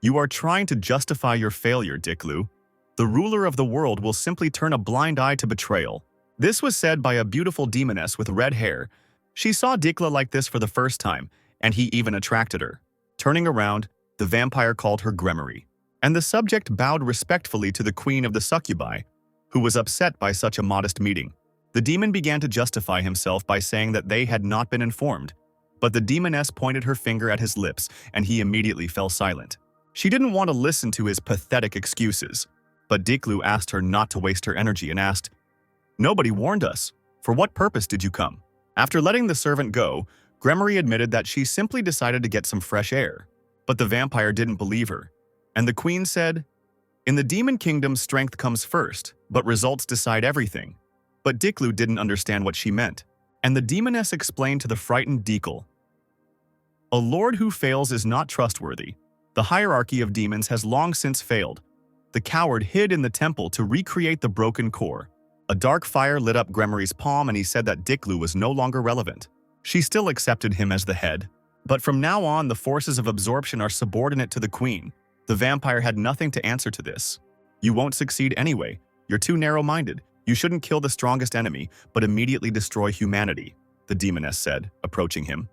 "You are trying to justify your failure, Diklu. The ruler of the world will simply turn a blind eye to betrayal." This was said by a beautiful demoness with red hair. She saw Dikla like this for the first time, and he even attracted her. Turning around, the vampire called her Gremory, and the subject bowed respectfully to the queen of the succubi, who was upset by such a modest meeting. The demon began to justify himself by saying that they had not been informed, but the demoness pointed her finger at his lips, and he immediately fell silent. She didn't want to listen to his pathetic excuses, but Diklu asked her not to waste her energy and asked, "Nobody warned us. For what purpose did you come?" After letting the servant go, Gremory admitted that she simply decided to get some fresh air. But the vampire didn't believe her, and the queen said, "In the demon kingdom, strength comes first, but results decide everything." But Diklu didn't understand what she meant, and the demoness explained to the frightened Diklu, "A lord who fails is not trustworthy. The hierarchy of demons has long since failed." The coward hid in the temple to recreate the broken core. A dark fire lit up Gremory's palm, and he said that Diklu was no longer relevant. She still accepted him as the head, but from now on the forces of absorption are subordinate to the queen. The vampire had nothing to answer to this. "You won't succeed anyway. You're too narrow-minded. You shouldn't kill the strongest enemy, but immediately destroy humanity," the demoness said, approaching him.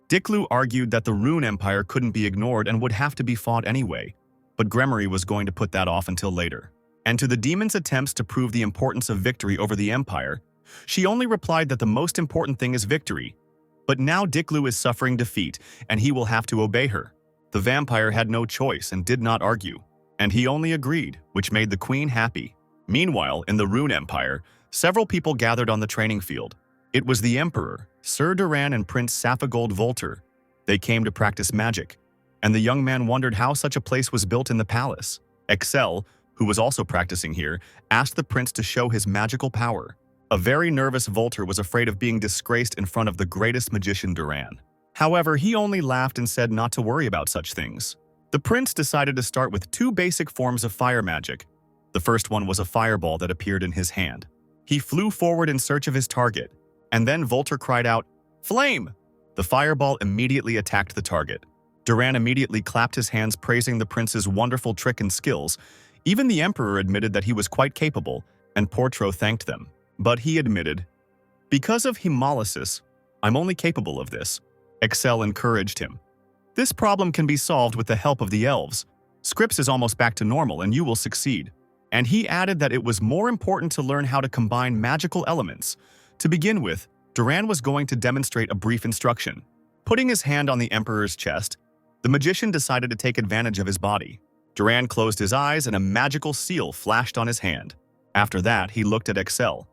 Diklu argued that the Rune Empire couldn't be ignored and would have to be fought anyway, but Gremory was going to put that off until later. And to the demon's attempts to prove the importance of victory over the empire, she only replied that the most important thing is victory. But now Diklu is suffering defeat, and he will have to obey her. The vampire had no choice and did not argue, and he only agreed, which made the queen happy. Meanwhile, in the Rune Empire, several people gathered on the training field. It was the emperor, Sir Duran, and Prince Saphigold Volter. They came to practice magic, and the young man wondered how such a place was built in the palace. Excel, who was also practicing here, asked the prince to show his magical power. A very nervous Volter was afraid of being disgraced in front of the greatest magician Duran. However, he only laughed and said not to worry about such things. The prince decided to start with two basic forms of fire magic. The first one was a fireball that appeared in his hand. He flew forward in search of his target, and then Volter cried out, "Flame!" The fireball immediately attacked the target. Duran immediately clapped his hands, praising the prince's wonderful trick and skills. Even the emperor admitted that he was quite capable, and Portro thanked them. But he admitted, "Because of hemolysis, I'm only capable of this." Excel encouraged him. "This problem can be solved with the help of the elves. Scripps is almost back to normal and you will succeed." And he added that it was more important to learn how to combine magical elements. To begin with, Duran was going to demonstrate a brief instruction. Putting his hand on the emperor's chest, the magician decided to take advantage of his body. Duran closed his eyes and a magical seal flashed on his hand. After that, he looked at Excel.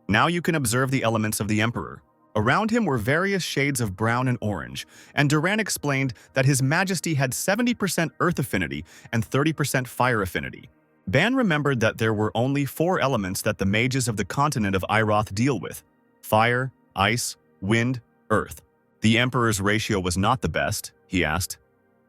"Now you can observe the elements of the emperor." Around him were various shades of brown and orange, and Duran explained that His Majesty had 70% earth affinity and 30% fire affinity. Ban remembered that there were only 4 elements that the mages of the continent of Iroth deal with: fire, ice, wind, earth. The emperor's ratio was not the best, he asked.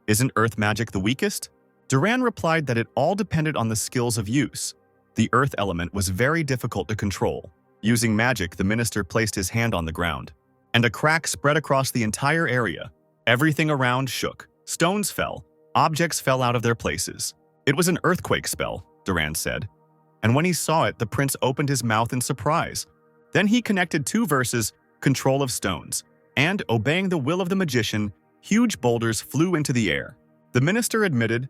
"Isn't earth magic the weakest?" Duran replied that it all depended on the skills of use. The earth element was very difficult to control. Using magic, the minister placed his hand on the ground, and a crack spread across the entire area. Everything around shook. Stones fell. Objects fell out of their places. "It was an earthquake spell," Duran said. And when he saw it, the prince opened his mouth in surprise. Then he connected 2 verses, control of stones, and, obeying the will of the magician, huge boulders flew into the air. The minister admitted,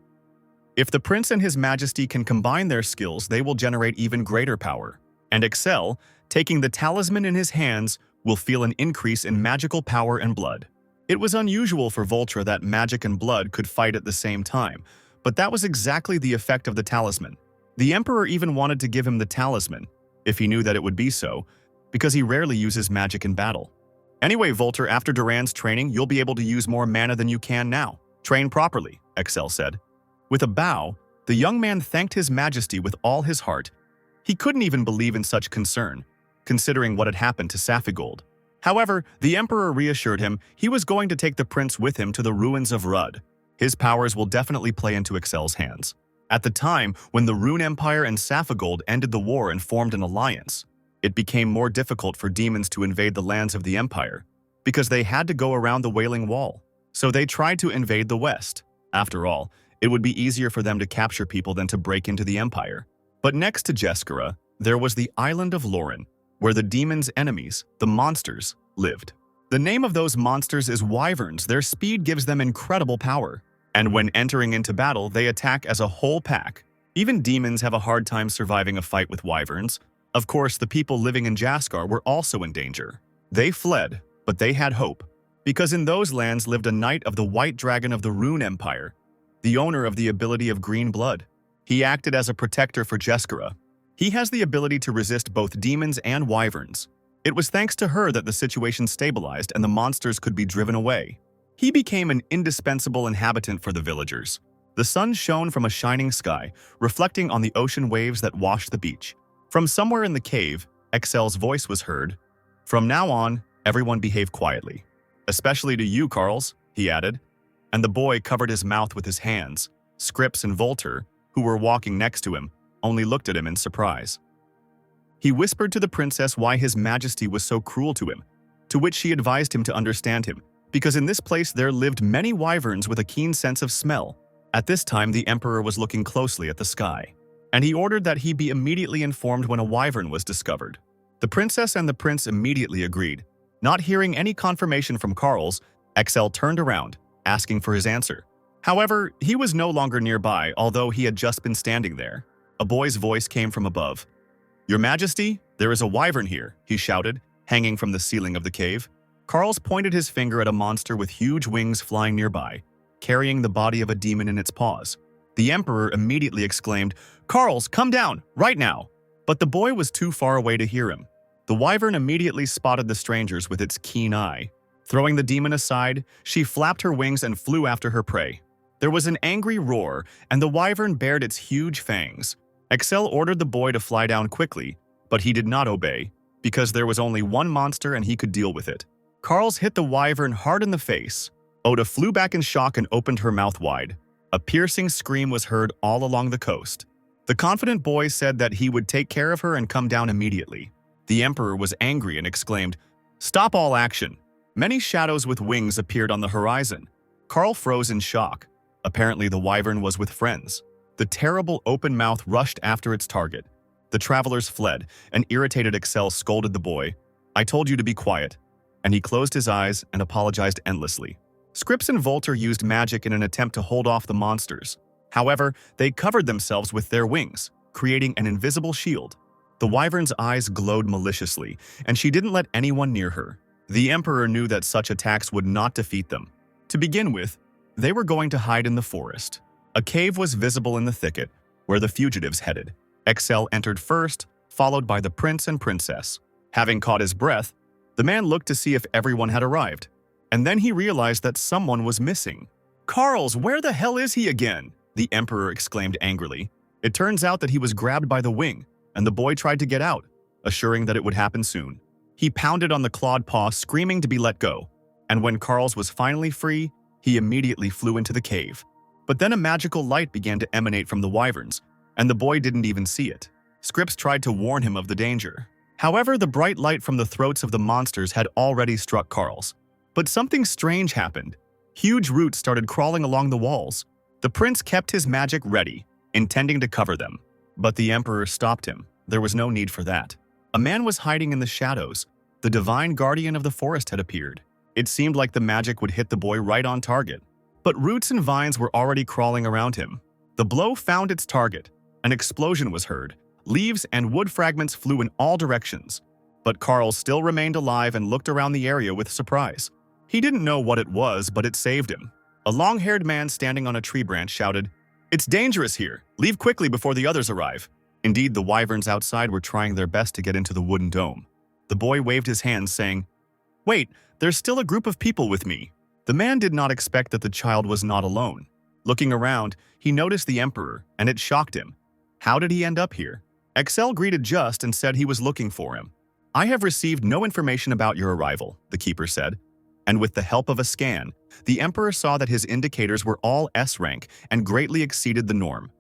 "If the prince and His Majesty can combine their skills, they will generate even greater power." And Excel, taking the talisman in his hands, will feel an increase in magical power and blood. It was unusual for Voltra that magic and blood could fight at the same time, but that was exactly the effect of the talisman. The emperor even wanted to give him the talisman, if he knew that it would be so, because he rarely uses magic in battle. Anyway, Volter, after Duran's training, you'll be able to use more mana than you can now. Train properly, Excel said. With a bow, the young man thanked His Majesty with all his heart. He couldn't even believe in such concern, considering what had happened to Safigold. However, the Emperor reassured him he was going to take the prince with him to the ruins of Rud. His powers will definitely play into Excel's hands. At the time when the Rune Empire and Safigold ended the war and formed an alliance, it became more difficult for demons to invade the lands of the Empire, because they had to go around the Wailing Wall. So they tried to invade the West. After all, it would be easier for them to capture people than to break into the Empire. But next to Jeskara, there was the island of Lauren, where the demons' enemies, the monsters, lived. The name of those monsters is wyverns. Their speed gives them incredible power. And when entering into battle, they attack as a whole pack. Even demons have a hard time surviving a fight with wyverns. Of course, the people living in Jaskar were also in danger. They fled, but they had hope, because in those lands lived a knight of the White Dragon of the Rune Empire, the owner of the ability of green blood. He acted as a protector for Jeskara. He has the ability to resist both demons and wyverns. It was thanks to her that the situation stabilized and the monsters could be driven away. He became an indispensable inhabitant for the villagers. The sun shone from a shining sky, reflecting on the ocean waves that washed the beach. From somewhere in the cave, Excel's voice was heard. From now on, everyone behave quietly. Especially to you, Carls, he added. And the boy covered his mouth with his hands. Scripps and Volter, who were walking next to him, only looked at him in surprise. He whispered to the princess why His Majesty was so cruel to him, to which she advised him to understand him, because in this place there lived many wyverns with a keen sense of smell. At this time, the emperor was looking closely at the sky, and he ordered that he be immediately informed when a wyvern was discovered. The princess and the prince immediately agreed. Not hearing any confirmation from Carls, Excel turned around, asking for his answer. However, he was no longer nearby, although he had just been standing there. A boy's voice came from above. "Your Majesty, there is a wyvern here," he shouted, hanging from the ceiling of the cave. Carls pointed his finger at a monster with huge wings flying nearby, carrying the body of a demon in its paws. The emperor immediately exclaimed, "Carls, come down, right now!" But the boy was too far away to hear him. The wyvern immediately spotted the strangers with its keen eye. Throwing the demon aside, she flapped her wings and flew after her prey. There was an angry roar, and the wyvern bared its huge fangs. Excel ordered the boy to fly down quickly, but he did not obey, because there was only one monster and he could deal with it. Carls hit the wyvern hard in the face. Oda flew back in shock and opened her mouth wide. A piercing scream was heard all along the coast. The confident boy said that he would take care of her and come down immediately. The emperor was angry and exclaimed, "Stop all action!" Many shadows with wings appeared on the horizon. Carl froze in shock. Apparently the wyvern was with friends. The terrible open mouth rushed after its target. The travelers fled, and irritated Excel scolded the boy. "I told you to be quiet." And he closed his eyes and apologized endlessly. Scripps and Volter used magic in an attempt to hold off the monsters. However, they covered themselves with their wings, creating an invisible shield. The wyvern's eyes glowed maliciously, and she didn't let anyone near her. The emperor knew that such attacks would not defeat them. To begin with, they were going to hide in the forest. A cave was visible in the thicket, where the fugitives headed. Excel entered first, followed by the prince and princess. Having caught his breath, the man looked to see if everyone had arrived. And then he realized that someone was missing. "Carls, where the hell is he again?" the emperor exclaimed angrily. It turns out that he was grabbed by the wing, and the boy tried to get out, assuring that it would happen soon. He pounded on the clawed paw, screaming to be let go. And when Carls was finally free, he immediately flew into the cave. But then a magical light began to emanate from the wyverns, and the boy didn't even see it. Scripps tried to warn him of the danger. However, the bright light from the throats of the monsters had already struck Carls. But something strange happened. Huge roots started crawling along the walls. The prince kept his magic ready, intending to cover them. But the emperor stopped him. There was no need for that. A man was hiding in the shadows. The divine guardian of the forest had appeared. It seemed like the magic would hit the boy right on target. But roots and vines were already crawling around him. The blow found its target. An explosion was heard. Leaves and wood fragments flew in all directions. But Carl still remained alive and looked around the area with surprise. He didn't know what it was, but it saved him. A long-haired man standing on a tree branch shouted, "It's dangerous here. Leave quickly before the others arrive." Indeed, the wyverns outside were trying their best to get into the wooden dome. The boy waved his hands, saying, "Wait, There's still a group of people with me." The man did not expect that the child was not alone. Looking around, he noticed the emperor, and it shocked him. How did he end up here? Excel greeted Just and said he was looking for him. "I have received no information about your arrival," the keeper said. And with the help of a scan, the emperor saw that his indicators were all S rank and greatly exceeded the norm.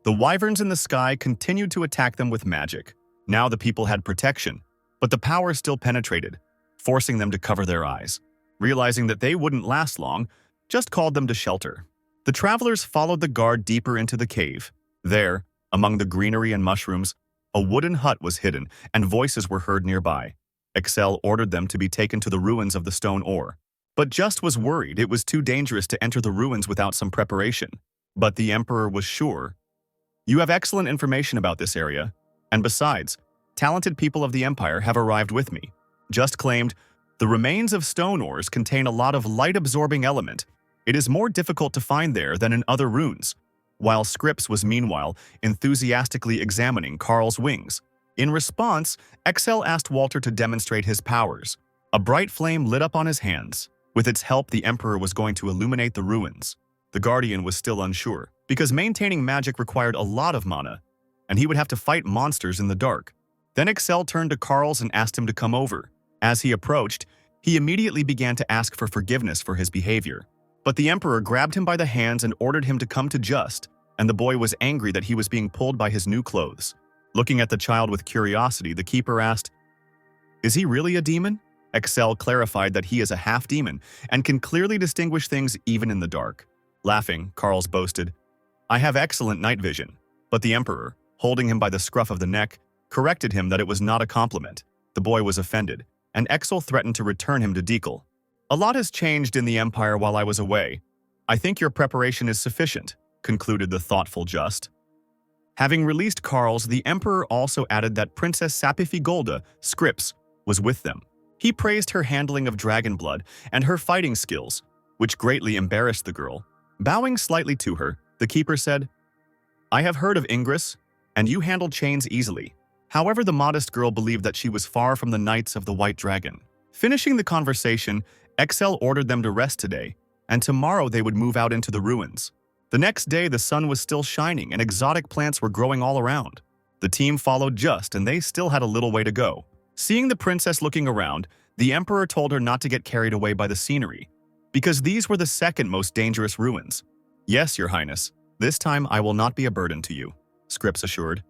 The wyverns in the sky continued to attack them with magic. Now the people had protection, but the power still penetrated, forcing them to cover their eyes. Realizing that they wouldn't last long, Just called them to shelter. The travelers followed the guard deeper into the cave. There, among the greenery and mushrooms, a wooden hut was hidden, and voices were heard nearby. Excel ordered them to be taken to the ruins of the stone ore. But Just was worried it was too dangerous to enter the ruins without some preparation. But the emperor was sure. "You have excellent information about this area, and besides, talented people of the empire have arrived with me." Just claimed, "The remains of stone ores contain a lot of light-absorbing element. It is more difficult to find there than in other runes," while Scripps was meanwhile enthusiastically examining Carl's wings. In response, Excel asked Walter to demonstrate his powers. A bright flame lit up on his hands. With its help, the emperor was going to illuminate the ruins. The guardian was still unsure, because maintaining magic required a lot of mana, and he would have to fight monsters in the dark. Then Excel turned to Carl's and asked him to come over. As he approached, he immediately began to ask for forgiveness for his behavior. But the emperor grabbed him by the hands and ordered him to come to Just, and the boy was angry that he was being pulled by his new clothes. Looking at the child with curiosity, the keeper asked, "Is he really a demon?" Excel clarified that he is a half-demon and can clearly distinguish things even in the dark. Laughing, Carl's boasted, "I have excellent night vision." But the emperor, holding him by the scruff of the neck, corrected him that it was not a compliment. The boy was offended, and Excel threatened to return him to Dekel. "A lot has changed in the empire while I was away. I think your preparation is sufficient," concluded the thoughtful Just. Having released Carl's, the emperor also added that Princess Sapifigolda, Scripps, was with them. He praised her handling of dragon blood and her fighting skills, which greatly embarrassed the girl. Bowing slightly to her, the keeper said, "I have heard of Ingress, and you handled chains easily." However, the modest girl believed that she was far from the Knights of the White Dragon. Finishing the conversation, Excel ordered them to rest today, and tomorrow they would move out into the ruins. The next day, the sun was still shining and exotic plants were growing all around. The team followed Just, and they still had a little way to go. Seeing the princess looking around, the emperor told her not to get carried away by the scenery, because these were the second most dangerous ruins. "Yes, your highness, this time I will not be a burden to you," Scripps assured.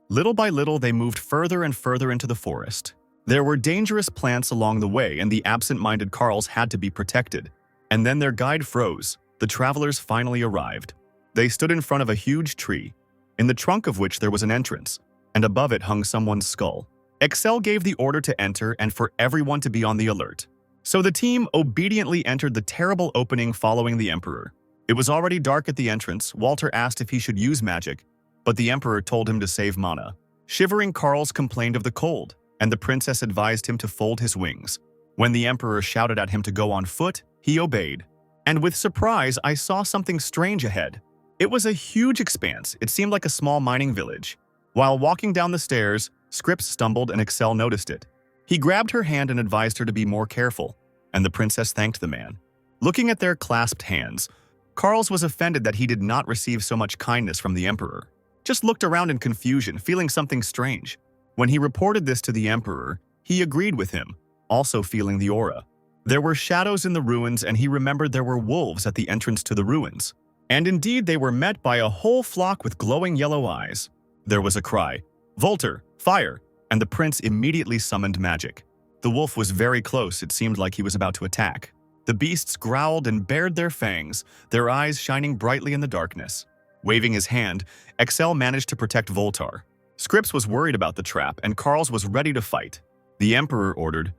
Little by little, they moved further and further into the forest. There were dangerous plants along the way, and the absent-minded Carls had to be protected. And then their guide froze. The travelers finally arrived. They stood in front of a huge tree, in the trunk of which there was an entrance, and above it hung someone's skull. Excel gave the order to enter and for everyone to be on the alert. So the team obediently entered the terrible opening following the emperor. It was already dark at the entrance. Walter asked if he should use magic, but the emperor told him to save mana. Shivering Carls complained of the cold, and the princess advised him to fold his wings. When the emperor shouted at him to go on foot, he obeyed. And with surprise, I saw something strange ahead. It was a huge expanse. It seemed like a small mining village. While walking down the stairs, Scripps stumbled and Excel noticed it. He grabbed her hand and advised her to be more careful, and the princess thanked the man. Looking at their clasped hands, Carls was offended that he did not receive so much kindness from the emperor. Just looked around in confusion, feeling something strange. When he reported this to the emperor, he agreed with him, also feeling the aura. There were shadows in the ruins, and he remembered there were wolves at the entrance to the ruins. And indeed, they were met by a whole flock with glowing yellow eyes. There was a cry, "Volter, fire!" and the prince immediately summoned magic. The wolf was very close. It seemed like he was about to attack. The beasts growled and bared their fangs, their eyes shining brightly in the darkness. Waving his hand, Excel managed to protect Voltar. Scripps was worried about the trap, and Carls was ready to fight. The emperor ordered,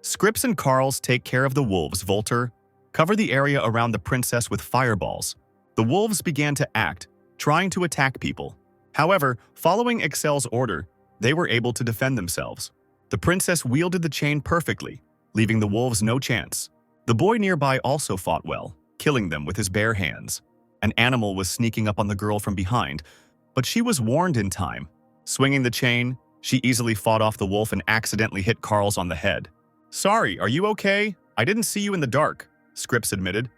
"Scripps and Carls take care of the wolves, Volter. Cover the area around the princess with fireballs." The wolves began to act, trying to attack people. However, following Excel's order, they were able to defend themselves. The princess wielded the chain perfectly, leaving the wolves no chance. The boy nearby also fought well, killing them with his bare hands. An animal was sneaking up on the girl from behind, but she was warned in time. Swinging the chain, she easily fought off the wolf and accidentally hit Carls on the head. Sorry, are you okay? I didn't see you in the dark, Scripps admitted.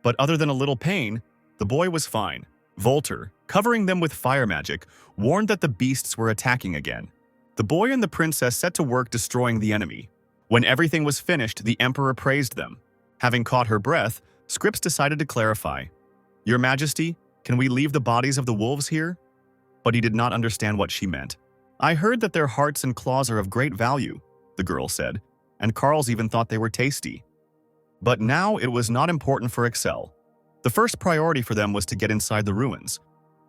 But other than a little pain, the boy was fine. Volter, covering them with fire magic, warned that the beasts were attacking again. The boy and the princess set to work destroying the enemy. When everything was finished, the emperor praised them. Having caught her breath, Scripps decided to clarify. Your Majesty, can we leave the bodies of the wolves here? But he did not understand what she meant. I heard that their hearts and claws are of great value, the girl said, and Carl's even thought they were tasty. But now it was not important for Excel. The first priority for them was to get inside the ruins,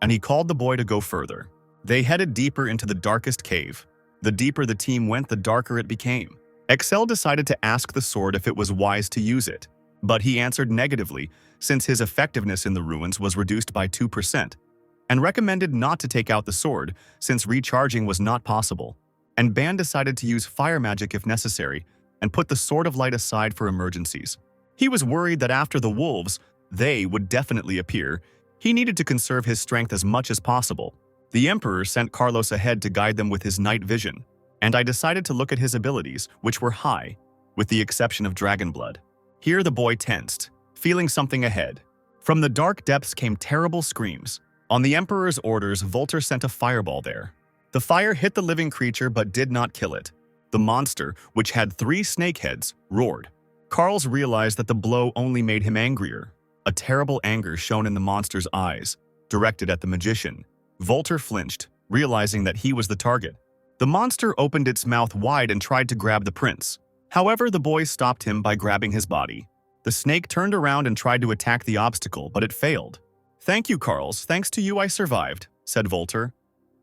and he called the boy to go further. They headed deeper into the darkest cave. The deeper the team went, the darker it became. Excel decided to ask the sword if it was wise to use it, but he answered negatively since his effectiveness in the ruins was reduced by 2%, and recommended not to take out the sword since recharging was not possible. And Ban decided to use fire magic if necessary and put the Sword of Light aside for emergencies. He was worried that after the wolves, they would definitely appear. He needed to conserve his strength as much as possible. The Emperor sent Carlos ahead to guide them with his night vision, and I decided to look at his abilities, which were high, with the exception of Dragon Blood. Here the boy tensed, feeling something ahead. From the dark depths came terrible screams. On the Emperor's orders, Volter sent a fireball there. The fire hit the living creature but did not kill it. The monster, which had 3 snake heads, roared. Carls realized that the blow only made him angrier. A terrible anger shone in the monster's eyes, directed at the magician. Volter flinched, realizing that he was the target. The monster opened its mouth wide and tried to grab the prince. However, the boy stopped him by grabbing his body. The snake turned around and tried to attack the obstacle, but it failed. Thank you, Carls. Thanks to you I survived, said Volter.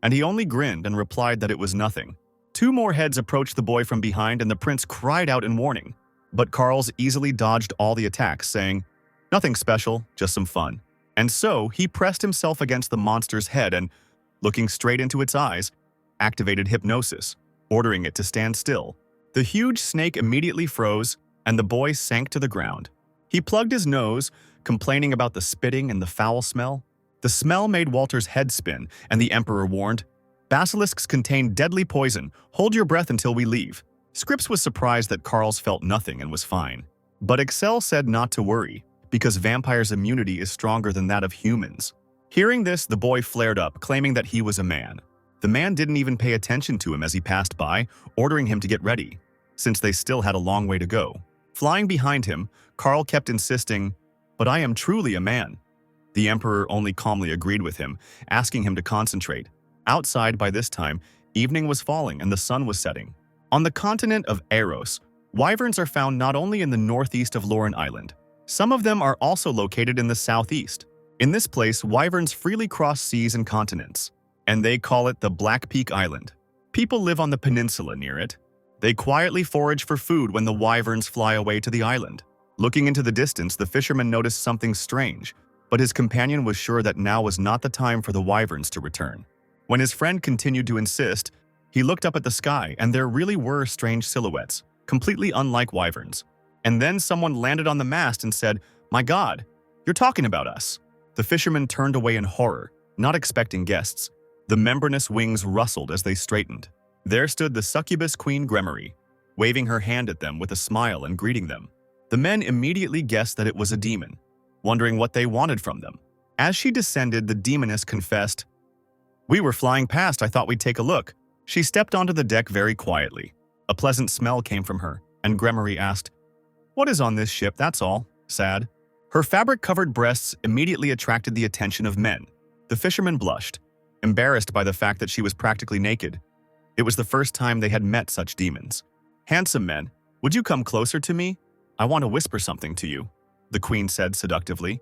And he only grinned and replied that it was nothing. 2 more heads approached the boy from behind and the prince cried out in warning. But Carls easily dodged all the attacks, saying, nothing special, just some fun. And so he pressed himself against the monster's head and, looking straight into its eyes, activated hypnosis, ordering it to stand still. The huge snake immediately froze and the boy sank to the ground. He plugged his nose, complaining about the spitting and the foul smell. The smell made Walter's head spin, and the Emperor warned, basilisks contain deadly poison. Hold your breath until we leave. Scripps was surprised that Carls felt nothing and was fine. But Excel said not to worry, because vampires' immunity is stronger than that of humans. Hearing this, the boy flared up, claiming that he was a man. The man didn't even pay attention to him as he passed by, ordering him to get ready, since they still had a long way to go. Flying behind him, Carl kept insisting, but I am truly a man. The Emperor only calmly agreed with him, asking him to concentrate. Outside, by this time, evening was falling and the sun was setting. On the continent of Eros, wyverns are found not only in the northeast of Lauren Island. Some of them are also located in the southeast. In this place, wyverns freely cross seas and continents, and they call it the Black Peak Island. People live on the peninsula near it. They quietly forage for food when the wyverns fly away to the island. Looking into the distance, the fisherman noticed something strange, but his companion was sure that now was not the time for the wyverns to return. When his friend continued to insist, he looked up at the sky and there really were strange silhouettes, completely unlike wyverns. And then someone landed on the mast and said, "My God, you're talking about us." The fisherman turned away in horror, not expecting guests. The membranous wings rustled as they straightened. There stood the succubus Queen Gremory, waving her hand at them with a smile and greeting them. The men immediately guessed that it was a demon, wondering what they wanted from them. As she descended, the demoness confessed, "We were flying past, I thought we'd take a look." She stepped onto the deck very quietly. A pleasant smell came from her, and Gremory asked, "What is on this ship, that's all, sad?" Her fabric-covered breasts immediately attracted the attention of men. The fisherman blushed, embarrassed by the fact that she was practically naked. It was the first time they had met such demons. "Handsome men, would you come closer to me? I want to whisper something to you," the queen said seductively.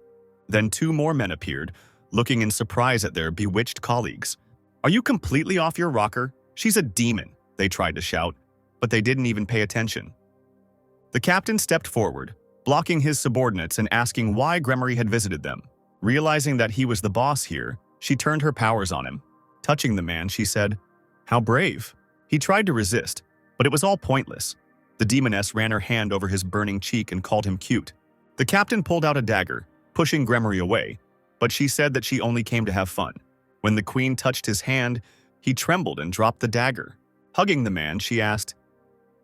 Then 2 more men appeared, looking in surprise at their bewitched colleagues. "Are you completely off your rocker? She's a demon," they tried to shout, but they didn't even pay attention. The captain stepped forward, blocking his subordinates and asking why Gremory had visited them. Realizing that he was the boss here, she turned her powers on him. Touching the man, she said, "How brave." He tried to resist, but it was all pointless. The demoness ran her hand over his burning cheek and called him cute. The captain pulled out a dagger, pushing Gremory away, but she said that she only came to have fun. When the queen touched his hand, he trembled and dropped the dagger. Hugging the man, she asked,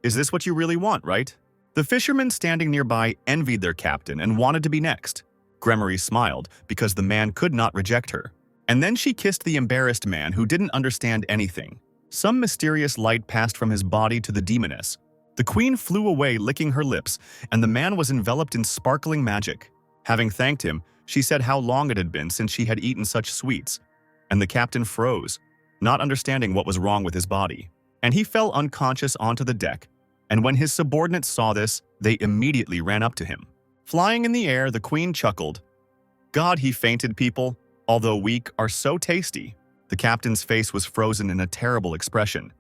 "Is this what you really want, right?" The fishermen standing nearby envied their captain and wanted to be next. Gremory smiled because the man could not reject her. And then she kissed the embarrassed man who didn't understand anything. Some mysterious light passed from his body to the demoness. The queen flew away licking her lips, and the man was enveloped in sparkling magic. Having thanked him, she said how long it had been since she had eaten such sweets. And the captain froze, not understanding what was wrong with his body. And he fell unconscious onto the deck. And when his subordinates saw this, they immediately ran up to him. Flying in the air, the queen chuckled. God, he fainted, people, although weak, are so tasty. The captain's face was frozen in a terrible expression.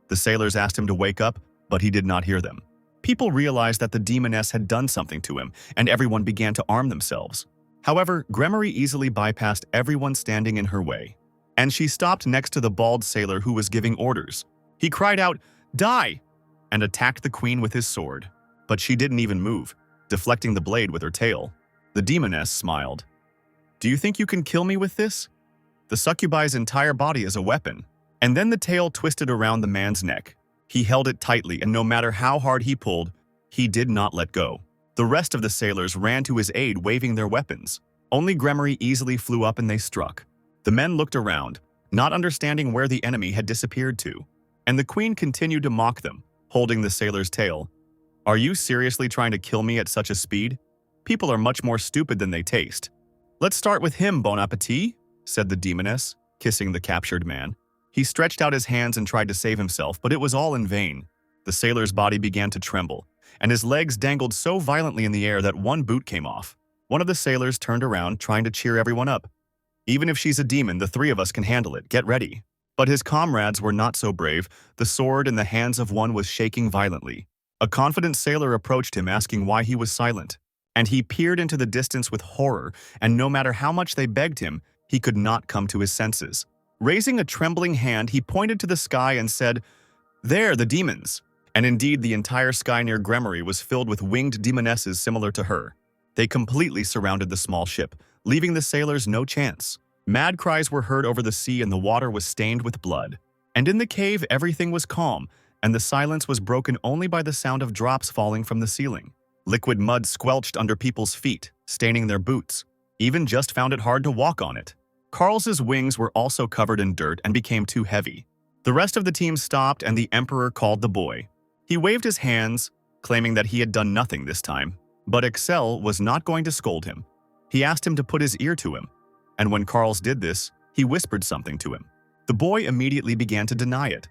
The sailors asked him to wake up, but he did not hear them. People realized that the demoness had done something to him, and everyone began to arm themselves. However, Gremory easily bypassed everyone standing in her way, and she stopped next to the bald sailor who was giving orders. He cried out, "Die!" and attacked the queen with his sword. But she didn't even move, deflecting the blade with her tail. The demoness smiled. "Do you think you can kill me with this?" The succubi's entire body is a weapon. And then the tail twisted around the man's neck. He held it tightly, and no matter how hard he pulled, he did not let go. The rest of the sailors ran to his aid, waving their weapons. Only Gremory easily flew up and they struck. The men looked around, not understanding where the enemy had disappeared to. And the queen continued to mock them, holding the sailor's tail. "Are you seriously trying to kill me at such a speed? People are much more stupid than they taste." "Let's start with him, bon appetit," said the demoness, kissing the captured man. He stretched out his hands and tried to save himself, but it was all in vain. The sailor's body began to tremble, and his legs dangled so violently in the air that one boot came off. One of the sailors turned around, trying to cheer everyone up. "Even if she's a demon, the three of us can handle it. Get ready." But his comrades were not so brave. The sword in the hands of one was shaking violently. A confident sailor approached him, asking why he was silent. And he peered into the distance with horror, and no matter how much they begged him, he could not come to his senses. Raising a trembling hand, he pointed to the sky and said, "There, the demons." And indeed, the entire sky near Gremory was filled with winged demonesses similar to her. They completely surrounded the small ship, leaving the sailors no chance. Mad cries were heard over the sea, and the water was stained with blood. And in the cave, everything was calm, and the silence was broken only by the sound of drops falling from the ceiling. Liquid mud squelched under people's feet, staining their boots. Even Just found it hard to walk on it. Carl's wings were also covered in dirt and became too heavy. The rest of the team stopped, and the Emperor called the boy. He waved his hands, claiming that he had done nothing this time. But Excel was not going to scold him. He asked him to put his ear to him. And when Carl's did this, he whispered something to him. The boy immediately began to deny it.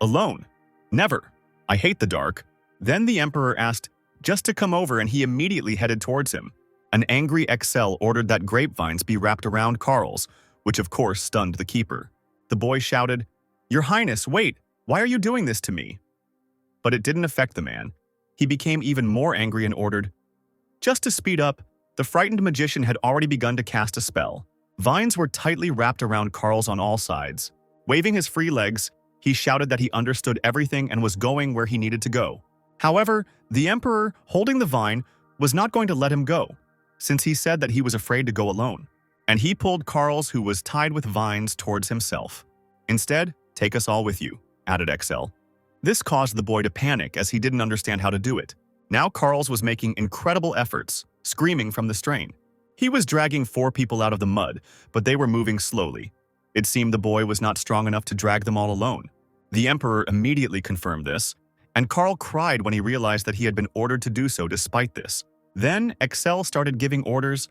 "Alone? Never. I hate the dark." Then the Emperor asked Just to come over, and he immediately headed towards him. An angry Excel ordered that grapevines be wrapped around Carl's, which of course stunned the keeper. The boy shouted, "Your Highness, wait! Why are you doing this to me?" But it didn't affect the man. He became even more angry and ordered, "Just to speed up." The frightened magician had already begun to cast a spell. Vines were tightly wrapped around Carl's on all sides. Waving his free legs, he shouted that he understood everything and was going where he needed to go. However, the Emperor, holding the vine, was not going to let him go, since he said that he was afraid to go alone. And he pulled Carl's, who was tied with vines, towards himself. "Instead, take us all with you," added Excel. This caused the boy to panic, as he didn't understand how to do it. Now Carl's was making incredible efforts, screaming from the strain. He was dragging 4 people out of the mud, but they were moving slowly. It seemed the boy was not strong enough to drag them all alone. The Emperor immediately confirmed this, and Carl cried when he realized that he had been ordered to do so despite this. Then Excel started giving orders.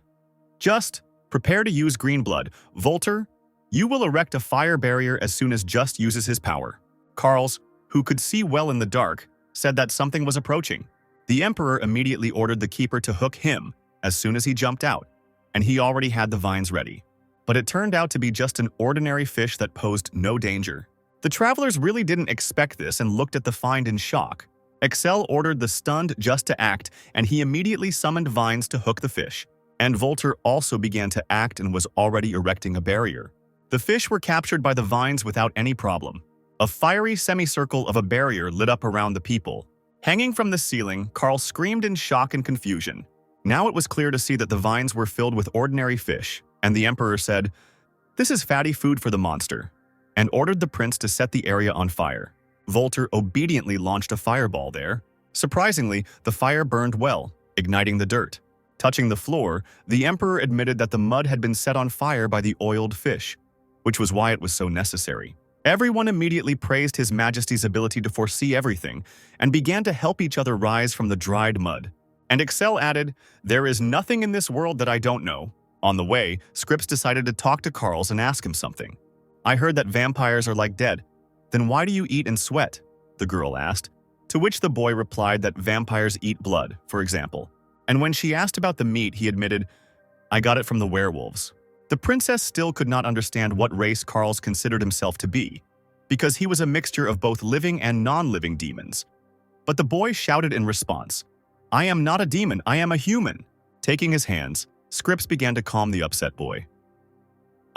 "Just, prepare to use green blood. Volter, you will erect a fire barrier as soon as Just uses his power." Carl's, who could see well in the dark, said that something was approaching. The Emperor immediately ordered the keeper to hook him as soon as he jumped out, and he already had the vines ready. But it turned out to be just an ordinary fish that posed no danger. The travelers really didn't expect this and looked at the find in shock. Excel ordered the stunned Just to act, and he immediately summoned vines to hook the fish. And Volter also began to act and was already erecting a barrier. The fish were captured by the vines without any problem. A fiery semicircle of a barrier lit up around the people. Hanging from the ceiling, Carl screamed in shock and confusion. Now it was clear to see that the vines were filled with ordinary fish, and the Emperor said, "This is fatty food for the monster," and ordered the prince to set the area on fire. Volter obediently launched a fireball there, Surprisingly, the fire burned well, igniting the dirt. Touching the floor, the emperor admitted that the mud had been set on fire by the oiled fish, which was why it was so necessary. Everyone immediately praised His Majesty's ability to foresee everything and began to help each other rise from the dried mud. And Excel added, "There is nothing in this world that I don't know." On the way, Scripps decided to talk to Carls and ask him something. "I heard that vampires are like dead. Then why do you eat and sweat?" the girl asked, to which the boy replied that vampires eat blood, for example. And when she asked about the meat, he admitted, "I got it from the werewolves." The princess still could not understand what race Carls considered himself to be, because he was a mixture of both living and non-living demons. But the boy shouted in response, "I am not a demon, I am a human." Taking his hands, Scripps began to calm the upset boy.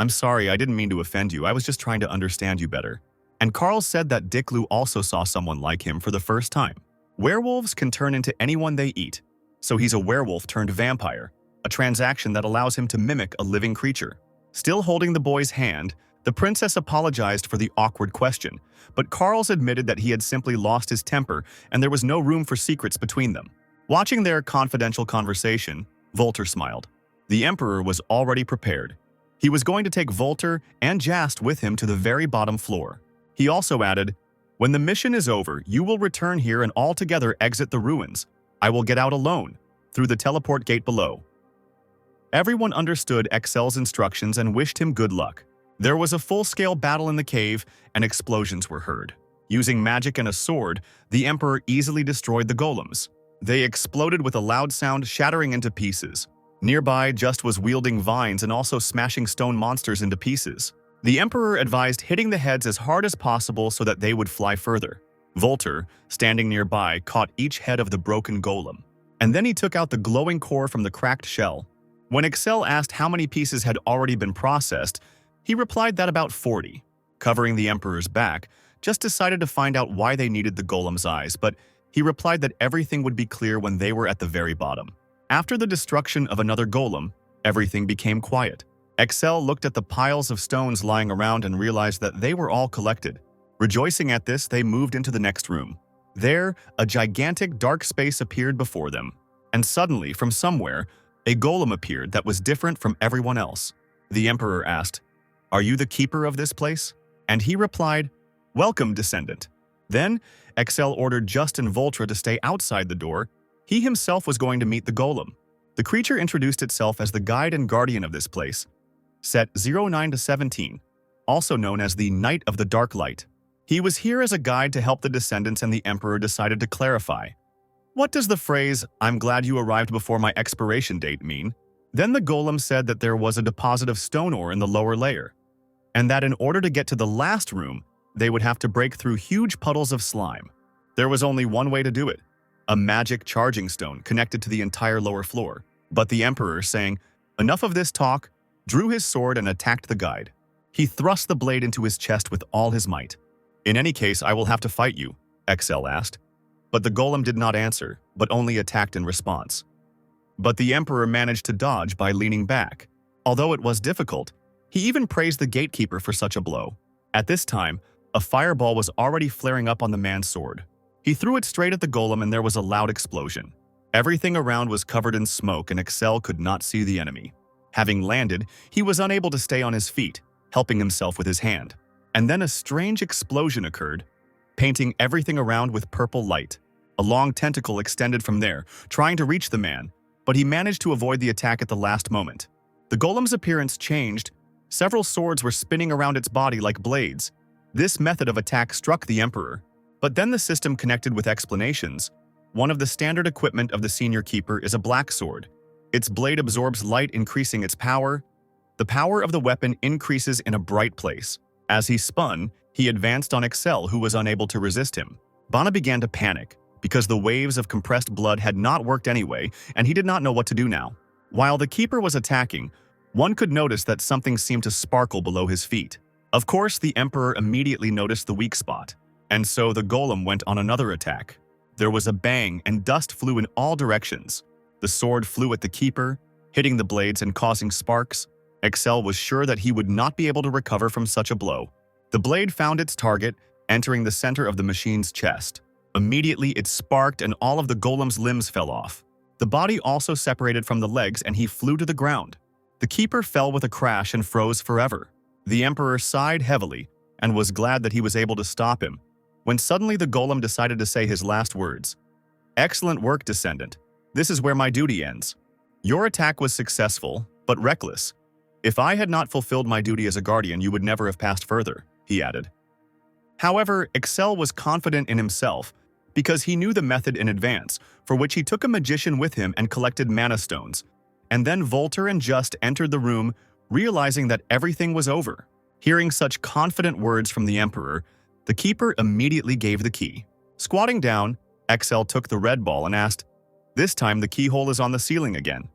"I'm sorry, I didn't mean to offend you, I was just trying to understand you better." And Carl said that Dick Lu also saw someone like him for the first time. Werewolves can turn into anyone they eat, so he's a werewolf turned vampire, a transaction that allows him to mimic a living creature. Still holding the boy's hand, the princess apologized for the awkward question, but Carls admitted that he had simply lost his temper and there was no room for secrets between them. Watching their confidential conversation, Volter smiled. The emperor was already prepared. He was going to take Volter and Jast with him to the very bottom floor. He also added, "When the mission is over, you will return here and all together exit the ruins. I will get out alone, through the teleport gate below." Everyone understood Excel's instructions and wished him good luck. There was a full-scale battle in the cave, and explosions were heard. Using magic and a sword, the emperor easily destroyed the golems. They exploded with a loud sound, shattering into pieces. Nearby, Just was wielding vines and also smashing stone monsters into pieces. The emperor advised hitting the heads as hard as possible so that they would fly further. Volter, standing nearby, caught each head of the broken golem. And then he took out the glowing core from the cracked shell. When Excel asked how many pieces had already been processed, he replied that about 40. Covering the emperor's back, Just decided to find out why they needed the golem's eyes, but he replied that everything would be clear when they were at the very bottom. After the destruction of another golem, everything became quiet. Excel looked at the piles of stones lying around and realized that they were all collected. Rejoicing at this, they moved into the next room. There, a gigantic dark space appeared before them. And suddenly, from somewhere, a golem appeared that was different from everyone else. The emperor asked, "Are you the keeper of this place?" And he replied, "Welcome, descendant." Then, Excel ordered Justin Voltra to stay outside the door. He himself was going to meet the golem. The creature introduced itself as the guide and guardian of this place. Set 09 to 17, also known as the Knight of the Dark Light. He was here as a guide to help the descendants, and the emperor decided to clarify. "What does the phrase, 'I'm glad you arrived before my expiration date' mean?" Then the golem said that there was a deposit of stone ore in the lower layer, and that in order to get to the last room, they would have to break through huge puddles of slime. There was only one way to do it, a magic charging stone connected to the entire lower floor. But the emperor, saying, "Enough of this talk," drew his sword and attacked the guide. He thrust the blade into his chest with all his might. "In any case, I will have to fight you," Excel asked. But the golem did not answer, but only attacked in response. But the emperor managed to dodge by leaning back. Although it was difficult, he even praised the gatekeeper for such a blow. At this time, a fireball was already flaring up on the man's sword. He threw it straight at the golem and there was a loud explosion. Everything around was covered in smoke and Excel could not see the enemy. Having landed, he was unable to stay on his feet, helping himself with his hand. And then a strange explosion occurred, painting everything around with purple light. A long tentacle extended from there, trying to reach the man, but he managed to avoid the attack at the last moment. The golem's appearance changed. Several swords were spinning around its body like blades. This method of attack struck the emperor. But then the system connected with explanations. One of the standard equipment of the senior keeper is a black sword. Its blade absorbs light, increasing its power. The power of the weapon increases in a bright place. As he spun, he advanced on Excel, who was unable to resist him. Bana began to panic, because the waves of compressed blood had not worked anyway, and he did not know what to do now. While the keeper was attacking, one could notice that something seemed to sparkle below his feet. Of course, the emperor immediately noticed the weak spot, and so the golem went on another attack. There was a bang, and dust flew in all directions. The sword flew at the keeper, hitting the blades and causing sparks. Excel was sure that he would not be able to recover from such a blow. The blade found its target, entering the center of the machine's chest. Immediately, it sparked and all of the golem's limbs fell off. The body also separated from the legs and he flew to the ground. The keeper fell with a crash and froze forever. The emperor sighed heavily and was glad that he was able to stop him, when suddenly the golem decided to say his last words. "Excellent work, descendant. This is where my duty ends. Your attack was successful, but reckless. If I had not fulfilled my duty as a guardian, you would never have passed further," he added. However, Excel was confident in himself because he knew the method in advance, for which he took a magician with him and collected mana stones. And then Volter and Just entered the room, realizing that everything was over. Hearing such confident words from the emperor, the keeper immediately gave the key. Squatting down, Excel took the red ball and asked, "This time the keyhole is on the ceiling again."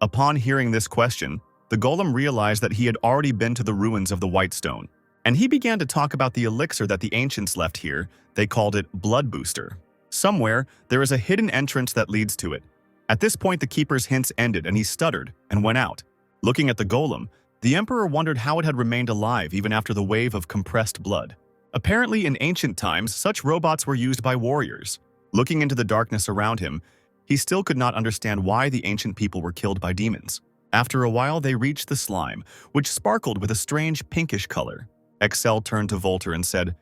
Upon hearing this question, the golem realized that he had already been to the ruins of the White Stone, and he began to talk about the elixir that the ancients left here. They called it Blood Booster. Somewhere, there is a hidden entrance that leads to it. At this point, the keeper's hints ended and he stuttered and went out. Looking at the golem, the emperor wondered how it had remained alive even after the wave of compressed blood. Apparently, in ancient times, such robots were used by warriors. Looking into the darkness around him, he still could not understand why the ancient people were killed by demons. After a while, they reached the slime, which sparkled with a strange pinkish color. Excel turned to Volter and said,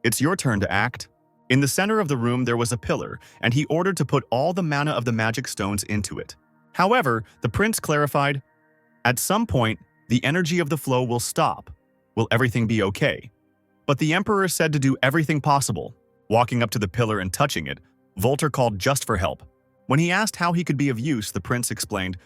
"It's your turn to act." In the center of the room there was a pillar, and he ordered to put all the mana of the magic stones into it. However, the prince clarified, "At some point, the energy of the flow will stop. Will everything be okay?" But the emperor said to do everything possible. Walking up to the pillar and touching it, Volter called Just for help. When he asked how he could be of use, the prince explained,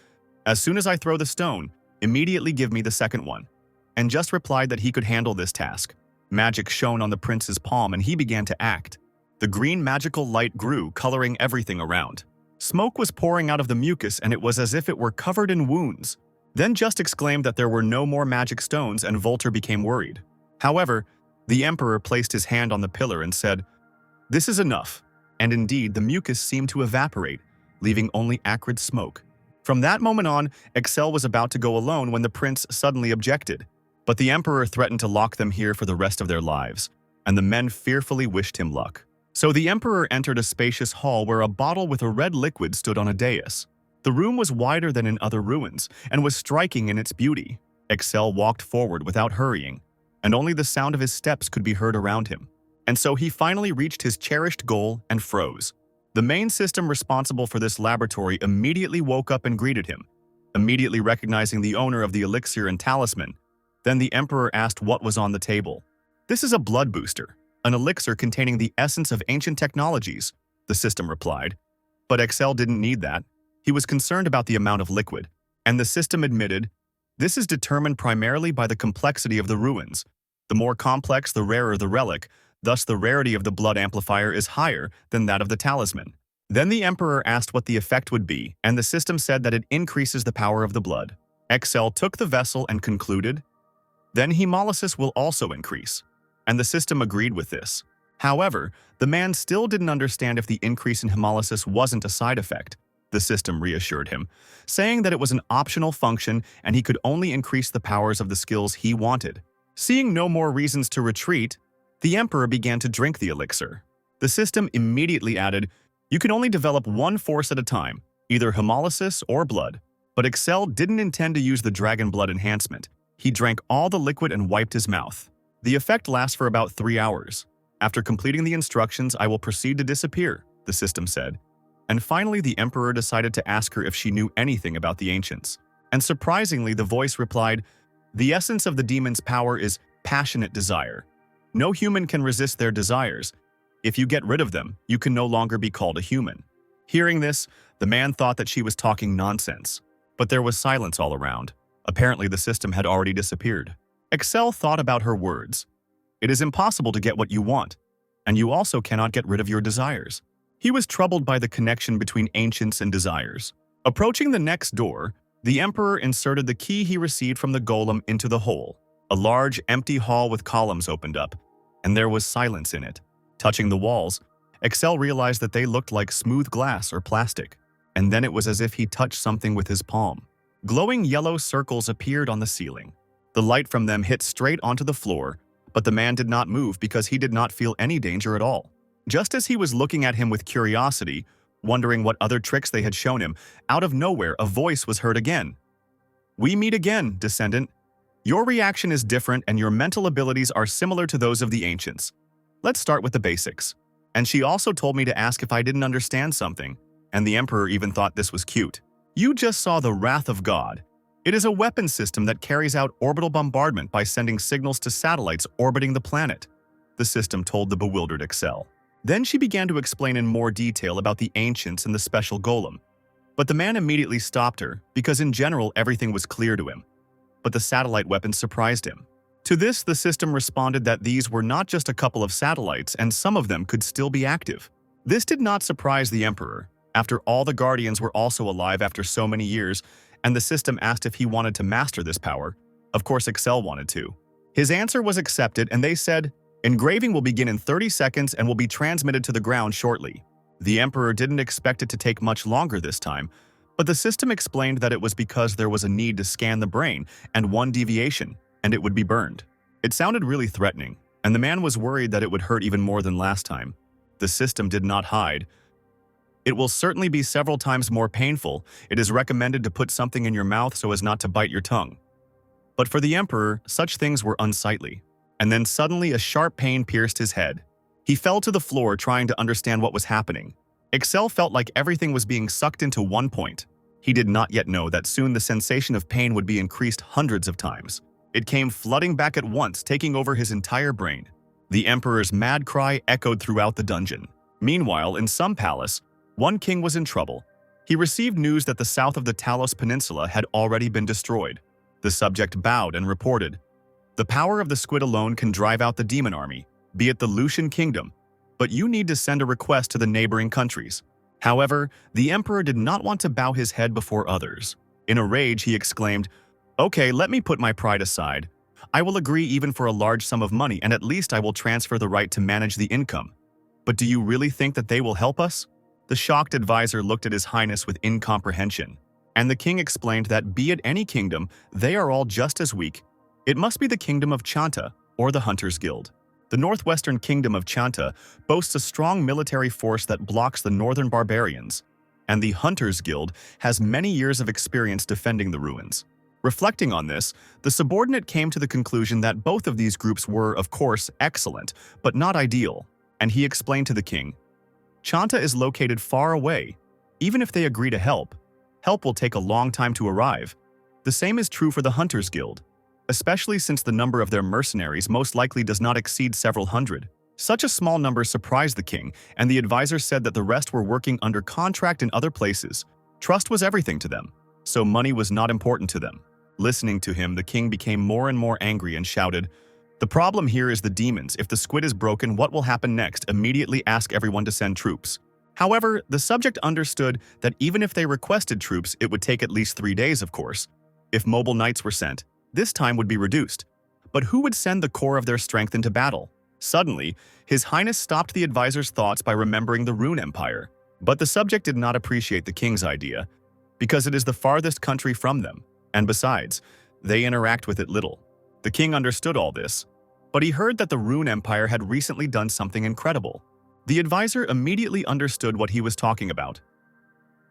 "As soon as I throw the stone, immediately give me the second one." And Just replied that he could handle this task. Magic shone on the prince's palm and he began to act. The green magical light grew, coloring everything around. Smoke was pouring out of the mucus and it was as if it were covered in wounds. Then Just exclaimed that there were no more magic stones and Volter became worried. However, the emperor placed his hand on the pillar and said, "This is enough." And indeed, the mucus seemed to evaporate, leaving only acrid smoke. From that moment on, Excel was about to go alone when the prince suddenly objected. But the emperor threatened to lock them here for the rest of their lives, and the men fearfully wished him luck. So the emperor entered a spacious hall where a bottle with a red liquid stood on a dais. The room was wider than in other ruins, and was striking in its beauty. Excel walked forward without hurrying, and only the sound of his steps could be heard around him. And so he finally reached his cherished goal and froze. The main system responsible for this laboratory immediately woke up and greeted him, immediately recognizing the owner of the elixir and talisman. Then the emperor asked what was on the table. "This is a blood booster, an elixir containing the essence of ancient technologies," the system replied. But Excel didn't need that. He was concerned about the amount of liquid, and the system admitted, "This is determined primarily by the complexity of the ruins. The more complex, the rarer the relic, thus the rarity of the blood amplifier is higher than that of the talisman." Then the emperor asked what the effect would be, and the system said that it increases the power of the blood. Excel took the vessel and concluded, "Then hemolysis will also increase," and the system agreed with this. However, the man still didn't understand if the increase in hemolysis wasn't a side effect. The system reassured him, saying that it was an optional function and he could only increase the powers of the skills he wanted. Seeing no more reasons to retreat, the emperor began to drink the elixir. The system immediately added, "You can only develop one force at a time, either hemolysis or blood." But Excel didn't intend to use the dragon blood enhancement. He drank all the liquid and wiped his mouth. The effect lasts for about 3 hours. "After completing the instructions, I will proceed to disappear," the system said. And finally, the emperor decided to ask her if she knew anything about the ancients. And surprisingly, the voice replied, "The essence of the demon's power is passionate desire. No human can resist their desires. If you get rid of them, you can no longer be called a human." Hearing this, the man thought that she was talking nonsense. But there was silence all around. Apparently, the system had already disappeared. Excel thought about her words. It is impossible to get what you want, and you also cannot get rid of your desires. He was troubled by the connection between ancients and desires. Approaching the next door, the emperor inserted the key he received from the golem into the hole. A large, empty hall with columns opened up, and there was silence in it. Touching the walls, Excel realized that they looked like smooth glass or plastic, and then it was as if he touched something with his palm. Glowing yellow circles appeared on the ceiling. The light from them hit straight onto the floor, but the man did not move because he did not feel any danger at all. Just as he was looking at him with curiosity, wondering what other tricks they had shown him, out of nowhere a voice was heard again. "We meet again, descendant. Your reaction is different and your mental abilities are similar to those of the ancients. Let's start with the basics." And she also told me to ask if I didn't understand something, and the Emperor even thought this was cute. "You just saw the Wrath of God. It is a weapon system that carries out orbital bombardment by sending signals to satellites orbiting the planet," the system told the bewildered Excel. Then she began to explain in more detail about the ancients and the special golem. But the man immediately stopped her, because in general everything was clear to him. But the satellite weapons surprised him. To this, the system responded that these were not just a couple of satellites and some of them could still be active. This did not surprise the Emperor. After all, the Guardians were also alive after so many years, and the system asked if he wanted to master this power. Of course, Excel wanted to. His answer was accepted, and they said, "Engraving will begin in 30 seconds and will be transmitted to the ground shortly." The Emperor didn't expect it to take much longer this time, but the system explained that it was because there was a need to scan the brain, and one deviation, and it would be burned. It sounded really threatening, and the man was worried that it would hurt even more than last time. The system did not hide. "It will certainly be several times more painful. It is recommended to put something in your mouth so as not to bite your tongue." But for the Emperor, such things were unsightly. And then suddenly a sharp pain pierced his head. He fell to the floor trying to understand what was happening. Excel felt like everything was being sucked into one point. He did not yet know that soon the sensation of pain would be increased hundreds of times. It came flooding back at once, taking over his entire brain. The Emperor's mad cry echoed throughout the dungeon. Meanwhile, in some palace, one king was in trouble. He received news that the south of the Talos Peninsula had already been destroyed. The subject bowed and reported, "The power of the squid alone can drive out the demon army, be it the Lucian kingdom, but you need to send a request to the neighboring countries." However, the Emperor did not want to bow his head before others. In a rage, he exclaimed, "Okay, let me put my pride aside. I will agree even for a large sum of money, and at least I will transfer the right to manage the income. But do you really think that they will help us?" The shocked advisor looked at His Highness with incomprehension, and the king explained that be it any kingdom, they are all just as weak. It must be the kingdom of Chanta, or the Hunters Guild. The northwestern kingdom of Chanta boasts a strong military force that blocks the northern barbarians, and the Hunters Guild has many years of experience defending the ruins. Reflecting on this, the subordinate came to the conclusion that both of these groups were, of course, excellent, but not ideal, and he explained to the king, "Chanta is located far away. Even if they agree to help will take a long time to arrive. The same is true for the Hunters Guild, especially since the number of their mercenaries most likely does not exceed several hundred." Such a small number surprised the king, and the advisor said that the rest were working under contract in other places. Trust was everything to them, so money was not important to them. Listening to him, the king became more and more angry and shouted, "The problem here is the demons. If the squid is broken, what will happen next? Immediately ask everyone to send troops." However, the subject understood that even if they requested troops, it would take at least 3 days, of course. If mobile knights were sent, this time would be reduced. But who would send the core of their strength into battle? Suddenly, His Highness stopped the advisor's thoughts by remembering the Rune Empire. But the subject did not appreciate the king's idea, because it is the farthest country from them, and besides, they interact with it little. The king understood all this, but he heard that the Rune Empire had recently done something incredible. The advisor immediately understood what he was talking about.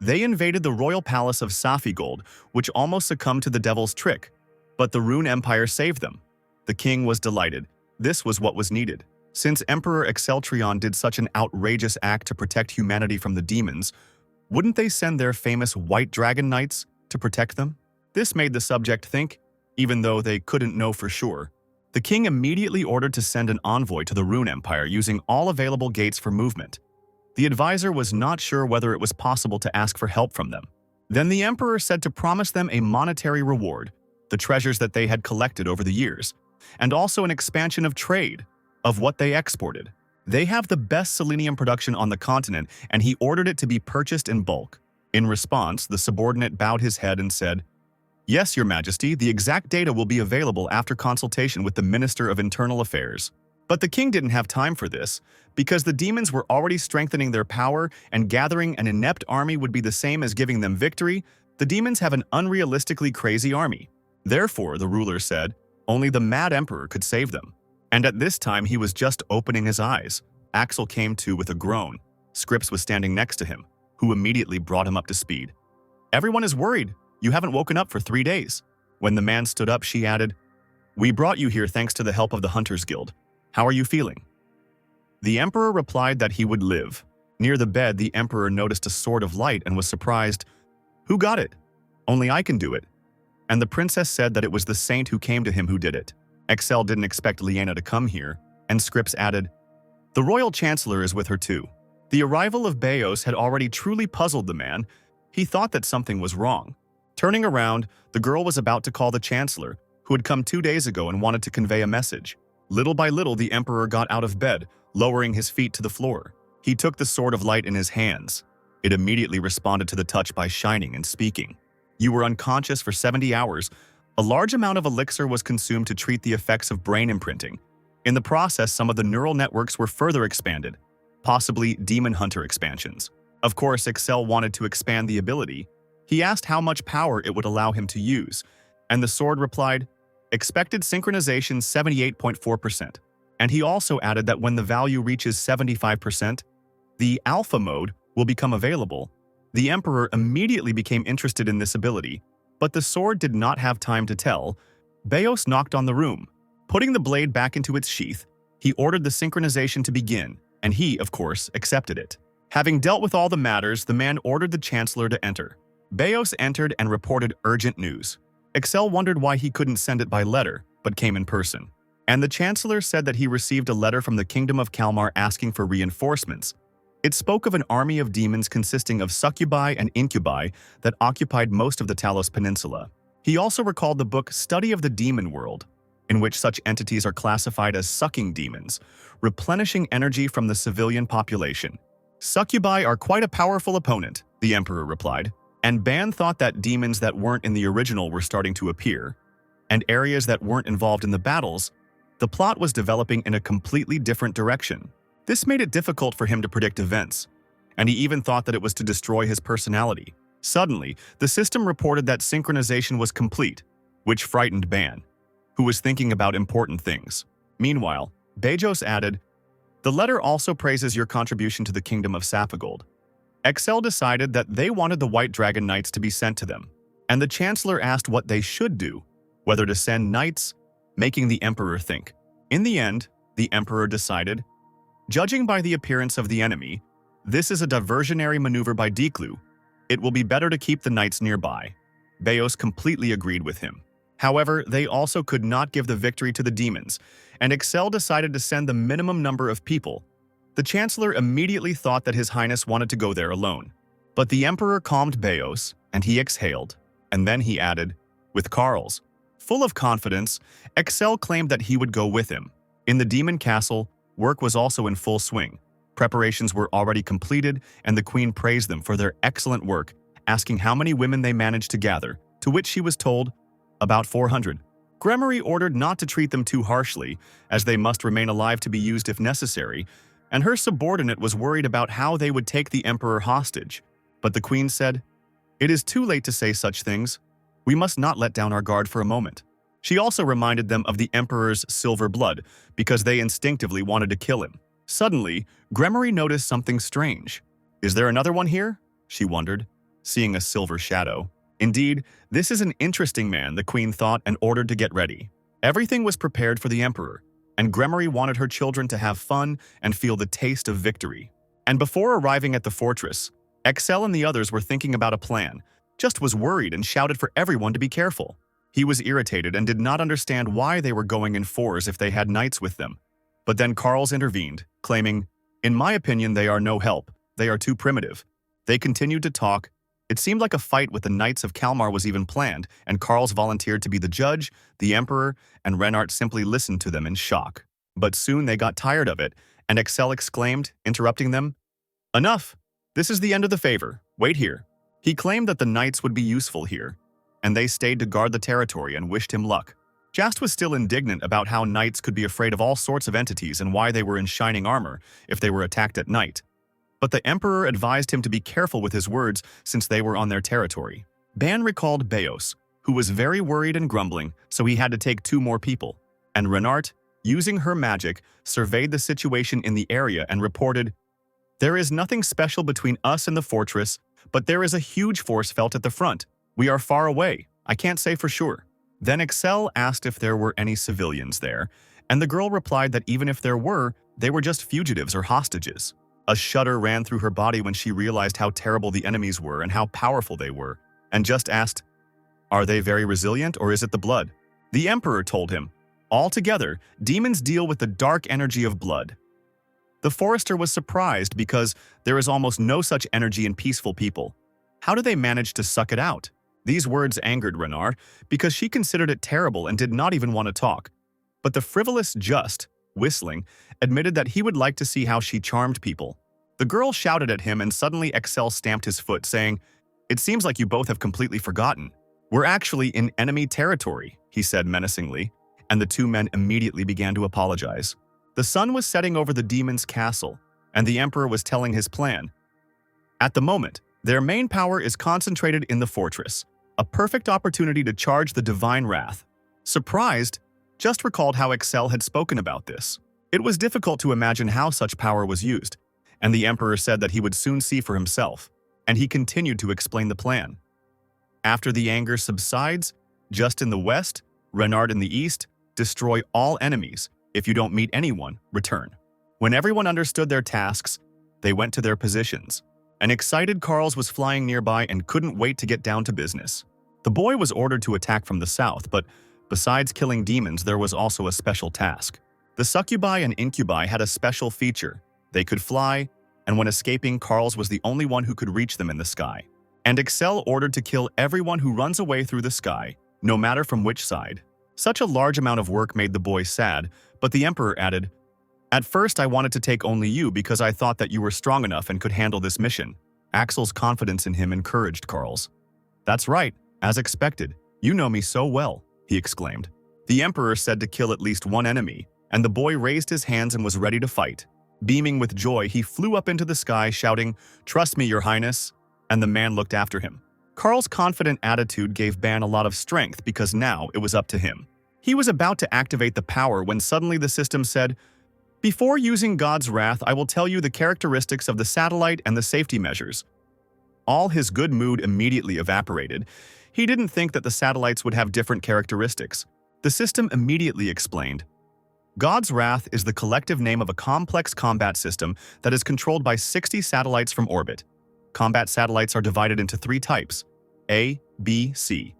They invaded the royal palace of Safigold, which almost succumbed to the devil's trick, but the Rune Empire saved them. The king was delighted. This was what was needed. Since Emperor Exceltrion did such an outrageous act to protect humanity from the demons, wouldn't they send their famous White Dragon Knights to protect them? This made the subject think, even though they couldn't know for sure. The king immediately ordered to send an envoy to the Rune Empire using all available gates for movement. The advisor was not sure whether it was possible to ask for help from them. Then the emperor said to promise them a monetary reward, the treasures that they had collected over the years, and also an expansion of trade, of what they exported. They have the best selenium production on the continent, and he ordered it to be purchased in bulk. In response, the subordinate bowed his head and said, "Yes, Your Majesty, the exact data will be available after consultation with the Minister of Internal Affairs." But the king didn't have time for this, because the demons were already strengthening their power, and gathering an inept army would be the same as giving them victory. The demons have an unrealistically crazy army. Therefore, the ruler said, only the mad emperor could save them. And at this time, he was just opening his eyes. Axel came to with a groan. Scripps was standing next to him, who immediately brought him up to speed. "Everyone is worried. You haven't woken up for 3 days." When the man stood up, she added, "We brought you here thanks to the help of the Hunters Guild. How are you feeling?" The Emperor replied that he would live. Near the bed, the Emperor noticed a sword of light and was surprised. "Who got it?" "Only I can do it." And the princess said that it was the saint who came to him who did it. Excel didn't expect Liana to come here, and Scripps added, "The royal chancellor is with her too." The arrival of Beos had already truly puzzled the man. He thought that something was wrong. Turning around, the girl was about to call the chancellor, who had come 2 days ago and wanted to convey a message. Little by little, the Emperor got out of bed, lowering his feet to the floor. He took the sword of light in his hands. It immediately responded to the touch by shining and speaking. "You were unconscious for 70 hours. A large amount of elixir was consumed to treat the effects of brain imprinting. In the process, some of the neural networks were further expanded, possibly demon hunter expansions. Of course, Excel wanted to expand the ability. He asked how much power it would allow him to use, and the sword replied, expected synchronization 78.4%. And he also added that when the value reaches 75%, the alpha mode will become available. The Emperor immediately became interested in this ability, but the sword did not have time to tell. Beos knocked on the room. Putting the blade back into its sheath, he ordered the synchronization to begin, and he, of course, accepted it. Having dealt with all the matters, the man ordered the Chancellor to enter. Beos entered and reported urgent news. Excel wondered why he couldn't send it by letter, but came in person. And the Chancellor said that he received a letter from the Kingdom of Kalmar asking for reinforcements. It spoke of an army of demons consisting of succubi and incubi that occupied most of the Talos Peninsula. He also recalled the book Study of the Demon World, in which such entities are classified as sucking demons, replenishing energy from the civilian population. Succubi are quite a powerful opponent, the Emperor replied, and Ban thought that demons that weren't in the original were starting to appear, and areas that weren't involved in the battles. The plot was developing in a completely different direction. This made it difficult for him to predict events, and he even thought that it was to destroy his personality. Suddenly, the system reported that synchronization was complete, which frightened Ban, who was thinking about important things. Meanwhile, Bejos added, "The letter also praises your contribution to the Kingdom of Saphigold." Excel decided that they wanted the White Dragon Knights to be sent to them, and the Chancellor asked what they should do, whether to send knights, making the Emperor think. In the end, the Emperor decided, judging by the appearance of the enemy, this is a diversionary maneuver by Declu. It will be better to keep the knights nearby. Beos completely agreed with him. However, they also could not give the victory to the demons, and Excel decided to send the minimum number of people. The Chancellor immediately thought that His Highness wanted to go there alone. But the Emperor calmed Beos, and he exhaled, and then he added, with Carls. Full of confidence, Excel claimed that he would go with him. In the demon castle, work was also in full swing. Preparations were already completed, and the Queen praised them for their excellent work, asking how many women they managed to gather, to which she was told, about 400. Gremory ordered not to treat them too harshly, as they must remain alive to be used if necessary, and her subordinate was worried about how they would take the Emperor hostage. But the Queen said, "It is too late to say such things. We must not let down our guard for a moment." She also reminded them of the Emperor's silver blood, because they instinctively wanted to kill him. Suddenly, Gremory noticed something strange. "Is there another one here?" she wondered, seeing a silver shadow. Indeed, this is an interesting man, the Queen thought, and ordered to get ready. Everything was prepared for the Emperor, and Gremory wanted her children to have fun and feel the taste of victory. And before arriving at the fortress, Excel and the others were thinking about a plan, just was worried and shouted for everyone to be careful. He was irritated and did not understand why they were going in fours if they had knights with them. But then Carls intervened, claiming, "In my opinion, they are no help. They are too primitive." They continued to talk. It seemed like a fight with the Knights of Kalmar was even planned, and Carls volunteered to be the judge, the Emperor, and Renart simply listened to them in shock. But soon they got tired of it, and Excel exclaimed, interrupting them, "Enough! This is the end of the favor. Wait here." He claimed that the knights would be useful here, and they stayed to guard the territory and wished him luck. Jast was still indignant about how knights could be afraid of all sorts of entities and why they were in shining armor if they were attacked at night. But the Emperor advised him to be careful with his words since they were on their territory. Ban recalled Beos, who was very worried and grumbling, so he had to take 2 more people. And Renart, using her magic, surveyed the situation in the area and reported, "There is nothing special between us and the fortress, but there is a huge force felt at the front. We are far away. I can't say for sure." Then Excel asked if there were any civilians there, and the girl replied that even if there were, they were just fugitives or hostages. A shudder ran through her body when she realized how terrible the enemies were and how powerful they were, and just asked, "Are they very resilient, or is it the blood?" The Emperor told him, "Altogether, demons deal with the dark energy of blood." The forester was surprised because there is almost no such energy in peaceful people. How do they manage to suck it out? These words angered Renard because she considered it terrible and did not even want to talk. But the frivolous Just, whistling, admitted that he would like to see how she charmed people. The girl shouted at him and suddenly Excel stamped his foot, saying, "It seems like you both have completely forgotten. We're actually in enemy territory," he said menacingly, and the two men immediately began to apologize. The sun was setting over the demon's castle, and the Emperor was telling his plan. At the moment, their main power is concentrated in the fortress, a perfect opportunity to charge the divine wrath. Surprised, Just recalled how Excel had spoken about this. It was difficult to imagine how such power was used, and the Emperor said that he would soon see for himself, and he continued to explain the plan. After the anger subsides, Just in the west, Renard in the east, destroy all enemies. If you don't meet anyone, return. When everyone understood their tasks, they went to their positions. An excited Carls was flying nearby and couldn't wait to get down to business. The boy was ordered to attack from the south, but besides killing demons, there was also a special task. The succubi and incubi had a special feature. They could fly, and when escaping, Carls was the only one who could reach them in the sky. And Excel ordered to kill everyone who runs away through the sky, no matter from which side. Such a large amount of work made the boy sad, but the Emperor added, "At first I wanted to take only you because I thought that you were strong enough and could handle this mission." Axel's confidence in him encouraged Carls. "That's right, as expected. You know me so well," he exclaimed. The Emperor said to kill at least one enemy, and the boy raised his hands and was ready to fight. Beaming with joy, he flew up into the sky, shouting, "Trust me, Your Highness," and the man looked after him. Carl's confident attitude gave Ban a lot of strength because now it was up to him. He was about to activate the power when suddenly the system said, "Before using God's wrath, I will tell you the characteristics of the satellite and the safety measures." All his good mood immediately evaporated. He didn't think that the satellites would have different characteristics. The system immediately explained, "God's wrath is the collective name of a complex combat system that is controlled by 60 satellites from orbit. Combat satellites are divided into 3 types, A, B, C.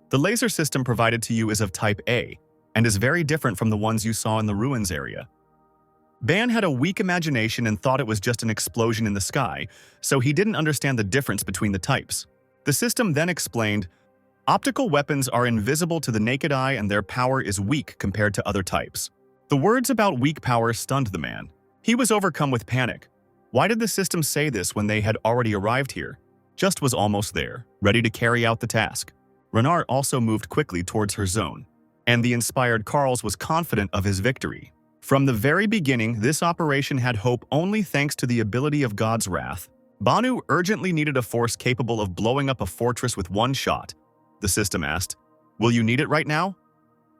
The laser system provided to you is of type A, and is very different from the ones you saw in the ruins area." Ban had a weak imagination and thought it was just an explosion in the sky, so he didn't understand the difference between the types. The system then explained, "Optical weapons are invisible to the naked eye and their power is weak compared to other types." The words about weak power stunned the man. He was overcome with panic. Why did the system say this when they had already arrived here? Just was almost there, ready to carry out the task. Renard also moved quickly towards her zone, and the inspired Carls was confident of his victory. From the very beginning, this operation had hope only thanks to the ability of God's wrath. Banu urgently needed a force capable of blowing up a fortress with one shot. The system asked, "Will you need it right now?"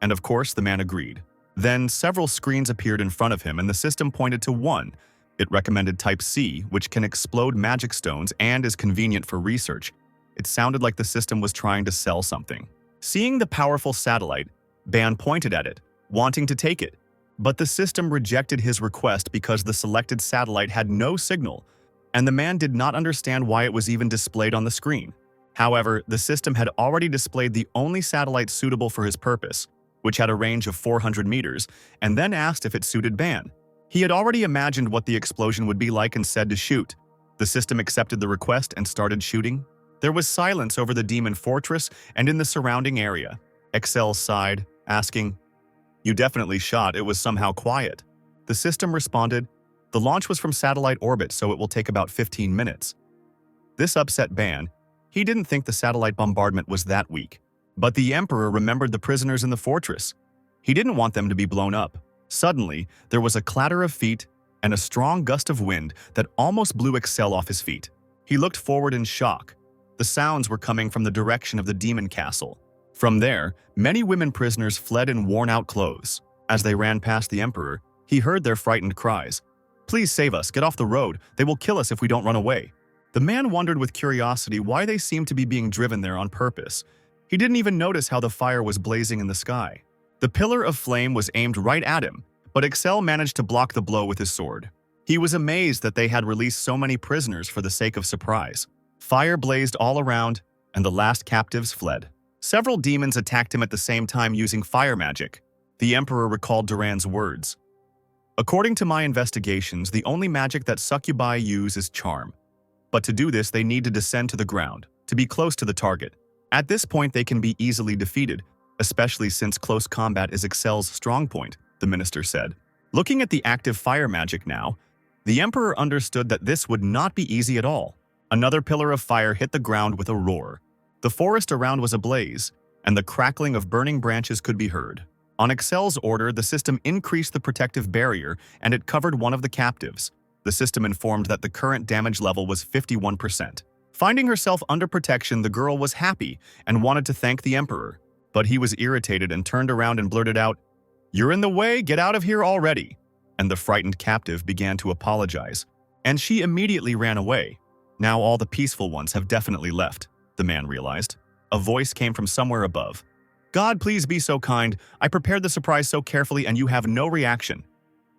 And of course, the man agreed. Then several screens appeared in front of him and the system pointed to one. It recommended Type C, which can explode magic stones and is convenient for research. It sounded like the system was trying to sell something. Seeing the powerful satellite, Ban pointed at it, wanting to take it. But the system rejected his request because the selected satellite had no signal, and the man did not understand why it was even displayed on the screen. However, the system had already displayed the only satellite suitable for his purpose, which had a range of 400 meters, and then asked if it suited Ban. He had already imagined what the explosion would be like and said to shoot. The system accepted the request and started shooting. There was silence over the demon fortress and in the surrounding area. Excel sighed, asking, "You definitely shot, it was somehow quiet." The system responded, "The launch was from satellite orbit, so it will take about 15 minutes. This upset Ban. He didn't think the satellite bombardment was that weak. But the Emperor remembered the prisoners in the fortress. He didn't want them to be blown up. Suddenly, there was a clatter of feet and a strong gust of wind that almost blew Excel off his feet. He looked forward in shock. The sounds were coming from the direction of the demon castle. From there, many women prisoners fled in worn-out clothes. As they ran past the Emperor, he heard their frightened cries. "Please save us, get off the road, they will kill us if we don't run away." The man wondered with curiosity why they seemed to be being driven there on purpose. He didn't even notice how the fire was blazing in the sky. The pillar of flame was aimed right at him, but Excel managed to block the blow with his sword. He was amazed that they had released so many prisoners for the sake of surprise. Fire blazed all around, and the last captives fled. Several demons attacked him at the same time using fire magic. The Emperor recalled Duran's words. "According to my investigations, the only magic that succubi use is charm. But to do this, they need to descend to the ground, to be close to the target. At this point, they can be easily defeated, especially since close combat is Excel's strong point," the minister said. Looking at the active fire magic now, the Emperor understood that this would not be easy at all. Another pillar of fire hit the ground with a roar. The forest around was ablaze, and the crackling of burning branches could be heard. On Excel's order, the system increased the protective barrier and it covered one of the captives. The system informed that the current damage level was 51%. Finding herself under protection, the girl was happy and wanted to thank the Emperor. But he was irritated and turned around and blurted out, "You're in the way, get out of here already." And the frightened captive began to apologize, and she immediately ran away. Now all the peaceful ones have definitely left, the man realized. A voice came from somewhere above. "God, please be so kind. I prepared the surprise so carefully and you have no reaction."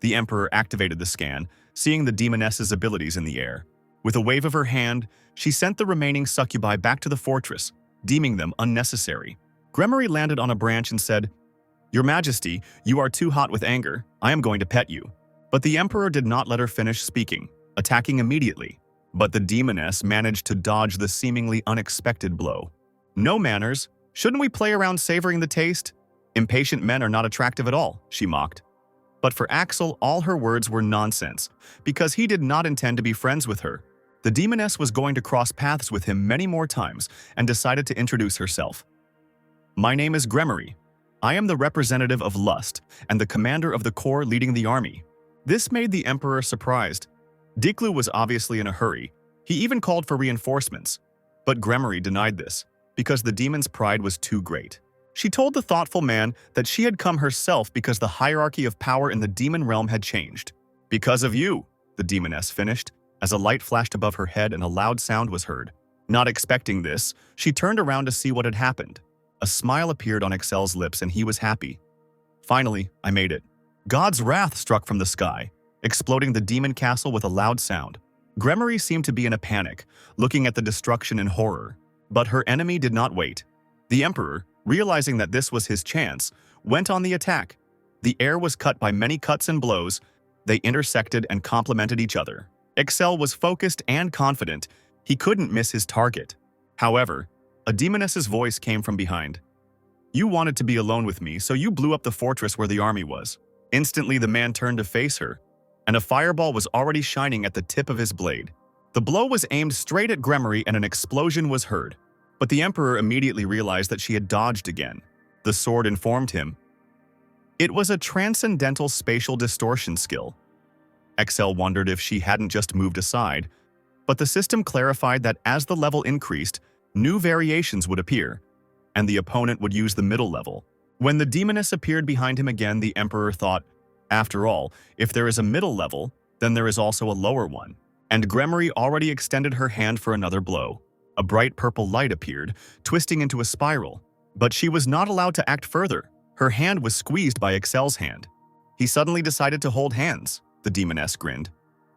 The Emperor activated the scan, seeing the demoness's abilities in the air. With a wave of her hand, she sent the remaining succubi back to the fortress, deeming them unnecessary. Gremory landed on a branch and said, "Your Majesty, you are too hot with anger. I am going to pet you." But the Emperor did not let her finish speaking, attacking immediately. But the demoness managed to dodge the seemingly unexpected blow. "No manners. Shouldn't we play around savoring the taste? Impatient men are not attractive at all," she mocked. But for Axel, all her words were nonsense, because he did not intend to be friends with her. The demoness was going to cross paths with him many more times and decided to introduce herself. "My name is Gremory. I am the representative of Lust and the commander of the corps leading the army." This made the Emperor surprised. Diklu was obviously in a hurry. He even called for reinforcements. But Gremory denied this, because the demon's pride was too great. She told the thoughtful man that she had come herself because the hierarchy of power in the demon realm had changed. "Because of you," the demoness finished, as a light flashed above her head and a loud sound was heard. Not expecting this, she turned around to see what had happened. A smile appeared on Excel's lips and he was happy. "Finally, I made it." God's wrath struck from the sky, exploding the demon castle with a loud sound. Gremory seemed to be in a panic, looking at the destruction in horror. But her enemy did not wait. The Emperor, realizing that this was his chance, went on the attack. The air was cut by many cuts and blows. They intersected and complemented each other. Excel was focused and confident. He couldn't miss his target. However, a demoness's voice came from behind. "You wanted to be alone with me, so you blew up the fortress where the army was." Instantly, the man turned to face her, and a fireball was already shining at the tip of his blade. The blow was aimed straight at Gremory and an explosion was heard. But the Emperor immediately realized that she had dodged again. The sword informed him. It was a transcendental spatial distortion skill. Excel wondered if she hadn't just moved aside, but the system clarified that as the level increased, new variations would appear, and the opponent would use the middle level. When the demoness appeared behind him again, the Emperor thought, after all, if there is a middle level, then there is also a lower one. And Gremory already extended her hand for another blow. A bright purple light appeared, twisting into a spiral. But she was not allowed to act further. Her hand was squeezed by Excel's hand. He suddenly decided to hold hands, the demoness grinned.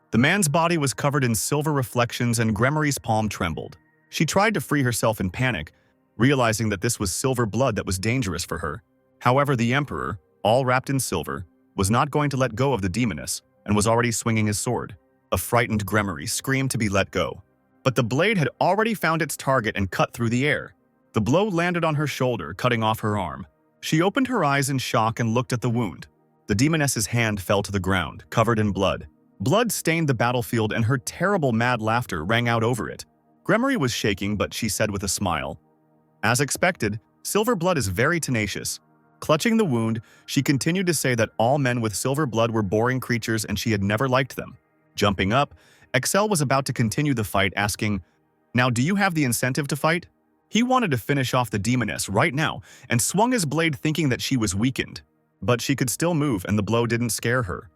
The man's body was covered in silver reflections and Gremory's palm trembled. She tried to free herself in panic, realizing that this was silver blood that was dangerous for her. However, the Emperor, all wrapped in silver, was not going to let go of the demoness and was already swinging his sword. A frightened Gremory screamed to be let go. But the blade had already found its target and cut through the air. The blow landed on her shoulder, cutting off her arm. She opened her eyes in shock and looked at the wound. The demoness's hand fell to the ground, covered in blood. Blood stained the battlefield and her terrible mad laughter rang out over it. Gremory was shaking, but she said with a smile, "As expected, silver blood is very tenacious." Clutching the wound, she continued to say that all men with silver blood were boring creatures and she had never liked them. Jumping up, Excel was about to continue the fight, asking, "Now do you have the incentive to fight?" He wanted to finish off the demoness right now and swung his blade thinking that she was weakened. but she could still move and the blow didn't scare her.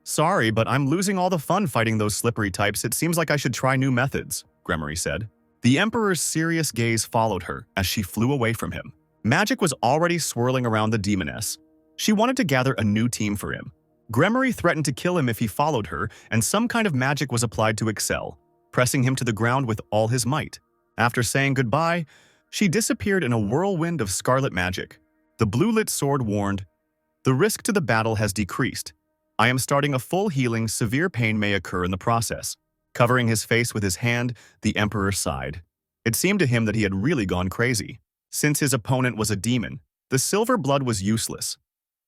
"Sorry, but I'm losing all the fun fighting those slippery types. It seems like I should try new methods," Gremory said. The Emperor's serious gaze followed her as she flew away from him. Magic was already swirling around the demoness. She wanted to gather a new team for him. Gremory threatened to kill him if he followed her, and some kind of magic was applied to Excel, pressing him to the ground with all his might. After saying goodbye, she disappeared in a whirlwind of scarlet magic. The blue-lit sword warned, "The risk to the battle has decreased. I am starting a full healing. Severe pain may occur in the process." Covering his face with his hand, the Emperor sighed. It seemed to him that he had really gone crazy. Since his opponent was a demon, the silver blood was useless.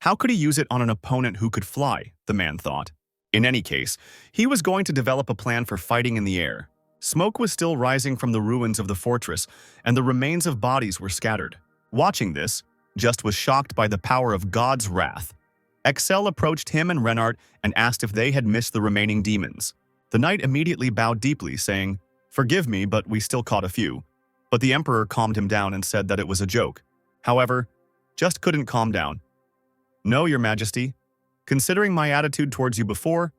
How could he use it on an opponent who could fly, the man thought. In any case, he was going to develop a plan for fighting in the air. Smoke was still rising from the ruins of the fortress, and the remains of bodies were scattered. Watching this, Just was shocked by the power of God's wrath. Excel approached him and Renard and asked if they had missed the remaining demons. The knight immediately bowed deeply, saying, "Forgive me, but we still caught a few." But the Emperor calmed him down and said that it was a joke. However, Just couldn't calm down. "No, Your Majesty. Considering my attitude towards you before,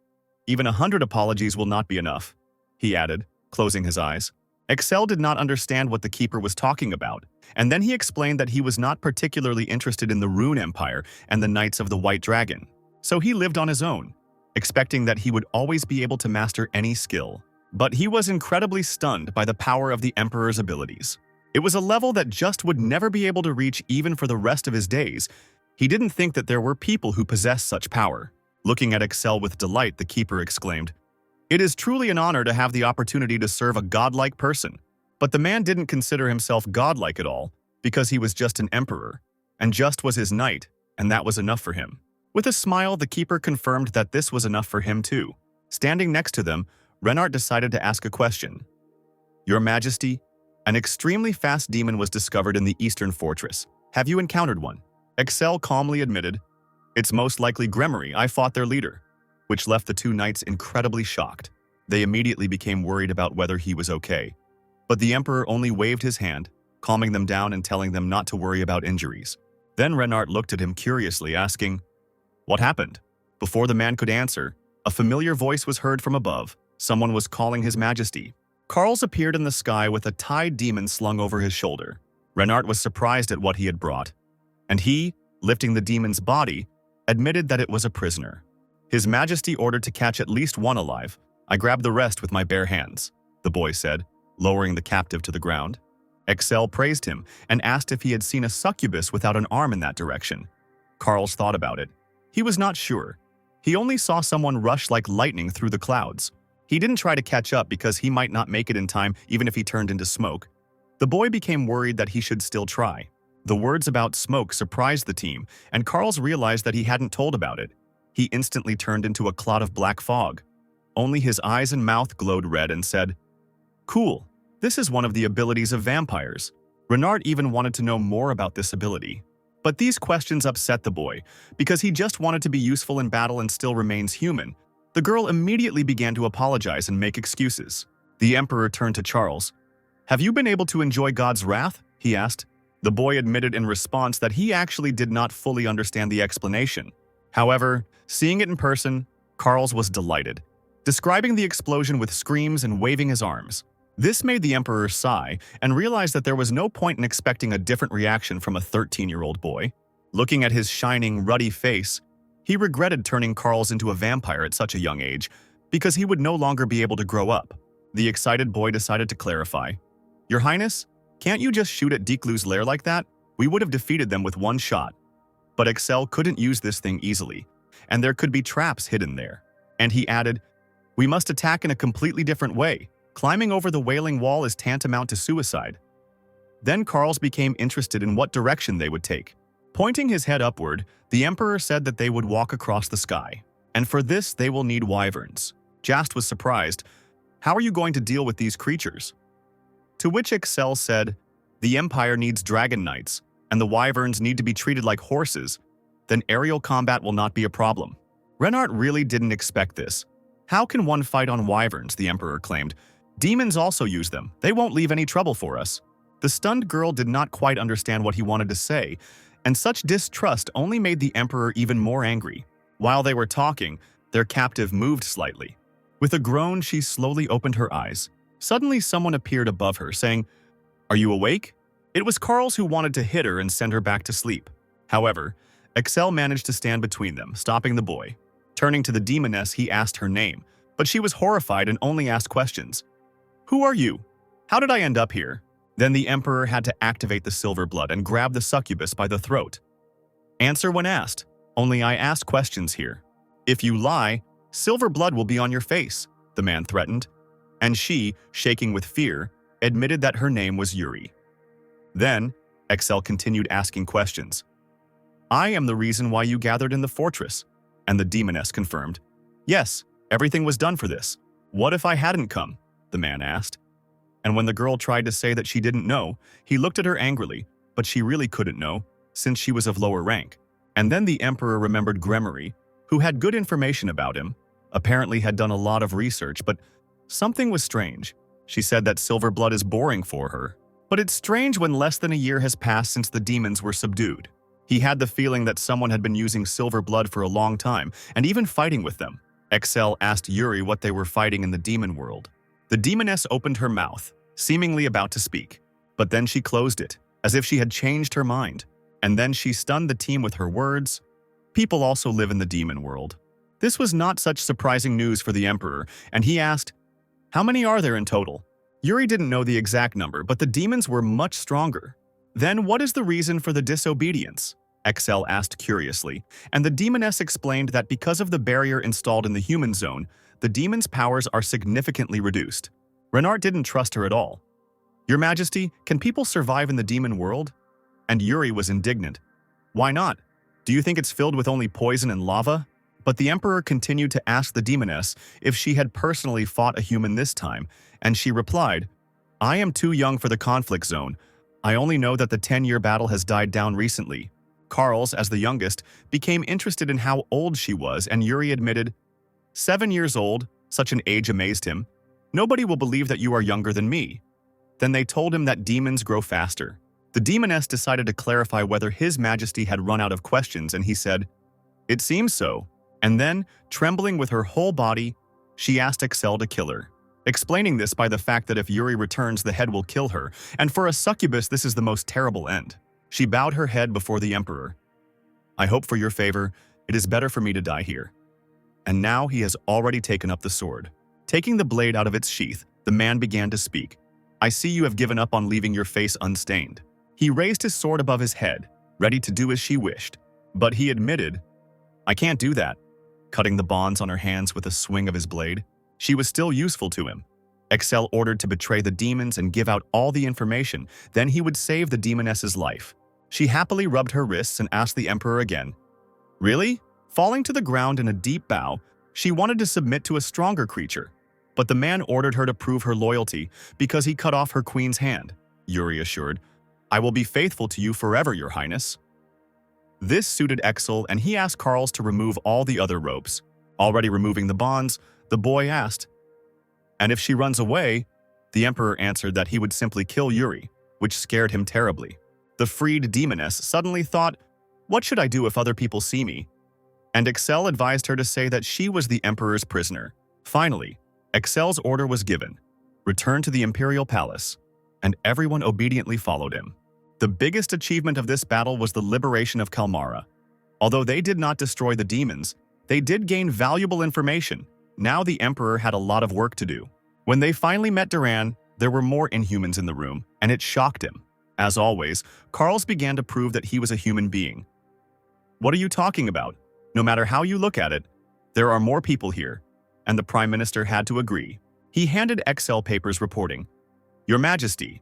even 100 apologies will not be enough," he added, closing his eyes. Excel did not understand what the Keeper was talking about, and then he explained that he was not particularly interested in the Rune Empire and the Knights of the White Dragon, so he lived on his own, expecting that he would always be able to master any skill. But he was incredibly stunned by the power of the Emperor's abilities. It was a level that Just would never be able to reach even for the rest of his days. He didn't think that there were people who possessed such power. Looking at Excel with delight, the Keeper exclaimed, "It is truly an honor to have the opportunity to serve a godlike person." But the man didn't consider himself godlike at all, because he was just an emperor, and Just was his knight, and that was enough for him. With a smile, the Keeper confirmed that this was enough for him too. Standing next to them, Renard decided to ask a question. "Your Majesty, an extremely fast demon was discovered in the Eastern Fortress. Have you encountered one?" Excel calmly admitted, "It's most likely Gremory. I fought their leader," which left the two knights incredibly shocked. They immediately became worried about whether he was okay. But the Emperor only waved his hand, calming them down and telling them not to worry about injuries. Then Renard looked at him curiously, asking, "What happened?" Before the man could answer, a familiar voice was heard from above. Someone was calling His Majesty. Carls appeared in the sky with a tied demon slung over his shoulder. Renard was surprised at what he had brought, and he, lifting the demon's body, admitted that it was a prisoner. His Majesty ordered to catch at least one alive. "I grabbed the rest with my bare hands," the boy said, lowering the captive to the ground. Excel praised him and asked if he had seen a succubus without an arm in that direction. Carls thought about it. He was not sure. He only saw someone rush like lightning through the clouds. He didn't try to catch up because he might not make it in time even if he turned into smoke. The boy became worried that he should still try. The words about smoke surprised the team, and Carls realized that he hadn't told about it. He instantly turned into a cloud of black fog. Only his eyes and mouth glowed red and said, "Cool, this is one of the abilities of vampires." Renard even wanted to know more about this ability. But these questions upset the boy, because he just wanted to be useful in battle and still remains human. The girl immediately began to apologize and make excuses. The Emperor turned to Charles. "Have you been able to enjoy God's wrath?" he asked. The boy admitted in response that he actually did not fully understand the explanation. However, seeing it in person, Carls was delighted, describing the explosion with screams and waving his arms. This made the Emperor sigh and realize that there was no point in expecting a different reaction from a 13-year-old boy. Looking at his shining, ruddy face, he regretted turning Carls into a vampire at such a young age because he would no longer be able to grow up. The excited boy decided to clarify. "Your Highness, can't you just shoot at Deeklu's lair like that? We would have defeated them with one shot." But Excel couldn't use this thing easily, and there could be traps hidden there. And he added, "We must attack in a completely different way. Climbing over the Wailing Wall is tantamount to suicide." Then Carls became interested in what direction they would take. Pointing his head upward, the Emperor said that they would walk across the sky, and for this they will need wyverns. Jast was surprised. "How are you going to deal with these creatures?" To which Excel said, "The Empire needs dragon knights, and the wyverns need to be treated like horses. Then aerial combat will not be a problem." Renard really didn't expect this. "How can one fight on wyverns?" the Emperor claimed. "Demons also use them. They won't leave any trouble for us." The stunned girl did not quite understand what he wanted to say. And such distrust only made the emperor even more angry. While they were talking, their captive moved slightly. With a groan, she slowly opened her eyes. Suddenly, someone appeared above her, saying, "Are you awake?" It was Carls, who wanted to hit her and send her back to sleep. However, Excel managed to stand between them, stopping the boy. Turning to the demoness, he asked her name, but she was horrified and only asked questions. "Who are you? How did I end up here?" Then the emperor had to activate the silver blood and grab the succubus by the throat. "Answer when asked. Only I ask questions here. If you lie, silver blood will be on your face," the man threatened. And she, shaking with fear, admitted that her name was Yuri. Then, Excel continued asking questions. "I am the reason why you gathered in the fortress," and the demoness confirmed. "Yes, everything was done for this. What if I hadn't come?" the man asked. And when the girl tried to say that she didn't know, he looked at her angrily, but she really couldn't know, since she was of lower rank. And then the emperor remembered Gremory, who had good information about him, apparently had done a lot of research, but something was strange. She said that silver blood is boring for her. But it's strange when less than a year has passed since the demons were subdued. He had the feeling that someone had been using silver blood for a long time, and even fighting with them. Excel asked Yuri what they were fighting in the demon world. The demoness opened her mouth, seemingly about to speak, but then she closed it, as if she had changed her mind. And then she stunned the team with her words. People also live in the demon world. This was not such surprising news for the emperor, and he asked, "How many are there in total?" Yuri didn't know the exact number, but the demons were much stronger. "Then what is the reason for the disobedience?" Excel asked curiously, and the demoness explained that because of the barrier installed in the human zone, the demons' powers are significantly reduced. Renard didn't trust her at all. "Your Majesty, can people survive in the demon world?" And Yuri was indignant. "Why not? Do you think it's filled with only poison and lava?" But the emperor continued to ask the demoness if she had personally fought a human this time, and she replied, "I am too young for the conflict zone. I only know that the 10-year battle has died down recently." Carls, as the youngest, became interested in how old she was, and Yuri admitted, 7 years old, such an age amazed him. "Nobody will believe that you are younger than me." Then they told him that demons grow faster. The demoness decided to clarify whether His Majesty had run out of questions, and he said, "It seems so." And then, trembling with her whole body, she asked Excel to kill her, explaining this by the fact that if Yuri returns, the head will kill her, and for a succubus this is the most terrible end. She bowed her head before the emperor. "I hope for your favor, it is better for me to die here." And now he has already taken up the sword. Taking the blade out of its sheath, the man began to speak. "I see you have given up on leaving your face unstained." He raised his sword above his head, ready to do as she wished. But he admitted, "I can't do that," cutting the bonds on her hands with a swing of his blade. She was still useful to him. Excel ordered to betray the demons and give out all the information, then he would save the demoness's life. She happily rubbed her wrists and asked the emperor again, "Really?" Falling to the ground in a deep bow, she wanted to submit to a stronger creature. But the man ordered her to prove her loyalty because he cut off her queen's hand. Yuri assured, "I will be faithful to you forever, your highness." This suited Excel, and he asked Carls to remove all the other ropes. Already removing the bonds, the boy asked, "And if she runs away?" The emperor answered that he would simply kill Yuri, which scared him terribly. The freed demoness suddenly thought, "What should I do if other people see me?" And Excel advised her to say that she was the emperor's prisoner. Finally, Excel's order was given. Return to the imperial palace, and everyone obediently followed him. The biggest achievement of this battle was the liberation of Kalmara. Although they did not destroy the demons, they did gain valuable information. Now the emperor had a lot of work to do. When they finally met Duran, there were more inhumans in the room, and it shocked him. As always, Carls began to prove that he was a human being. "What are you talking about? No matter how you look at it, there are more people here," and the prime minister had to agree. He handed Excel papers reporting, "Your Majesty,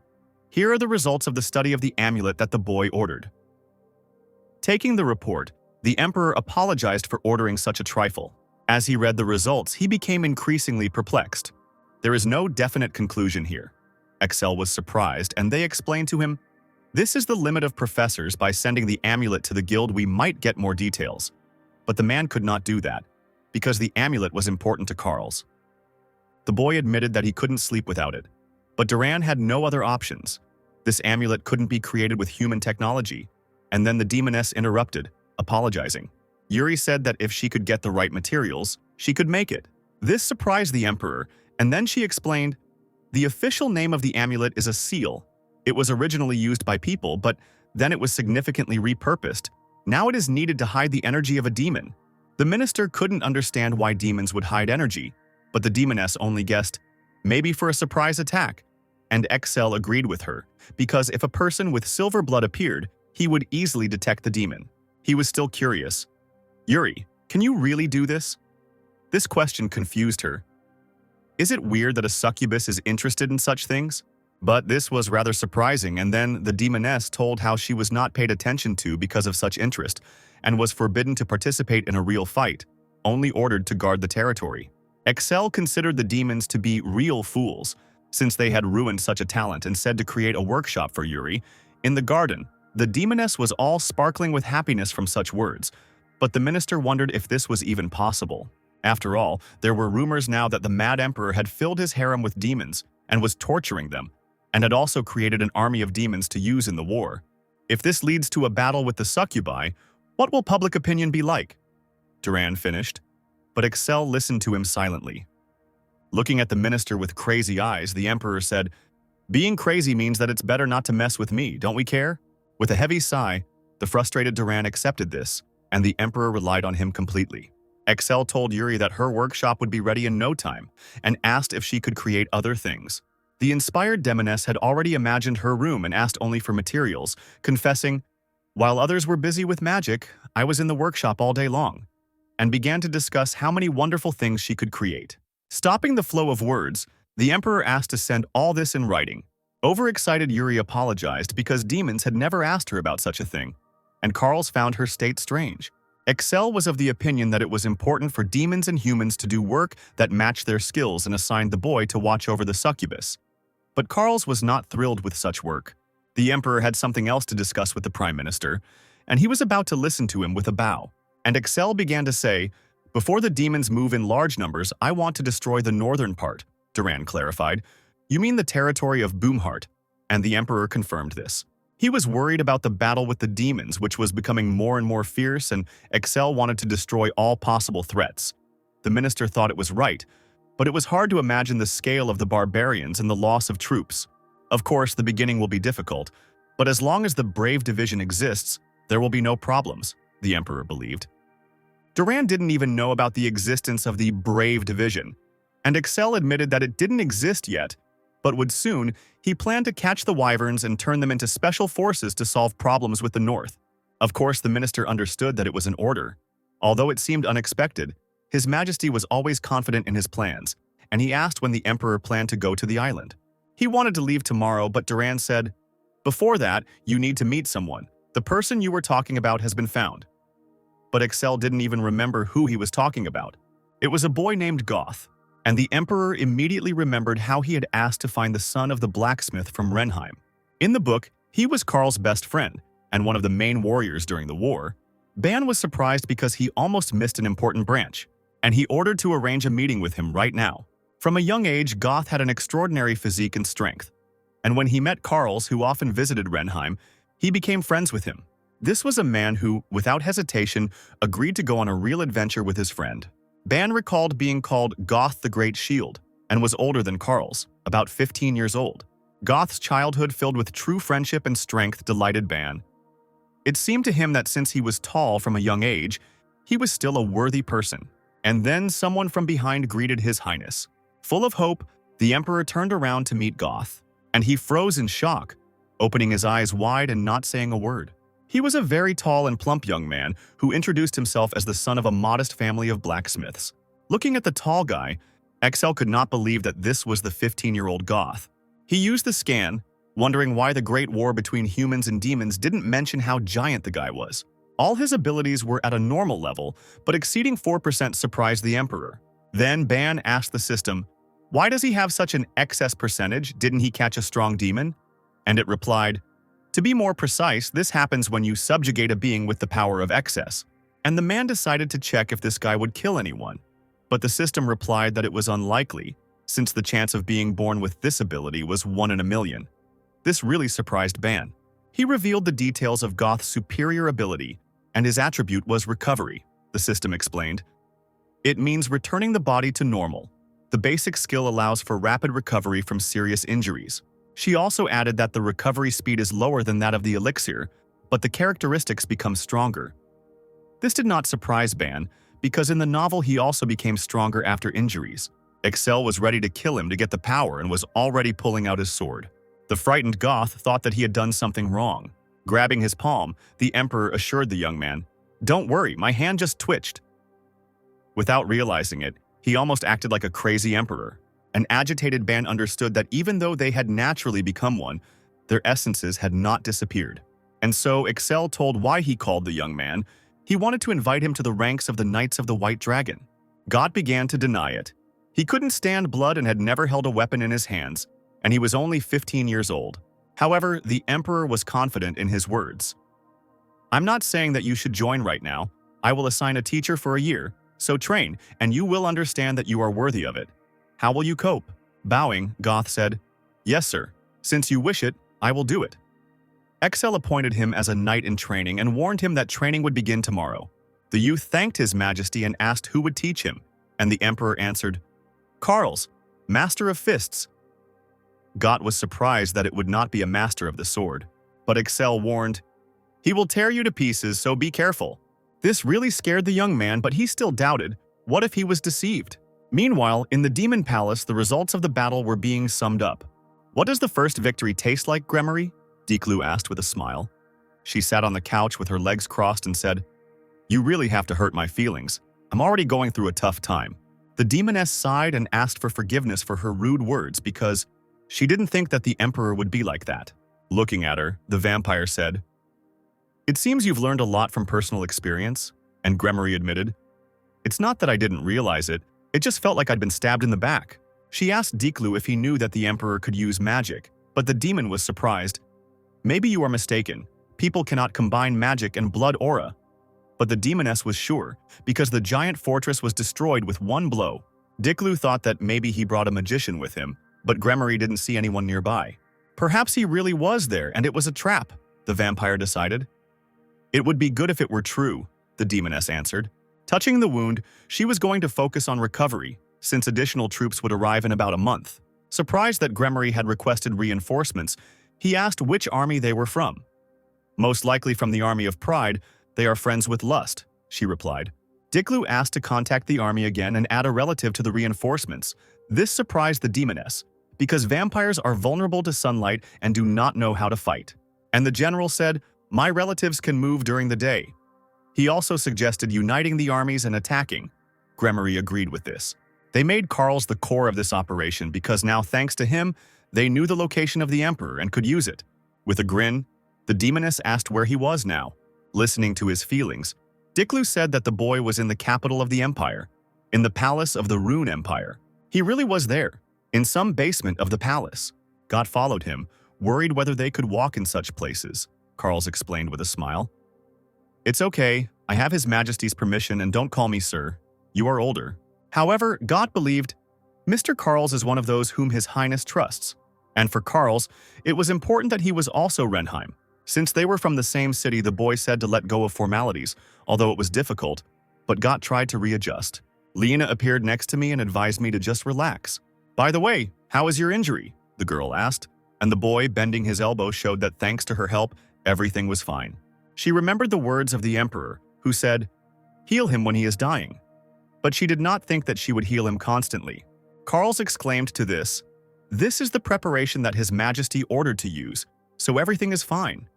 here are the results of the study of the amulet that the boy ordered." Taking the report, the emperor apologized for ordering such a trifle. As he read the results, he became increasingly perplexed. There is no definite conclusion here. Excel was surprised, and they explained to him, "This is the limit of professors. By sending the amulet to the guild, we might get more details." But the man could not do that, because the amulet was important to Carls. The boy admitted that he couldn't sleep without it, but Duran had no other options. This amulet couldn't be created with human technology. And then the demoness interrupted, apologizing. Yuri said that if she could get the right materials, she could make it. This surprised the emperor, and then she explained, the official name of the amulet is a seal. It was originally used by people, but then it was significantly repurposed. Now it is needed to hide the energy of a demon. The minister couldn't understand why demons would hide energy, but the demoness only guessed, maybe for a surprise attack. And Excel agreed with her, because if a person with silver blood appeared, he would easily detect the demon. He was still curious. Yuri, can you really do this? This question confused her. Is it weird that a succubus is interested in such things? But this was rather surprising, and then the demoness told how she was not paid attention to because of such interest, and was forbidden to participate in a real fight, only ordered to guard the territory. Excel considered the demons to be real fools, since they had ruined such a talent, and said to create a workshop for Yuri. In the garden, the demoness was all sparkling with happiness from such words, but the minister wondered if this was even possible. After all, there were rumors now that the Mad Emperor had filled his harem with demons and was torturing them, and had also created an army of demons to use in the war. If this leads to a battle with the succubi, what will public opinion be like? Duran finished, but Excel listened to him silently. Looking at the minister with crazy eyes, the emperor said, being crazy means that it's better not to mess with me, don't we care? With a heavy sigh, the frustrated Duran accepted this, and the emperor relied on him completely. Excel told Yuri that her workshop would be ready in no time, and asked if she could create other things. The inspired demoness had already imagined her room and asked only for materials, confessing, while others were busy with magic, I was in the workshop all day long, and began to discuss how many wonderful things she could create. Stopping the flow of words, the emperor asked to send all this in writing. Overexcited Yuri apologized because demons had never asked her about such a thing, and Carls found her state strange. Excel was of the opinion that it was important for demons and humans to do work that matched their skills, and assigned the boy to watch over the succubus. But Carls was not thrilled with such work. The emperor had something else to discuss with the prime minister, and he was about to listen to him with a bow. And Excel began to say, before the demons move in large numbers, I want to destroy the northern part, Duran clarified. You mean the territory of Boomheart? And the emperor confirmed this. He was worried about the battle with the demons, which was becoming more and more fierce, and Excel wanted to destroy all possible threats. The minister thought it was right, but it was hard to imagine the scale of the barbarians and the loss of troops. Of course, the beginning will be difficult, but as long as the Brave Division exists, there will be no problems, the emperor believed. Duran didn't even know about the existence of the Brave Division, and Excel admitted that it didn't exist yet, but would soon. He planned to catch the wyverns and turn them into special forces to solve problems with the North. Of course, the minister understood that it was an order. Although it seemed unexpected, His Majesty was always confident in his plans, and he asked when the emperor planned to go to the island. He wanted to leave tomorrow, but Duran said, before that, you need to meet someone. The person you were talking about has been found. But Excel didn't even remember who he was talking about. It was a boy named Goth, and the emperor immediately remembered how he had asked to find the son of the blacksmith from Renheim. In the book, he was Karl's best friend and one of the main warriors during the war. Ban was surprised because he almost missed an important branch, and he ordered to arrange a meeting with him right now. From a young age, Goth had an extraordinary physique and strength, and when he met Karls, who often visited Renheim, he became friends with him. This was a man who, without hesitation, agreed to go on a real adventure with his friend. Ban recalled being called Goth the Great Shield and was older than Karl's, about 15 years old. Goth's childhood filled with true friendship and strength delighted Ban. It seemed to him that since he was tall from a young age, he was still a worthy person. And then someone from behind greeted His Highness. Full of hope, the emperor turned around to meet Goth, and he froze in shock, opening his eyes wide and not saying a word. He was a very tall and plump young man who introduced himself as the son of a modest family of blacksmiths. Looking at the tall guy, Excel could not believe that this was the 15-year-old Goth. He used the scan, wondering why the great war between humans and demons didn't mention how giant the guy was. All his abilities were at a normal level, but exceeding 4% surprised the emperor. Then Ban asked the system, why does he have such an excess percentage? Didn't he catch a strong demon? And it replied, to be more precise, this happens when you subjugate a being with the power of excess. And the man decided to check if this guy would kill anyone. But the system replied that it was unlikely, since the chance of being born with this ability was 1 in a million. This really surprised Ban. He revealed the details of Goth's superior ability, and his attribute was recovery, the system explained. It means returning the body to normal. The basic skill allows for rapid recovery from serious injuries. She also added that the recovery speed is lower than that of the elixir, but the characteristics become stronger. This did not surprise Ban, because in the novel he also became stronger after injuries. Excel was ready to kill him to get the power and was already pulling out his sword. The frightened Goth thought that he had done something wrong. Grabbing his palm, the Emperor assured the young man, "Don't worry, my hand just twitched." Without realizing it, he almost acted like a crazy emperor. An agitated Ban understood that even though they had naturally become one, their essences had not disappeared. And so Excel told why he called the young man. He wanted to invite him to the ranks of the Knights of the White Dragon. God began to deny it. He couldn't stand blood and had never held a weapon in his hands, and he was only 15 years old. However, the Emperor was confident in his words. "I'm not saying that you should join right now. I will assign a teacher for a year, so train, and you will understand that you are worthy of it. How will you cope?" Bowing, Goth said, "Yes, sir. Since you wish it, I will do it." Excel appointed him as a knight in training and warned him that training would begin tomorrow. The youth thanked his majesty and asked who would teach him, and the Emperor answered, "Carls, master of fists." Goth was surprised that it would not be a master of the sword, but Excel warned, "He will tear you to pieces, so be careful." This really scared the young man, but he still doubted. What if he was deceived? Meanwhile, in the Demon Palace, the results of the battle were being summed up. "What does the first victory taste like, Gremory?" Declu asked with a smile. She sat on the couch with her legs crossed and said, "You really have to hurt my feelings. I'm already going through a tough time." The demoness sighed and asked for forgiveness for her rude words because she didn't think that the Emperor would be like that. Looking at her, the vampire said, "It seems you've learned a lot from personal experience," and Gremory admitted, "It's not that I didn't realize it, it just felt like I'd been stabbed in the back." She asked Declu if he knew that the Emperor could use magic, but the demon was surprised. "Maybe you are mistaken. People cannot combine magic and blood aura." But the demoness was sure, because the giant fortress was destroyed with one blow. Declu thought that maybe he brought a magician with him, but Gremory didn't see anyone nearby. Perhaps he really was there and it was a trap, the vampire decided. "It would be good if it were true," the demoness answered. Touching the wound, she was going to focus on recovery, since additional troops would arrive in about a month. Surprised that Gremory had requested reinforcements, he asked which army they were from. "Most likely from the army of pride. They are friends with lust," she replied. Declu asked to contact the army again and add a relative to the reinforcements. This surprised the demoness, because vampires are vulnerable to sunlight and do not know how to fight. And the general said, "My relatives can move during the day." He also suggested uniting the armies and attacking. Gremory agreed with this. They made Carls the core of this operation because now, thanks to him, they knew the location of the Emperor and could use it. With a grin, the demoness asked where he was now. Listening to his feelings, Declu said that the boy was in the capital of the Empire, in the palace of the Rune Empire. He really was there, in some basement of the palace. God followed him, worried whether they could walk in such places. Carls explained with a smile. "It's okay, I have His Majesty's permission and don't call me sir. You are older." However, God believed, Mr. Carls is one of those whom His Highness trusts. And for Carls, it was important that he was also Renheim. Since they were from the same city, the boy said to let go of formalities, although it was difficult, but God tried to readjust. Lena appeared next to me and advised me to just relax. "By the way, how is your injury?" the girl asked, and the boy, bending his elbow, showed that thanks to her help, everything was fine. She remembered the words of the Emperor, who said, "Heal him when he is dying." But she did not think that she would heal him constantly. Carls exclaimed to this, "This is the preparation that His Majesty ordered to use, so everything is fine."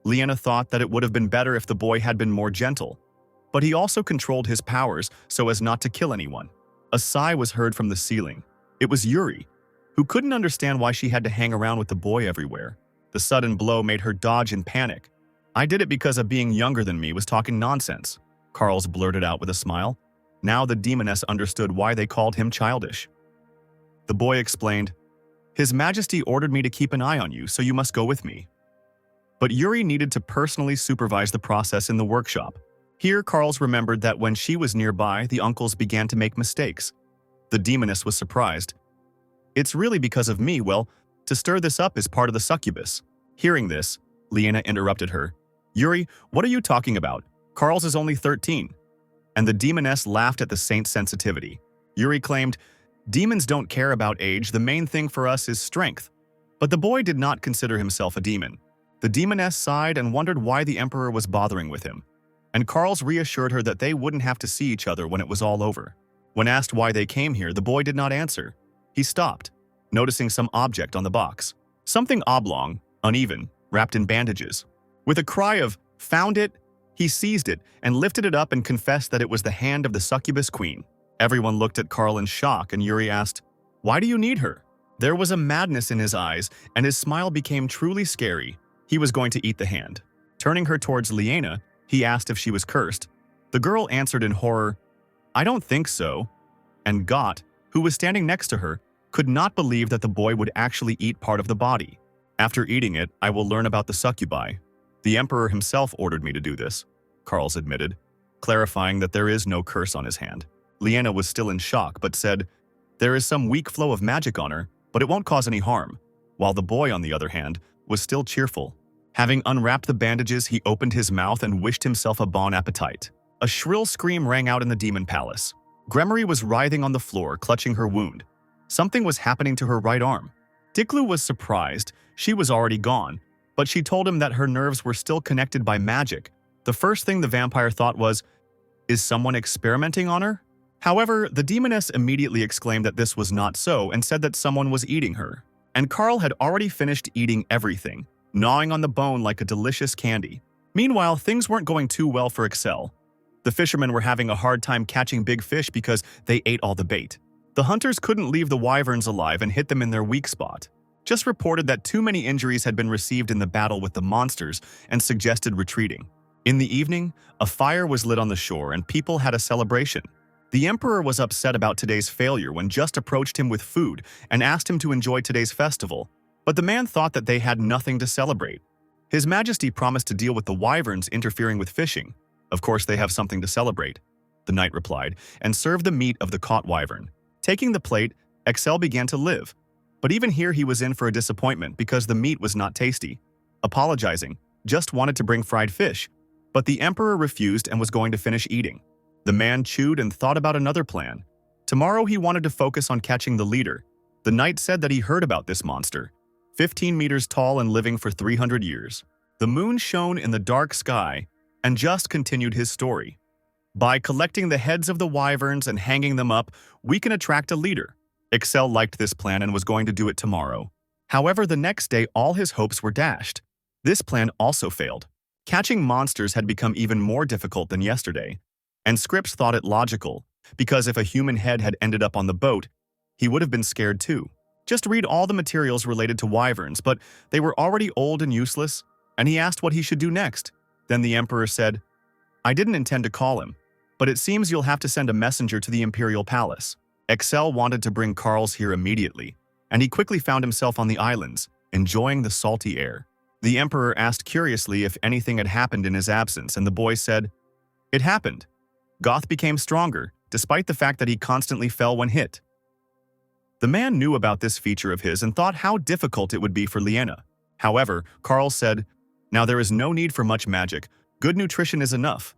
Lena thought that it would have been better if the boy had been more gentle, but he also controlled his powers so as not to kill anyone. A sigh was heard from the ceiling. It was Yuri, who couldn't understand why she had to hang around with the boy everywhere. The sudden blow made her dodge in panic. "I did it because of being younger than me was talking nonsense," Carls blurted out with a smile. Now the demoness understood why they called him childish. The boy explained, "His Majesty ordered me to keep an eye on you, so you must go with me." But Yuri needed to personally supervise the process in the workshop. Here, Carls remembered that when she was nearby, the uncles began to make mistakes. The demoness was surprised. "It's really because of me, well, to stir this up is part of the succubus." Hearing this, Liena interrupted her. Yuri, what are you talking about? Carl's is only 13. And the demoness laughed at the saint's sensitivity. Yuri claimed, demons don't care about age, the main thing for us is strength. But the boy did not consider himself a demon. The demoness sighed and wondered why the emperor was bothering with him. And Carl's reassured her that they wouldn't have to see each other when it was all over. When asked why they came here, the boy did not answer. He stopped, noticing some object on the box. Something oblong, uneven, wrapped in bandages. With a cry of, "Found it!" he seized it and lifted it up and confessed that it was the hand of the succubus queen. Everyone looked at Carl in shock, and Yuri asked, "Why do you need her?" There was a madness in his eyes, and his smile became truly scary. He was going to eat the hand. Turning her towards Liena, he asked if she was cursed. The girl answered in horror, "I don't think so." And Got, who was standing next to her, could not believe that the boy would actually eat part of the body. "After eating it, I will learn about the succubi. The emperor himself ordered me to do this," Carls admitted, clarifying that there is no curse on his hand. Liena was still in shock, but said, "There is some weak flow of magic on her, but it won't cause any harm," while the boy, on the other hand, was still cheerful. Having unwrapped the bandages, he opened his mouth and wished himself a bon appetit. A shrill scream rang out in the demon palace. Gremory was writhing on the floor, clutching her wound. Something was happening to her right arm. Diklu was surprised. She was already gone, but she told him that her nerves were still connected by magic. The first thing the vampire thought was, is someone experimenting on her? However, the demoness immediately exclaimed that this was not so and said that someone was eating her. And Carl had already finished eating everything, gnawing on the bone like a delicious candy. Meanwhile, things weren't going too well for Excel. The fishermen were having a hard time catching big fish because they ate all the bait. The hunters couldn't leave the wyverns alive and hit them in their weak spot. Just reported that too many injuries had been received in the battle with the monsters and suggested retreating. In the evening, a fire was lit on the shore and people had a celebration. The emperor was upset about today's failure when Just approached him with food and asked him to enjoy today's festival, but the man thought that they had nothing to celebrate. His Majesty promised to deal with the wyverns interfering with fishing. Of course they have something to celebrate, the knight replied, and served the meat of the caught wyvern. Taking the plate, Excel began to live. But even here he was in for a disappointment because the meat was not tasty. Apologizing, Just wanted to bring fried fish, but the emperor refused and was going to finish eating. The man chewed and thought about another plan. Tomorrow he wanted to focus on catching the leader. The knight said that he heard about this monster, 15 meters tall and living for 300 years. The moon shone in the dark sky, and Just continued his story. By collecting the heads of the wyverns and hanging them up, we can attract a leader. Excel liked this plan and was going to do it tomorrow. However, the next day all his hopes were dashed. This plan also failed. Catching monsters had become even more difficult than yesterday, and Scripps thought it logical, because if a human head had ended up on the boat, he would have been scared too. Just read all the materials related to wyverns, but they were already old and useless, and he asked what he should do next. Then the emperor said, "I didn't intend to call him, but it seems you'll have to send a messenger to the imperial palace." Excel wanted to bring Carls here immediately, and he quickly found himself on the islands, enjoying the salty air. The emperor asked curiously if anything had happened in his absence, and the boy said, "It happened. Goth became stronger, despite the fact that he constantly fell when hit." The man knew about this feature of his and thought how difficult it would be for Liena. However, Carl said, "Now there is no need for much magic. Good nutrition is enough."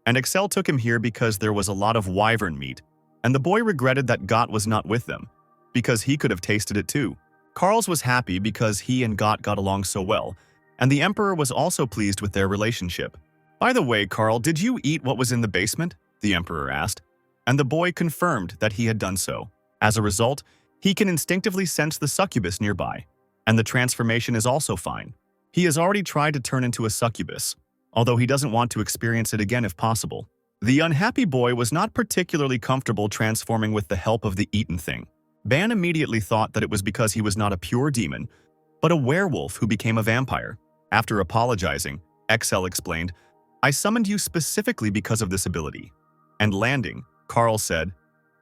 And Excel took him here because there was a lot of wyvern meat, and the boy regretted that Got was not with them, because he could have tasted it too. Carls was happy because he and Got got along so well, and the emperor was also pleased with their relationship. "By the way, Carl, did you eat what was in the basement?" the emperor asked, and the boy confirmed that he had done so. As a result, he can instinctively sense the succubus nearby, and the transformation is also fine. He has already tried to turn into a succubus, although he doesn't want to experience it again if possible. The unhappy boy was not particularly comfortable transforming with the help of the eaten thing. Ban immediately thought that it was because he was not a pure demon, but a werewolf who became a vampire. After apologizing, Excel explained, "I summoned you specifically because of this ability." And landing, Carl said,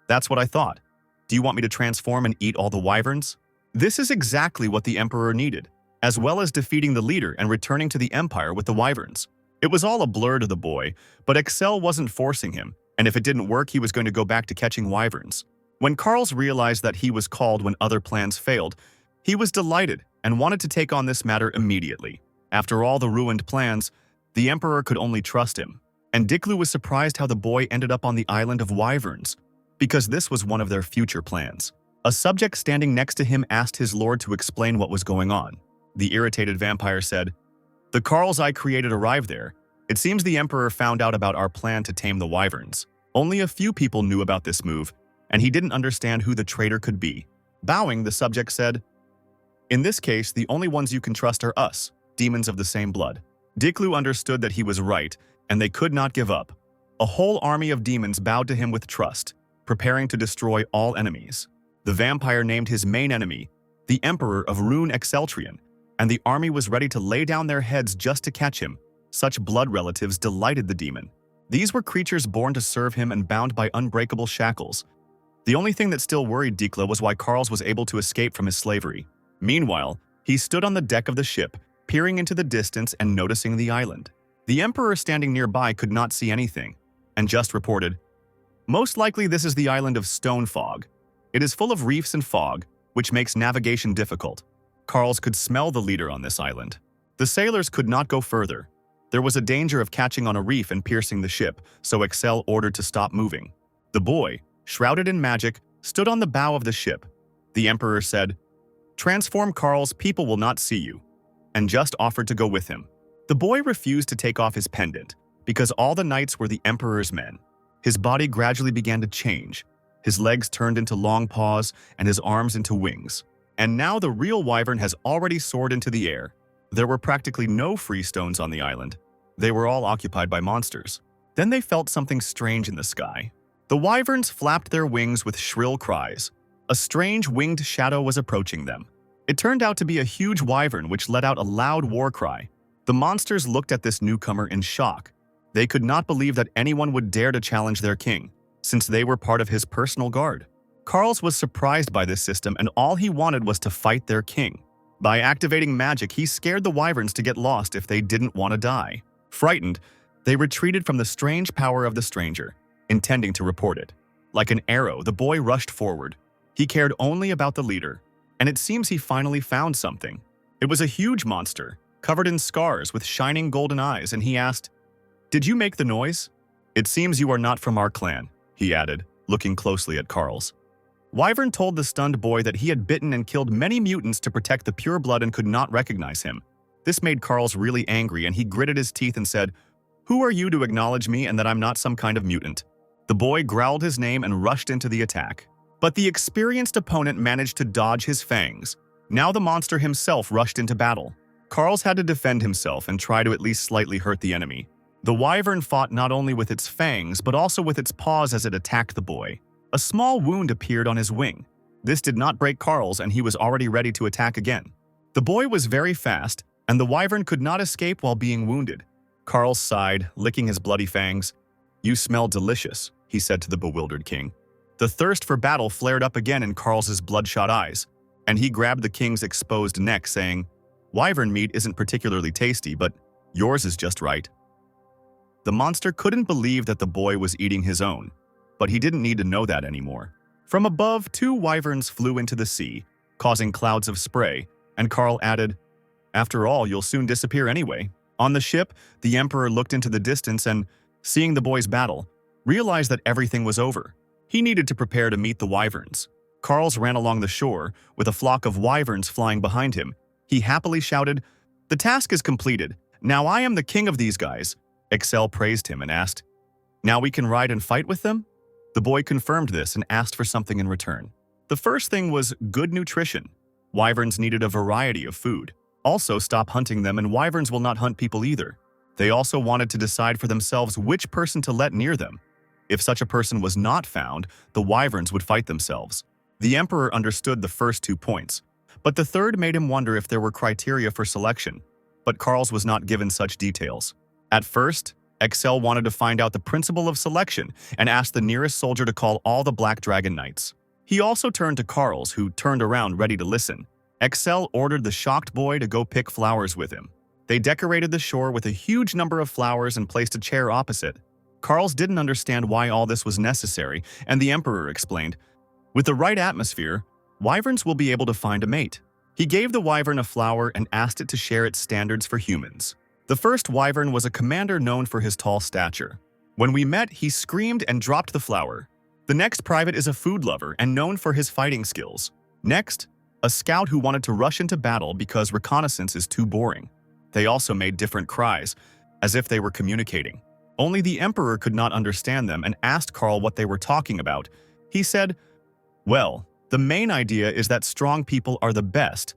"That's what I thought. Do you want me to transform and eat all the wyverns?" This is exactly what the emperor needed, as well as defeating the leader and returning to the empire with the wyverns. It was all a blur to the boy, but Excel wasn't forcing him, and if it didn't work, he was going to go back to catching wyverns. When Carls realized that he was called when other plans failed, he was delighted and wanted to take on this matter immediately. After all the ruined plans, the Emperor could only trust him, and Diklu was surprised how the boy ended up on the island of Wyverns, because this was one of their future plans. A subject standing next to him asked his lord to explain what was going on. The irritated vampire said, "The Carls I created arrived there. It seems the Emperor found out about our plan to tame the Wyverns. Only a few people knew about this move, and he didn't understand who the traitor could be." Bowing, the subject said, "In this case, the only ones you can trust are us, demons of the same blood." Diklu understood that he was right, and they could not give up. A whole army of demons bowed to him with trust, preparing to destroy all enemies. The vampire named his main enemy, the Emperor of Rune Exceltrian, and the army was ready to lay down their heads just to catch him. Such blood relatives delighted the demon. These were creatures born to serve him and bound by unbreakable shackles. The only thing that still worried Dikla was why Carls was able to escape from his slavery. Meanwhile, he stood on the deck of the ship, peering into the distance and noticing the island. The Emperor standing nearby could not see anything, and just reported, "Most likely this is the island of Stone Fog. It is full of reefs and fog, which makes navigation difficult." Carls could smell the leader on this island. The sailors could not go further. There was a danger of catching on a reef and piercing the ship, so Excel ordered to stop moving. The boy, shrouded in magic, stood on the bow of the ship. The Emperor said, "Transform Carls, people will not see you," and just offered to go with him. The boy refused to take off his pendant, because all the knights were the Emperor's men. His body gradually began to change. His legs turned into long paws and his arms into wings. And now the real wyvern has already soared into the air. There were practically no free stones on the island. They were all occupied by monsters. Then they felt something strange in the sky. The wyverns flapped their wings with shrill cries. A strange winged shadow was approaching them. It turned out to be a huge wyvern which let out a loud war cry. The monsters looked at this newcomer in shock. They could not believe that anyone would dare to challenge their king, since they were part of his personal guard. Carls was surprised by this system, and all he wanted was to fight their king. By activating magic, he scared the wyverns to get lost if they didn't want to die. Frightened, they retreated from the strange power of the stranger, intending to report it. Like an arrow, the boy rushed forward. He cared only about the leader, and it seems he finally found something. It was a huge monster, covered in scars with shining golden eyes, and he asked, "Did you make the noise?" "It seems you are not from our clan," he added, looking closely at Carls. Wyvern told the stunned boy that he had bitten and killed many mutants to protect the pure blood and could not recognize him. This made Carls really angry, and he gritted his teeth and said, "Who are you to acknowledge me and that I'm not some kind of mutant?" The boy growled his name and rushed into the attack. But the experienced opponent managed to dodge his fangs. Now the monster himself rushed into battle. Carls had to defend himself and try to at least slightly hurt the enemy. The wyvern fought not only with its fangs, but also with its paws as it attacked the boy. A small wound appeared on his wing. This did not break Carls, and he was already ready to attack again. The boy was very fast, and the wyvern could not escape while being wounded. Carls sighed, licking his bloody fangs. "You smell delicious," he said to the bewildered king. The thirst for battle flared up again in Carls's bloodshot eyes, and he grabbed the king's exposed neck, saying, "Wyvern meat isn't particularly tasty, but yours is just right." The monster couldn't believe that the boy was eating his own, but he didn't need to know that anymore. From above, 2 wyverns flew into the sea, causing clouds of spray, and Carl added, "After all, you'll soon disappear anyway." On the ship, the Emperor looked into the distance and, seeing the boy's battle, realized that everything was over. He needed to prepare to meet the wyverns. Carls ran along the shore, with a flock of wyverns flying behind him. He happily shouted, "The task is completed. Now I am the king of these guys." Excel praised him and asked, "Now we can ride and fight with them?" The boy confirmed this and asked for something in return. The first thing was good nutrition. Wyverns needed a variety of food. Also, stop hunting them, and wyverns will not hunt people either. They also wanted to decide for themselves which person to let near them. If such a person was not found, the wyverns would fight themselves. The Emperor understood the first 2 points, but the third made him wonder if there were criteria for selection. But Carls was not given such details. At first, Excel wanted to find out the principle of selection and asked the nearest soldier to call all the Black Dragon Knights. He also turned to Carls, who turned around ready to listen. Excel ordered the shocked boy to go pick flowers with him. They decorated the shore with a huge number of flowers and placed a chair opposite. Carls didn't understand why all this was necessary, and the Emperor explained, "With the right atmosphere, wyverns will be able to find a mate." He gave the wyvern a flower and asked it to share its standards for humans. The first wyvern was a commander known for his tall stature. When we met, he screamed and dropped the flower. The next private is a food lover and known for his fighting skills. Next, a scout who wanted to rush into battle because reconnaissance is too boring. They also made different cries, as if they were communicating. Only the emperor could not understand them and asked Carl what they were talking about. He said, "Well, the main idea is that strong people are the best.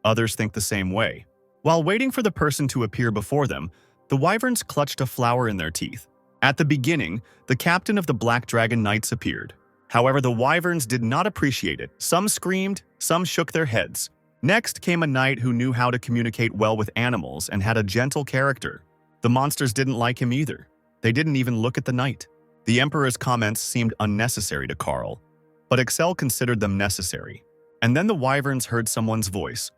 Others think the same way." While waiting for the person to appear before them, the wyverns clutched a flower in their teeth. At the beginning, the captain of the Black Dragon Knights appeared. However, the wyverns did not appreciate it. Some screamed, some shook their heads. Next came a knight who knew how to communicate well with animals and had a gentle character. The monsters didn't like him either. They didn't even look at the knight. The emperor's comments seemed unnecessary to Carl, but Excel considered them necessary. And then the wyverns heard someone's voice.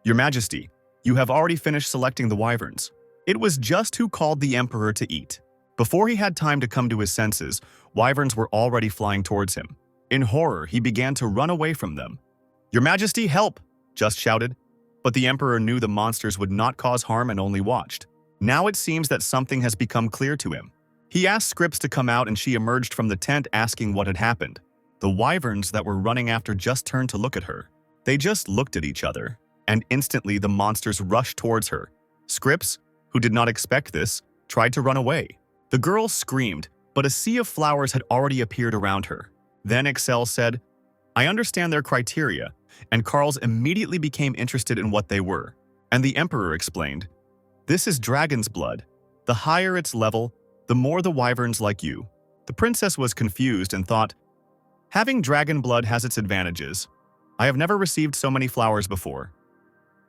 "Your Majesty, you have already finished selecting the wyverns." It was just who called the emperor to eat. Before he had time to come to his senses, wyverns were already flying towards him. In horror, he began to run away from them. "Your Majesty, help!" just shouted. But the emperor knew the monsters would not cause harm and only watched. Now it seems that something has become clear to him. He asked Scripps to come out and she emerged from the tent asking what had happened. The wyverns that were running after just turned to look at her. They just looked at each other, and instantly the monsters rushed towards her. Scripps, who did not expect this, tried to run away. The girl screamed, but a sea of flowers had already appeared around her. Then Excel said, "I understand their criteria," and Carl's immediately became interested in what they were. And the emperor explained, "This is dragon's blood. The higher its level, the more the wyverns like you." The princess was confused and thought, "Having dragon blood has its advantages. I have never received so many flowers before."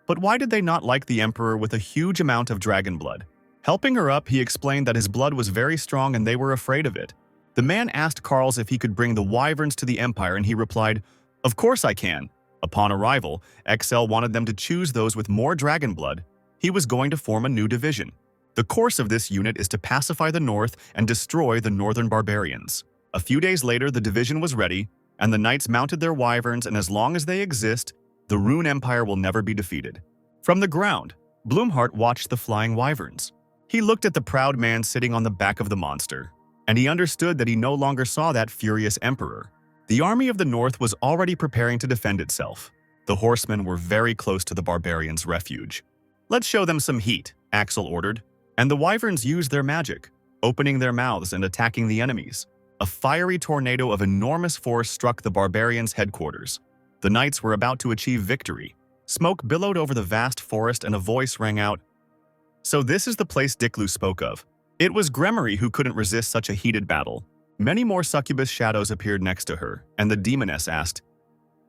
But why did they not like the emperor with a huge amount of dragon blood? Helping her up, he explained that his blood was very strong and they were afraid of it. The man asked Carl if he could bring the wyverns to the empire and he replied, "Of course I can." Upon arrival, Excel wanted them to choose those with more dragon blood. He was going to form a new division. The course of this unit is to pacify the north and destroy the northern barbarians. A few days later, the division was ready, and the knights mounted their wyverns, and as long as they exist, the Rune Empire will never be defeated. From the ground, Bloomhart watched the flying wyverns. He looked at the proud man sitting on the back of the monster, and he understood that he no longer saw that furious emperor. The army of the north was already preparing to defend itself. The horsemen were very close to the barbarians' refuge. "Let's show them some heat," Axel ordered, and the wyverns used their magic, opening their mouths and attacking the enemies. A fiery tornado of enormous force struck the barbarians' headquarters. The knights were about to achieve victory. Smoke billowed over the vast forest and a voice rang out, "So this is the place Diklu spoke of." It was Gremory who couldn't resist such a heated battle. Many more succubus shadows appeared next to her, and the demoness asked,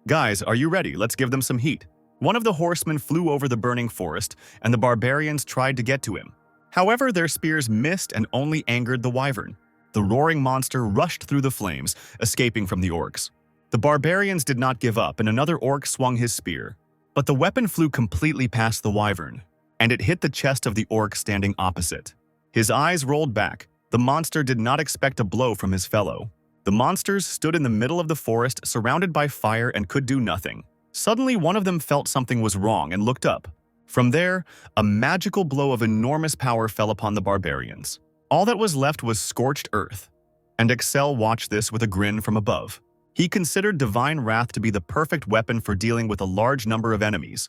"Guys, are you ready? Let's give them some heat." One of the horsemen flew over the burning forest, and the barbarians tried to get to him. However, their spears missed and only angered the wyvern. The roaring monster rushed through the flames, escaping from the orcs. The barbarians did not give up, and another orc swung his spear. But the weapon flew completely past the wyvern, and it hit the chest of the orc standing opposite. His eyes rolled back. The monster did not expect a blow from his fellow. The monsters stood in the middle of the forest, surrounded by fire, and could do nothing. Suddenly, one of them felt something was wrong and looked up. From there, a magical blow of enormous power fell upon the barbarians. All that was left was scorched earth, and Excel watched this with a grin from above. He considered divine wrath to be the perfect weapon for dealing with a large number of enemies,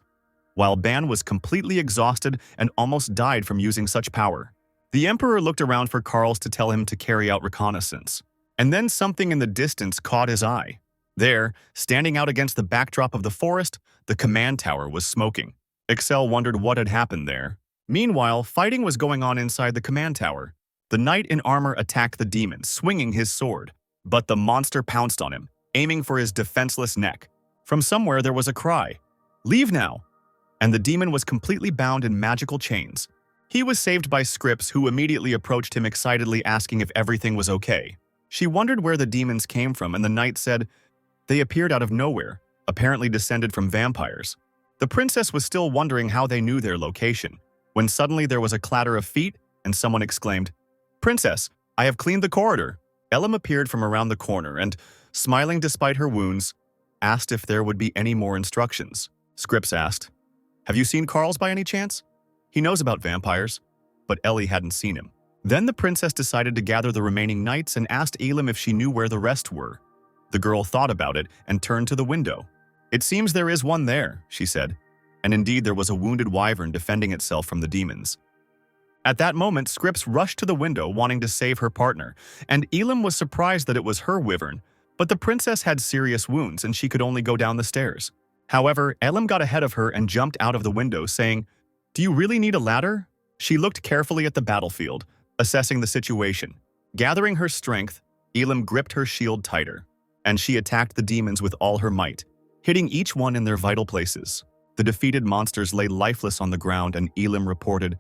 while Ban was completely exhausted and almost died from using such power. The emperor looked around for Carls to tell him to carry out reconnaissance, and then something in the distance caught his eye. There, standing out against the backdrop of the forest, the command tower was smoking. Excel wondered what had happened there. Meanwhile, fighting was going on inside the command tower. The knight in armor attacked the demon, swinging his sword. But the monster pounced on him, aiming for his defenseless neck. From somewhere there was a cry, "Leave now!" And the demon was completely bound in magical chains. He was saved by Scripps, who immediately approached him excitedly asking if everything was okay. She wondered where the demons came from, and the knight said, "They appeared out of nowhere, apparently descended from vampires." The princess was still wondering how they knew their location, when suddenly there was a clatter of feet, and someone exclaimed, "Princess, I have cleaned the corridor." Elam appeared from around the corner and, smiling despite her wounds, asked if there would be any more instructions. Scripps asked. Have you seen Carl's by any chance? He knows about vampires, but Ellie hadn't seen him. Then the princess decided to gather the remaining knights and asked Elam if she knew where the rest were. The girl thought about it and turned to the window. It seems there is one there, she said, and indeed there was a wounded wyvern defending itself from the demons. At that moment, Scripps rushed to the window wanting to save her partner, and Elam was surprised that it was her wyvern, but the princess had serious wounds and she could only go down the stairs. However, Elam got ahead of her and jumped out of the window, saying, "Do you really need a ladder?" She looked carefully at the battlefield, assessing the situation. Gathering her strength, Elam gripped her shield tighter, and she attacked the demons with all her might, hitting each one in their vital places. The defeated monsters lay lifeless on the ground, and Elam reported,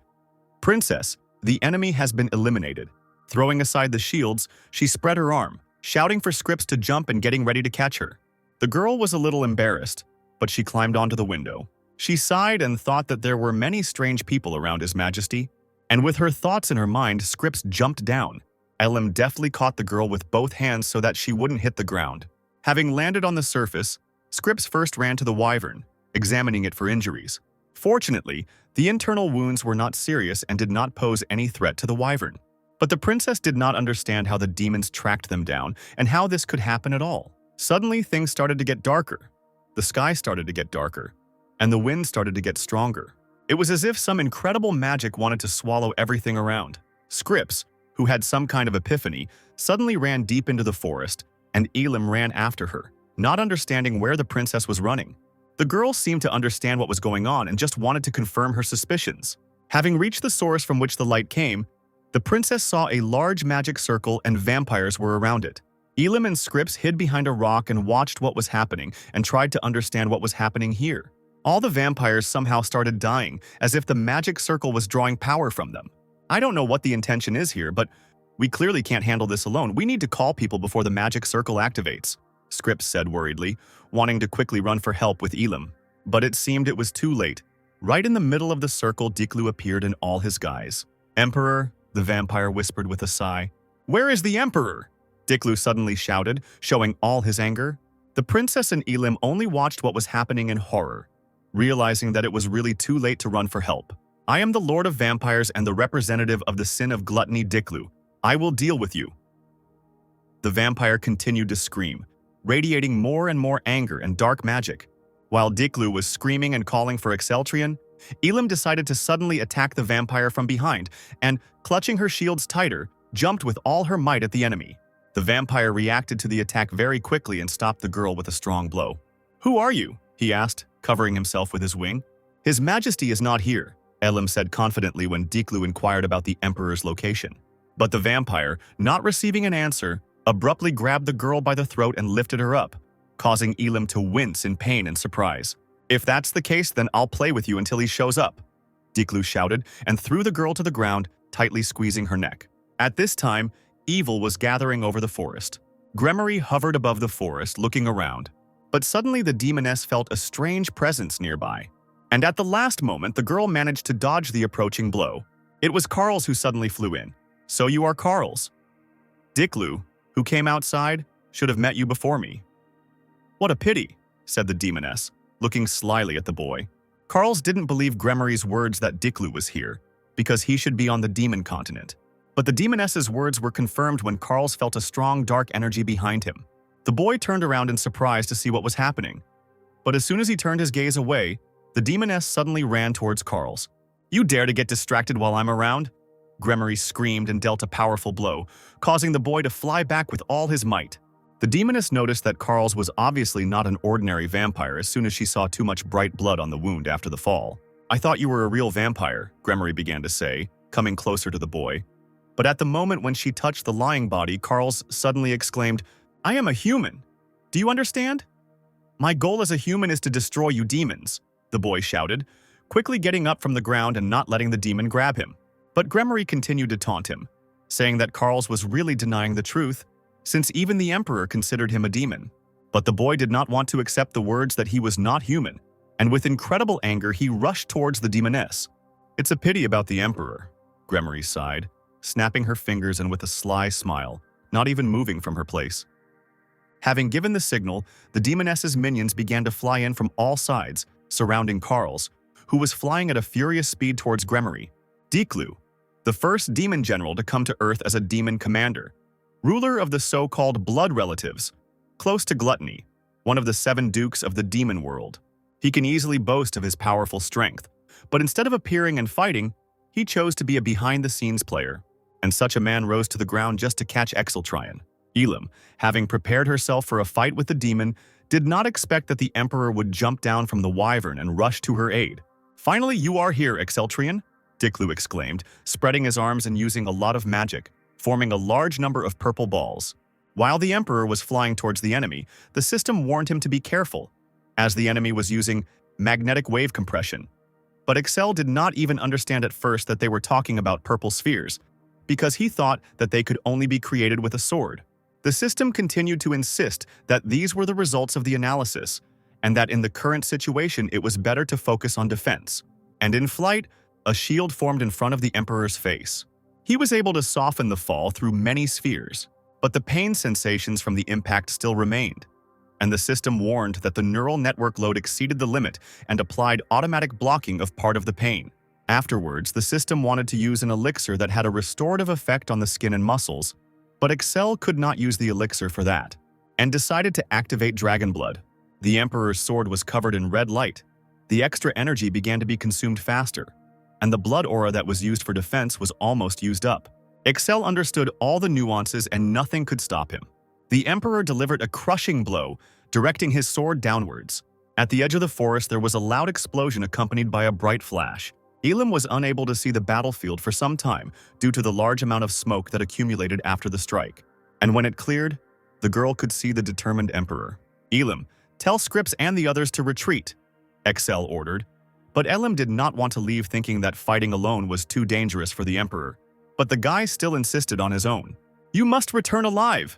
"Princess, the enemy has been eliminated." Throwing aside the shields, she spread her arm, shouting for Scripps to jump and getting ready to catch her. The girl was a little embarrassed, but she climbed onto the window. She sighed and thought that there were many strange people around His Majesty, and with her thoughts in her mind, Scripps jumped down. Elam deftly caught the girl with both hands so that she wouldn't hit the ground. Having landed on the surface, Scripps first ran to the wyvern, examining it for injuries. Fortunately, the internal wounds were not serious and did not pose any threat to the wyvern. But the princess did not understand how the demons tracked them down and how this could happen at all. Suddenly, things started to get darker. The sky started to get darker, and the wind started to get stronger. It was as if some incredible magic wanted to swallow everything around. Scripps, who had some kind of epiphany, suddenly ran deep into the forest, and Elam ran after her, not understanding where the princess was running. The girl seemed to understand what was going on and just wanted to confirm her suspicions. Having reached the source from which the light came, the princess saw a large magic circle and vampires were around it. Elam and Scripps hid behind a rock and watched what was happening and tried to understand what was happening here. All the vampires somehow started dying, as if the magic circle was drawing power from them. I don't know what the intention is here, but we clearly can't handle this alone. We need to call people before the magic circle activates, Scripps said worriedly, wanting to quickly run for help with Elam. But it seemed it was too late. Right in the middle of the circle, Diklu appeared in all his guise. "Emperor," the vampire whispered with a sigh. "Where is the Emperor?" Diklu suddenly shouted, showing all his anger. The princess and Elam only watched what was happening in horror, realizing that it was really too late to run for help. "I am the Lord of Vampires and the representative of the sin of gluttony, Diklu. I will deal with you." The vampire continued to scream, radiating more and more anger and dark magic. While Diklu was screaming and calling for Exceltrion, Elam decided to suddenly attack the vampire from behind and, clutching her shields tighter, jumped with all her might at the enemy. The vampire reacted to the attack very quickly and stopped the girl with a strong blow. "Who are you?" he asked, covering himself with his wing. "His Majesty is not here," Elam said confidently when Diklu inquired about the Emperor's location. But the vampire, not receiving an answer, abruptly grabbed the girl by the throat and lifted her up, causing Elam to wince in pain and surprise. "If that's the case, then I'll play with you until he shows up," Diklu shouted and threw the girl to the ground, tightly squeezing her neck. At this time, evil was gathering over the forest. Gremory hovered above the forest, looking around. But suddenly the demoness felt a strange presence nearby. And at the last moment, the girl managed to dodge the approaching blow. It was Carls who suddenly flew in. "So you are Carls. Diklu, who came outside, should have met you before me." "What a pity," said the demoness, looking slyly at the boy. Carls didn't believe Gremory's words that Diklu was here, because he should be on the demon continent. But the demoness's words were confirmed when Carls felt a strong dark energy behind him. The boy turned around in surprise to see what was happening. But as soon as he turned his gaze away, the demoness suddenly ran towards Carls. "You dare to get distracted while I'm around?" Gremory screamed and dealt a powerful blow, causing the boy to fly back with all his might. The demoness noticed that Carls was obviously not an ordinary vampire as soon as she saw too much bright blood on the wound after the fall. "I thought you were a real vampire," Gremory began to say, coming closer to the boy. But at the moment when she touched the lying body, Carls suddenly exclaimed, "I am a human. Do you understand? My goal as a human is to destroy you demons," the boy shouted, quickly getting up from the ground and not letting the demon grab him. But Gremory continued to taunt him, saying that Carls was really denying the truth, since even the Emperor considered him a demon. But the boy did not want to accept the words that he was not human, and with incredible anger he rushed towards the demoness. "It's a pity about the Emperor," Gremory sighed, snapping her fingers and with a sly smile, not even moving from her place. Having given the signal, the demoness's minions began to fly in from all sides, surrounding Carls, who was flying at a furious speed towards Gremory. Diklu, the first demon general to come to Earth as a demon commander, ruler of the so-called blood relatives, close to Gluttony, one of the 7 dukes of the demon world. He can easily boast of his powerful strength, but instead of appearing and fighting, he chose to be a behind-the-scenes player, and such a man rose to the ground just to catch Exeltrian. Elam, having prepared herself for a fight with the demon, did not expect that the Emperor would jump down from the wyvern and rush to her aid. "Finally, you are here, Exeltrian," Diklu exclaimed, spreading his arms and using a lot of magic, forming a large number of purple balls. While the Emperor was flying towards the enemy, the system warned him to be careful, as the enemy was using magnetic wave compression. But Excel did not even understand at first that they were talking about purple spheres, because he thought that they could only be created with a sword. The system continued to insist that these were the results of the analysis, and that in the current situation it was better to focus on defense. And in flight, a shield formed in front of the Emperor's face. He was able to soften the fall through many spheres, but the pain sensations from the impact still remained, and the system warned that the neural network load exceeded the limit and applied automatic blocking of part of the pain. Afterwards, the system wanted to use an elixir that had a restorative effect on the skin and muscles, but Excel could not use the elixir for that, and decided to activate Dragon Blood. The Emperor's sword was covered in red light. The extra energy began to be consumed faster, and the blood aura that was used for defense was almost used up. Excel understood all the nuances and nothing could stop him. The Emperor delivered a crushing blow, directing his sword downwards. At the edge of the forest, there was a loud explosion accompanied by a bright flash. Elam was unable to see the battlefield for some time due to the large amount of smoke that accumulated after the strike. And when it cleared, the girl could see the determined Emperor. "Elam, tell Scripps and the others to retreat," Excel ordered. But Elam did not want to leave, thinking that fighting alone was too dangerous for the Emperor. But the guy still insisted on his own. "You must return alive!"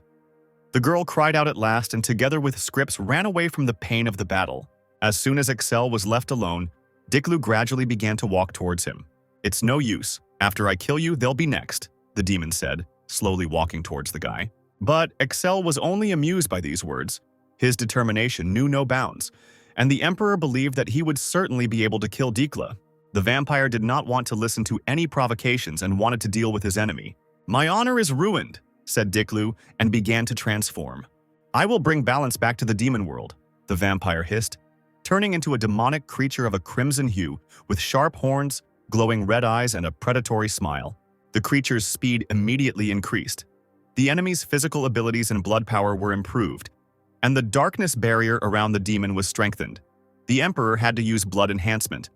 The girl cried out at last, and together with Scripps ran away from the pain of the battle. As soon as Excel was left alone, Diklu gradually began to walk towards him. "It's no use. After I kill you, they'll be next," the demon said, slowly walking towards the guy. But Excel was only amused by these words. His determination knew no bounds, and the Emperor believed that he would certainly be able to kill Dikla. The vampire did not want to listen to any provocations and wanted to deal with his enemy. "My honor is ruined," said Diklu, and began to transform. "I will bring balance back to the demon world," the vampire hissed, turning into a demonic creature of a crimson hue with sharp horns, glowing red eyes, and a predatory smile. The creature's speed immediately increased. The enemy's physical abilities and blood power were improved, and the darkness barrier around the demon was strengthened. The Emperor had to use blood enhancement,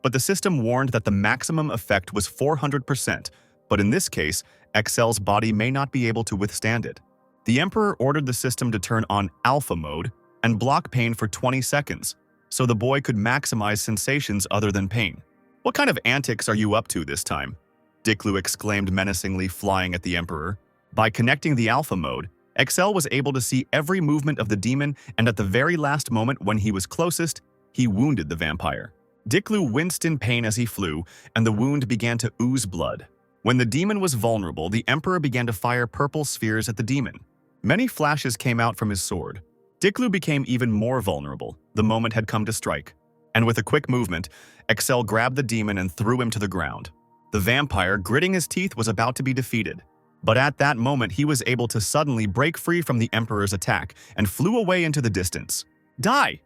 but the system warned that the maximum effect was 400%, but in this case, Excel's body may not be able to withstand it. The Emperor ordered the system to turn on alpha mode and block pain for 20 seconds, so the boy could maximize sensations other than pain. "What kind of antics are you up to this time?" Diklu exclaimed menacingly, flying at the Emperor. By connecting the alpha mode, Excel was able to see every movement of the demon, and at the very last moment when he was closest, he wounded the vampire. Diklu winced in pain as he flew, and the wound began to ooze blood. When the demon was vulnerable, the Emperor began to fire purple spheres at the demon. Many flashes came out from his sword. Diklu became even more vulnerable. The moment had come to strike. And with a quick movement, Excel grabbed the demon and threw him to the ground. The vampire, gritting his teeth, was about to be defeated. But at that moment, he was able to suddenly break free from the Emperor's attack and flew away into the distance. "Die!"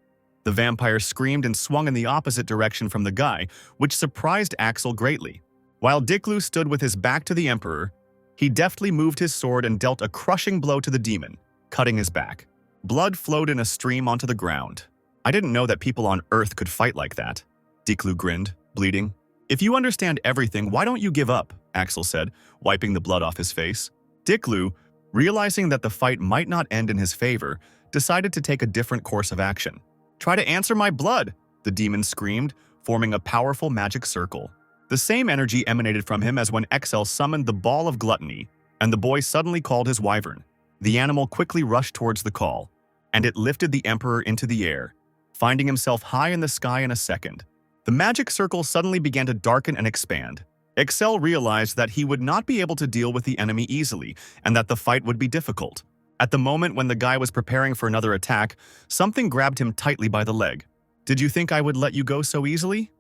The vampire screamed and swung in the opposite direction from the guy, which surprised Axel greatly. While Diklu stood with his back to the Emperor, he deftly moved his sword and dealt a crushing blow to the demon, cutting his back. Blood flowed in a stream onto the ground. "I didn't know that people on Earth could fight like that," Diklu grinned, bleeding. "If you understand everything, why don't you give up?" Axel said, wiping the blood off his face. Diklu, realizing that the fight might not end in his favor, decided to take a different course of action. "Try to answer my blood!" the demon screamed, forming a powerful magic circle. The same energy emanated from him as when Excel summoned the ball of gluttony, and the boy suddenly called his wyvern. The animal quickly rushed towards the call, and it lifted the Emperor into the air, finding himself high in the sky in a second. The magic circle suddenly began to darken and expand. Excel realized that he would not be able to deal with the enemy easily, and that the fight would be difficult. At the moment when the guy was preparing for another attack, something grabbed him tightly by the leg. "Did you think I would let you go so easily?"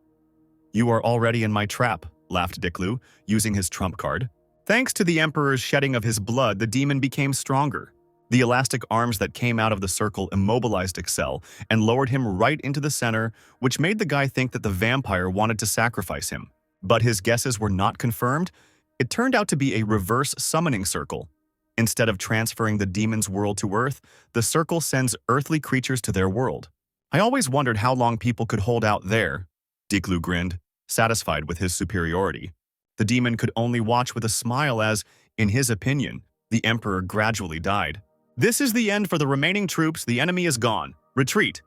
"You are already in my trap," laughed Diklu, using his trump card. Thanks to the Emperor's shedding of his blood, the demon became stronger. The elastic arms that came out of the circle immobilized Excel and lowered him right into the center, which made the guy think that the vampire wanted to sacrifice him. But his guesses were not confirmed. It turned out to be a reverse summoning circle. Instead of transferring the demon's world to Earth, the circle sends earthly creatures to their world. "I always wondered how long people could hold out there." Diklu grinned, satisfied with his superiority. The demon could only watch with a smile as, in his opinion, the Emperor gradually died. "This is the end for the remaining troops. The enemy is gone. Retreat,"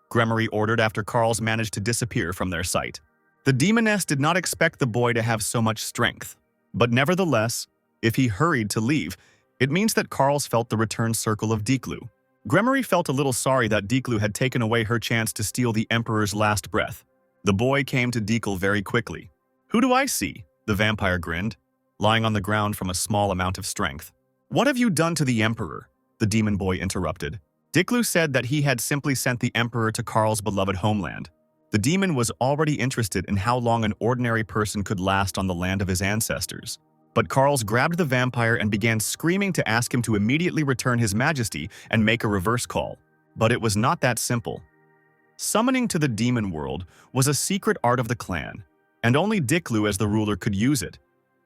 Gremory ordered after Carls managed to disappear from their sight. The demoness did not expect the boy to have so much strength. But nevertheless, if he hurried to leave, it means that Carls felt the return circle of Diklu. Gremory felt a little sorry that Diklu had taken away her chance to steal the Emperor's last breath. The boy came to Diklu very quickly. "Who do I see?" the vampire grinned, lying on the ground from a small amount of strength. "What have you done to the Emperor?" the demon boy interrupted. Diklu said that he had simply sent the Emperor to Carl's beloved homeland. The demon was already interested in how long an ordinary person could last on the land of his ancestors. But Carls grabbed the vampire and began screaming to ask him to immediately return his majesty and make a reverse call. But it was not that simple. Summoning to the demon world was a secret art of the clan, and only Diklu as the ruler could use it.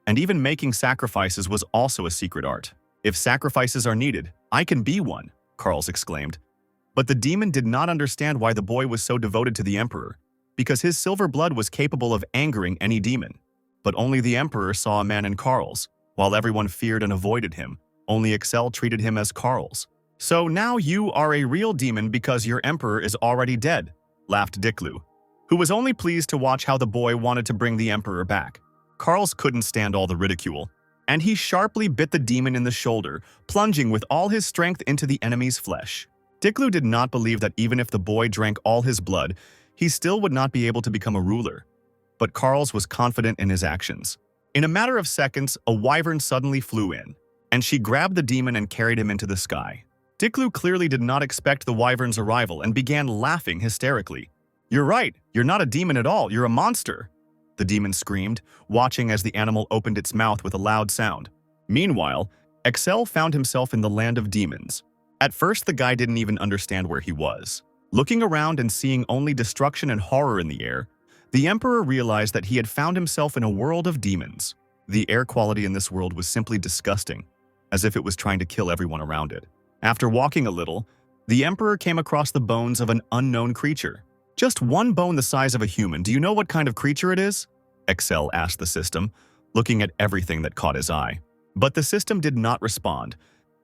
And even making sacrifices was also a secret art. "If sacrifices are needed, I can be one," Carls exclaimed. But the demon did not understand why the boy was so devoted to the Emperor, because his silver blood was capable of angering any demon. But only the Emperor saw a man in Carls, while everyone feared and avoided him. Only Excel treated him as Carls. "So now you are a real demon because your Emperor is already dead," laughed Diklu, who was only pleased to watch how the boy wanted to bring the Emperor back. Carls couldn't stand all the ridicule, and he sharply bit the demon in the shoulder, plunging with all his strength into the enemy's flesh. Diklu did not believe that even if the boy drank all his blood, he still would not be able to become a ruler. But Carls was confident in his actions. In a matter of seconds, a wyvern suddenly flew in, and she grabbed the demon and carried him into the sky. Diklu clearly did not expect the wyvern's arrival and began laughing hysterically. "You're right, you're not a demon at all, you're a monster," the demon screamed, watching as the animal opened its mouth with a loud sound. Meanwhile, Excel found himself in the land of demons. At first, the guy didn't even understand where he was. Looking around and seeing only destruction and horror in the air, the Emperor realized that he had found himself in a world of demons. The air quality in this world was simply disgusting, as if it was trying to kill everyone around it. After walking a little, the Emperor came across the bones of an unknown creature. "Just one bone the size of a human. Do you know what kind of creature it is?" Excel asked the system, looking at everything that caught his eye. But the system did not respond,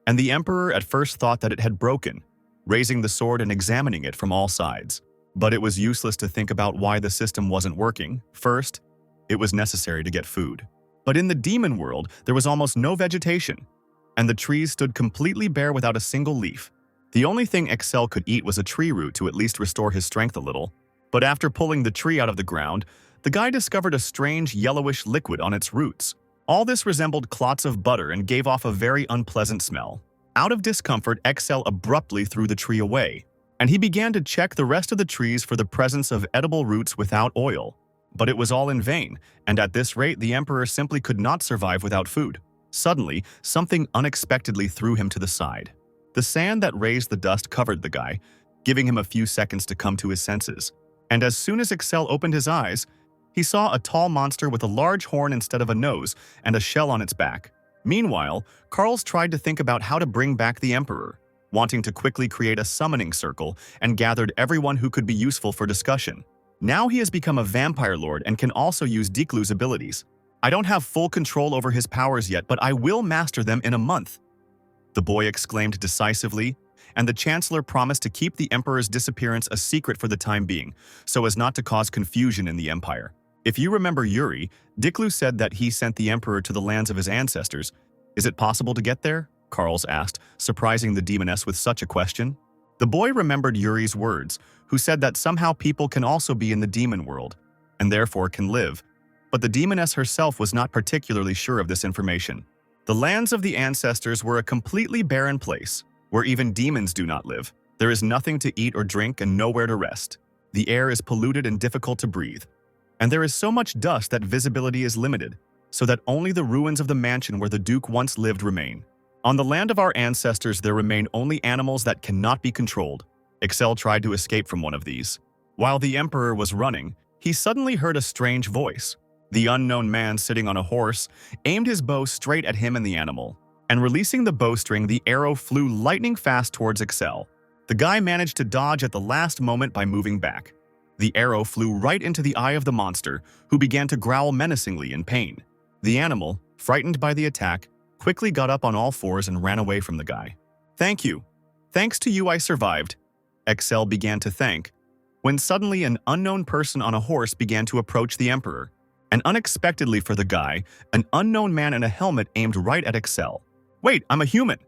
and the Emperor at first thought that it had broken, raising the sword and examining it from all sides. But it was useless to think about why the system wasn't working. First, it was necessary to get food. But in the demon world, there was almost no vegetation, and the trees stood completely bare without a single leaf. The only thing Excel could eat was a tree root to at least restore his strength a little. But after pulling the tree out of the ground, the guy discovered a strange yellowish liquid on its roots. All this resembled clots of butter and gave off a very unpleasant smell. Out of discomfort, Excel abruptly threw the tree away, and he began to check the rest of the trees for the presence of edible roots without oil. But it was all in vain, and at this rate, the Emperor simply could not survive without food. Suddenly, something unexpectedly threw him to the side. The sand that raised the dust covered the guy, giving him a few seconds to come to his senses. And as soon as Excel opened his eyes, he saw a tall monster with a large horn instead of a nose and a shell on its back. Meanwhile, Carls tried to think about how to bring back the Emperor, wanting to quickly create a summoning circle and gathered everyone who could be useful for discussion. Now he has become a vampire lord and can also use Diklu's abilities. "I don't have full control over his powers yet, but I will master them in a month," the boy exclaimed decisively, and the Chancellor promised to keep the Emperor's disappearance a secret for the time being, so as not to cause confusion in the Empire. If you remember Yuri, Diklu said that he sent the Emperor to the lands of his ancestors. "Is it possible to get there?" Carls asked, surprising the demoness with such a question. The boy remembered Yuri's words, who said that somehow people can also be in the demon world, and therefore can live. But the demoness herself was not particularly sure of this information. The lands of the ancestors were a completely barren place. where even demons do not live. There is nothing to eat or drink and nowhere to rest. The air is polluted and difficult to breathe. And there is so much dust that visibility is limited, so that only the ruins of the mansion where the Duke once lived remain. On the land of our ancestors, there remain only animals that cannot be controlled. Excel tried to escape from one of these. While the Emperor was running, he suddenly heard a strange voice. The unknown man sitting on a horse aimed his bow straight at him and the animal, and releasing the bowstring, the arrow flew lightning fast towards Excel. The guy managed to dodge at the last moment by moving back. The arrow flew right into the eye of the monster, who began to growl menacingly in pain. The animal, frightened by the attack, quickly got up on all fours and ran away from the guy. "Thank you. Thanks to you I survived," Excel began to thank, when suddenly an unknown person on a horse began to approach the Emperor. And unexpectedly for the guy, an unknown man in a helmet aimed right at Excel. "Wait, I'm a human.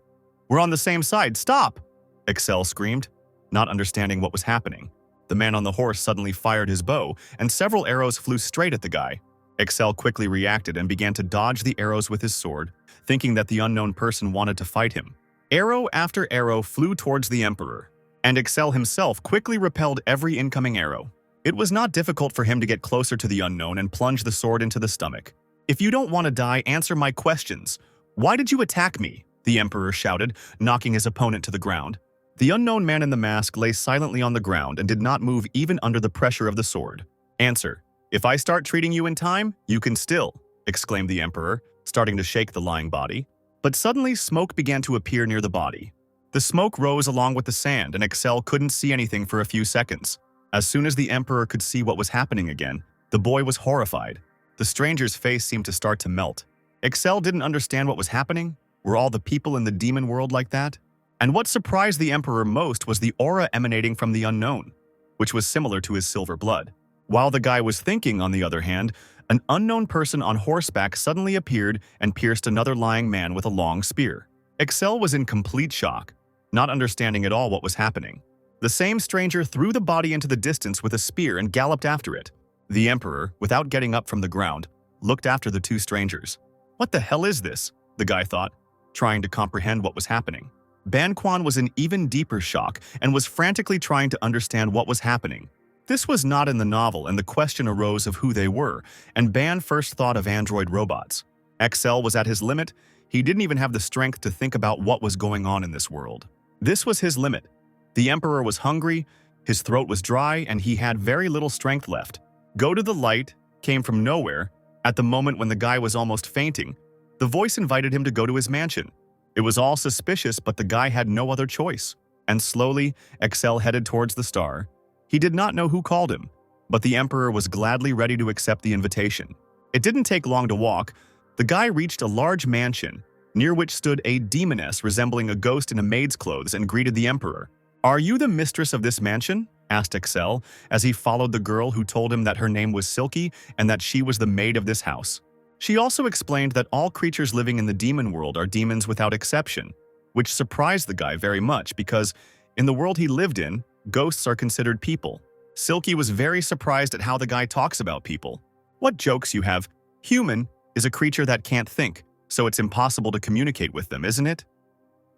We're on the same side. Stop!" Excel screamed, not understanding what was happening. The man on the horse suddenly fired his bow, and several arrows flew straight at the guy. Excel quickly reacted and began to dodge the arrows with his sword, thinking that the unknown person wanted to fight him. Arrow after arrow flew towards the Emperor, and Excel himself quickly repelled every incoming arrow. It was not difficult for him to get closer to the unknown and plunge the sword into the stomach. "If you don't want to die, answer my questions. Why did you attack me?" the Emperor shouted, knocking his opponent to the ground. The unknown man in the mask lay silently on the ground and did not move even under the pressure of the sword. "Answer. If I start treating you in time, you can still," exclaimed the Emperor, starting to shake the lying body. But suddenly smoke began to appear near the body. The smoke rose along with the sand, and Excel couldn't see anything for a few seconds. As soon as the Emperor could see what was happening again, the boy was horrified. The stranger's face seemed to start to melt. Excel didn't understand what was happening. Were all the people in the demon world like that? And what surprised the Emperor most was the aura emanating from the unknown, which was similar to his silver blood. While the guy was thinking, on the other hand, an unknown person on horseback suddenly appeared and pierced another lying man with a long spear. Excel was in complete shock, not understanding at all what was happening. The same stranger threw the body into the distance with a spear and galloped after it. The Emperor, without getting up from the ground, looked after the two strangers. "What the hell is this?" the guy thought, trying to comprehend what was happening. Ban Quan was in even deeper shock and was frantically trying to understand what was happening. This was not in the novel, and the question arose of who they were, and Ban first thought of android robots. Excel was at his limit. He didn't even have the strength to think about what was going on in this world. This was his limit. The Emperor was hungry, his throat was dry, and he had very little strength left. Go to the light came from nowhere. At the moment when the guy was almost fainting, the voice invited him to go to his mansion. It was all suspicious, but the guy had no other choice. And slowly, Excel headed towards the star. He did not know who called him, but the Emperor was gladly ready to accept the invitation. It didn't take long to walk. The guy reached a large mansion, near which stood a demoness resembling a ghost in a maid's clothes, and greeted the Emperor. "Are you the mistress of this mansion?" asked Excel, as he followed the girl who told him that her name was Silky and that she was the maid of this house. She also explained that all creatures living in the demon world are demons without exception, which surprised the guy very much because, in the world he lived in, ghosts are considered people. Silky was very surprised at how the guy talks about people. "What jokes you have. Human is a creature that can't think, so it's impossible to communicate with them, isn't it?"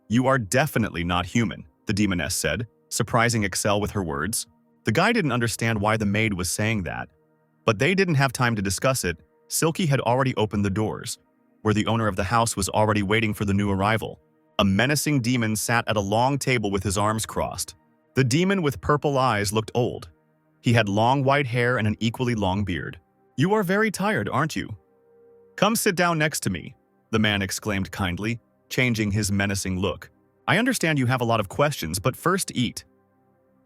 "You are definitely not human," the demoness said, surprising Excel with her words. The guy didn't understand why the maid was saying that, but they didn't have time to discuss it. Silky had already opened the doors, where the owner of the house was already waiting for the new arrival. A menacing demon sat at a long table with his arms crossed. The demon with purple eyes looked old. He had long white hair and an equally long beard. "You are very tired, aren't you? Come sit down next to me," the man exclaimed kindly, changing his menacing look. "I understand you have a lot of questions, but first eat."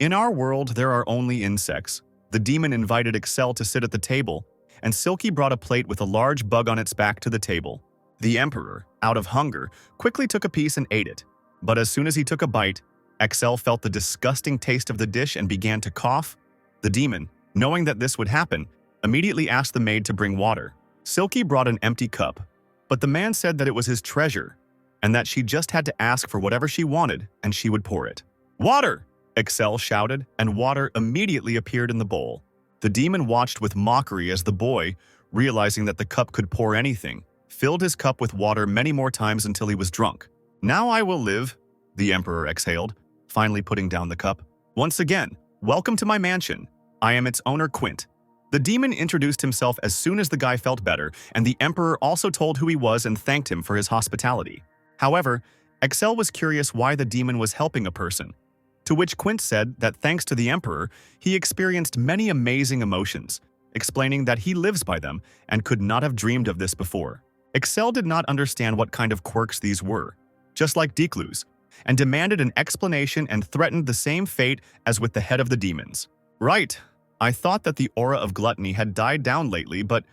"In our world, there are only insects." The demon invited Excel to sit at the table, and Silky brought a plate with a large bug on its back to the table. The Emperor, out of hunger, quickly took a piece and ate it. But as soon as he took a bite, Excel felt the disgusting taste of the dish and began to cough. The demon, knowing that this would happen, immediately asked the maid to bring water. Silky brought an empty cup, but the man said that it was his treasure, and that she just had to ask for whatever she wanted and she would pour it. "Water!" Excel shouted, and water immediately appeared in the bowl. The demon watched with mockery as the boy, realizing that the cup could pour anything, filled his cup with water many more times until he was drunk. "Now I will live," the Emperor exhaled, finally putting down the cup. "Once again, welcome to my mansion. I am its owner, Quint." The demon introduced himself as soon as the guy felt better, and the Emperor also told who he was and thanked him for his hospitality. However, Excel was curious why the demon was helping a person, to which Quint said that thanks to the Emperor, he experienced many amazing emotions, explaining that he lives by them and could not have dreamed of this before. Excel did not understand what kind of quirks these were, just like Declu's, and demanded an explanation and threatened the same fate as with the head of the demons. "Right. I thought that the aura of gluttony had died down lately, but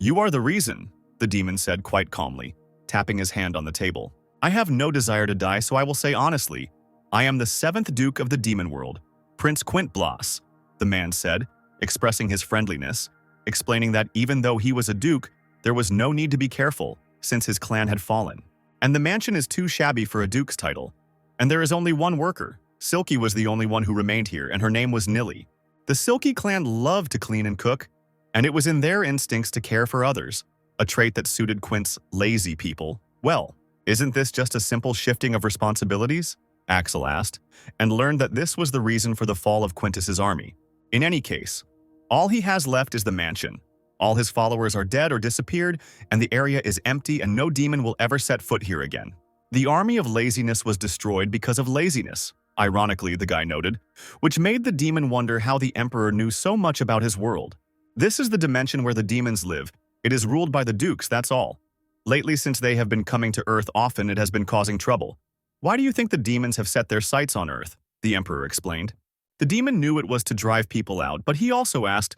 you are the reason," the demon said quite calmly, tapping his hand on the table. "I have no desire to die, so I will say honestly, I am the 7th Duke of the Demon World, Prince Quint Bloss," the man said, expressing his friendliness, explaining that even though he was a duke, there was no need to be careful since his clan had fallen. And the mansion is too shabby for a duke's title. And there is only one worker. Silky was the only one who remained here, and her name was Nilly. The Silky clan loved to clean and cook, and it was in their instincts to care for others, a trait that suited Quint's lazy people. "Well, isn't this just a simple shifting of responsibilities?" Axel asked, and learned that this was the reason for the fall of Quintus's army. In any case, all he has left is the mansion. All his followers are dead or disappeared, and the area is empty and no demon will ever set foot here again. The army of laziness was destroyed because of laziness, ironically, the guy noted, which made the demon wonder how the Emperor knew so much about his world. "This is the dimension where the demons live. It is ruled by the dukes, that's all. Lately, since they have been coming to Earth often, it has been causing trouble. Why do you think the demons have set their sights on Earth?" the Emperor explained. The demon knew it was to drive people out, but he also asked,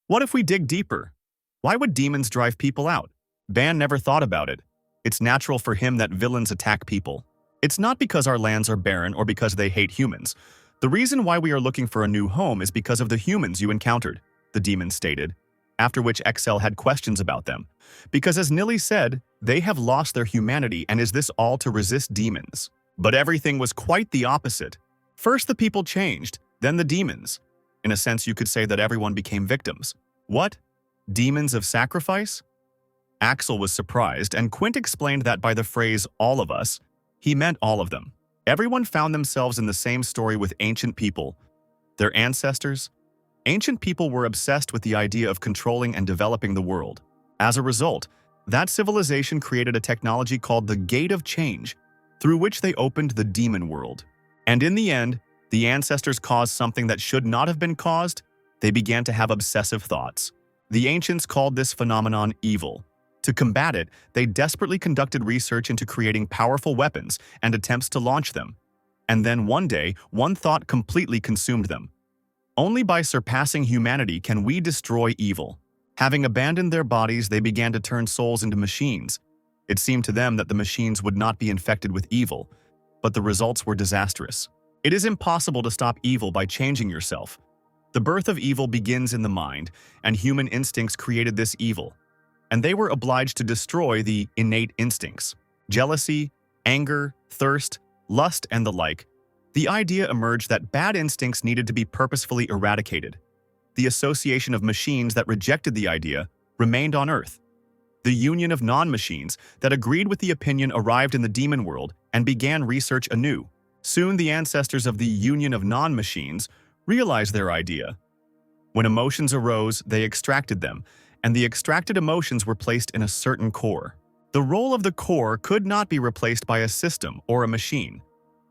"What if we dig deeper? Why would demons drive people out?" Ban never thought about it. It's natural for him that villains attack people. It's not because our lands are barren or because they hate humans. The reason why we are looking for a new home is because of the humans you encountered, the demon stated, after which Excel had questions about them. Because as Nilly said, they have lost their humanity, and is this all to resist demons? But everything was quite the opposite. First the people changed, then the demons. In a sense, you could say that everyone became victims. What? Demons of sacrifice? Axel was surprised, and Quint explained that by the phrase, all of us, he meant all of them. Everyone found themselves in the same story with ancient people. Their ancestors? Ancient people were obsessed with the idea of controlling and developing the world. As a result, that civilization created a technology called the Gate of Change, through which they opened the demon world. And in the end, the ancestors caused something that should not have been caused. They began to have obsessive thoughts. The ancients called this phenomenon evil. To combat it, they desperately conducted research into creating powerful weapons and attempts to launch them. And then one day, one thought completely consumed them. Only by surpassing humanity can we destroy evil. Having abandoned their bodies, they began to turn souls into machines. It seemed to them that the machines would not be infected with evil, but the results were disastrous. It is impossible to stop evil by changing yourself. The birth of evil begins in the mind, and human instincts created this evil. And they were obliged to destroy the innate instincts, jealousy, anger, thirst, lust, and the like. The idea emerged that bad instincts needed to be purposefully eradicated. The association of machines that rejected the idea remained on Earth. The union of non-machines that agreed with the opinion arrived in the demon world and began research anew. Soon the ancestors of the union of non-machines realized their idea. When emotions arose, they extracted them, and the extracted emotions were placed in a certain core. The role of the core could not be replaced by a system or a machine.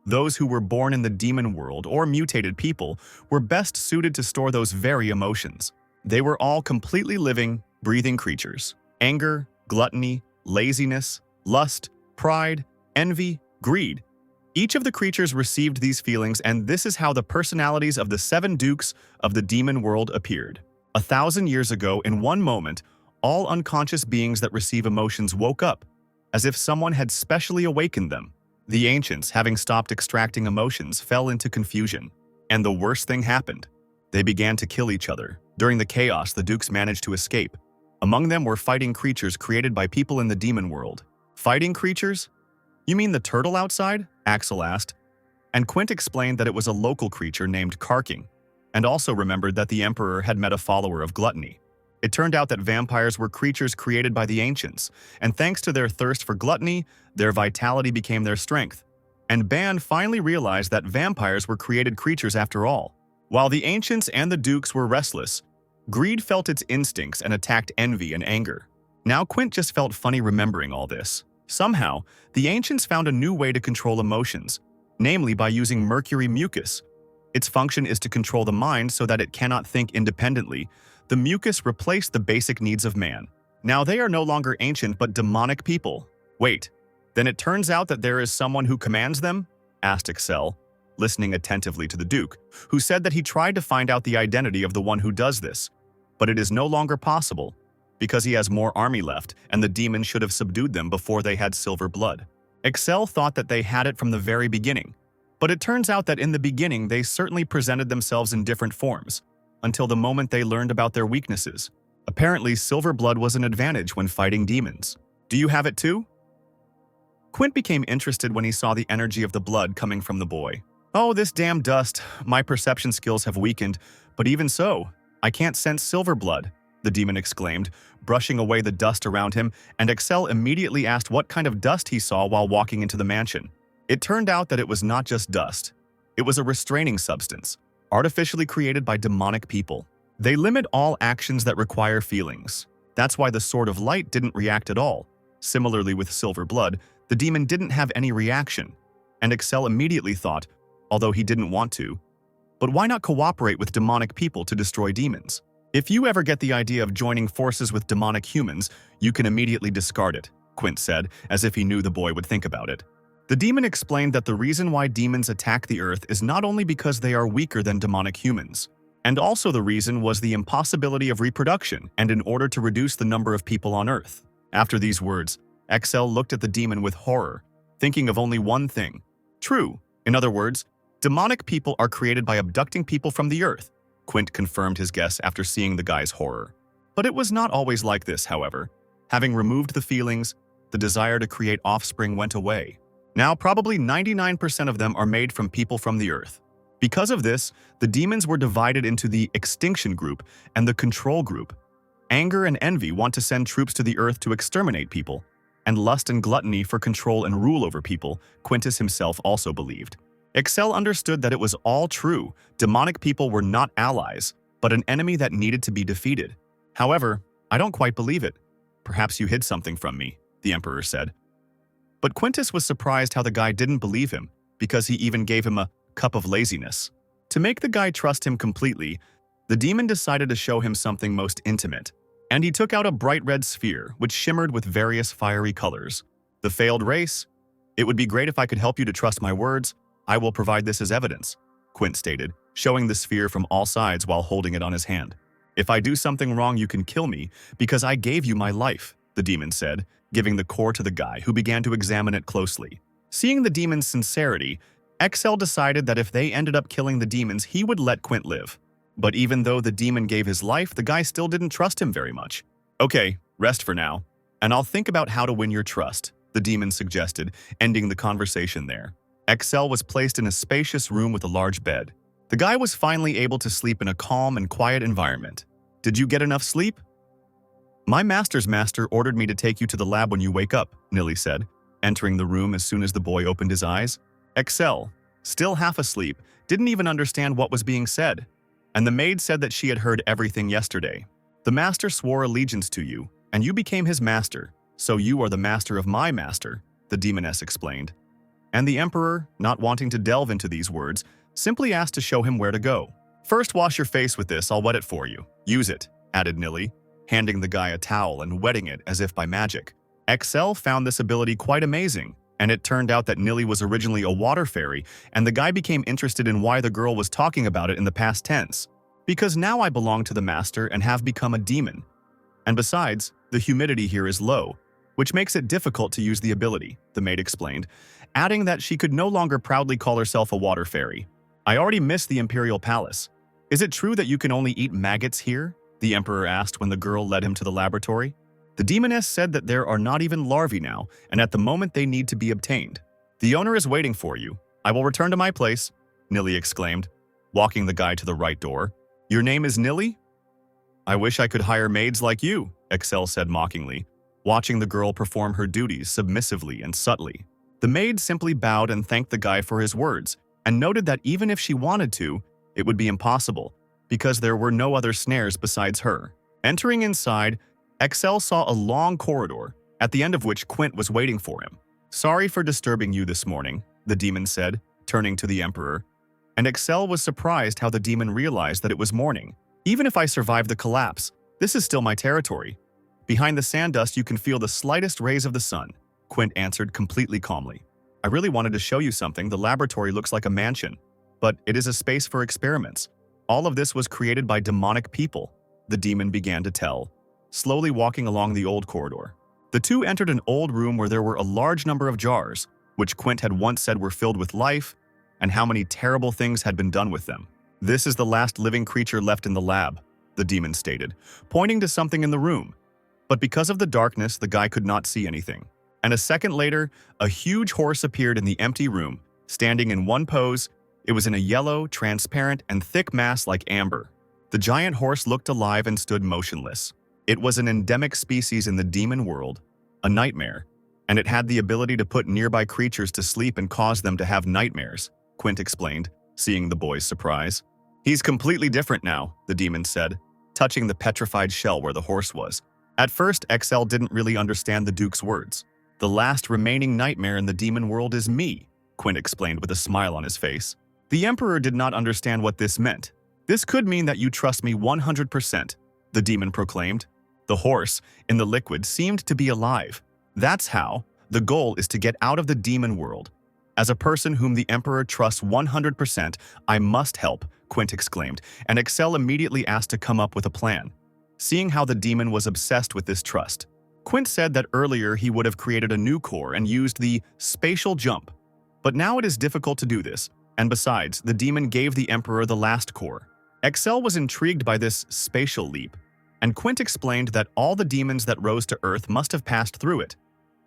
Those who were born in the demon world or mutated people were best suited to store those very emotions. They were all completely living, breathing creatures. Anger, gluttony, laziness, lust, pride, envy, greed. Each of the creatures received these feelings, and this is how the personalities of the 7 dukes of the demon world appeared. 1,000 years ago, in one moment, all unconscious beings that receive emotions woke up, as if someone had specially awakened them. The ancients, having stopped extracting emotions, fell into confusion. And the worst thing happened. They began to kill each other. During the chaos, the dukes managed to escape. Among them were fighting creatures created by people in the demon world. Fighting creatures? You mean the turtle outside? Axel asked. And Quint explained that it was a local creature named Karking, and also remembered that the Emperor had met a follower of gluttony. It turned out that vampires were creatures created by the ancients, and thanks to their thirst for gluttony, their vitality became their strength. and Ban finally realized that vampires were created creatures after all. While the ancients and the dukes were restless, greed felt its instincts and attacked envy and anger. Now Quint just felt funny remembering all this. Somehow, the ancients found a new way to control emotions, namely by using mercury mucus. Its function is to control the mind so that it cannot think independently. The mucus replaced the basic needs of man. Now they are no longer ancient but demonic people. Wait, then it turns out that there is someone who commands them? Asked Excel, listening attentively to the Duke, who said that he tried to find out the identity of the one who does this, but it is no longer possible, because he has more army left and the demons should have subdued them before they had silver blood. Excel thought that they had it from the very beginning, but it turns out that in the beginning they certainly presented themselves in different forms, until the moment they learned about their weaknesses. Apparently, silver blood was an advantage when fighting demons. Do you have it too? Quint became interested when he saw the energy of the blood coming from the boy. Oh, this damn dust. My perception skills have weakened, but even so, I can't sense silver blood, the demon exclaimed, brushing away the dust around him, and Excel immediately asked what kind of dust he saw while walking into the mansion. It turned out that it was not just dust. It was a restraining substance, artificially created by demonic people. They limit all actions that require feelings. That's why the Sword of Light didn't react at all. Similarly with silver blood, the demon didn't have any reaction, and Excel immediately thought, although he didn't want to, but why not cooperate with demonic people to destroy demons? If you ever get the idea of joining forces with demonic humans, you can immediately discard it, Quint said, as if he knew the boy would think about it. The demon explained that the reason why demons attack the earth is not only because they are weaker than demonic humans, and also the reason was the impossibility of reproduction and in order to reduce the number of people on earth. After these words, Excel looked at the demon with horror, thinking of only one thing. True. In other words, demonic people are created by abducting people from the earth. Quint confirmed his guess after seeing the guy's horror. But it was not always like this, however. Having removed the feelings, the desire to create offspring went away. Now probably 99% of them are made from people from the earth. Because of this, the demons were divided into the extinction group and the control group. Anger and envy want to send troops to the earth to exterminate people, and lust and gluttony for control and rule over people, Quintus himself also believed. Excel understood that it was all true. Demonic people were not allies, but an enemy that needed to be defeated. However, I don't quite believe it. Perhaps you hid something from me, the Emperor said. But Quintus was surprised how the guy didn't believe him, because he even gave him a cup of laziness. To make the guy trust him completely, the demon decided to show him something most intimate, and he took out a bright red sphere which shimmered with various fiery colors. The failed race? It would be great if I could help you to trust my words. I will provide this as evidence, Quint stated, showing the sphere from all sides while holding it on his hand. If I do something wrong, you can kill me, because I gave you my life, the demon said, giving the core to the guy, who began to examine it closely. Seeing the demon's sincerity, Excel decided that if they ended up killing the demons, he would let Quint live. But even though the demon gave his life, the guy still didn't trust him very much. Okay, rest for now, and I'll think about how to win your trust, the demon suggested, ending the conversation there. Excel was placed in a spacious room with a large bed. The guy was finally able to sleep in a calm and quiet environment. Did you get enough sleep? My master's master ordered me to take you to the lab when you wake up, Nilly said, entering the room as soon as the boy opened his eyes. Excel, still half asleep, didn't even understand what was being said, and the maid said that she had heard everything yesterday. The master swore allegiance to you, and you became his master, so you are the master of my master, the demoness explained. And the Emperor, not wanting to delve into these words, simply asked to show him where to go. First wash your face with this, I'll wet it for you. Use it, added Nilly, handing the guy a towel and wetting it as if by magic. Excel found this ability quite amazing, and it turned out that Nilly was originally a water fairy, and the guy became interested in why the girl was talking about it in the past tense. Because now I belong to the master and have become a demon. And besides, the humidity here is low, which makes it difficult to use the ability, the maid explained, adding that she could no longer proudly call herself a water fairy. I already miss the Imperial Palace. Is it true that you can only eat maggots here? The Emperor asked when the girl led him to the laboratory. The demoness said that there are not even larvae now, and at the moment they need to be obtained. The owner is waiting for you. I will return to my place, Nilly exclaimed, walking the guy to the right door. Your name is Nilly? I wish I could hire maids like you, Excel said mockingly, watching the girl perform her duties submissively and subtly. The maid simply bowed and thanked the guy for his words, and noted that even if she wanted to, it would be impossible, because there were no other snares besides her. Entering inside, Excel saw a long corridor, at the end of which Quint was waiting for him. "Sorry for disturbing you this morning," the demon said, turning to the Emperor. And Excel was surprised how the demon realized that it was morning. "Even if I survive the collapse, this is still my territory. Behind the sand dust you can feel the slightest rays of the sun," Quint answered completely calmly. "I really wanted to show you something. The laboratory looks like a mansion, but it is a space for experiments. All of this was created by demonic people," the demon began to tell, slowly walking along the old corridor. The two entered an old room where there were a large number of jars, which Quint had once said were filled with life, and how many terrible things had been done with them. "This is the last living creature left in the lab," the demon stated, pointing to something in the room. But because of the darkness, the guy could not see anything. And a second later, a huge horse appeared in the empty room, standing in one pose. It was in a yellow, transparent, and thick mass like amber. The giant horse looked alive and stood motionless. It was an endemic species in the demon world, a nightmare, and it had the ability to put nearby creatures to sleep and cause them to have nightmares, Quint explained, seeing the boy's surprise. "He's completely different now," the demon said, touching the petrified shell where the horse was. At first, Excel didn't really understand the Duke's words. "The last remaining nightmare in the demon world is me," Quint explained with a smile on his face. The Emperor did not understand what this meant. "This could mean that you trust me 100%, the demon proclaimed. The horse, in the liquid, seemed to be alive. "That's how. The goal is to get out of the demon world. As a person whom the Emperor trusts 100%, I must help," Quint exclaimed, and Excel immediately asked to come up with a plan. Seeing how the demon was obsessed with this trust, Quint said that earlier he would have created a new core and used the spatial jump. But now it is difficult to do this, and besides, the demon gave the Emperor the last core. Excel was intrigued by this spatial leap, and Quint explained that all the demons that rose to Earth must have passed through it.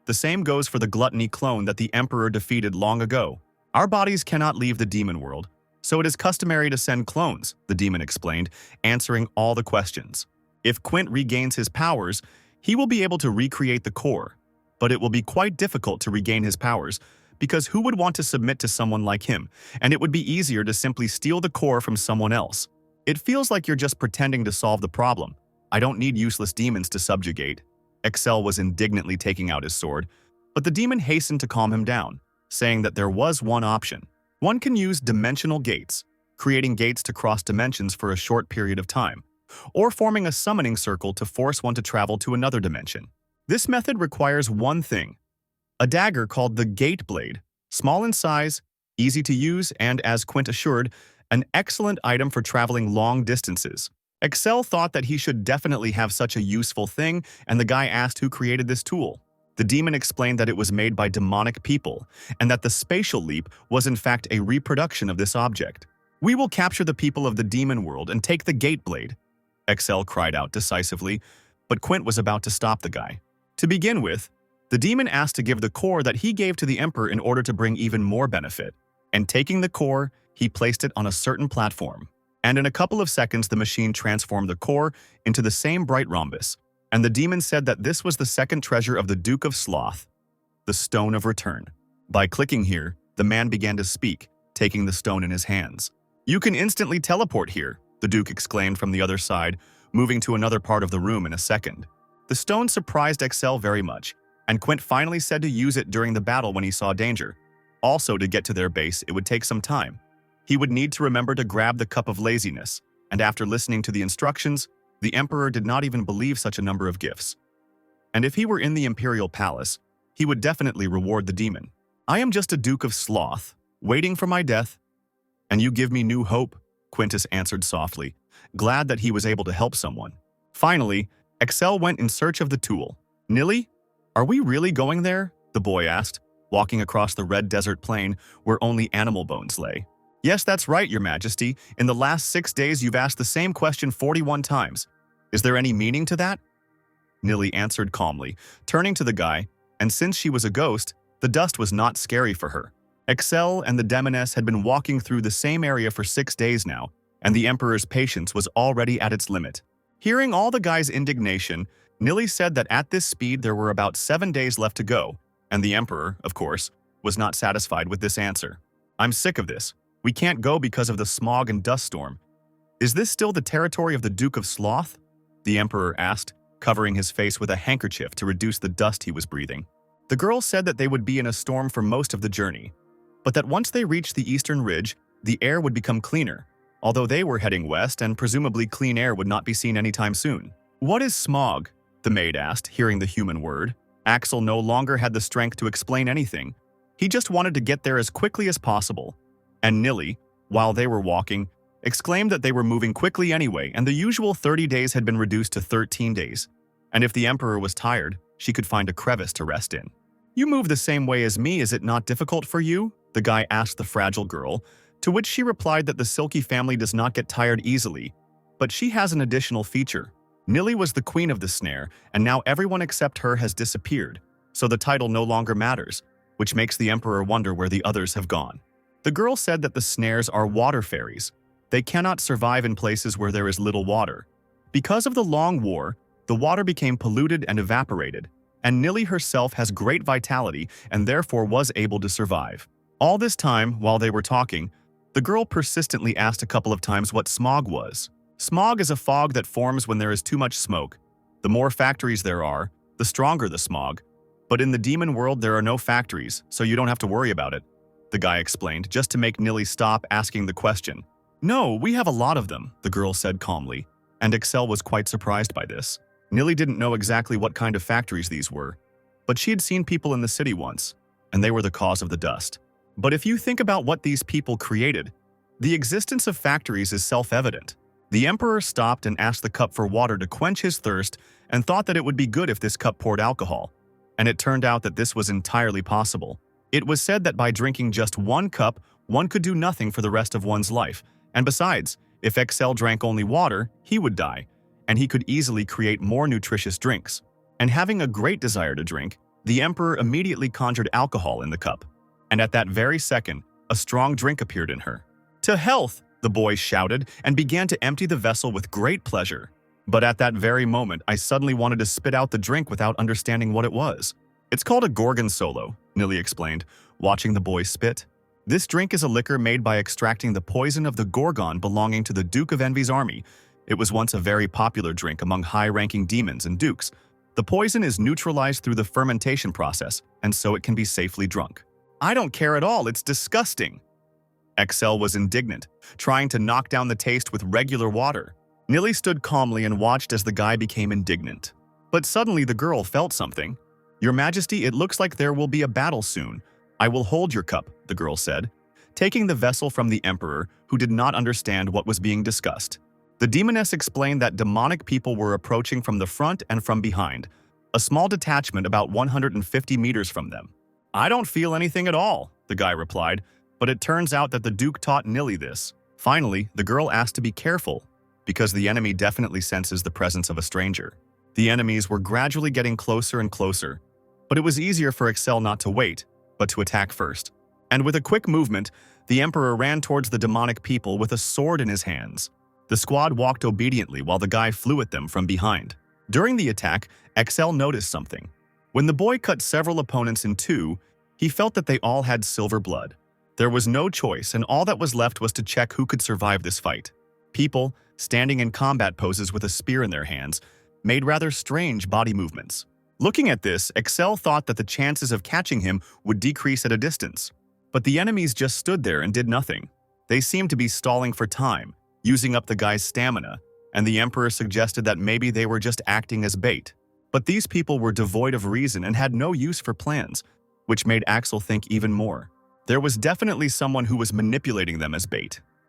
The same goes for the gluttony clone that the Emperor defeated long ago. "Our bodies cannot leave the demon world, so it is customary to send clones," the demon explained, answering all the questions. "If Quint regains his powers, he will be able to recreate the core, but it will be quite difficult to regain his powers, because who would want to submit to someone like him, and it would be easier to simply steal the core from someone else. It feels like you're just pretending to solve the problem. I don't need useless demons to subjugate." Excel was indignantly taking out his sword, but the demon hastened to calm him down, saying that there was one option. One can use dimensional gates, creating gates to cross dimensions for a short period of time, or forming a summoning circle to force one to travel to another dimension. This method requires one thing: a dagger called the Gate Blade, small in size, easy to use, and, as Quint assured, an excellent item for traveling long distances. Excel thought that he should definitely have such a useful thing, and the guy asked who created this tool. The demon explained that it was made by demonic people, and that the spatial leap was in fact a reproduction of this object. "We will capture the people of the demon world and take the Gate Blade," Excel cried out decisively, but Quint was about to stop the guy. To begin with, the demon asked to give the core that he gave to the Emperor in order to bring even more benefit, and taking the core, he placed it on a certain platform. And in a couple of seconds, the machine transformed the core into the same bright rhombus, and the demon said that this was the second treasure of the Duke of Sloth, the Stone of Return. By clicking here, the man began to speak, taking the stone in his hands. "You can instantly teleport here," the Duke exclaimed from the other side, moving to another part of the room in a second. The stone surprised Excel very much, and Quint finally said to use it during the battle when he saw danger. Also, to get to their base, it would take some time. He would need to remember to grab the cup of laziness, and after listening to the instructions, the Emperor did not even believe such a number of gifts. And if he were in the Imperial Palace, he would definitely reward the demon. "I am just a Duke of Sloth, waiting for my death, and you give me new hope," Quintus answered softly, glad that he was able to help someone. Finally, Excel went in search of the tool. "Nilly, are we really going there?" the boy asked, walking across the red desert plain where only animal bones lay. "Yes, that's right, Your Majesty. In the last 6 days, you've asked the same question 41 times. Is there any meaning to that?" Nilly answered calmly, turning to the guy, and since she was a ghost, the dust was not scary for her. Excel and the demoness had been walking through the same area for 6 days now, and the Emperor's patience was already at its limit. Hearing all the guy's indignation, Nilly said that at this speed there were about 7 days left to go, and the Emperor, of course, was not satisfied with this answer. I'm sick of this. We can't go because of the smog and dust storm. Is this still the territory of the Duke of Sloth? The Emperor asked, covering his face with a handkerchief to reduce the dust he was breathing. The girl said that they would be in a storm for most of the journey, but that once they reached the eastern ridge, the air would become cleaner, although they were heading west and presumably clean air would not be seen anytime soon. What is smog? The maid asked, hearing the human word. Axel no longer had the strength to explain anything. He just wanted to get there as quickly as possible. And Nilly, while they were walking, exclaimed that they were moving quickly anyway, and the usual 30 days had been reduced to 13 days. And if the Emperor was tired, she could find a crevice to rest in. You move the same way as me, is it not difficult for you? The guy asked the fragile girl, to which she replied that the Silky family does not get tired easily, but she has an additional feature. Nilly was the queen of the snare, and now everyone except her has disappeared, so the title no longer matters, which makes the Emperor wonder where the others have gone. The girl said that the snares are water fairies. They cannot survive in places where there is little water. Because of the long war, the water became polluted and evaporated, and Nilly herself has great vitality and therefore was able to survive. All this time, while they were talking, the girl persistently asked a couple of times what smog was. Smog is a fog that forms when there is too much smoke. The more factories there are, the stronger the smog. But in the demon world there are no factories, so you don't have to worry about it, the guy explained, just to make Nilly stop asking the question. No, we have a lot of them, the girl said calmly, and Excel was quite surprised by this. Nilly didn't know exactly what kind of factories these were, but she had seen people in the city once, and they were the cause of the dust. But if you think about what these people created, the existence of factories is self-evident. The Emperor stopped and asked the cup for water to quench his thirst and thought that it would be good if this cup poured alcohol, and it turned out that this was entirely possible. It was said that by drinking just one cup, one could do nothing for the rest of one's life, and besides, if Excel drank only water, he would die, and he could easily create more nutritious drinks. And having a great desire to drink, the Emperor immediately conjured alcohol in the cup. And at that very second, a strong drink appeared in her. To health, the boy shouted and began to empty the vessel with great pleasure. But at that very moment, I suddenly wanted to spit out the drink without understanding what it was. It's called a gorgonzolo, Nilly explained, watching the boy spit. This drink is a liquor made by extracting the poison of the gorgon belonging to the Duke of Envy's army. It was once a very popular drink among high-ranking demons and dukes. The poison is neutralized through the fermentation process, and so it can be safely drunk. I don't care at all, it's disgusting. Excel was indignant, trying to knock down the taste with regular water. Nilly stood calmly and watched as the guy became indignant. But suddenly the girl felt something. Your Majesty, it looks like there will be a battle soon. I will hold your cup, the girl said, taking the vessel from the Emperor, who did not understand what was being discussed. The demoness explained that demonic people were approaching from the front and from behind, a small detachment about 150 meters from them. I don't feel anything at all, the guy replied, but it turns out that the Duke taught Nilly this. Finally, the girl asked to be careful, because the enemy definitely senses the presence of a stranger. The enemies were gradually getting closer and closer, but it was easier for Excel not to wait, but to attack first. And with a quick movement, the Emperor ran towards the demonic people with a sword in his hands. The squad walked obediently while the guy flew at them from behind. During the attack, Excel noticed something. When the boy cut several opponents in two, he felt that they all had silver blood. There was no choice, and all that was left was to check who could survive this fight. People, standing in combat poses with a spear in their hands, made rather strange body movements. Looking at this, Excel thought that the chances of catching him would decrease at a distance. But the enemies just stood there and did nothing. They seemed to be stalling for time, using up the guy's stamina, and the Emperor suggested that maybe they were just acting as bait. But these people were devoid of reason and had no use for plans, which made Axel think even more. There was definitely someone who was manipulating them as bait.